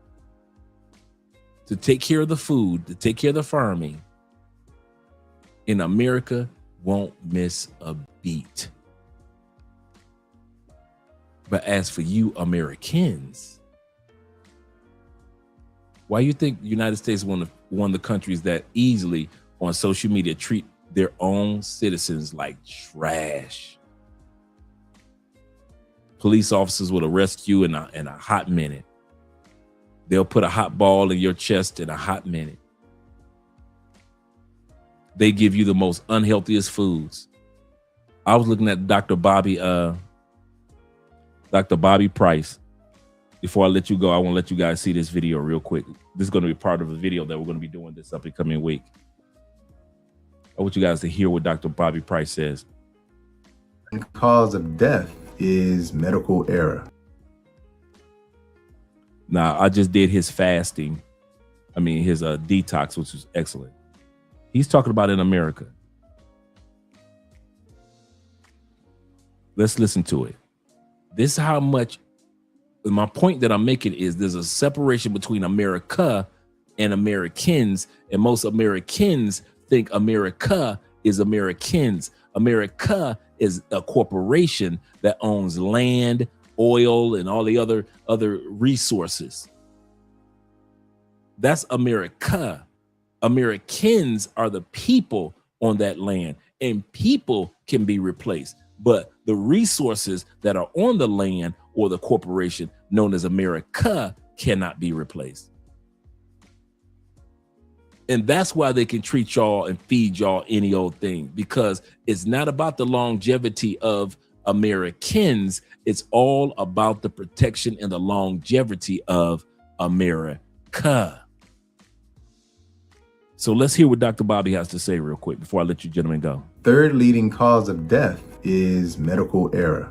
Speaker 2: to take care of the food, to take care of the farming. And America won't miss a beat. But as for you Americans, why you think the United States is one of the countries that easily on social media treat their own citizens like trash? Police officers will arrest you in a hot minute. They'll put a hot ball in your chest in a hot minute. They give you the most unhealthiest foods. I was looking at Dr. Bobby Price. Before I let you go, I want to let you guys see this video real quick. This is going to be part of a video that we're going to be doing this up and coming week. I want you guys to hear what Dr. Bobby Price says.
Speaker 15: The cause of death is medical error.
Speaker 2: Now, I just did his fasting. I mean, his detox, which was excellent. He's talking about in America. Let's listen to it. This is how much, my point that I'm making is there's a separation between America and Americans, and most Americans think America is Americans. America is a corporation that owns land, oil, and all the other resources. That's America. Americans are the people on that land, and people can be replaced. But the resources that are on the land or the corporation known as America cannot be replaced. And that's why they can treat y'all and feed y'all any old thing, because it's not about the longevity of Americans. It's all about the protection and the longevity of America. So let's hear what Dr. Bobby has to say real quick before I let you gentlemen go.
Speaker 15: Third leading cause of death is medical error.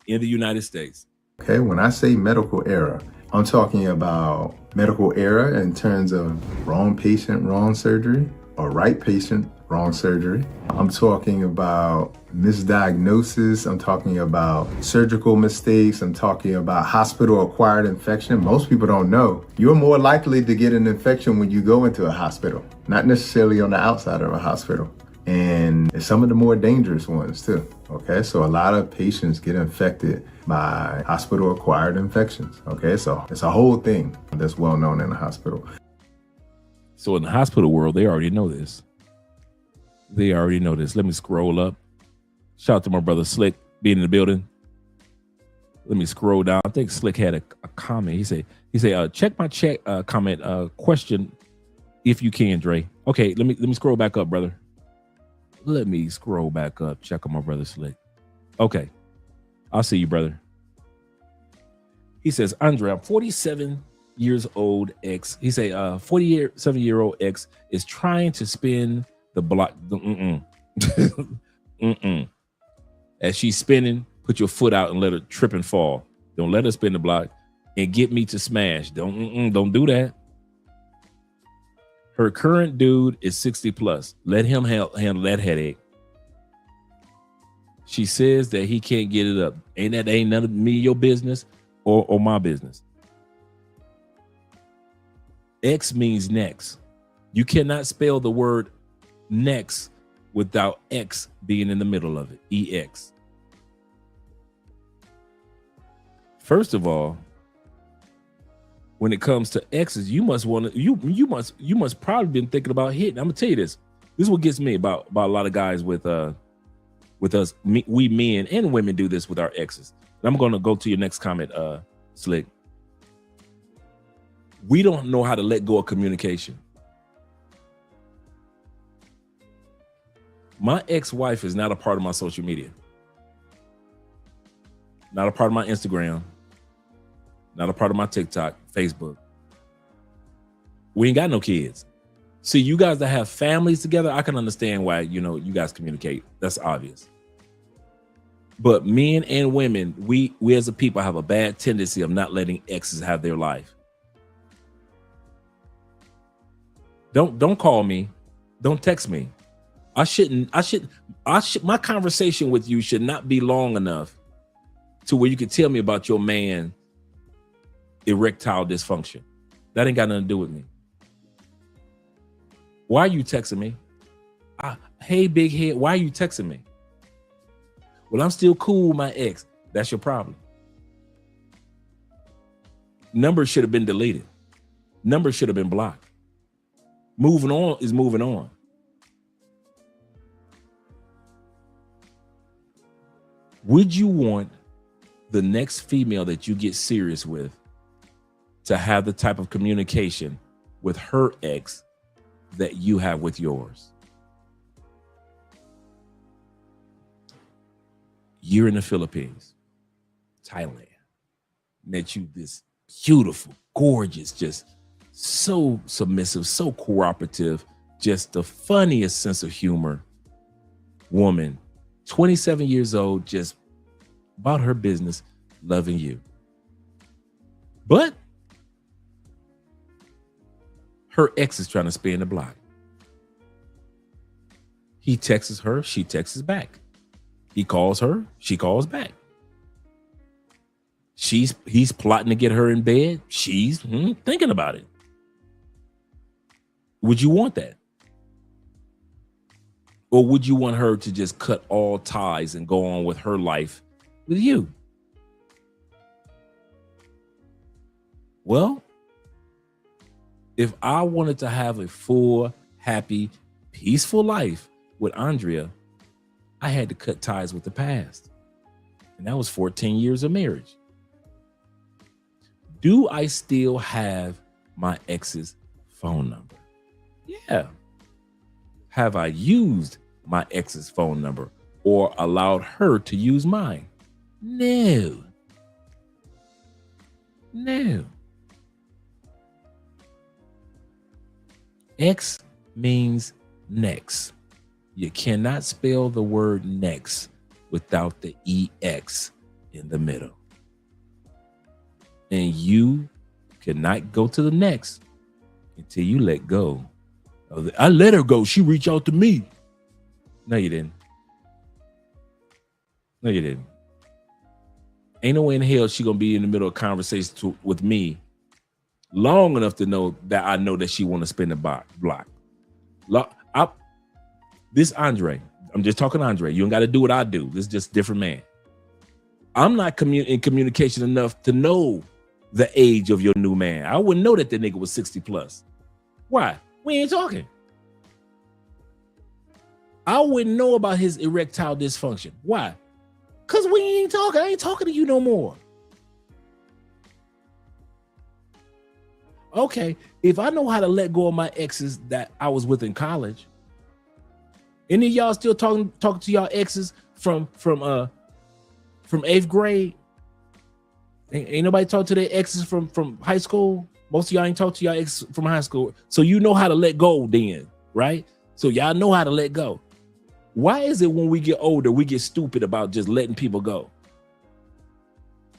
Speaker 2: In the United States.
Speaker 15: Okay, when I say medical error, I'm talking about medical error in terms of wrong patient, wrong surgery, or right patient, wrong surgery. I'm talking about misdiagnosis. I'm talking about surgical mistakes. I'm talking about hospital-acquired infection. Most people don't know. You're more likely to get an infection when you go into a hospital, not necessarily on the outside of a hospital. And some of the more dangerous ones too. Okay, so a lot of patients get infected by hospital-acquired infections. Okay, so it's a whole thing that's well known in the hospital.
Speaker 2: So in the hospital world, they already know this. They already know this. Let me scroll up. Shout out to my brother Slick being in the building. Let me scroll down. I think Slick had a comment. He said, check my comment question if you can, Dre. Okay, let me scroll back up, brother. Let me scroll back up. Check on my brother Slick. Okay. I'll see you, brother. He says, Andre, I'm 47 years old ex. He say 47-year-old ex is trying to spin the block. As she's spinning, put your foot out and let her trip and fall. Don't let her spin the block and get me to smash. Don't do that. Her current dude is 60 plus. Let him handle that headache. She says that he can't get it up. Ain't none of me your business or my business. X means next. You cannot spell the word next without X being in the middle of it. EX. First of all, when it comes to X's, you must probably been thinking about hitting. I'm gonna tell you this. This is what gets me about a lot of guys with us. We men and women do this with our exes. And I'm gonna go to your next comment, Slick. We don't know how to let go of communication. My ex-wife is not a part of my social media. Not a part of my Instagram. Not a part of my TikTok, Facebook. We ain't got no kids. See, you guys that have families together, I can understand why, you guys communicate. That's obvious. But men and women, we as a people have a bad tendency of not letting exes have their life. Don't call me. Don't text me. My conversation with you should not be long enough to where you can tell me about your man erectile dysfunction. That ain't got nothing to do with me. Why are you texting me? Hey, big head, why are you texting me? Well, I'm still cool with my ex. That's your problem. Numbers should have been deleted. Numbers should have been blocked. Moving on is moving on. Would you want the next female that you get serious with to have the type of communication with her ex that you have with yours? You're in the Philippines, Thailand, met you this beautiful, gorgeous, just so submissive, so cooperative, just the funniest sense of humor woman, 27 years old, just about her business, loving you. But her ex is trying to spin the block. He texts her, she texts back. He calls her, she calls back. He's plotting to get her in bed. She's thinking about it. Would you want that? Or would you want her to just cut all ties and go on with her life with you? Well, if I wanted to have a full, happy, peaceful life with Andrea, I had to cut ties with the past. And that was 14 years of marriage. Do I still have my ex's phone number? Yeah. Have I used my ex's phone number or allowed her to use mine? No. No. X means next. You cannot spell the word next without the EX in the middle. And you cannot go to the next until you let go. I let her go. She reached out to me. No, you didn't. No, you didn't. Ain't no way in hell she gonna be in the middle of a conversation with me long enough to know that I know that she want to spin the block. This Andre, I'm just talking Andre. You don't got to do what I do. This is just a different man. I'm not in communication enough to know the age of your new man. I wouldn't know that the nigga was 60 plus. Why? We ain't talking. I wouldn't know about his erectile dysfunction. Why? Because we ain't talking. I ain't talking to you no more. Okay, if I know how to let go of my exes that I was with in college, any of y'all still talking to y'all exes from 8th grade? Ain't nobody talk to their exes from high school? Most of y'all ain't talked to y'all ex from high school. So you know how to let go then, right? So y'all know how to let go. Why is it when we get older, we get stupid about just letting people go?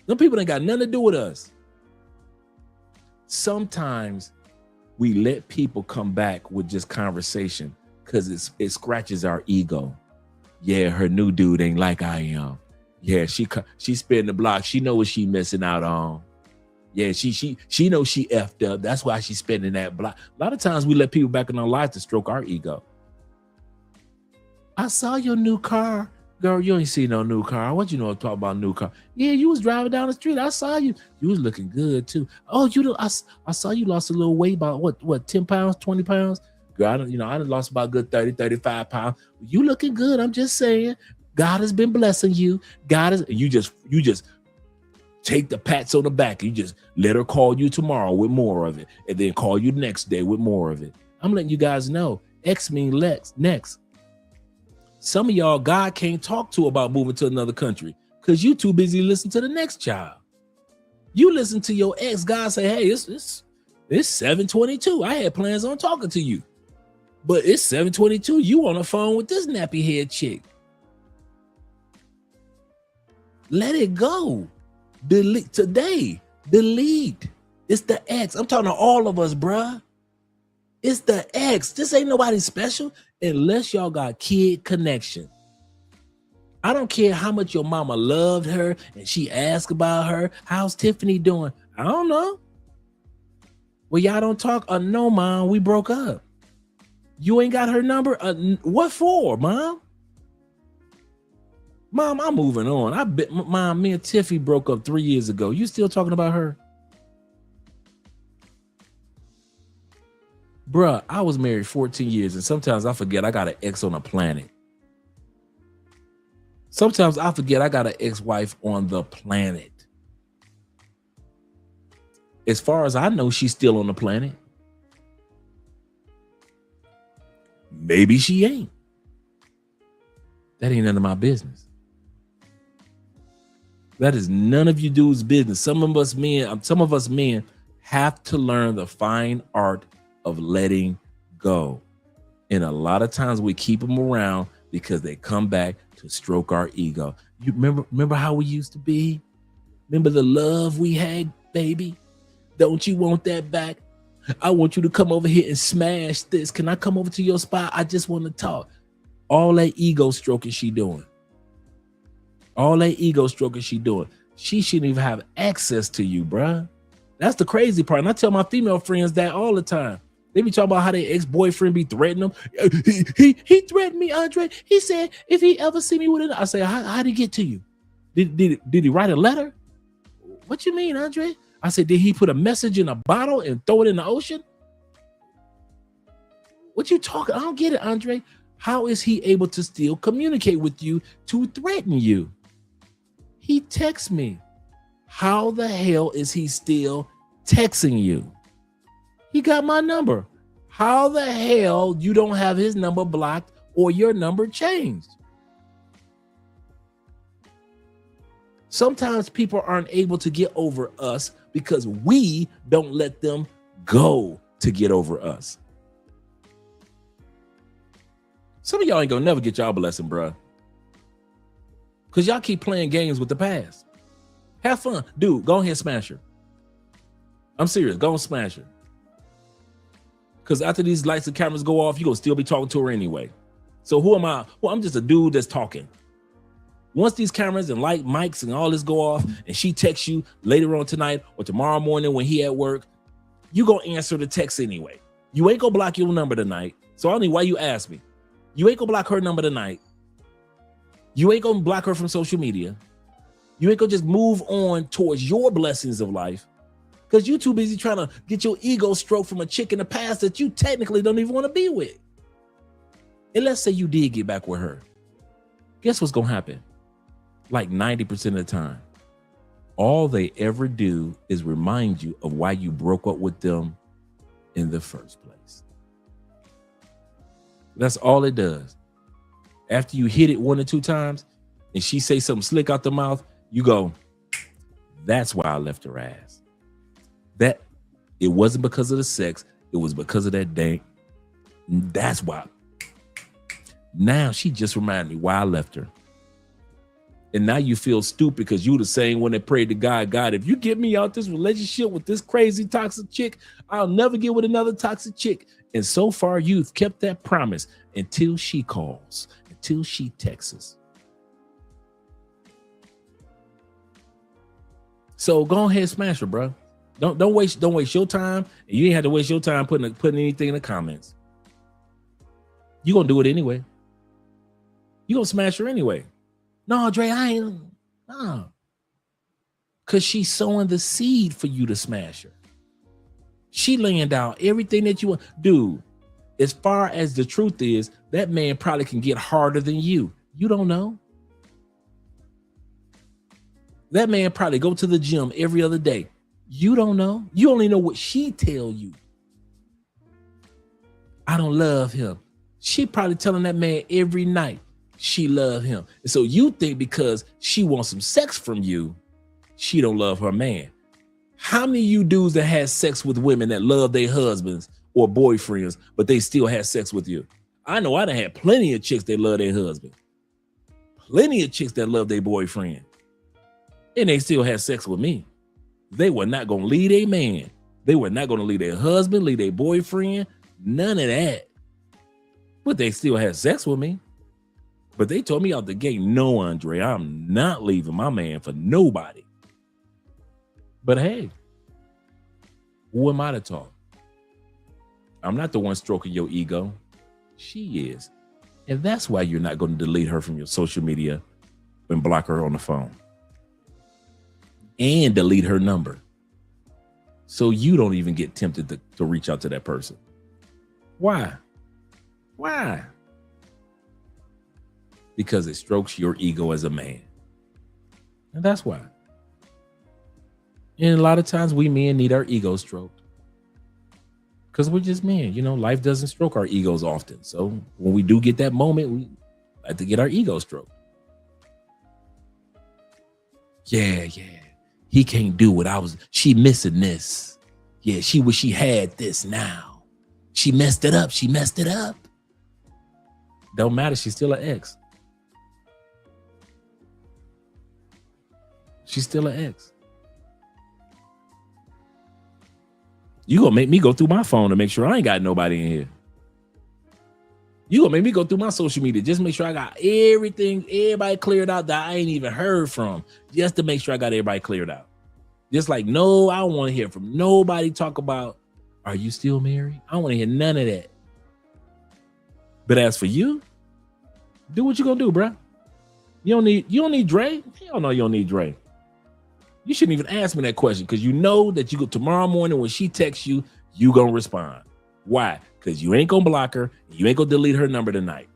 Speaker 2: Them people ain't got nothing to do with us. Sometimes we let people come back with just conversation because it scratches our ego. Yeah, her new dude ain't like I am. Yeah, she spinning the block. She know what she missing out on. Yeah, she knows she effed up. That's why she's spending that block. A lot of times we let people back in our lives to stroke our ego. I saw your new car. Girl, you ain't seen no new car. What you know to talk about new car? Yeah, you was driving down the street. I saw you. You was looking good too. Oh, I saw you lost a little weight, about what 10 pounds, 20 pounds? Girl, I done lost about good 30, 35 pounds. You looking good. I'm just saying. God has been blessing you. You just take the pats on the back. You just let her call you tomorrow with more of it. And then call you the next day with more of it. I'm letting you guys know. X means next. Some of y'all, God can't talk to about moving to another country because you too busy listening to the next child. You listen to your ex, God say, hey, it's 7:22. I had plans on talking to you. But it's 7:22. You on the phone with this nappy head chick. Let it go. Delete today. Delete. It's the ex. I'm talking to all of us, bruh. It's the ex. This ain't nobody special unless y'all got kid connection. I don't care how much your mama loved her and she asked about her. How's Tiffany doing? I don't know. Well, y'all don't talk. No, mom, we broke up. You ain't got her number? What for, mom? Mom, I'm moving on. I bet, mom, me and Tiffany broke up 3 years ago. You still talking about her? Bruh, I was married 14 years, and sometimes I forget I got an ex on a planet. Sometimes I forget I got an ex-wife on the planet. As far as I know, she's still on the planet. Maybe she ain't. That ain't none of my business. That is none of you dudes' business. Some of us men have to learn the fine art of letting go. And a lot of times we keep them around because they come back to stroke our ego. You remember how we used to be? Remember the love we had, baby? Don't you want that back? I want you to come over here and smash this. Can I come over to your spot? I just want to talk. All that ego stroking she doing. All that ego stroking she doing. She shouldn't even have access to you, bruh. That's the crazy part. And I tell my female friends that all the time. They be talking about how their ex-boyfriend be threatening them. He threatened me, Andre. He said if he ever see me with it, I say, how'd he get to you? Did he write a letter? What you mean, Andre? I said, did he put a message in a bottle and throw it in the ocean? What you talking? I don't get it, Andre. How is he able to still communicate with you to threaten you? He texts me. How the hell is he still texting you? He got my number. How the hell you don't have his number blocked or your number changed? Sometimes people aren't able to get over us because we don't let them go to get over us. Some of y'all ain't gonna never get y'all blessing, bruh. Because y'all keep playing games with the past. Have fun. Dude, go ahead and smash her. I'm serious. Go and smash her. Because after these lights and cameras go off, you're going to still be talking to her anyway. So who am I? Well, I'm just a dude that's talking. Once these cameras and light mics and all this go off and she texts you later on tonight or tomorrow morning when he at work, you going to answer the text anyway. You ain't going to block your number tonight. So I don't know why you ask me. You ain't going to block her number tonight. You ain't going to block her from social media. You ain't going to just move on towards your blessings of life because you too busy trying to get your ego stroked from a chick in the past that you technically don't even want to be with. And let's say you did get back with her. Guess what's going to happen? Like 90% of the time, all they ever do is remind you of why you broke up with them in the first place. That's all it does. After you hit it 1 or 2 times and she say something slick out the mouth, you go, that's why I left her ass. It wasn't because of the sex. It was because of that dank. That's why. Now she just reminded me why I left her. And now you feel stupid because you the same one that prayed to God, God, if you get me out this relationship with this crazy toxic chick, I'll never get with another toxic chick. And so far, you've kept that promise until she calls, until she texts. So go ahead and smash her, bro. Don't waste your time. And you ain't have to waste your time putting anything in the comments. You gonna do it anyway. You gonna smash her anyway. No, Dre, I ain't. No. Cause she's sowing the seed for you to smash her. She laying down everything that you want. Dude, as far as the truth is, that man probably can get harder than you. You don't know. That man probably go to the gym every other day. You don't know. You only know what she tell you. I don't love him. She probably telling that man every night she love him. And so you think because she wants some sex from you, she don't love her man. How many of you dudes that had sex with women that love their husbands or boyfriends, but they still had sex with you? I know I done had plenty of chicks that love their husband. Plenty of chicks that love their boyfriend. And they still had sex with me. They were not going to leave a man. They were not going to leave their husband, leave their boyfriend, none of that. But they still had sex with me. But they told me out the gate, no, Andre, I'm not leaving my man for nobody. But hey, who am I to talk? I'm not the one stroking your ego. She is. And that's why you're not going to delete her from your social media and block her on the phone. And delete her number. So you don't even get tempted to reach out to that person. Why? Why? Because it strokes your ego as a man. And that's why. And a lot of times we men need our ego stroked. Because we're just men. You know, life doesn't stroke our egos often. So when we do get that moment, we like to get our ego stroked. Yeah. He can't do what she missing this. Yeah, she wish she had this now. She messed it up. Don't matter. She's still an ex. She's still an ex. You gonna make me go through my phone to make sure I ain't got nobody in here. You gonna make me go through my social media just make sure I got everybody cleared out that I ain't even heard from, just to make sure I got everybody cleared out. Just like, no, I don't want to hear from nobody talk about, are you still married? I don't want to hear none of that. But as for you, do what you gonna do, bro. You don't need Dre? Hell no, you don't need Dre. You shouldn't even ask me that question because you know that you go tomorrow morning when she texts you, you gonna respond. Why? Because you ain't gonna block her. You ain't gonna delete her number tonight.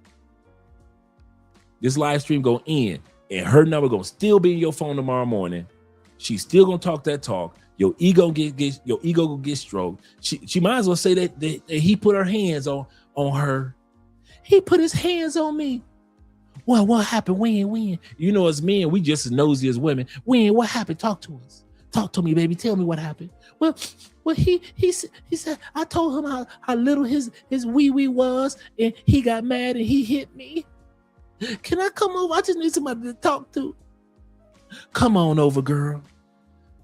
Speaker 2: This live stream gonna end and her number gonna still be in your phone tomorrow morning. She's still gonna talk that talk. Your ego gonna get stroked. She might as well say that he put her hands on her. He put his hands on me. Well, what happened? When? You know, as men, we just as nosy as women. When? What happened? Talk to us. Talk to me, baby. Tell me what happened. Well, he said, I told him how little his wee was, and he got mad and he hit me. Can I come over? I just need somebody to talk to. Come on over, girl.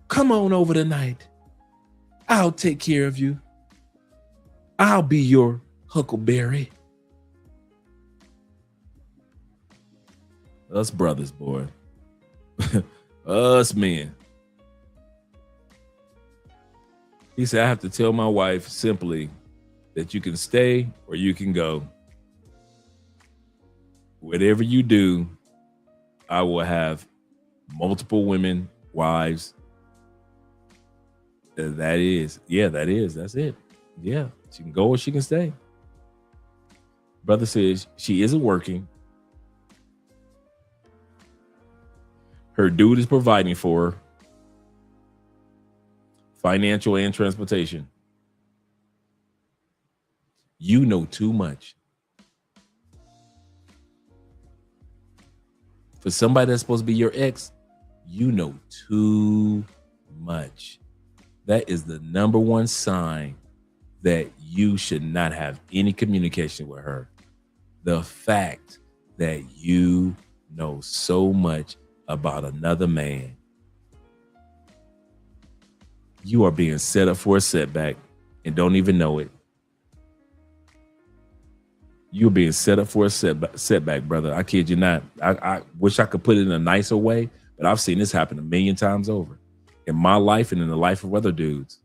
Speaker 2: Come on over tonight. I'll take care of you. I'll be your huckleberry. Us brothers, boy. Us men. He said, I have to tell my wife simply that you can stay or you can go. Whatever you do, I will have multiple women, wives. That is. That's it. Yeah, she can go or she can stay. Brother says she isn't working. Her dude is providing for her. Financial and transportation. You know too much. For somebody that's supposed to be your ex, you know too much. That is the number one sign that you should not have any communication with her. The fact that you know so much about another man. You are being set up for a setback and don't even know it. You're being set up for a setback, brother. I kid you not. I wish I could put it in a nicer way, but I've seen this happen 1,000,000 times over in my life and in the life of other dudes.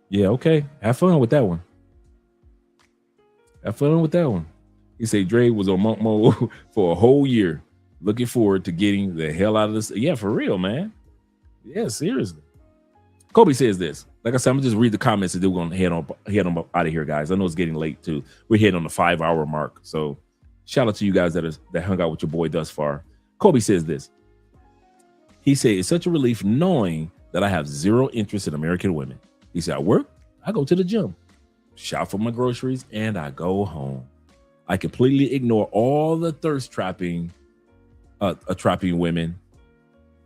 Speaker 2: Yeah, okay. Have fun with that one. Have fun with that one. He said Dre was on monk mode for a whole year. Looking forward to getting the hell out of this. Yeah, for real, man. Yeah, seriously. Kobe says this. Like I said, I'm gonna just read the comments and then we're gonna head on out of here, guys. I know it's getting late too. We're hitting on the 5-hour mark. So shout out to you guys that hung out with your boy thus far. Kobe says this. He said, it's such a relief knowing that I have zero interest in American women. He said, I work, I go to the gym, shop for my groceries, and I go home. I completely ignore all the thirst trapping women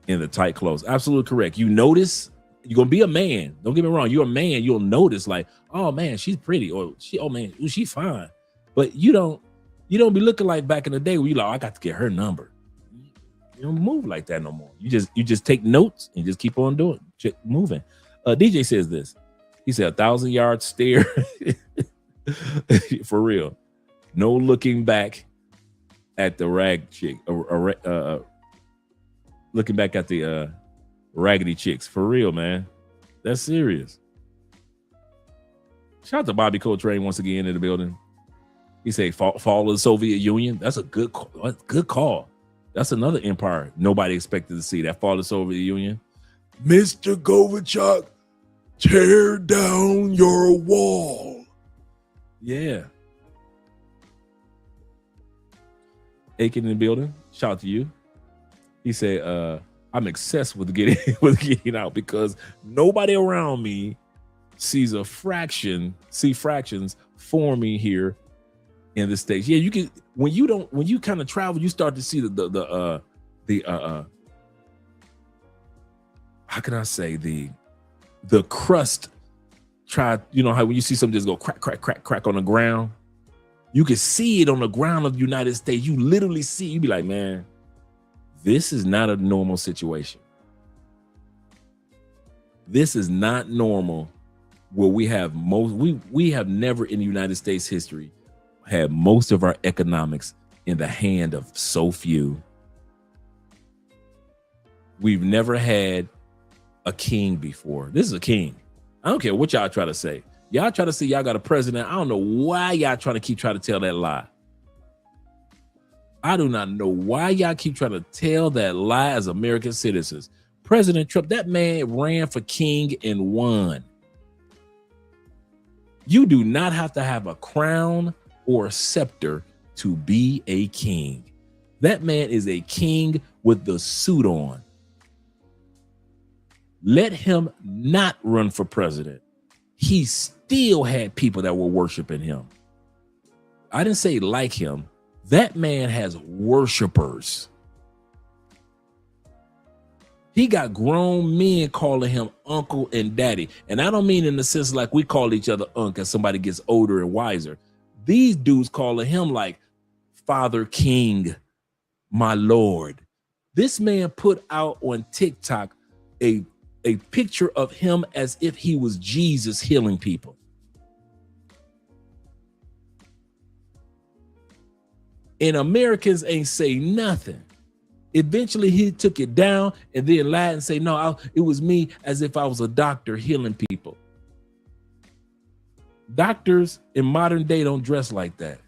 Speaker 2: in the tight clothes. Absolutely correct. You notice, you're gonna be a man. Don't get me wrong. You're a man. You'll notice like, oh man, she's pretty, or she's fine. But you don't be looking like back in the day where you like, oh, I got to get her number. You don't move like that no more. You just take notes and just keep on doing, moving. DJ says this. He said 1,000-yard stare. For real. No looking back at the rag chick. Looking back at the raggedy chicks. For real, man. That's serious. Shout out to Bobby Coltrane once again in the building. He said fall of the Soviet Union. That's a good call. Good call. That's another empire nobody expected to see. That fall of the Soviet Union. Mr. Gorbachev, tear down your wall. Yeah. Aiken in the building. Shout out to you. He said, I'm obsessed with getting out because nobody around me sees fractions forming here in the States. Yeah, you can when you kind of travel, you start to see the how can I say the crust try, you know how when you see something just go crack on the ground, you can see it on the ground of the United States. You literally see, you be like, man, this is not a normal situation. This is not normal where we have we have never in the United States history had most of our economics in the hand of so few. We've never had a king before. This is a king. I don't care what y'all try to say. Y'all try to say y'all got a president. I don't know why y'all trying to tell that lie. I do not know why y'all keep trying to tell that lie as American citizens. President Trump, that man ran for king and won. You do not have to have a crown or a scepter to be a king. That man is a king with the suit on. Let him not run for president. He still had people that were worshiping him. I didn't say like him. That man has worshipers. He got grown men calling him uncle and daddy. And I don't mean in the sense like we call each other uncle as somebody gets older and wiser. These dudes calling him like Father King, my Lord. This man put out on TikTok a picture of him as if he was Jesus healing people. And Americans ain't say nothing. Eventually he took it down and then lied and say, no, it was me as if I was a doctor healing people. Doctors in modern day don't dress like that.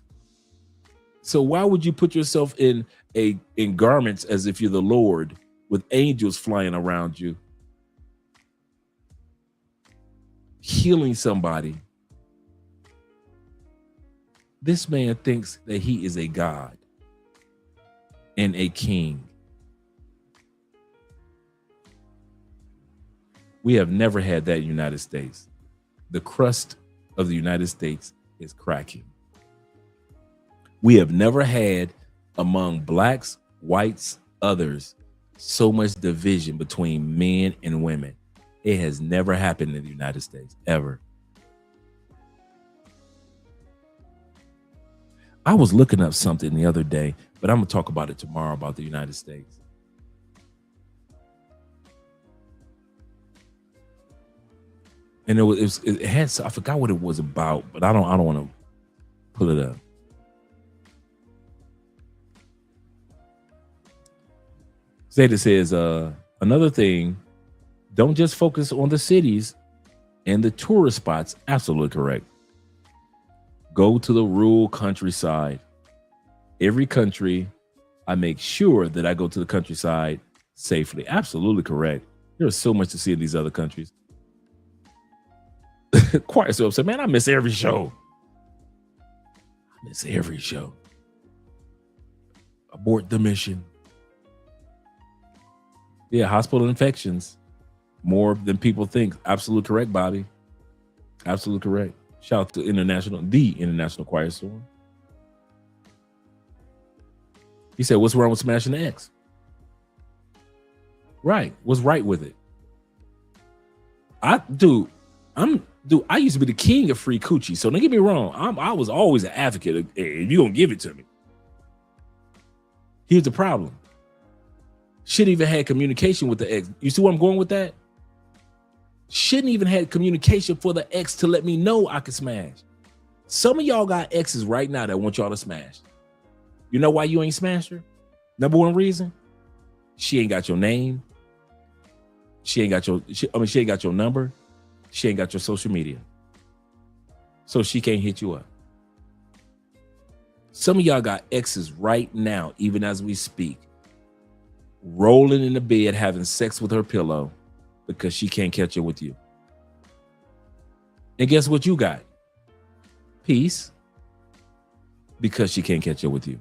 Speaker 2: So why would you put yourself in garments as if you're the Lord with angels flying around you, healing somebody? This man thinks that he is a God and a king. We have never had that in the United States. The crust of the United States is cracking. We have never had among blacks, whites, others, so much division between men and women. It has never happened in the United States, ever. I was looking up something the other day, but I'm going to talk about it tomorrow about the United States. And it had, I forgot what it was about, but I don't want to pull it up. Zeta says, another thing, don't just focus on the cities and the tourist spots. Absolutely correct. Go to the rural countryside. Every country, I make sure that I go to the countryside safely. Absolutely correct. There's so much to see in these other countries. Quiet so upset, man, I miss every show. I miss every show. Abort the mission. Yeah, hospital infections. More than people think. Absolutely correct, Bobby. Absolutely correct. Shout out to the International Quiet Storm. He said, what's wrong with smashing the ex? Right. What's right with it? I used to be the king of free coochie. So don't get me wrong. I was always an advocate of, hey, if you're going to give it to me. Here's the problem. Shouldn't even had communication with the ex. You see where I'm going with that? Shouldn't even had communication for the ex to let me know I could smash. Some of y'all got exes right now that want y'all to smash. You know why you ain't smashed her? Number one reason, she ain't got your name. She ain't got your number. She ain't got your social media. So she can't hit you up. Some of y'all got exes right now, even as we speak, rolling in the bed, having sex with her pillow because she can't catch up with you. And guess what you got? Peace. Because she can't catch up with you.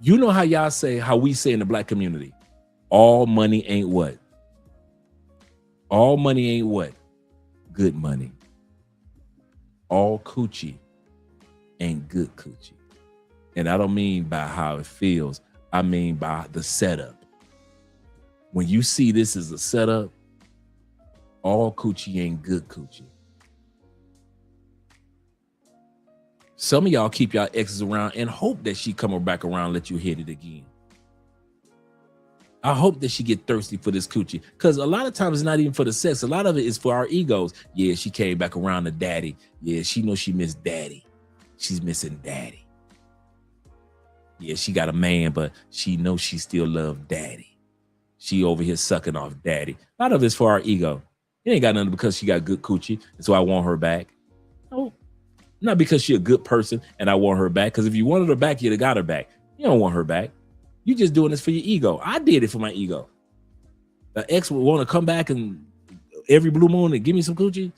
Speaker 2: You know how we say in the black community, all money ain't what? All money ain't what? Good money. All coochie ain't good coochie. And I don't mean by how it feels. I mean by the setup. When you see this as a setup, all coochie ain't good coochie. Some of y'all keep y'all exes around and hope that she come back around and let you hit it again. I hope that she get thirsty for this coochie. Because a lot of times it's not even for the sex. A lot of it is for our egos. Yeah, she came back around to daddy. Yeah, she knows she missed daddy. She's missing daddy. Yeah, she got a man, but she knows she still loves daddy. She over here sucking off daddy. A lot of it's for our ego. It ain't got nothing because she got good coochie, and so I want her back. No, not because she a good person and I want her back. Because if you wanted her back, you'd have got her back. You don't want her back. You just doing this for your ego. I did it for my ego. The ex would want to come back and every blue moon and give me some coochie,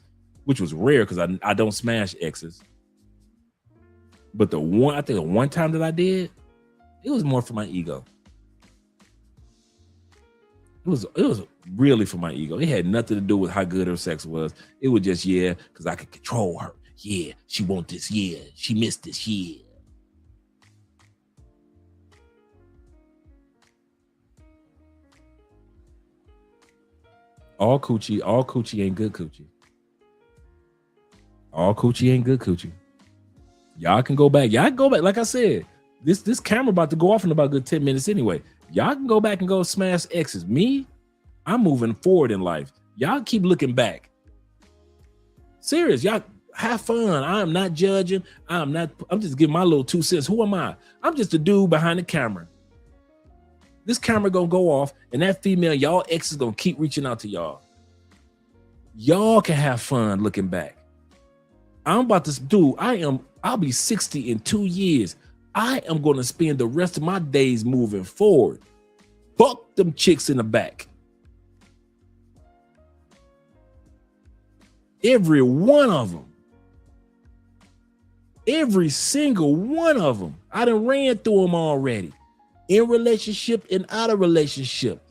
Speaker 2: which was rare because I don't smash exes. But the one time that I did, it was more for my ego. It was really for my ego. It had nothing to do with how good her sex was. It was just, yeah, because I could control her. Yeah, she want this. Yeah, she missed this. Yeah. All coochie ain't good coochie. All coochie ain't good coochie. Y'all can go back. Y'all can go back. Like I said, this camera about to go off in about a good 10 minutes anyway. Y'all can go back and go smash exes. Me, I'm moving forward in life. Y'all keep looking back. Serious, y'all have fun. I'm not judging. I'm just giving my little 2 cents. Who am I? I'm just a dude behind the camera. This camera gonna go off, and that female, y'all exes gonna keep reaching out to y'all. Y'all can have fun looking back. I'm about to do, I'll be 60 in 2 years. I am gonna spend the rest of my days moving forward. Fuck them chicks in the back. Every one of them. Every single one of them. I done ran through them already. In relationship and out of relationship.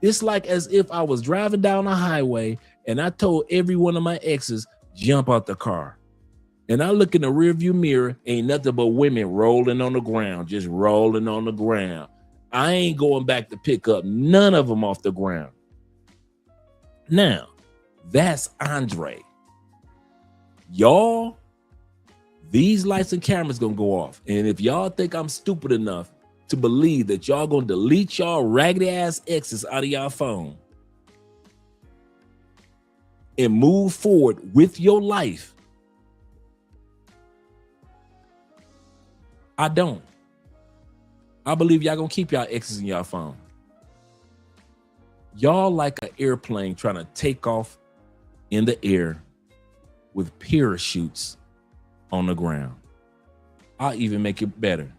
Speaker 2: It's like as if I was driving down the highway and I told every one of my exes, jump out the car. And I look in the rearview mirror, ain't nothing but women rolling on the ground, just rolling on the ground. I ain't going back to pick up none of them off the ground. Now, that's Andre. Y'all, these lights and cameras gonna go off. And if y'all think I'm stupid enough to believe that y'all gonna delete y'all raggedy ass exes out of y'all phone and move forward with your life, I don't. I believe y'all gonna keep y'all exes in y'all phone. Y'all like an airplane trying to take off in the air with parachutes on the ground. I'll even make it better.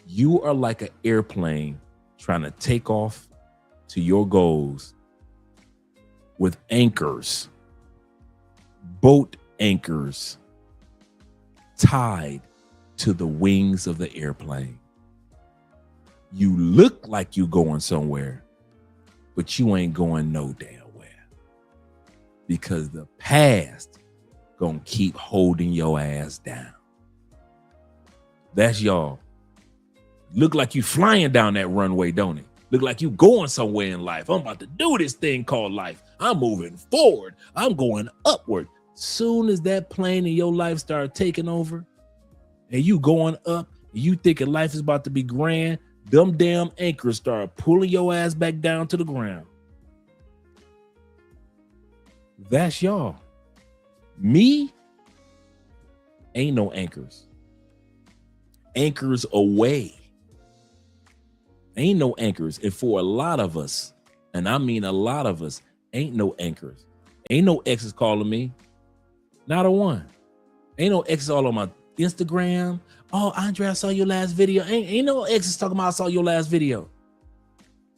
Speaker 2: You are like an airplane trying to take off to your goals with anchors, boat anchors tied to the wings of the airplane. You look like you going somewhere, but you ain't going no damn where, because the past gonna keep holding your ass down. That's y'all. Look like you flying down that runway, don't it? Look like you going somewhere in life. I'm about to do this thing called life. I'm moving forward. I'm going upward. Soon as that plane in your life start taking over and you going up, and you thinking life is about to be grand, them damn anchors start pulling your ass back down to the ground. That's y'all. Me, ain't no anchors. Anchors away. Ain't no anchors. And for a lot of us, and I mean a lot of us, ain't no anchors. Ain't no exes calling me. Not a one. Ain't no exes all on my Instagram. Oh, Andre, I saw your last video. Ain't no exes talking about I saw your last video.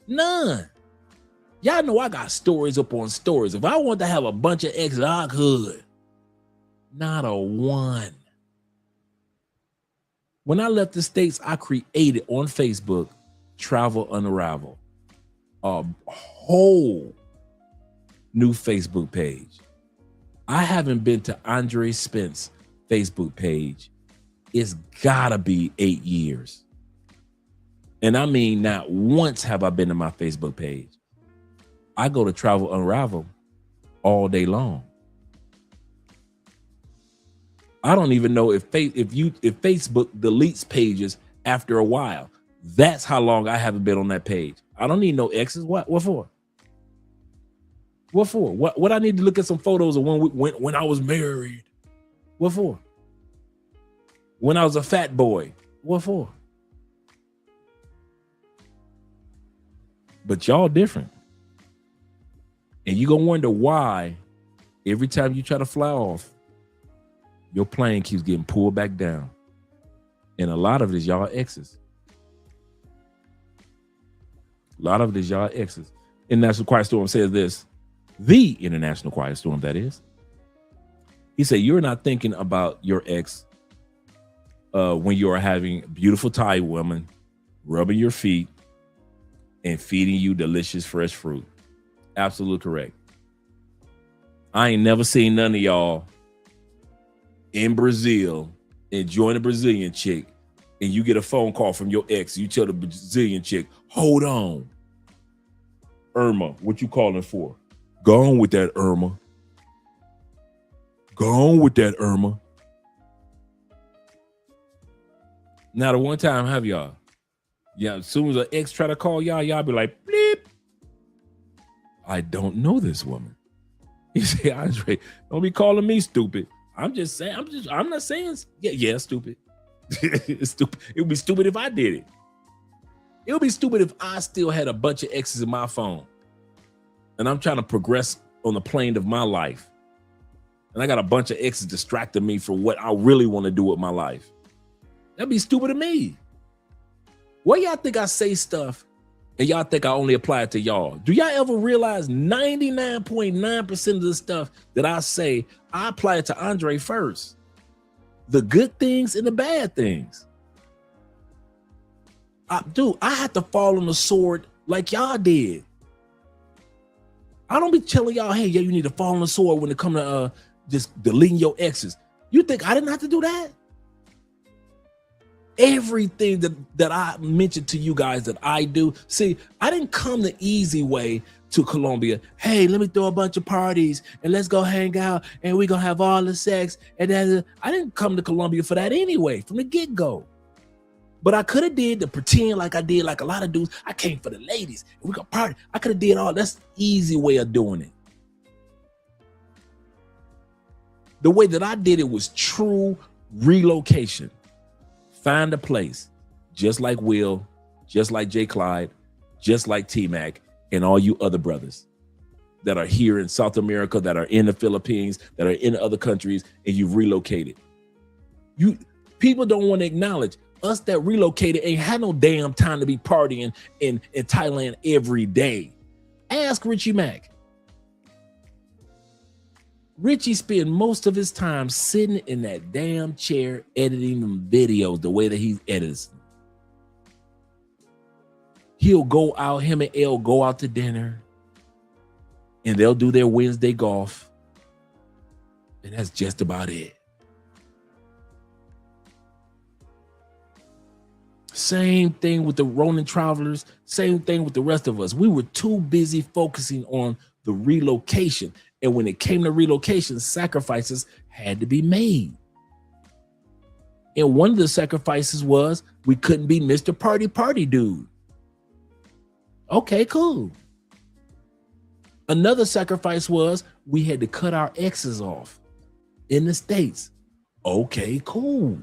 Speaker 2: None. Y'all know I got stories up on stories. If I want to have a bunch of exes, I could. Not a one. When I left the States, I created on Facebook Travel Unravel, a whole new Facebook page. I haven't been to Andre Spence Facebook page. It's gotta be 8 years. And I mean, not once have I been to my Facebook page. I go to Travel Unravel all day long. I don't even know if Facebook deletes pages after a while. That's how long I haven't been on that page. I don't need no exes. What for? What for? What I need to look at some photos of when I was married. What for? When I was a fat boy. What for? But y'all different. And you gonna wonder why every time you try to fly off, your plane keeps getting pulled back down. And a lot of it is y'all exes. A lot of it is y'all exes. International Quiet Storm says this, the International Quiet Storm, that is. He said, you're not thinking about your ex when you are having beautiful Thai women rubbing your feet and feeding you delicious fresh fruit. Absolutely correct. I ain't never seen none of y'all in Brazil enjoying a Brazilian chick and you get a phone call from your ex. You tell the Brazilian chick, hold on. Irma, what you calling for? Go on with that, Irma. Go on with that, Irma. Now, the one time have y'all. Yeah, as soon as an ex try to call y'all be like, bleep. I don't know this woman. You say, Andre, don't be calling me stupid. I'm just saying, I'm not saying, yeah, stupid. It's stupid. It would be stupid if I did it. It would be stupid if I still had a bunch of exes in my phone and I'm trying to progress on the plane of my life. And I got a bunch of exes distracting me from what I really want to do with my life. That'd be stupid to me. Why y'all think I say stuff and y'all think I only apply it to y'all? Do y'all ever realize 99.9% of the stuff that I say, I apply it to Andre first? The good things and the bad things. I had to fall on the sword like y'all did. I don't be telling y'all, hey, yeah, you need to fall on the sword when it comes to just deleting your exes. You think I didn't have to do that? everything that I mentioned to you guys that I do. See, I didn't come the easy way to Colombia. Hey, let me throw a bunch of parties and let's go hang out and we're gonna have all the sex. And then I didn't come to Colombia for that anyway, from the get-go. But I could have did to pretend like I did, like a lot of dudes. I came for the ladies and we gonna party. I could have did all. That's the easy way of doing it. The way that I did it was true relocation. Find a place, just like Will, just like Jay Clyde, just like T-Mac, and all you other brothers that are here in South America, that are in the Philippines, that are in other countries, and you've relocated. People don't want to acknowledge us that relocated ain't had no damn time to be partying in Thailand every day. Ask Richie Mac. Richie spent most of his time sitting in that damn chair editing them videos the way that he edits them. He'll go out, him and Elle go out to dinner, and they'll do their Wednesday golf, and that's just about it. Same thing with the Ronin Travelers, same thing with the rest of us. We were too busy focusing on the relocation. And when it came to relocation, sacrifices had to be made. And one of the sacrifices was we couldn't be Mr. Party dude. Okay, cool. Another sacrifice was we had to cut our exes off in the States. Okay, cool.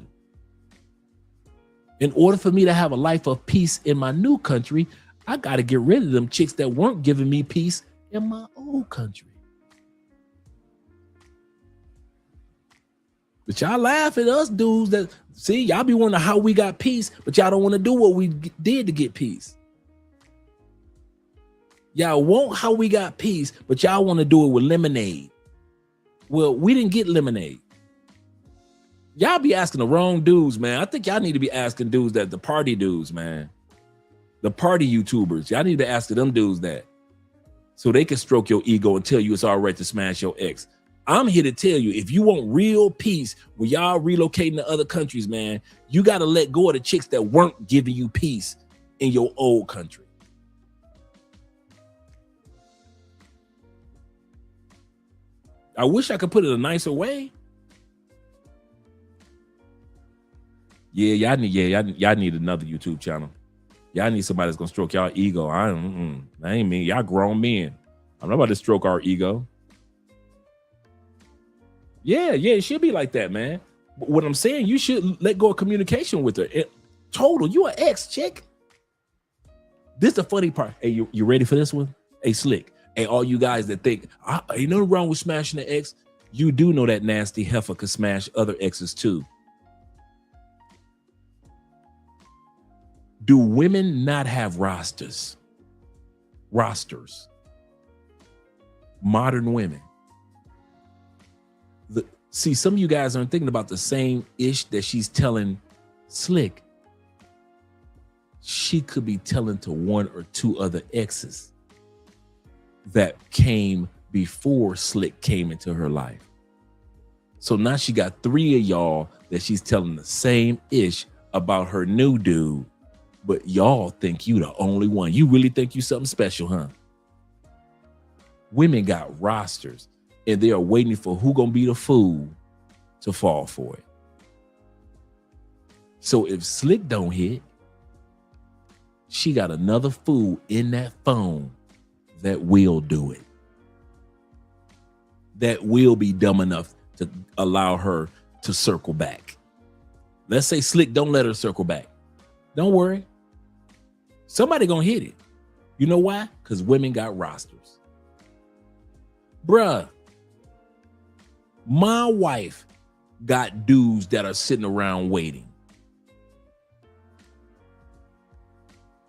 Speaker 2: In order for me to have a life of peace in my new country, I got to get rid of them chicks that weren't giving me peace in my old country. But y'all laugh at us dudes that, see, y'all be wondering how we got peace, but y'all don't want to do what we did to get peace. Y'all want how we got peace, but y'all want to do it with lemonade. Well, we didn't get lemonade. Y'all be asking the wrong dudes, man. I think y'all need to be asking dudes that the party dudes, man. The party YouTubers. Y'all need to ask them dudes that. So they can stroke your ego and tell you it's all right to smash your ex. I'm here to tell you, if you want real peace when y'all relocating to other countries, man, you got to let go of the chicks that weren't giving you peace in your old country. I wish I could put it a nicer way. Y'all need another YouTube channel. Y'all need somebody that's gonna stroke y'all ego. I ain't mean, y'all grown men. I'm not about to stroke our ego. Yeah, it should be like that, man. But what I'm saying, you should let go of communication with her. Total, you an ex chick. This is the funny part. Hey, you ready for this one? Hey, Slick. Hey, all you guys that think ain't nothing wrong with smashing the ex, you do know that nasty heifer could smash other exes too. Do women not have rosters? Modern women. See, some of you guys aren't thinking about the same ish that she's telling Slick. She could be telling to one or two other exes that came before Slick came into her life. So now she got 3 of y'all that she's telling the same ish about her new dude, but y'all think you the only one. You really think you something special, huh? Women got rosters and they are waiting for who gonna be the fool to fall for it. So if Slick don't hit, she got another fool in that phone that will do it. That will be dumb enough to allow her to circle back. Let's say Slick don't let her circle back. Don't worry. Somebody gonna hit it. You know why? Because women got rosters. Bruh, my wife got dudes that are sitting around waiting.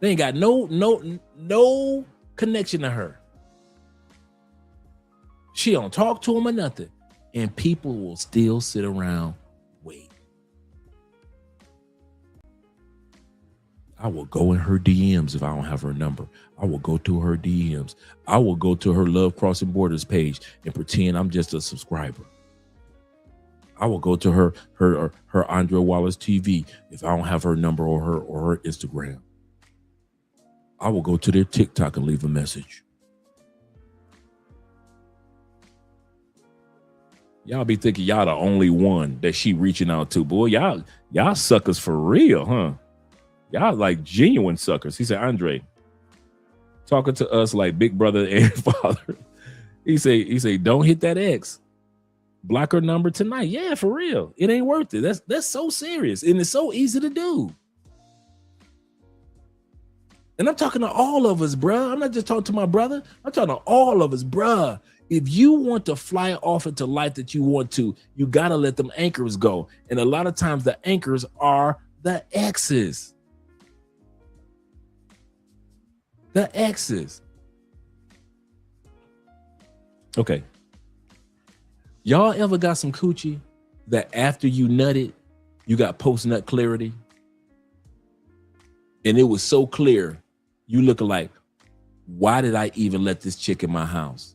Speaker 2: They ain't got no connection to her. She don't talk to them or nothing. And people will still sit around wait. I will go in her DMs if I don't have her number. I will go to her DMs. I will go to her Love Crossing Borders page and pretend I'm just a subscriber. I will go to her Andrea Wallace TV if I don't have her number or her Instagram. I will go to their TikTok and leave a message. Y'all be thinking y'all the only one that she reaching out to. Boy, y'all suckers for real, huh? Y'all like genuine suckers. He said, Andre, talking to us like big brother and father. He say, don't hit that ex. Block her number tonight. Yeah, for real. It ain't worth it. That's so serious. And it's so easy to do. And I'm talking to all of us, bruh. I'm not just talking to my brother. I'm talking to all of us, bruh. If you want to fly off into life that you want to, you got to let them anchors go. And a lot of times the anchors are the exes. The exes. Okay. Y'all ever got some coochie that after you nutted, you got post-nut clarity? And it was so clear, you looking like, why did I even let this chick in my house?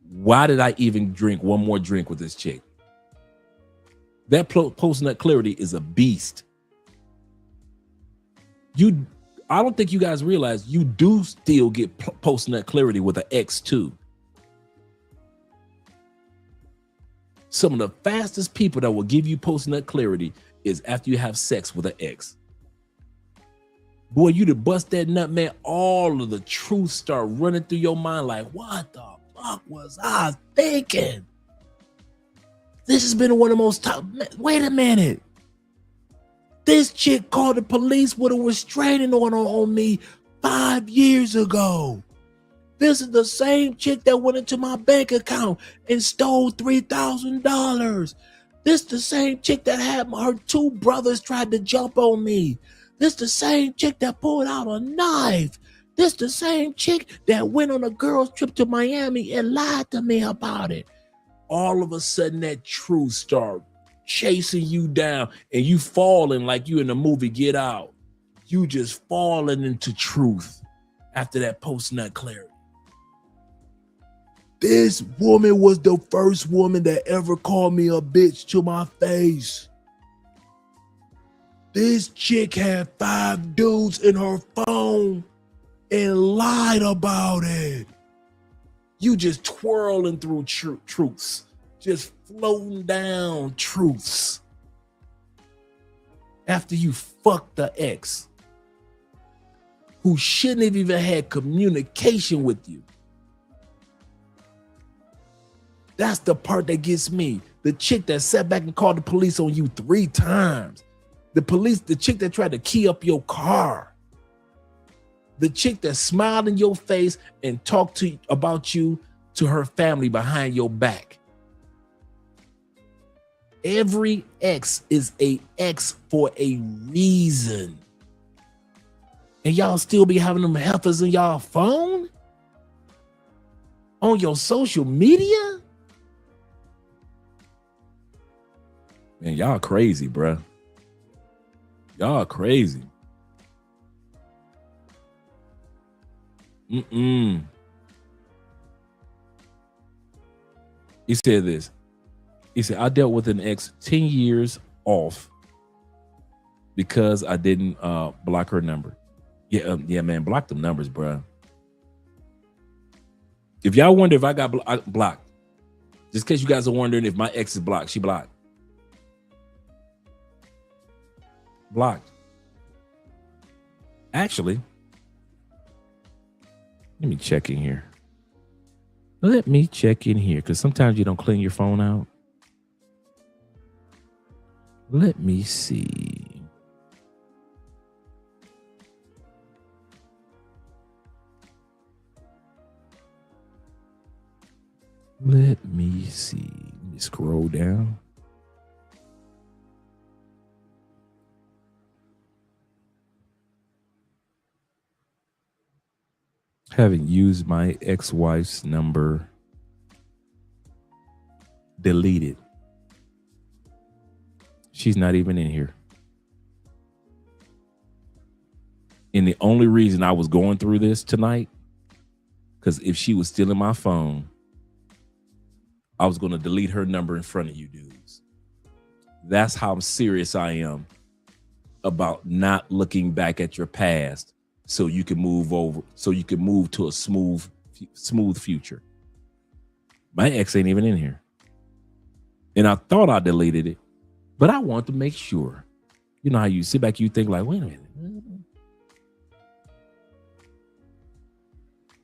Speaker 2: Why did I even drink one more drink with this chick? That post-nut clarity is a beast. I don't think you guys realize you do still get post-nut clarity with an ex too. Some of the fastest people that will give you post-nut clarity is after you have sex with an ex. Boy, you to bust that nut, man, all of the truth start running through your mind like, what the fuck was I thinking? This has been one of the most top. Wait a minute. This chick called the police with a restraining order on me 5 years ago. This is the same chick that went into my bank account and stole $3,000. This the same chick that had her two brothers tried to jump on me. This the same chick that pulled out a knife. This the same chick that went on a girl's trip to Miami and lied to me about it. All of a sudden that truth started chasing you down and you falling like you in the movie Get Out. You just falling into truth after that post-nut clarity. This woman was the first woman that ever called me a bitch to my face. This chick had 5 dudes in her phone and lied about it. You just twirling through truths, just floating down truths. After you fucked the ex who shouldn't have even had communication with you. That's the part that gets me. The chick that sat back and called the police on you 3 times. The chick that tried to key up your car. The chick that smiled in your face and talked about you to her family behind your back. Every ex is a ex for a reason. And y'all still be having them heifers in y'all phone? On your social media? Man, y'all crazy, bruh. Y'all crazy. He said this. He said, I dealt with an ex 10 years off because I didn't block her number. Yeah, man, block them numbers, bro. If y'all wonder if I got blocked, just in case you guys are wondering if my ex is blocked, she blocked. Blocked. Actually, let me check in here. Let me check in here because sometimes you don't clean your phone out. Let me see. Let me see. Let me scroll down. Haven't used my ex-wife's number. Deleted. She's not even in here. And the only reason I was going through this tonight, because if she was still in my phone, I was going to delete her number in front of you dudes. That's how serious I am about not looking back at your past so you can move to a smooth future. My ex ain't even in here. And I thought I deleted it, but I want to make sure. You know how you sit back, you think like, wait a minute.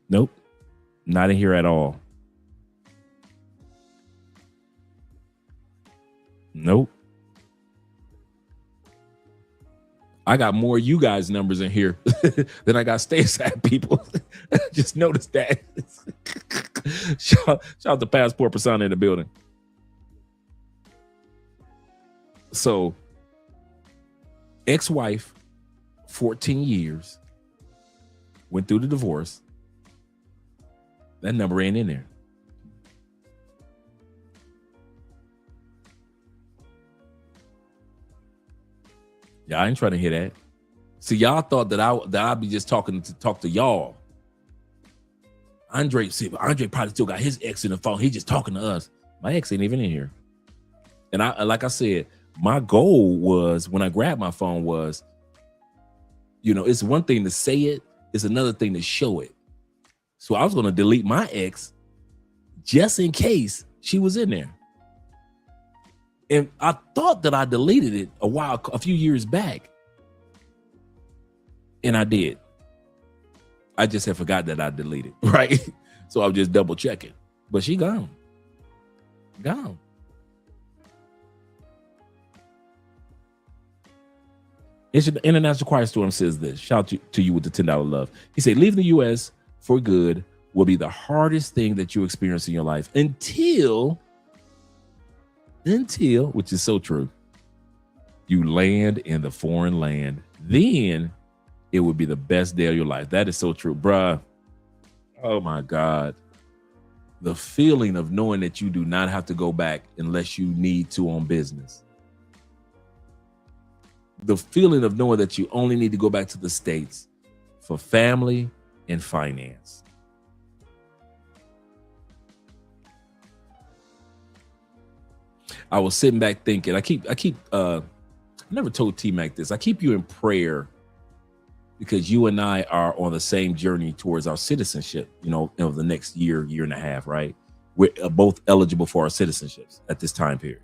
Speaker 2: Nope, not in here at all. Nope. I got more of you guys' numbers in here than I got Stay-Aside people. Just noticed that. Shout out to Passport Persona in the building. So, ex-wife, 14 years, went through the divorce. That number ain't in there. Yeah, I ain't trying to hear that. See, y'all thought that I'd be just talk to y'all. Andre probably still got his ex in the phone. He just talking to us. My ex ain't even in here. And like I said, my goal was when I grabbed my phone was, it's one thing to say it, it's another thing to show it. So I was going to delete my ex just in case she was in there. And I thought that I deleted it a few years back. And I did. I just had forgot that I deleted, right? So I was just double checking. But she gone. Gone. International Quiet Storm says this. Shout out to you with the $10 love. He said, leaving the U.S. for good will be the hardest thing that you experience in your life until, which is so true, you land in the foreign land. Then it would be the best day of your life. That is so true, bruh. Oh my God. The feeling of knowing that you do not have to go back unless you need to on business. The feeling of knowing that you only need to go back to the States for family and finance. I was sitting back thinking, I never told T-Mac this. I keep you in prayer because you and I are on the same journey towards our citizenship, of the next year and a half, right? We're both eligible for our citizenships at this time period.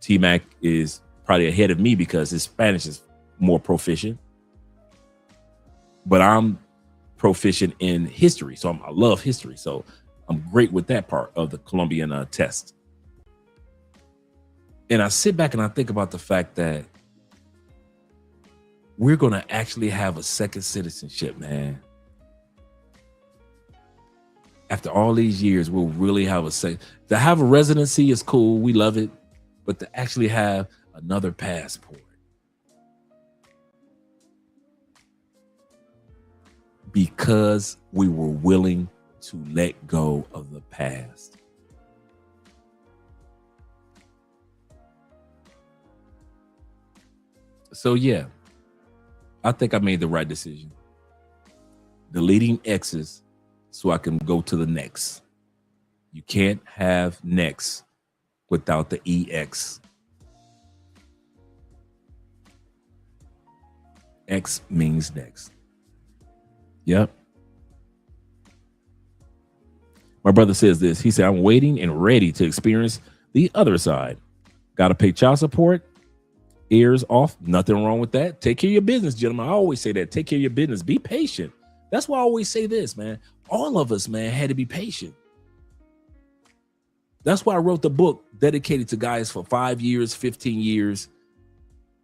Speaker 2: T-Mac is probably ahead of me because his Spanish is more proficient, but I'm proficient in history. So I love history. So I'm great with that part of the Colombian test. And I sit back and I think about the fact that we're going to actually have a second citizenship, man. After all these years, we'll really have a second. To have a residency is cool. We love it. But to actually have another passport. Because we were willing to let go of the past. So yeah, I think I made the right decision. Deleting X's so I can go to the next. You can't have next without the EX. X means next. Yep. My brother says this. He said, I'm waiting and ready to experience the other side. Got to pay child support. Ears off. Nothing wrong with that. Take care of your business, gentlemen. I always say that. Take care of your business. Be patient. That's why I always say this, man. All of us, man, had to be patient. That's why I wrote the book dedicated to guys for 5 years, 15 years,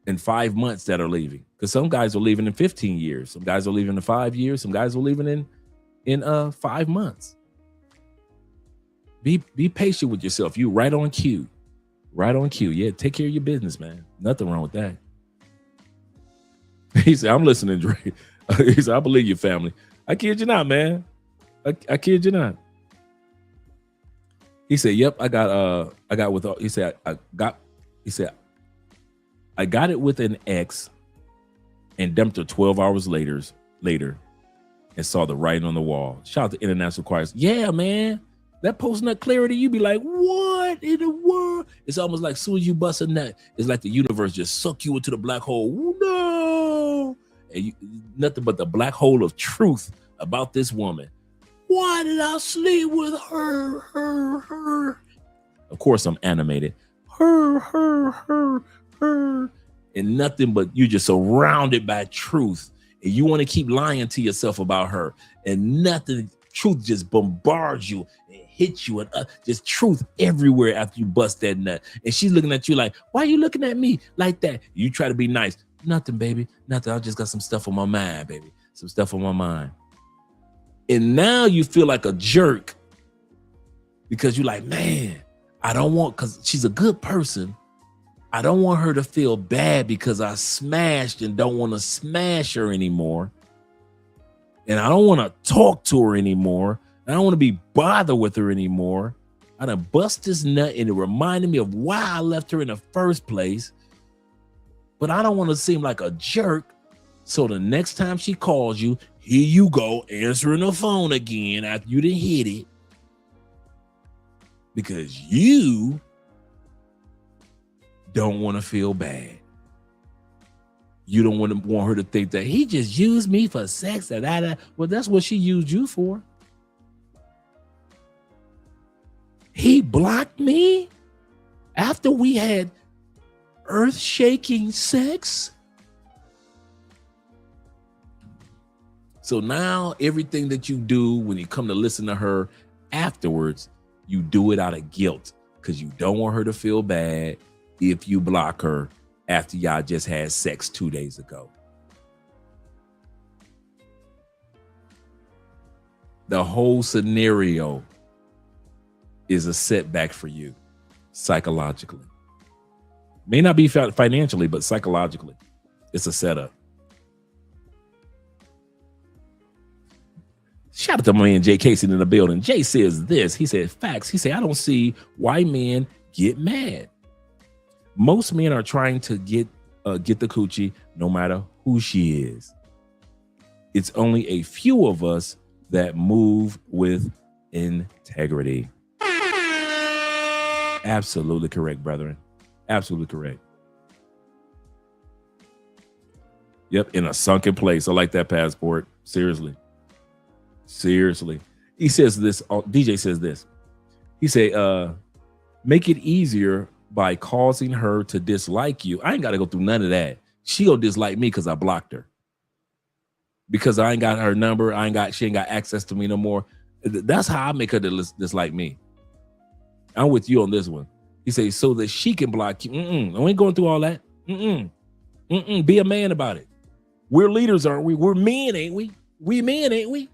Speaker 2: and 5 months that are leaving. Because some guys are leaving in 15 years. Some guys are leaving in 5 years. Some guys are leaving in 5 months. Be patient with yourself. You right on cue. Right on cue. Yeah, take care of your business, man. Nothing wrong with that. He said, I'm listening, Dre. He said, I believe your family. I kid you not, man. I kid you not. He said, yep, I got it with an ex and dumped her 12 hours later and saw the writing on the wall. Shout out to International Choirs. Yeah, man. That post-nut clarity, you be like, what in the world? It's almost like as soon as you bust a nut, it's like the universe just suck you into the black hole. No! And you, nothing but the black hole of truth about this woman. Why did I sleep with her? Of course, I'm animated. Her. And nothing but you just surrounded by truth. And you want to keep lying to yourself about her. And nothing, truth just bombards you and hits you. And just truth everywhere after you bust that nut. And she's looking at you like, why are you looking at me like that? You try to be nice. Nothing, baby. Nothing. I just got some stuff on my mind, baby. Some stuff on my mind. And now you feel like a jerk because you're like, man, I don't want, because she's a good person. I don't want her to feel bad because I smashed and don't want to smash her anymore. And I don't want to talk to her anymore. I don't want to be bothered with her anymore. I done bust this nut and it reminded me of why I left her in the first place. But I don't want to seem like a jerk. So the next time she calls you, here you go, answering the phone again after you done hit it. Because you don't want to feel bad. You don't want her to think that he just used me for sex. Well, that's what she used you for. He blocked me after we had earth-shaking sex. So now everything that you do when you come to listen to her afterwards, you do it out of guilt because you don't want her to feel bad if you block her after y'all just had sex 2 days ago. The whole scenario is a setback for you psychologically. May not be financially, but psychologically, it's a setup. Shout out to my man Jay Casey in the building. Jay says this. He said, facts. He said, I don't see why men get mad. Most men are trying to get the coochie no matter who she is. It's only a few of us that move with integrity. Absolutely correct, brethren. Absolutely correct. Yep, in a sunken place. I like that passport. Seriously. He says this, DJ says this. He say, make it easier by causing her to dislike you. I ain't got to go through none of that. She gonna dislike me because I blocked her. Because I ain't got her number. She ain't got access to me no more. That's how I make her dislike me. I'm with you on this one. He says, so that she can block you. I ain't going through all that. Be a man about it. We're leaders, aren't we? We're men, ain't we? We men, ain't we?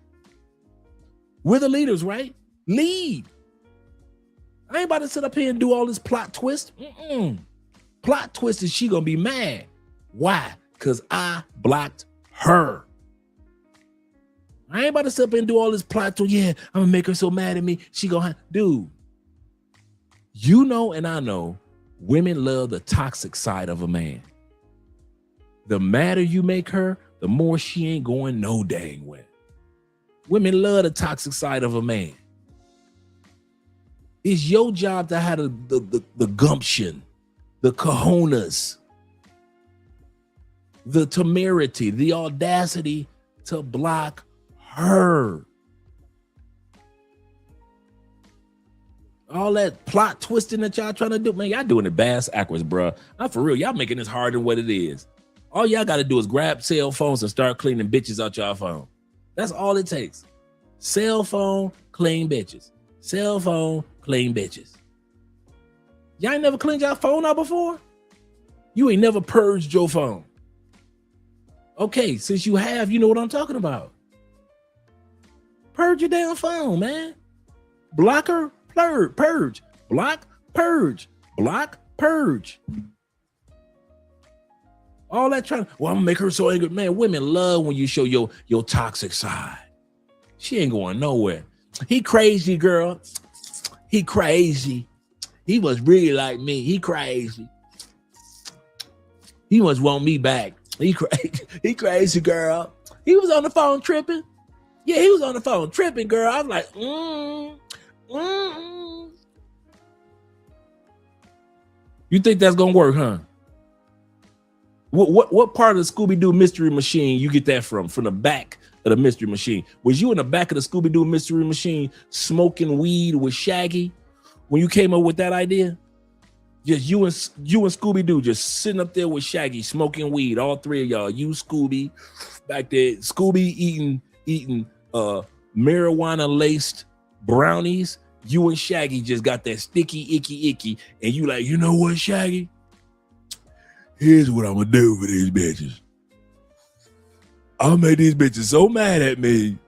Speaker 2: We're the leaders, right? Lead. I ain't about to sit up here and do all this plot twist. Plot twist is she gonna be mad. Why? Because I blocked her. I ain't about to sit up here and do all this plot twist. Yeah, I'm gonna make her so mad at me. She gonna dude. You know and I know women love the toxic side of a man. The madder you make her, the more she ain't going no dang well. Women love the toxic side of a man. It's your job to have the gumption, the cojones, the temerity, the audacity to block her. All that plot twisting that y'all trying to do, man, y'all doing it bass backwards, bro. I'm for real. Y'all making this harder than what it is. All y'all got to do is grab cell phones and start cleaning bitches out y'all phone. That's all it takes. Cell phone, clean bitches. Cell phone, clean bitches. Y'all ain't never cleaned y'all phone out before? You ain't never purged your phone. Okay, since you have, you know what I'm talking about. Purge your damn phone, man. Blocker, purge. Block, purge. Block, purge. All that trying, well, I'm gonna make her so angry. Man, women love when you show your toxic side. She ain't going nowhere. He crazy, girl. He crazy. He must really like me. He crazy. He must want me back. He crazy, girl. He was on the phone tripping. Yeah, he was on the phone tripping, girl. I was like, You think that's gonna work, huh? What part of the Scooby-Doo Mystery Machine you get that from? From the back of the Mystery Machine? Was you in the back of the Scooby-Doo Mystery Machine smoking weed with Shaggy when you came up with that idea? Just you and Scooby-Doo just sitting up there with Shaggy smoking weed, all three of y'all. You, Scooby, back there. Scooby eating marijuana-laced brownies. You and Shaggy just got that sticky, icky, and you like, you know what, Shaggy? Here's what I'm gonna do for these bitches. I'll make these bitches so mad at me.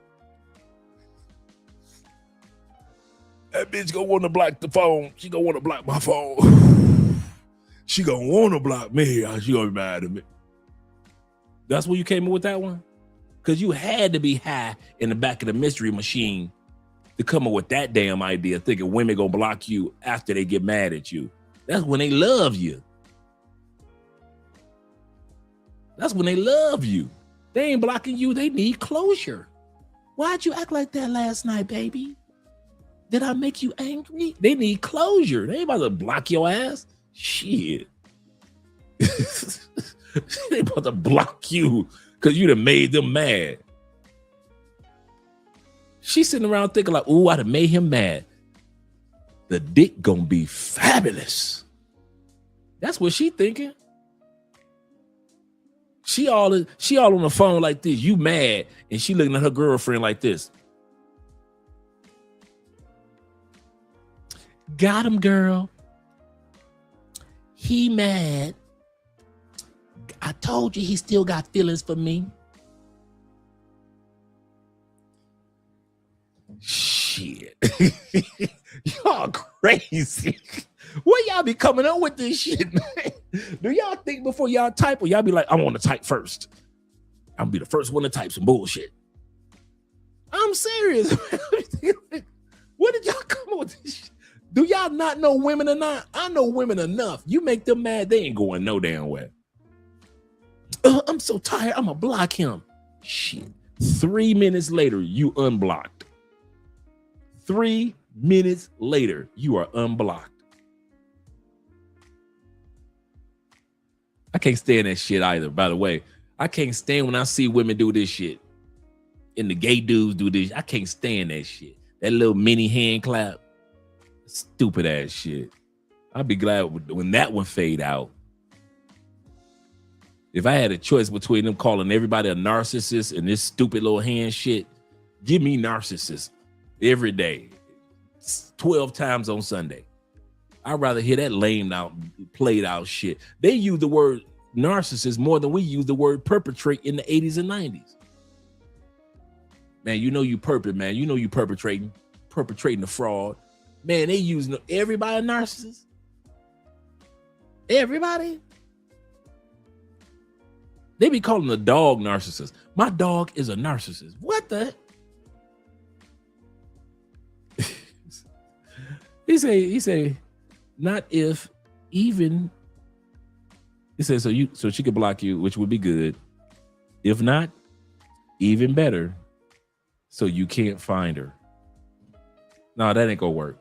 Speaker 2: That bitch gonna want to block the phone. She gonna want to block my phone. She gonna want to block me. She gonna be mad at me. That's where you came up with that one? Because you had to be high in the back of the Mystery Machine to come up with that damn idea, thinking women gonna block you after they get mad at you. That's when they love you. That's when they love you. They ain't blocking you. They need closure. Why'd you act like that last night, baby? Did I make you angry? They need closure. They ain't about to block your ass. Shit. They about to block you because you done made them mad. She's sitting around thinking like, ooh, I'd have made him mad. The dick gonna be fabulous. That's what she thinking. She all on the phone like this. You mad, and she looking at her girlfriend like this. Got him, girl. He mad. I told you he still got feelings for me. Shit. Y'all crazy. Where y'all be coming up with this shit, man? Do y'all think before y'all type, or y'all be like, I want to type first? I'm gonna be the first one to type some bullshit. I'm serious. Where did y'all come up with this shit? Do y'all not know women or not? I know women enough. You make them mad, they ain't going no damn way. I'm so tired, I'm gonna block him. Shit. 3 minutes later, you unblocked. 3 minutes later, you are unblocked. I can't stand that shit either, by the way. I can't stand when I see women do this shit. And the gay dudes do this. I can't stand that shit. That little mini hand clap. Stupid ass shit. I'd be glad when that one fade out. If I had a choice between them calling everybody a narcissist and this stupid little hand shit, give me narcissist every day. 12 times on Sunday. I'd rather hear that lame out, played out shit. They use the word narcissist more than we use the word perpetrate in the 80s and 90s. Man, you know you man. You know you perpetrating the fraud. Man, they use everybody a narcissist. Everybody. They be calling the dog narcissist. My dog is a narcissist. What the? He say, not if even. He said, so she could block you, which would be good. If not, even better. So you can't find her. No, that ain't gonna work.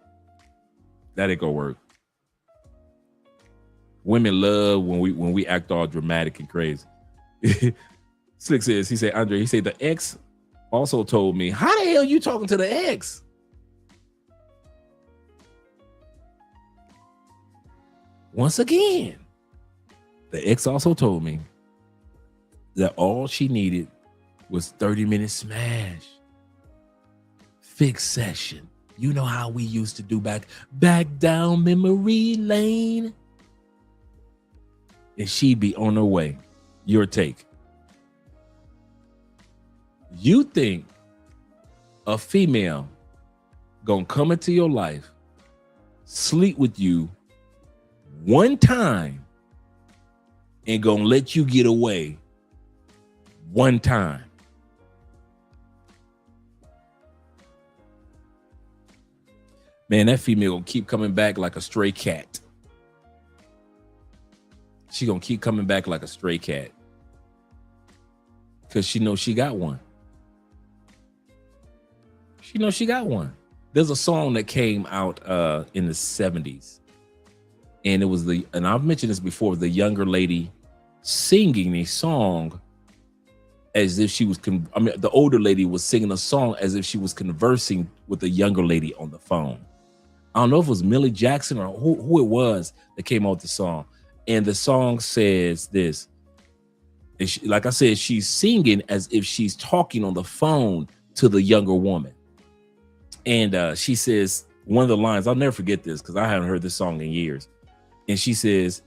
Speaker 2: That ain't gonna work. Women love when we act all dramatic and crazy. Slick says, he said, Andre, he said the ex also told me, how the hell you talking to the ex? Once again, the ex also told me that all she needed was 30-minute smash. Fixed session. You know how we used to do back down memory lane. And she'd be on her way. Your take. You think a female gonna come into your life, sleep with you one time, and gonna let you get away one time? Man, that female gonna keep coming back like a stray cat. She gonna keep coming back like a stray cat. Because she knows she got one. She knows she got one. There's a song that came out in the 70s, and it was and I've mentioned this before, the younger lady singing a song as if she was the older lady was singing a song as if she was conversing with the younger lady on the phone. I don't know if it was Millie Jackson or who it was that came out with the song. And the song says this. Like I said, she's singing as if she's talking on the phone to the younger woman. And she says, one of the lines, I'll never forget this because I haven't heard this song in years. And she says,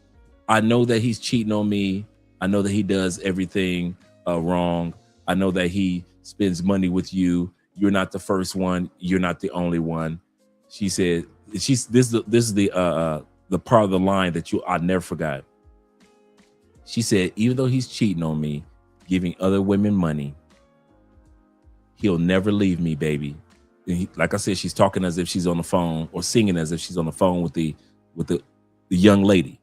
Speaker 2: I know that he's cheating on me. I know that he does everything wrong. I know that he spends money with you. You're not the first one. You're not the only one. She said, this is the part of the line that I never forgot. She said, even though he's cheating on me, giving other women money, he'll never leave me, baby. And like I said, she's talking as if she's on the phone, or singing as if she's on the phone with the young lady.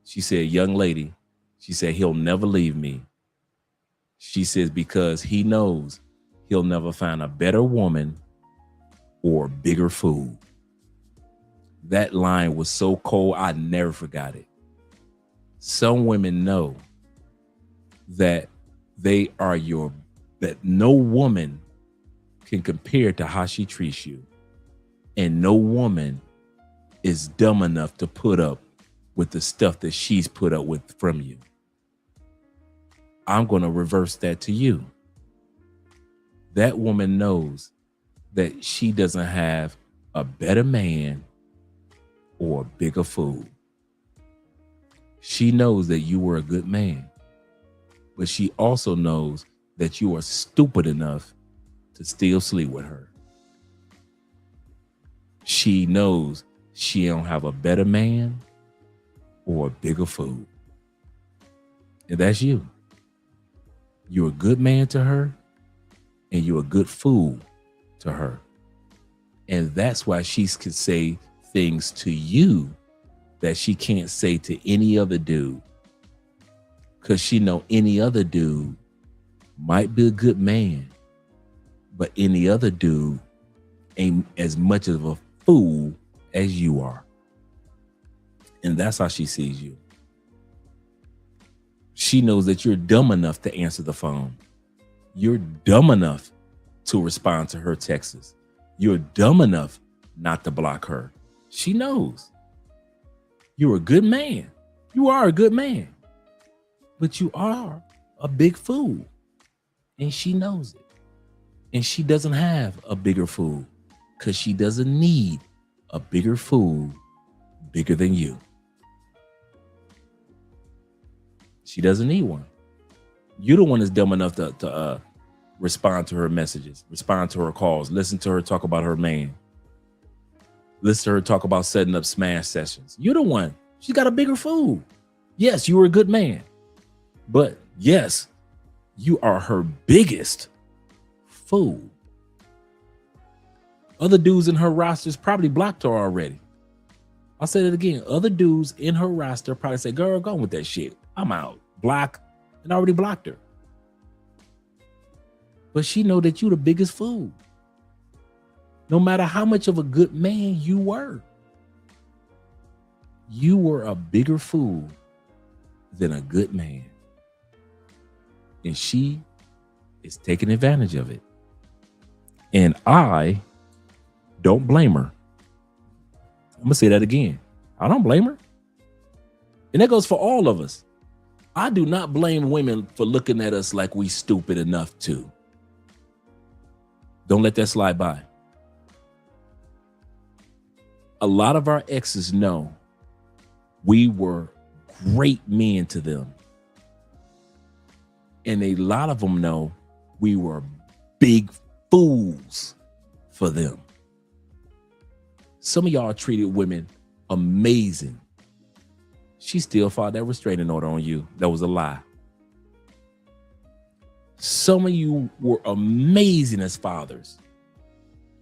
Speaker 2: She said, young lady, she said, he'll never leave me. She says, because he knows he'll never find a better woman or bigger food. That line was so cold, I never forgot it. Some women know that that no woman can compare to how she treats you. And no woman is dumb enough to put up with the stuff that she's put up with from you. I'm going to reverse that to you. That woman knows that she doesn't have a better man or a bigger food. She knows that you were a good man, but she also knows that you are stupid enough to still sleep with her. She knows she don't have a better man or a bigger food. And that's you. You're a good man to her, and you're a good fool to her. And that's why she could say things to you that she can't say to any other dude. Because she know any other dude might be a good man, but any other dude ain't as much of a fool as you are. And that's how she sees you. She knows that you're dumb enough to answer the phone. You're dumb enough to respond to her texts. You're dumb enough not to block her. She knows. You're a good man. You are a good man. But you are a big fool. And she knows it. And she doesn't have a bigger fool because she doesn't need a bigger fool bigger than you. She doesn't need one. You're the one that's dumb enough to respond to her messages, respond to her calls, listen to her talk about her man, listen to her talk about setting up smash sessions. You're the one. She got a bigger fool. Yes, you were a good man. But yes, you are her biggest fool. Other dudes in her rosters probably blocked her already. I'll say that again. Other dudes in her roster probably say, girl, go on with that shit. I'm out. Block. And already blocked her. But she know that you the biggest fool. No matter how much of a good man you were a bigger fool than a good man. And she is taking advantage of it. And I don't blame her. I'm going to say that again. I don't blame her. And that goes for all of us. I do not blame women for looking at us like we stupid enough to. Don't let that slide by. A lot of our exes know we were great men to them. And a lot of them know we were big fools for them. Some of y'all treated women amazing. She still filed that restraining order on you. That was a lie. Some of you were amazing as fathers.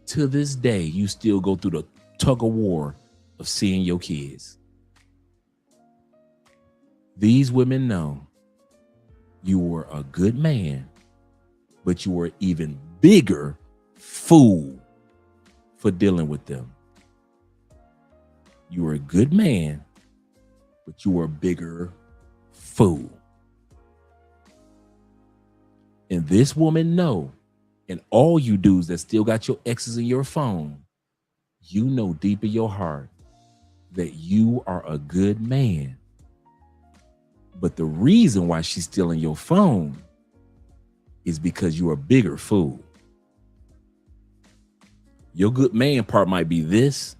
Speaker 2: To this day, you still go through the tug of war of seeing your kids. These women know you were a good man, but you were even bigger fool for dealing with them. You were a good man, but you were a bigger fool. And this woman know, and all you dudes that still got your exes in your phone, you know deep in your heart that you are a good man. But the reason why she's stealing your phone is because you're a bigger fool. Your good man part might be this.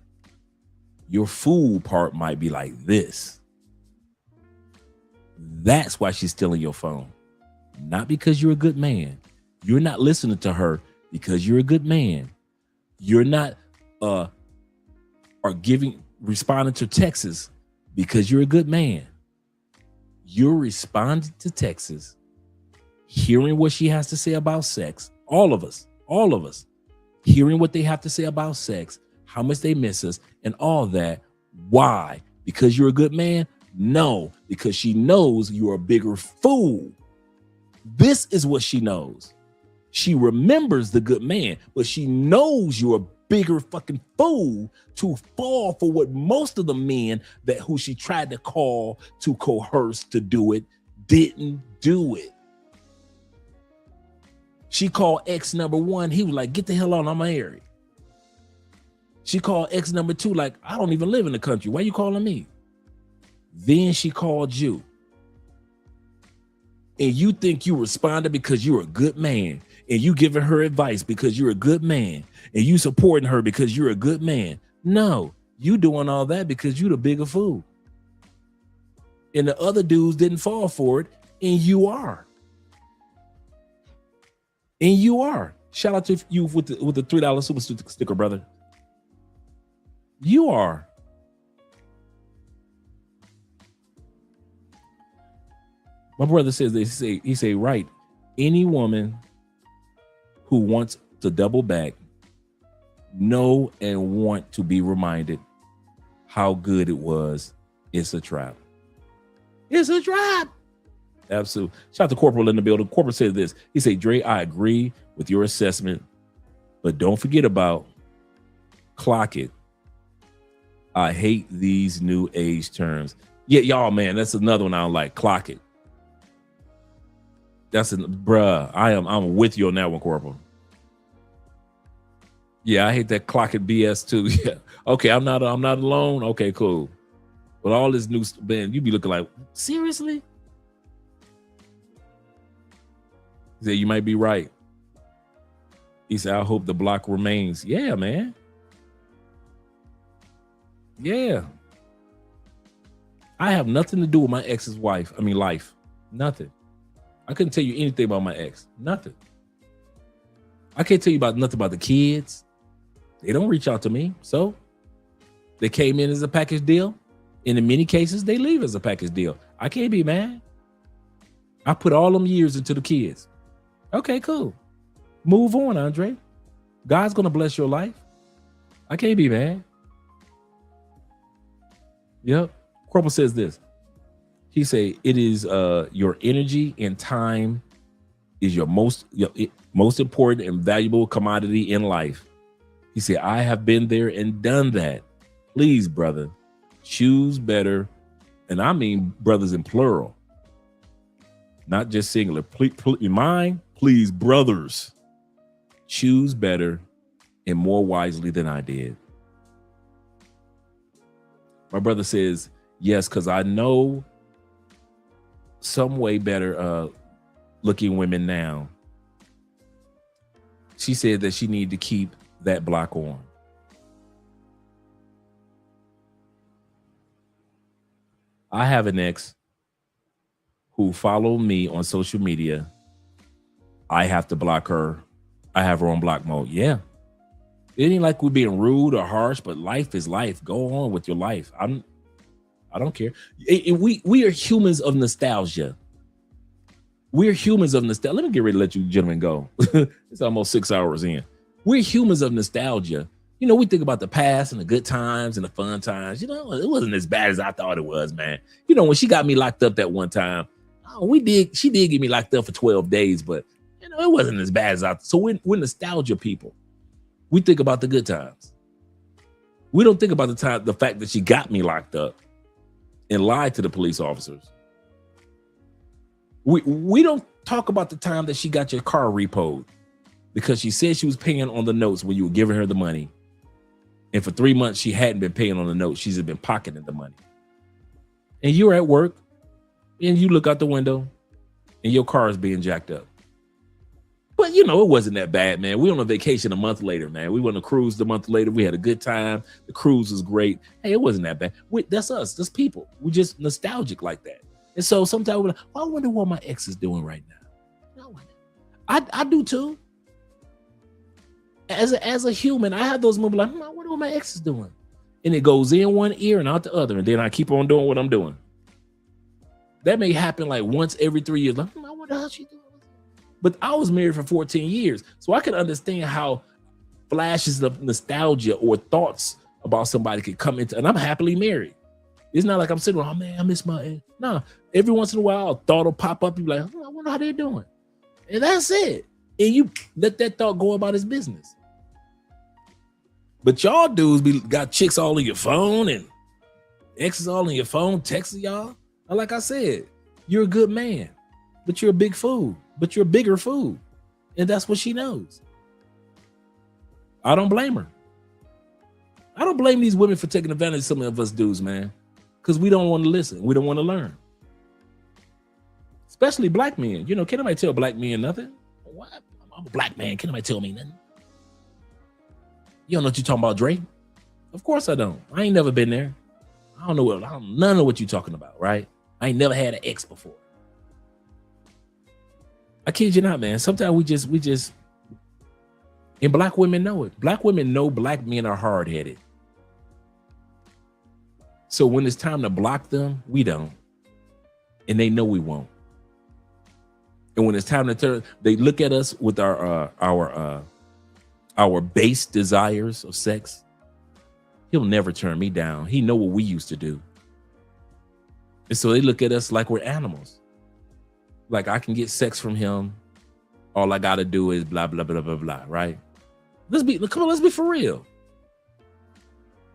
Speaker 2: Your fool part might be like this. That's why she's stealing your phone. Not because you're a good man. You're not listening to her because you're a good man. You're not responding to texts because you're a good man. You're responding to texts, hearing what she has to say about sex. All of us, hearing what they have to say about sex, how much they miss us, and all that. Why? Because you're a good man? No, because she knows you're a bigger fool. This is what she knows. She remembers the good man, but she knows you're a bigger fucking fool to fall for what most of the men that who she tried to call to coerce to do it didn't do it. She called ex number one. He was like, get the hell on, I'm married. She called ex number two, like, I don't even live in the country. Why you calling me? Then she called you. And you think you responded because you're a good man, and you giving her advice because you're a good man, and you supporting her because you're a good man. No, you doing all that because you the bigger fool. And the other dudes didn't fall for it, and you are. And you are. Shout out to you with the $3 super sticker, brother. You are. My brother says this, he say, right, any woman who wants to double back, know and want to be reminded how good it was, it's a trap. It's a trap. Absolutely. Shout out to Corporal in the building. Corporal said this. He said, Dre, I agree with your assessment, but don't forget about clock it. I hate these new age terms. Yeah, y'all, man, that's another one I don't like. Clock it. Bruh, I'm with you on that one, Corporal. Yeah, I hate that clock it BS too. Yeah. Okay, I'm not alone. Okay, cool. But all this new man, you be looking like, seriously? He said, you might be right. He said, I hope the block remains. Yeah, man. Yeah. I have nothing to do with my ex's life. Nothing. I couldn't tell you anything about my ex. Nothing. I can't tell you nothing about the kids. They don't reach out to me. So they came in as a package deal. And in many cases, they leave as a package deal. I can't be mad. I put all them years into the kids. Okay, cool. Move on, Andre. God's going to bless your life. I can't be mad. Yep. Corporal says this. He say it is your energy and time is your most important and valuable commodity in life. He said, I have been there and done that. Please, brother, choose better. And I mean brothers in plural, not just singular. Please, brothers, choose better and more wisely than I did. My brother says, yes, because I know some way better looking women now. She said that she needed to keep that block on. I have an ex who followed me on social media. I have to block her. I have her on block mode. Yeah. It ain't like we're being rude or harsh, but life is life. Go on with your life. I don't care. We are humans of nostalgia. We're humans of nostalgia. Let me get ready to let you gentlemen go. It's almost 6 hours in. We're humans of nostalgia. You know, we think about the past and the good times and the fun times. You know, it wasn't as bad as I thought it was, man. You know, when she got me locked up that one time, she did get me locked up for 12 days, but you know, it wasn't as bad as I thought. So we're nostalgia people. We think about the good times. We don't think about the fact that she got me locked up and lied to the police officers. We don't talk about the time that she got your car repoed because she said she was paying on the notes when you were giving her the money. And for 3 months, she hadn't been paying on the notes. She's been pocketing the money. And you're at work and you look out the window and your car is being jacked up. But, you know, it wasn't that bad, man. We went on a vacation a month later, man. We went on a cruise the month later. We had a good time. The cruise was great. Hey, it wasn't that bad. That's us. That's people. We're just nostalgic like that. And so sometimes we're like, well, I wonder what my ex is doing right now. I do too. As a human, I have those moments like, I wonder what my ex is doing. And it goes in one ear and out the other. And then I keep on doing what I'm doing. That may happen like once every 3 years. Like, I wonder how she's doing. But I was married for 14 years. So I can understand how flashes of nostalgia or thoughts about somebody could come into, and I'm happily married. It's not like I'm sitting, oh man, I miss my ex. No, every once in a while, a thought will pop up. You're like, I wonder how they're doing. And that's it. And you let that thought go about his business. But y'all dudes got chicks all in your phone and exes all in your phone, texting y'all. And like I said, you're a good man, but you're a big fool. But you're a bigger fool. And that's what she knows. I don't blame her. I don't blame these women for taking advantage of some of us dudes, man. Because we don't want to listen. We don't want to learn. Especially black men. You know, can't nobody tell black men nothing? What? I'm a black man. Can't nobody tell me nothing? You don't know what you're talking about, Drake? Of course I don't. I ain't never been there. I don't know none of what you're talking about, right? I ain't never had an ex before. I kid you not, man. Sometimes we just, and black women know it. Black women know black men are hard-headed. So when it's time to block them, we don't. And they know we won't. And when it's time to turn, they look at us with our base desires of sex. He'll never turn me down. He know what we used to do. And so they look at us like we're animals. Like I can get sex from him. All I gotta do is blah, blah, blah, blah, blah, right? Let's be for real.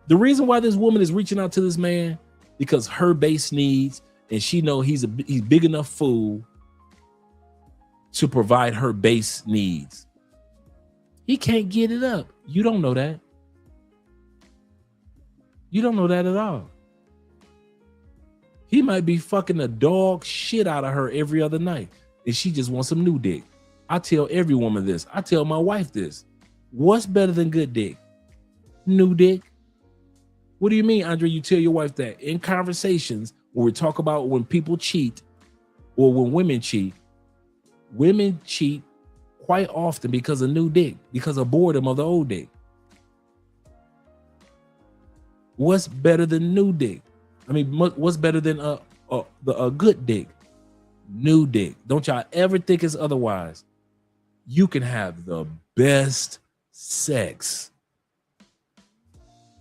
Speaker 2: The reason why this woman is reaching out to this man, because her base needs, and she know he's big enough fool to provide her base needs. He can't get it up. You don't know that. You don't know that at all. He might be fucking the dog shit out of her every other night, and she just wants some new dick. I tell every woman this. I tell my wife this. What's better than good dick? New dick. What do you mean, Andre? You tell your wife that in conversations when we talk about when people cheat or when women cheat quite often because of new dick, because of boredom of the old dick. What's better than new dick? I mean, what's better than a good dick? New dick. Don't y'all ever think it's otherwise. You can have the best sex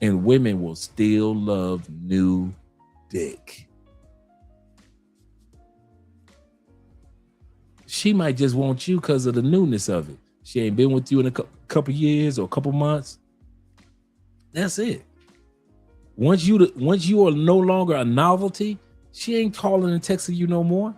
Speaker 2: and women will still love new dick. She might just want you because of the newness of it. She ain't been with you in a couple years or a couple months. That's it. Once you are no longer a novelty, she ain't calling and texting you no more.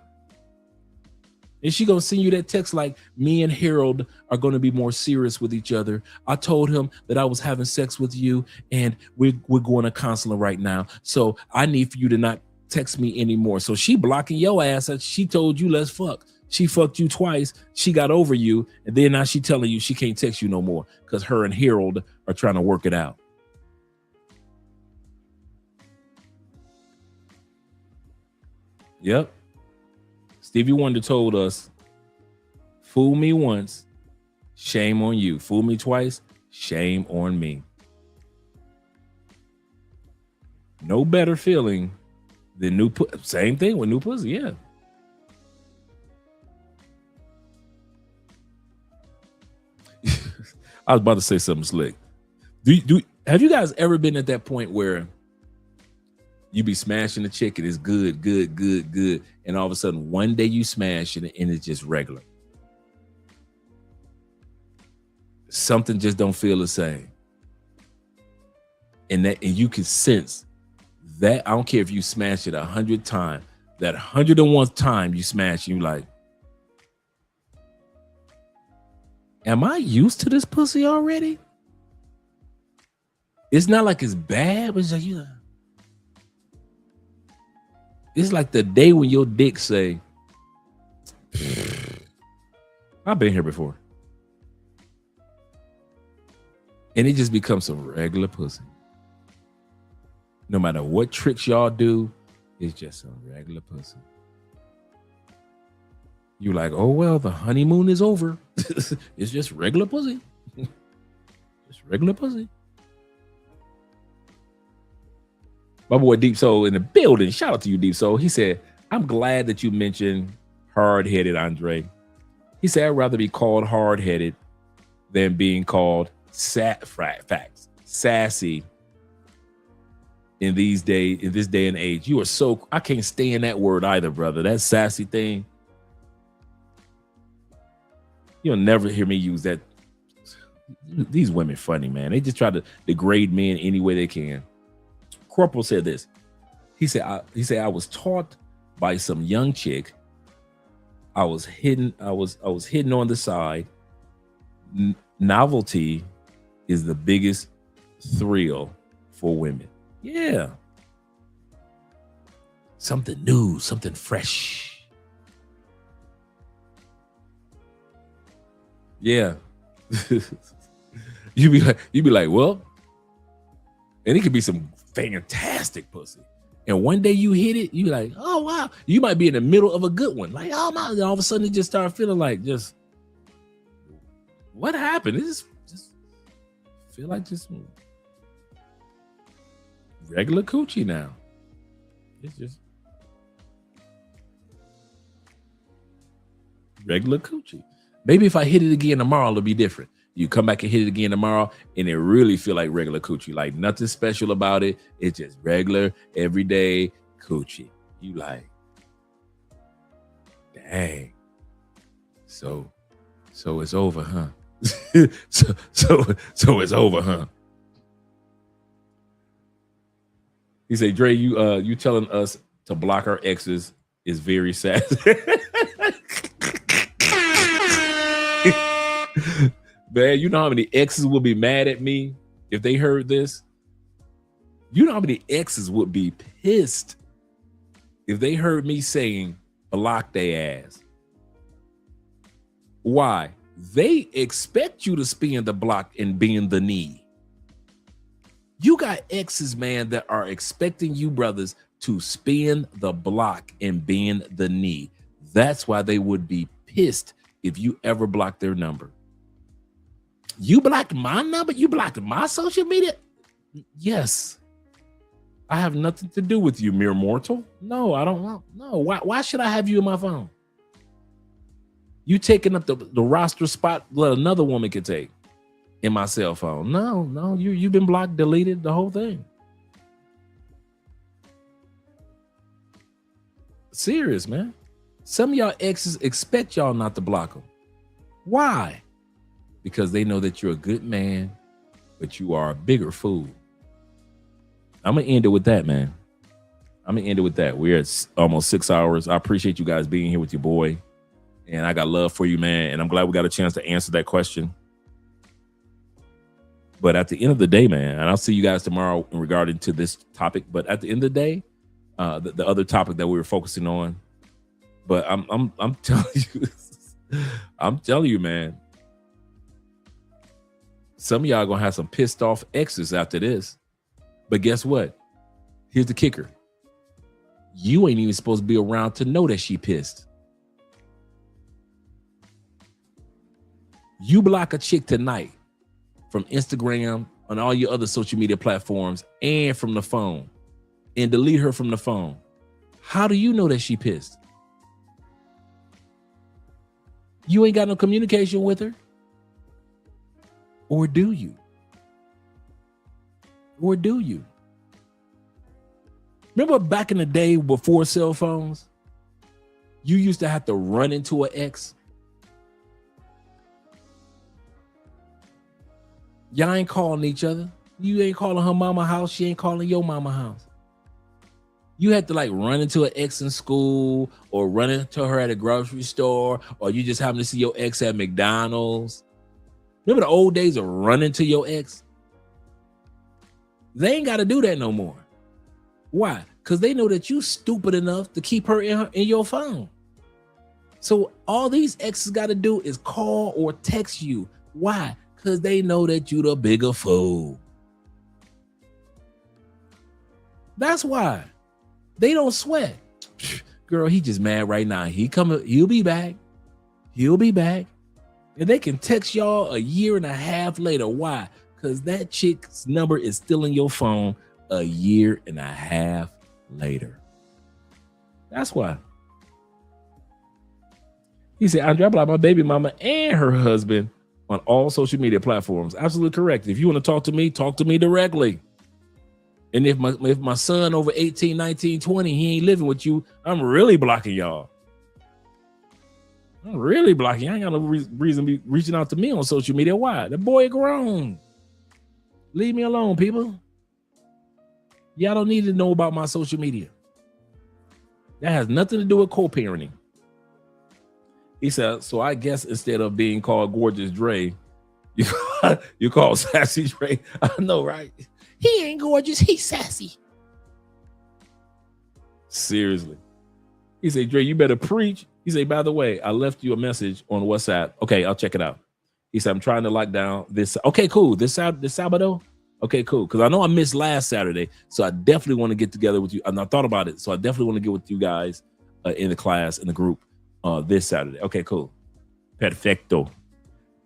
Speaker 2: And she gonna send you that text like, me and Harold are gonna be more serious with each other. I told him that I was having sex with you and we're going to counseling right now. So I need for you to not text me anymore. So she blocking your ass. She told you let's fuck. She fucked you twice. She got over you. And then now she telling you she can't text you no more because her and Harold are trying to work it out. Yep. Stevie Wonder told us, fool me once, shame on you. Fool me twice, shame on me. No better feeling than new pussy. Same thing with new pussy, yeah. I was about to say something slick. Have you guys ever been at that point where you be smashing the chick and it's good, and all of a sudden one day you smash it and it's just regular? something just don't feel the same. And you can sense that. I don't care if you smash it 100 times, that 101st time you smash, you like, am I used to this pussy already? It's not like it's bad, but it's like, it's like the day when your dick say, I've been here before. And it just becomes some regular pussy. No matter what tricks y'all do, it's just some regular pussy. You're like, oh, well, the honeymoon is over. It's just regular pussy. Just regular pussy. My boy Deep Soul in the building. Shout out to you, Deep Soul. He said, I'm glad that you mentioned hard-headed, Andre. He said, I'd rather be called hard-headed than being called sassy in this day and age. You are so, I can't stand that word either, brother. That sassy thing. You'll never hear me use that. These women funny, man. They just try to degrade men any way they can. Corporal said this. He said, I was taught by some young chick. I was hidden on the side. Novelty is the biggest thrill for women. Yeah. Something new, something fresh. Yeah. You be like, well, and it could be some fantastic pussy. And one day you hit it, you be like, oh wow. You might be in the middle of a good one. Like, oh my, all of a sudden it just start feeling like just what happened? It just feel like just regular coochie now. It's just regular coochie. Maybe if I hit it again tomorrow, it'll be different. You come back and hit it again tomorrow, and it really feel like regular coochie. Like nothing special about it. It's just regular, everyday coochie. You like, dang. So it's over, huh? so it's over, huh? He said, Dre, you telling us to block our exes is very sad. Man, you know how many exes would be mad at me if they heard this? You know how many exes would be pissed if they heard me saying block their ass? Why? They expect you to spin the block and bend the knee. You got exes, man, that are expecting you brothers to spin the block and bend the knee. That's why they would be pissed if you ever block their number. You blocked my number? You blocked my social media? Yes. I have nothing to do with you, mere mortal. No, I don't want. No, why should I have you in my phone? You taking up the roster spot that another woman could take in my cell phone. No, you've been blocked, deleted, the whole thing. Serious, man. Some of y'all exes expect y'all not to block them. Why? Because they know that you're a good man, but you are a bigger fool. I'm going to end it with that, man. I'm going to end it with that. We're at almost 6 hours. I appreciate you guys being here with your boy. And I got love for you, man. And I'm glad we got a chance to answer that question. But at the end of the day, man, and I'll see you guys tomorrow in regarding to this topic. But at the end of the day, the other topic that we were focusing on. But I'm telling you, I'm telling you, man. Some of y'all gonna have some pissed off exes after this. But guess what? Here's the kicker. You ain't even supposed to be around to know that she pissed. You block a chick tonight from Instagram, on all your other social media platforms, and from the phone, and delete her from the phone. How do you know that she pissed? You ain't got no communication with her. Or do you? Or do you? Remember back in the day before cell phones, you used to have to run into an ex. Y'all ain't calling each other. You ain't calling her mama house. She ain't calling your mama house. You had to like run into an ex in school or run into her at a grocery store, or you just happen to see your ex at McDonald's. Remember the old days of running to your ex? They ain't got to do that no more. Why? Because they know that you stupid enough to keep her in your phone. So all these exes got to do is call or text you. Why? Because they know that you the bigger fool. That's why. They don't sweat. Girl, he just mad right now. He'll be back. He'll be back. And they can text y'all a year and a half later. Why? Because that chick's number is still in your phone a year and a half later. That's why. He said, Andre, I blocked my baby mama and her husband on all social media platforms. Absolutely correct. If you want to talk to me directly. And if my son over 18, 19, 20, he ain't living with you, I'm really blocking y'all. I'm really blocking. I ain't got no reason to be reaching out to me on social media. Why? The boy grown. Leave me alone, people. Y'all don't need to know about my social media. That has nothing to do with co-parenting. He said, so I guess instead of being called Gorgeous Dre, you call Sassy Dre. I know, right? He ain't gorgeous. He's sassy. Seriously. He said, Dre, you better preach. He said, by the way, I left you a message on WhatsApp. Okay, I'll check it out. He said, I'm trying to lock down this. Okay, cool. This Sabado? Okay, cool. Because I know I missed last Saturday. So I definitely want to get together with you. And I thought about it. So I definitely want to get with you guys in the class, in the group this Saturday. Okay, cool. Perfecto.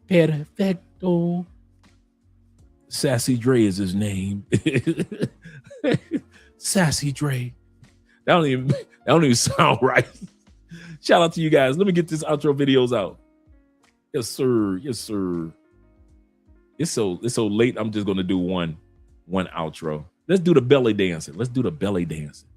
Speaker 2: Perfecto. Sassy Dre is his name. Sassy Dre. That don't even sound right. Shout out to you guys. Let me get this outro videos out. Yes, sir. Yes, sir. It's so late. I'm just gonna do one outro. Let's do the belly dancing. Let's do the belly dancing.